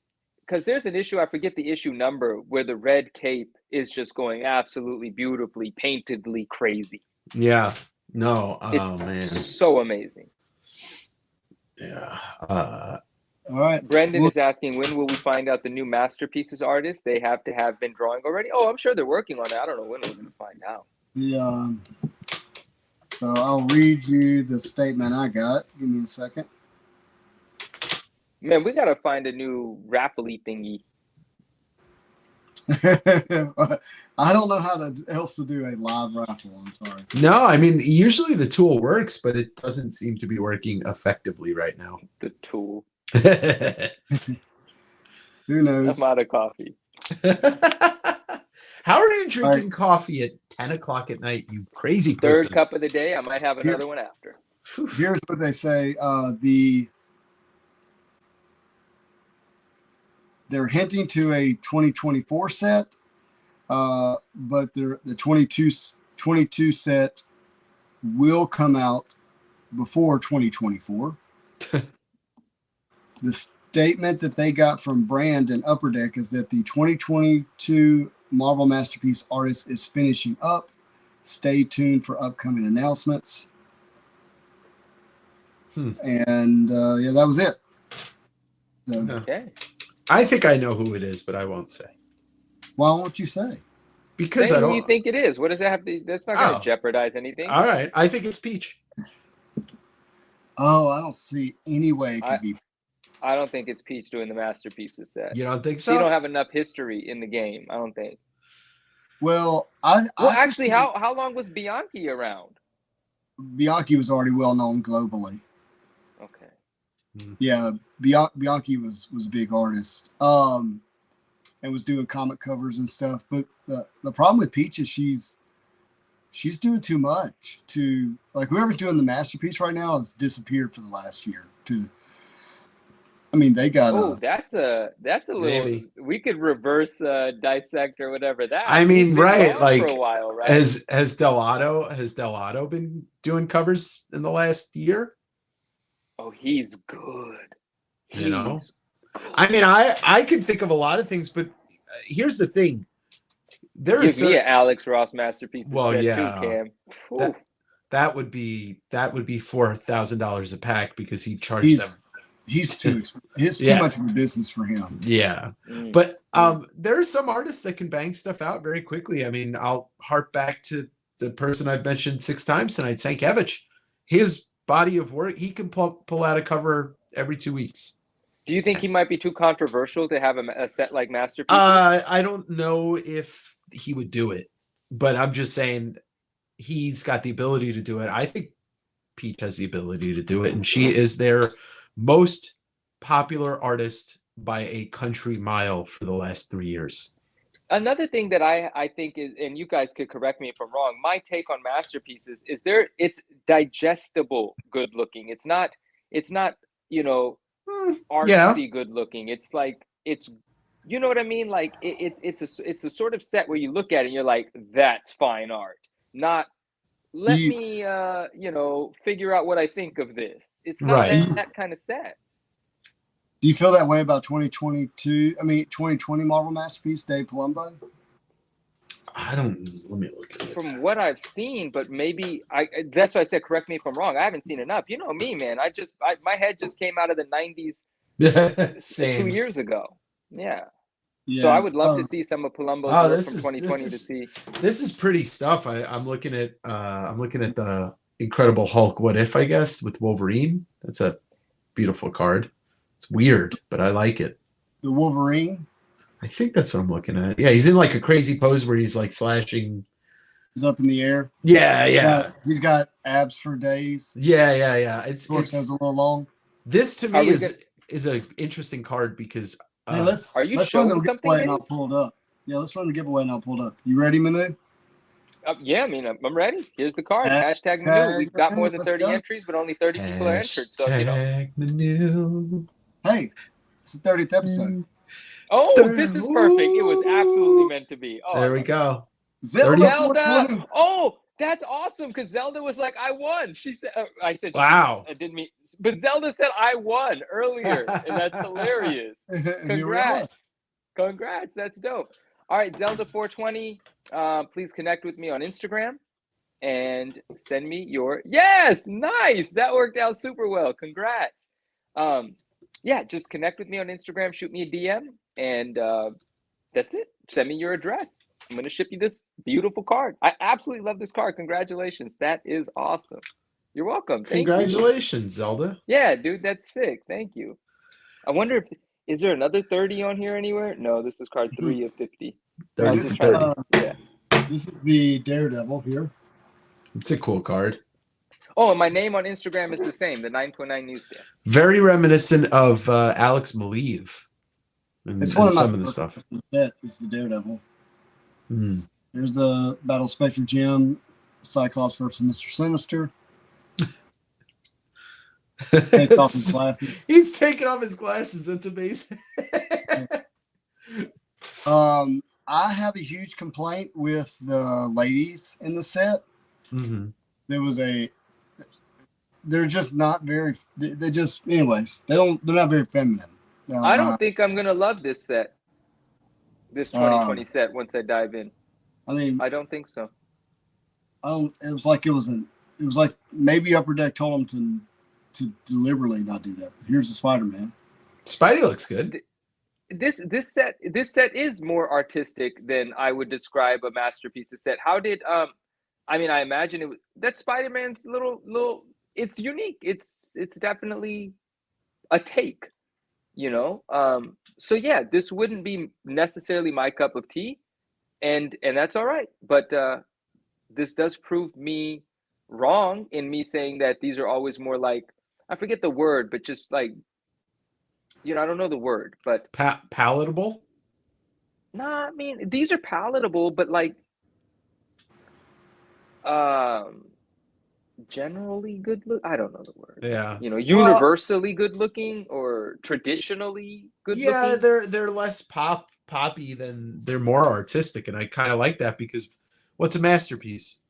Because there's an issue, I forget the issue number, where the red cape is just going absolutely beautifully, paintedly crazy. Yeah. No. It's man. So amazing. Yeah. All right. Brendan is asking, when will we find out the new Masterpieces artist? They have to have been drawing already. Oh, I'm sure they're working on it. I don't know when we're going to find out. Yeah. So I'll read you the statement I got. Give me a second. Man, we got to find a new raffle-y thingy. I don't know how else to do a live raffle. I'm sorry. No, I mean, usually the tool works, but it doesn't seem to be working effectively right now. The tool. Who knows? I'm out of coffee. How are you drinking coffee at 10 o'clock at night, you crazy person? Third cup of the day. I might have another one after. Here's what they say. They're hinting to a 2024 set, but the 22 set will come out before 2024. The statement that they got from Brand and Upper Deck is that the 2022 Marvel Masterpiece artist is finishing up. Stay tuned for upcoming announcements. And that was it. So, okay. I think I know who it is, but I won't say. Why won't you say? Because say I don't. Who you think it is? What does that have to? That's not going to jeopardize anything. All right, I think it's Peach. Oh, I don't see any way it could be. I don't think it's Peach doing the Masterpieces set. You don't think so? You don't have enough history in the game. I don't think. Well, actually, how long was Bianchi around? Bianchi was already well known globally. Okay. Yeah, Bianchi was a big artist, and was doing comic covers and stuff. But the problem with Peach is she's doing too much. To like whoever's doing the Masterpiece right now has disappeared for the last year. I mean, they got. Oh, that's a little. Maybe. We could reverse dissect or whatever that. I mean, right? Like for a while, right? Has Delato been doing covers in the last year? Oh, he's good. You know, I mean, I could think of a lot of things, but here's the thing: Give me an Alex Ross Masterpiece. Well, set yeah, too, Cam. that would be $4,000 a pack because he charged them He's too Yeah. much of a business for him. Yeah. But there are some artists that can bang stuff out very quickly. I mean, I'll harp back to the person I've mentioned 6 times tonight, Sankiewicz. His body of work, he can pull out a cover every 2 weeks. Do you think he might be too controversial to have a set like Masterpieces? I don't know if he would do it, but I'm just saying he's got the ability to do it. I think Peach has the ability to do it, and she is their most popular artist by a country mile for the last 3 years. Another thing that I think is, and you guys could correct me if I'm wrong, my take on Masterpieces is it's digestible good looking. It's not artsy good looking. It's like, you know what I mean? Like it's a sort of set where you look at it and you're like, that's fine art. Not let me figure out what I think of this. It's not that kind of set. Do you feel that way about 2020 Marvel Masterpiece, Dave Palumbo? I don't. Let me look at it. From what I've seen, but maybe that's why I said correct me if I'm wrong. I haven't seen enough. You know me, man. My head just came out of the 90s 2 years ago. Yeah. So I would love to see some of Palumbo's work from 2020 to see. This is pretty stuff. I'm looking at the Incredible Hulk What If, I guess, with Wolverine. That's a beautiful card. It's weird, but I like it. The Wolverine? I think that's what I'm looking at. Yeah, he's in like a crazy pose where he's like slashing. He's up in the air. Yeah. He's got abs for days. Yeah. It's a little long. This to me is an interesting card because are you showing something? And I'll pull it up. Yeah, let's run the giveaway and I'll pull it up. You ready, Manu? Yeah, I mean, I'm ready. Here's the card. Hashtag Manu. We've got more than 30 entries, but only 30 people are entered. So, Manu. Hey, it's the 30th episode. Oh, this is perfect. It was absolutely meant to be. Oh, there we go. Zelda. Oh, that's awesome because Zelda was like, I won. She said, I said, wow. I didn't mean, but Zelda said I won earlier, and that's hilarious. Congrats. That's dope. All right, Zelda 420. Please connect with me on Instagram and send me your nice. That worked out super well. Congrats. Just connect with me on Instagram, shoot me a DM, and that's it. Send me your address. I'm gonna ship you this beautiful card. I absolutely love this card. Congratulations. That is awesome. You're welcome. Congratulations, Zelda. Yeah, dude, that's sick. Thank you. I wonder is there another 30 on here anywhere? No, this is card 3 of 50. 30 of 30. Yeah. This is the Daredevil here. It's a cool card. Oh, and my name on Instagram is the same, the 9.9 Newsstand. Very reminiscent of Alex Maleev. It's one of some of the stuff. That is the Daredevil. There's a Battle Spectre Gem, Cyclops versus Mr. Sinister. Takes off his glasses. He's taking off his glasses. That's amazing. I have a huge complaint with the ladies in the set. They're just not very. They just, anyways. They're not very feminine. I don't think I'm gonna love this set. This 2020 set once I dive in. I mean, I don't think so. It was like maybe Upper Deck told them to deliberately not do that. Here's the Spider-Man. Spidey looks good. This set is more artistic than I would describe a Masterpiece set. How did I mean, I imagine that Spider-Man's little. It's unique. It's definitely a take. So yeah, this wouldn't be necessarily my cup of tea, and that's all right. But this does prove me wrong in me saying that these are always more like, I forget the word, but just like, I don't know the word, but palatable. Nah, I mean, these are palatable, but like, generally good look. I don't know the word. Yeah. Universally good looking or traditionally good looking. Yeah, they're less poppy than they're more artistic, and I kind of like that because what's a masterpiece?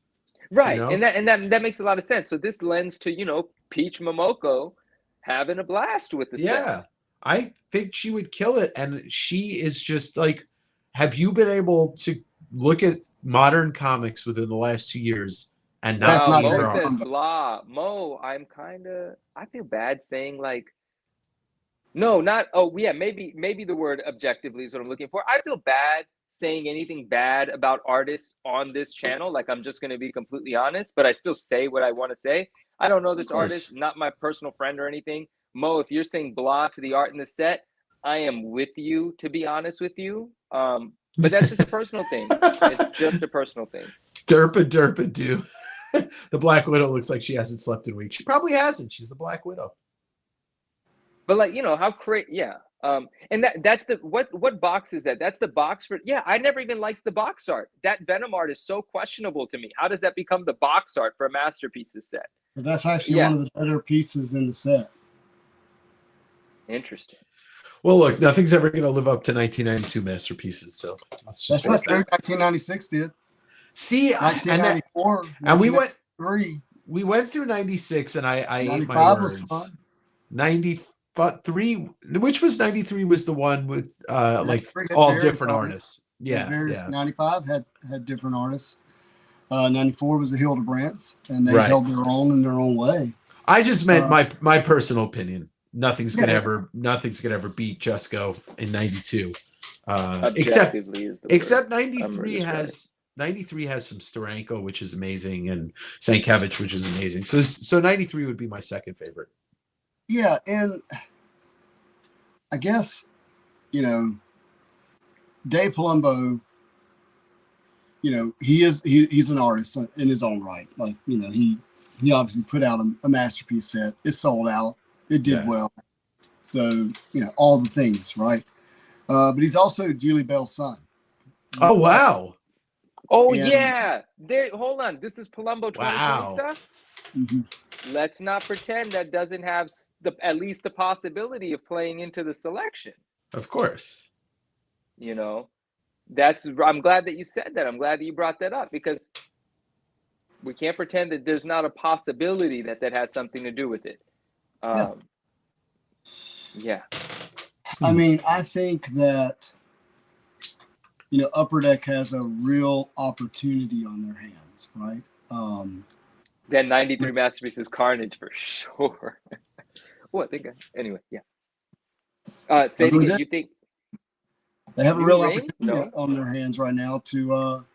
Right. And that makes a lot of sense. So this lends to, Peach Momoko having a blast with the set. Yeah. I think she would kill it, and she is just like, have you been able to look at modern comics within the last 2 years and not see her? Mo says blah. Mo, I feel bad saying like No, not, oh yeah, maybe the word objectively is what I'm looking for. I feel bad saying anything bad about artists on this channel. Like, I'm just going to be completely honest, but I still say what I want to say. I don't know Of this artist, course. not my personal friend or anything. Mo, if you're saying blah to the art in the set, I am with you, to be honest with you. But that's just a personal thing. It's just a personal thing. Derpa do. The Black Widow looks like she hasn't slept in weeks. She probably hasn't. She's the Black Widow. But like, you know, how crazy, yeah. And that's the what box is that? That's the box for, yeah, I never even liked the box art. That Venom art is so questionable to me. How does that become the box art for a Masterpieces set? But that's actually Yeah. one of the better pieces in the set. Interesting. Well, look, nothing's ever going to live up to 1992 Masterpieces, so let's just That's face what that. 1996 did. See, 1994, and we went 1993. We went through 96, and I ate my 95 was words. fun. 93, which was 93 was the one with like 93 had all various different artists. artists. Yeah. 95 had different artists. 94 was the Hildebrands, and they Right. held their own in their own way. I just meant my personal opinion. Nothing's Yeah. gonna ever beat Jusco in 92. Objectively is the Except word. 93 has 93 has some Steranko, which is amazing, and Stankiewicz, which is amazing. So 93 would be my second favorite. Yeah, and I guess, you know, Dave Palumbo, you know, he's an artist in his own right. Like, you know, he obviously put out a masterpiece set. It sold out. It did well. So, you know, all the things, right? But he's also Julie Bell's son. Oh, wow. Oh, And- yeah. There. Hold on. This is Palumbo 2020 Wow. stuff? Mhm. Let's not pretend that doesn't have at least the possibility of playing into the selection. Of course. You know, I'm glad that you said that. I'm glad that you brought that up, because we can't pretend that there's not a possibility that has something to do with it. Yeah. I mean, I think that, you know, Upper Deck has a real opportunity on their hands, right? That 93 Masterpieces Carnage for sure. Well, I think, anyway, yeah. Say it again. You think they have a New real Ring? opportunity on their hands right now to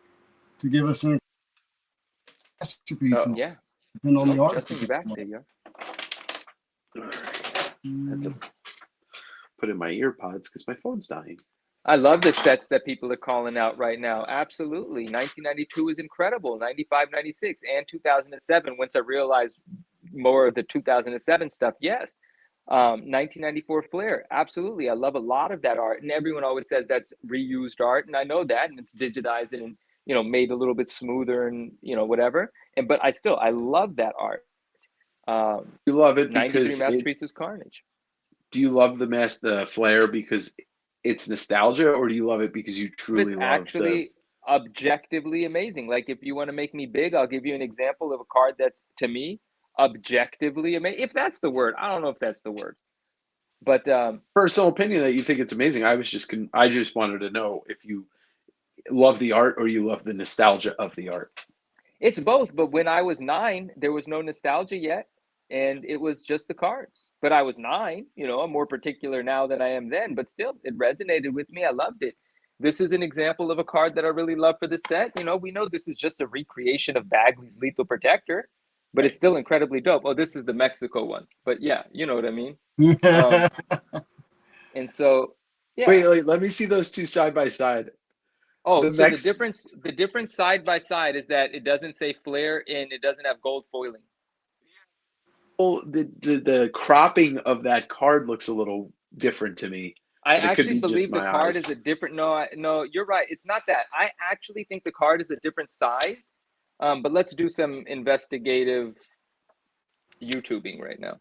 give us an masterpiece. Yeah. Depending on the artist. Justin's back there, yeah. I have to put in my ear pods because my phone's dying. I love the sets that people are calling out right now. Absolutely. 1992 is incredible. 95, 96, and 2007, once I realized more of the 2007 stuff, yes. 1994 Flair, absolutely. I love a lot of that art. And everyone always says that's reused art, and I know that, and it's digitized and, you know, made a little bit smoother and, you know, whatever. But I love that art. You love it 93 because Masterpieces Carnage. Do you love the Flair because it's nostalgia, or do you love it because you truly It's love actually objectively amazing. Like, if you want to make me big, I'll give you an example of a card that's, to me, objectively amazing. If that's the word, I don't know if that's the word, but personal opinion that you think it's amazing? I just wanted to know if you love the art or you love the nostalgia of the art. it's both. But when I was 9, there was no nostalgia yet, and it was just the cards. But I was 9, you know, I'm more particular now than I am then, but still, it resonated with me. I loved it. This is an example of a card that I really love for the set. You know, we know this is just a recreation of Bagley's Lethal Protector, but it's still incredibly dope. Oh, this is the Mexico one. But yeah, you know what I mean? And so, yeah. Wait, let me see those two side by side. Oh, the difference side by side is that it doesn't say Flair and it doesn't have gold foiling. Well, the cropping of that card looks a little different to me. I actually believe the card is a different. No, you're right. It's not that. I actually think the card is a different size. But let's do some investigative YouTubing right now.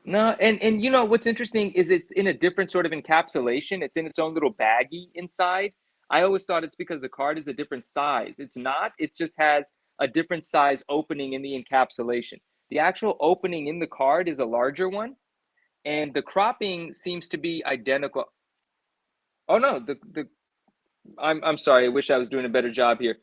No, and you know what's interesting is it's in a different sort of encapsulation. It's in its own little baggie inside. I always thought it's because the card is a different size. It's not. It just has a different size opening in the encapsulation. The actual opening in the card is a larger one, and the cropping seems to be identical. Oh no, I'm sorry. I wish I was doing a better job here.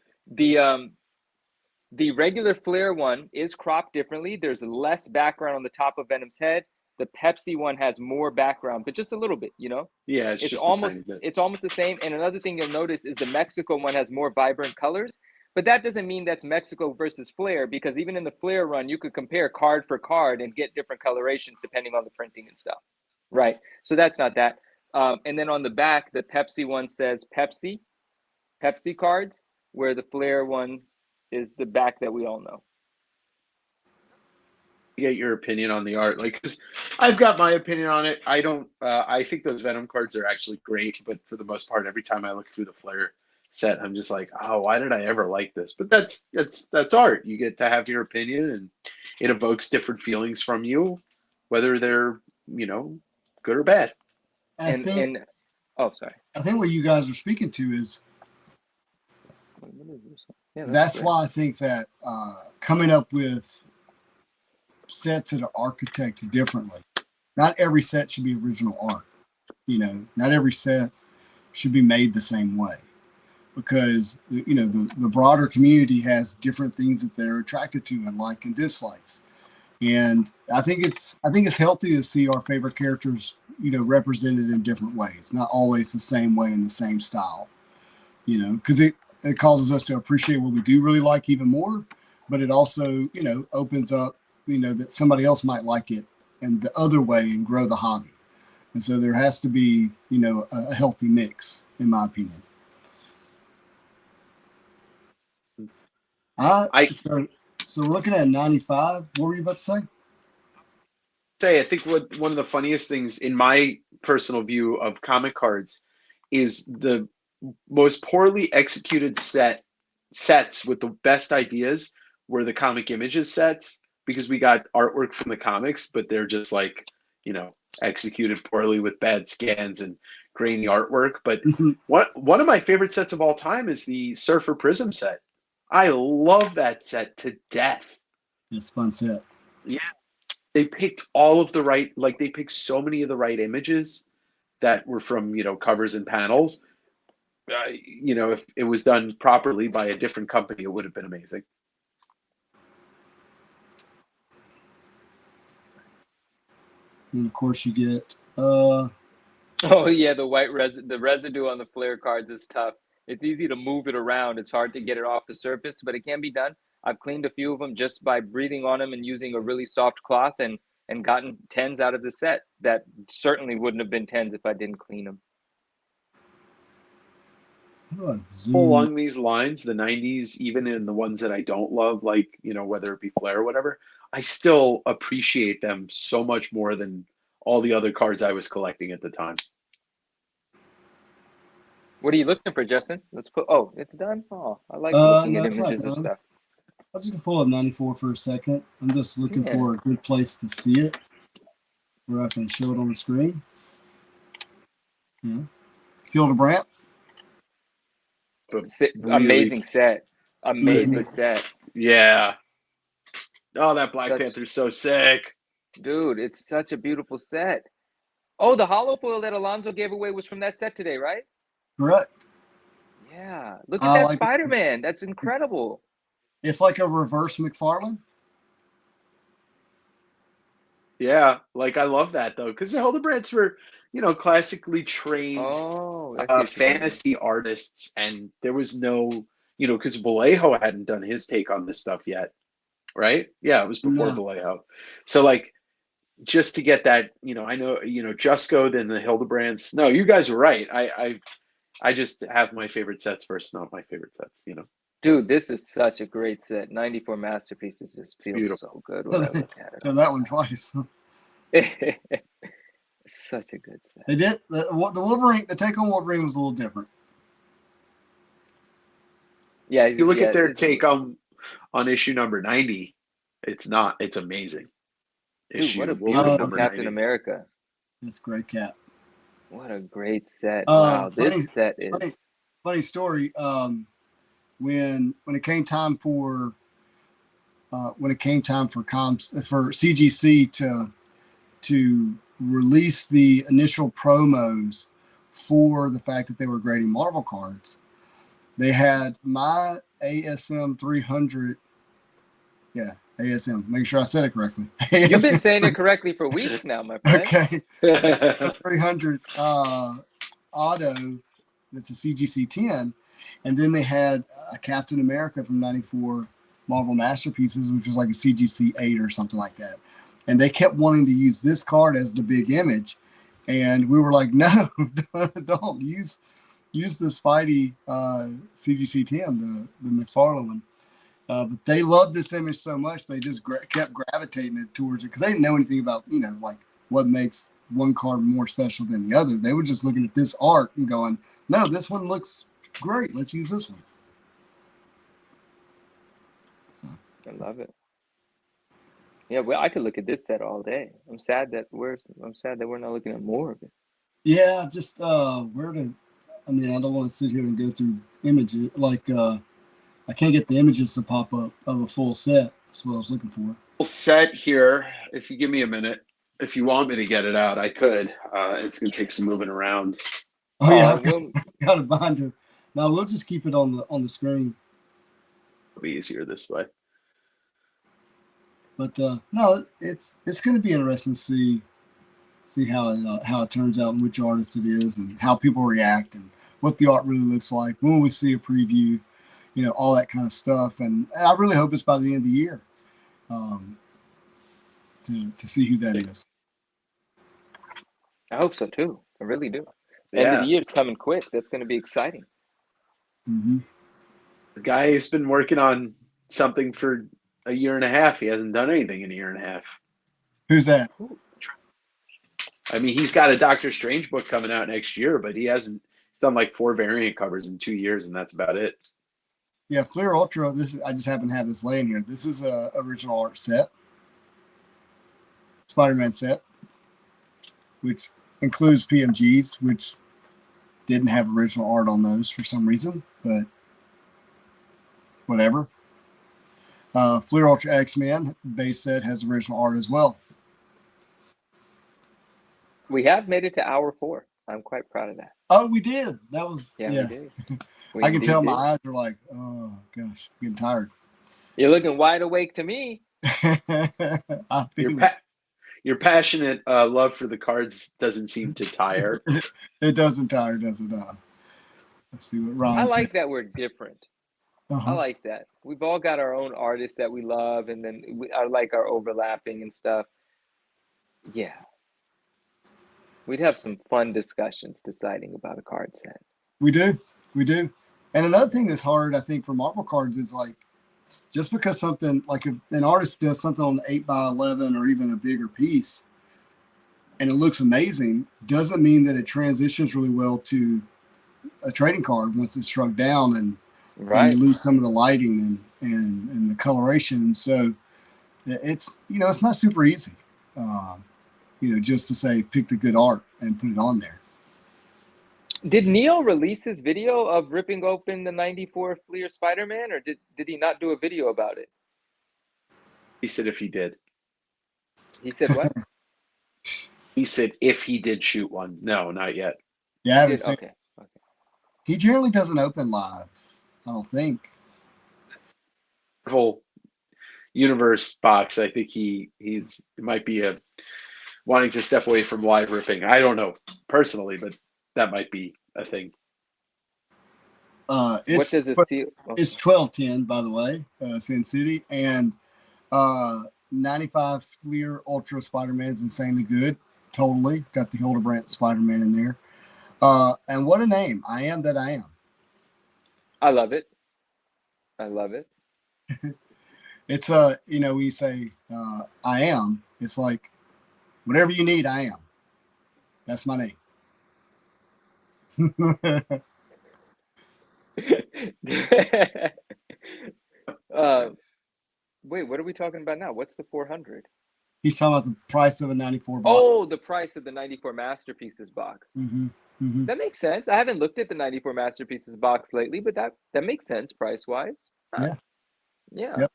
The regular Flare one is cropped differently. There's less background on the top of Venom's head. The Pepsi one has more background, but just a little bit, you know? Yeah, it's just a tiny bit. It's almost the same. And another thing you'll notice is the Mexico one has more vibrant colors, but that doesn't mean that's Mexico versus Flare, because even in the Flare run, you could compare card for card and get different colorations depending on the printing and stuff. Right. So that's not that. And then on the back, the Pepsi one says Pepsi cards, where the Flare one is the back that we all know. Get your opinion on the art, like, because I've got my opinion on it. I don't. I think those Venom cards are actually great, but for the most part, every time I look through the Flare set, I'm just like, oh, why did I ever like this? But that's art. You get to have your opinion, and it evokes different feelings from you, whether they're good or bad. Oh, sorry. I think what you guys are speaking to is that's why I think that coming up with sets that are architected differently. Not every set should be original art. Not every set should be made the same way, because the broader community has different things that they're attracted to and like and dislikes. And I think it's healthy to see our favorite characters, represented in different ways, not always the same way in the same style. Because it causes us to appreciate what we do really like even more, but it also opens up that somebody else might like it and the other way and grow the hobby. And so there has to be a healthy mix, in my opinion. So we're looking at 95. What were you about to say? I think one of the funniest things in my personal view of comic cards is the most poorly executed sets with the best ideas were the Comic Images sets, because we got artwork from the comics, but they're just like, executed poorly with bad scans and grainy artwork. But one of my favorite sets of all time is the Surfer Prism set. I love that set to death. It's a fun set. Yeah. They picked all of the right, like they picked so many of the right images that were from, covers and panels. If it was done properly by a different company, it would have been amazing. And of course you get oh yeah, the residue on the Flare cards is tough. It's easy to move it around. It's hard to get it off the surface, but it can be done. I've cleaned a few of them just by breathing on them and using a really soft cloth, and gotten 10s out of the set that certainly wouldn't have been 10s if I didn't clean them. Along these lines, the 90s, even in the ones that I don't love, like, whether it be Flare or whatever, I still appreciate them so much more than all the other cards I was collecting at the time. What are you looking for, Justin? Let's put. Oh, it's done. Oh, I like looking at images and stuff. I'm just gonna pull up 94 for a second. I'm just looking for a good place to see it, where I can show it on the screen. Yeah, Hildebrandt. Amazing set. Amazing set. Yeah. Oh, that Black Panther's so sick. Dude, it's such a beautiful set. Oh, the holo foil that Alonzo gave away was from that set today, right? Correct. Yeah. Look at that Spider-Man. That's incredible. It's like a reverse McFarlane. Yeah, I love that though, because the Hildebrandts were, classically trained fantasy artists, and there was no, because Vallejo hadn't done his take on this stuff yet, right? Yeah, it was before Vallejo. So just to get that, I know, Jusco, then the Hildebrandts. No, you guys were right. I just have my favorite sets first, not my favorite sets, Dude, this is such a great set. 94 masterpieces just feels so good when I look at it. Done that one twice. Such a good set. They did the Wolverine. The take on Wolverine was a little different. Yeah, you look at their take on issue number 90. It's amazing. Dude, what a beautiful Captain 90. America. That's great, Cap. What a great set! Wow, this set is funny story. When it came time for CGC to release the initial promos for the fact that they were grading Marvel cards, they had my ASM 300 Yeah, ASM. Make sure I said it correctly. You've been ASM. saying it correctly for weeks now, my friend. Okay. 300 auto. That's a CGC 10, and then they had a Captain America from '94 Marvel Masterpieces, which was like a CGC 8 or something like that. And they kept wanting to use this card as the big image, and we were like, no, don't use the Spidey CGC 10, the McFarlane one. But they loved this image so much they just kept gravitating it towards it because they didn't know anything about like what makes one card more special than the other. They were just looking at this art and going, no, this one looks great. Let's use this one. So. I love it. Yeah, well, I could look at this set all day. I'm sad that we're not looking at more of it. Yeah, just I don't want to sit here and go through images. Like I can't get the images to pop up of a full set. That's what I was looking for. Full set here. If you give me a minute, if you want me to get it out, I could. It's gonna take some moving around. Oh yeah, I've got a binder. No, we'll just keep it on the screen. It'll be easier this way. But no, it's going to be interesting to see how it turns out and which artist it is and how people react and what the art really looks like when we see a preview, all that kind of stuff. And I really hope it's by the end of the year to see who that is. I hope so too. I really do. End of the year's coming quick. That's going to be exciting. Mm-hmm. The guy has been working on something for a year and a half. He hasn't done anything in a year and a half. Who's that? I mean, he's got a Doctor Strange book coming out next year, but he's done like 4 variant covers in 2 years, and that's about it. Yeah, Fleer Ultra. I just happen to have this laying here. This is a original art set, Spider-Man set, which includes PMGs, which didn't have original art on those for some reason, but whatever. Fleer Ultra X-Men base set has original art as well. We have made it to hour 4. I'm quite proud of that. Oh, we did. That was we did. I can tell my eyes are like, oh gosh, getting tired. You're looking wide awake to me. Your passionate love for the cards doesn't seem to tire. It doesn't tire, does it? Let's see what Ron I said. like that we're different. Uh-huh. I like that. We've all got our own artists that we love, and then I like our overlapping and stuff. Yeah. We'd have some fun discussions deciding about a card set. We do. And another thing that's hard, I think, for Marvel cards is like, just because something, like if an artist does something on the 8x11 or even a bigger piece, and it looks amazing, doesn't mean that it transitions really well to a trading card once it's shrunk down and you lose some of the lighting and the coloration. And so it's, it's not super easy, just to say, pick the good art and put it on there. Did Neil release his video of ripping open the 94 Fleer Spider-Man, or did he not do a video about it? He said if he did. He said what? He said if he did shoot one. No, not yet. Yeah, okay. He generally doesn't open live, I don't think. Whole universe box, I think he might be wanting to step away from live ripping. I don't know personally, but that might be a thing. What does it see? It's 1210, by the way, Sin City, and 95 Fleer Ultra Spider-Man is insanely good. Totally got the Hildebrandt Spider-Man in there, and what a name! I am that I am. I love it. It's when you say I am, it's like whatever you need, I am. That's my name. Wait, what are we talking about now? What's the 400? He's talking about the price of a 94 box. Oh, the price of the 94 Masterpieces box. Mm-hmm. Mm-hmm. That makes sense. I haven't looked at the 94 Masterpieces box lately, but that makes sense price-wise. Yeah. Yep.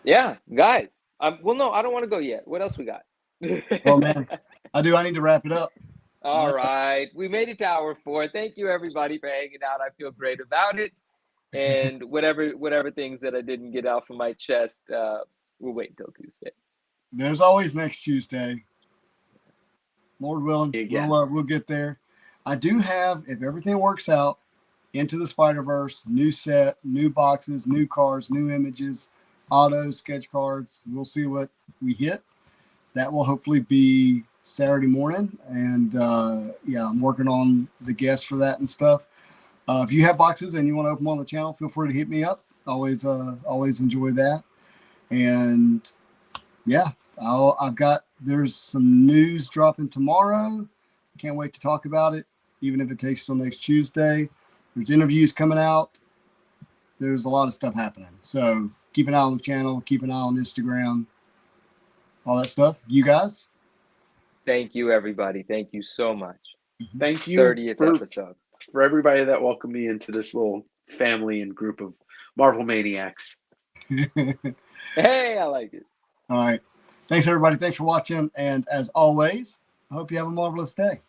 Yeah, guys. Well, no, I don't want to go yet. What else we got? Oh, man. I need to wrap it up. All right. We made it to hour 4. Thank you, everybody, for hanging out. I feel great about it. and whatever things that I didn't get out from my chest, we'll wait until Tuesday. There's always next Tuesday. Lord willing, Again. we'll get there. I do have, if everything works out, Into the Spider-Verse, new set, new boxes, new cards, new images, autos, sketch cards. We'll see what we hit. That will hopefully be Saturday morning. And I'm working on the guests for that and stuff. If you have boxes and you want to open them on the channel, feel free to hit me up. Always enjoy that. And yeah, there's some news dropping tomorrow. Can't wait to talk about it, even if it takes till next Tuesday. There's interviews coming out. There's a lot of stuff happening. So keep an eye on the channel. Keep an eye on Instagram. All that stuff. You guys? Thank you, everybody. Thank you so much. Thank you 30th episode. for everybody that welcomed me into this little family and group of Marvel maniacs. Hey, I like it. All right. Thanks, everybody. Thanks for watching. And as always, I hope you have a marvelous day.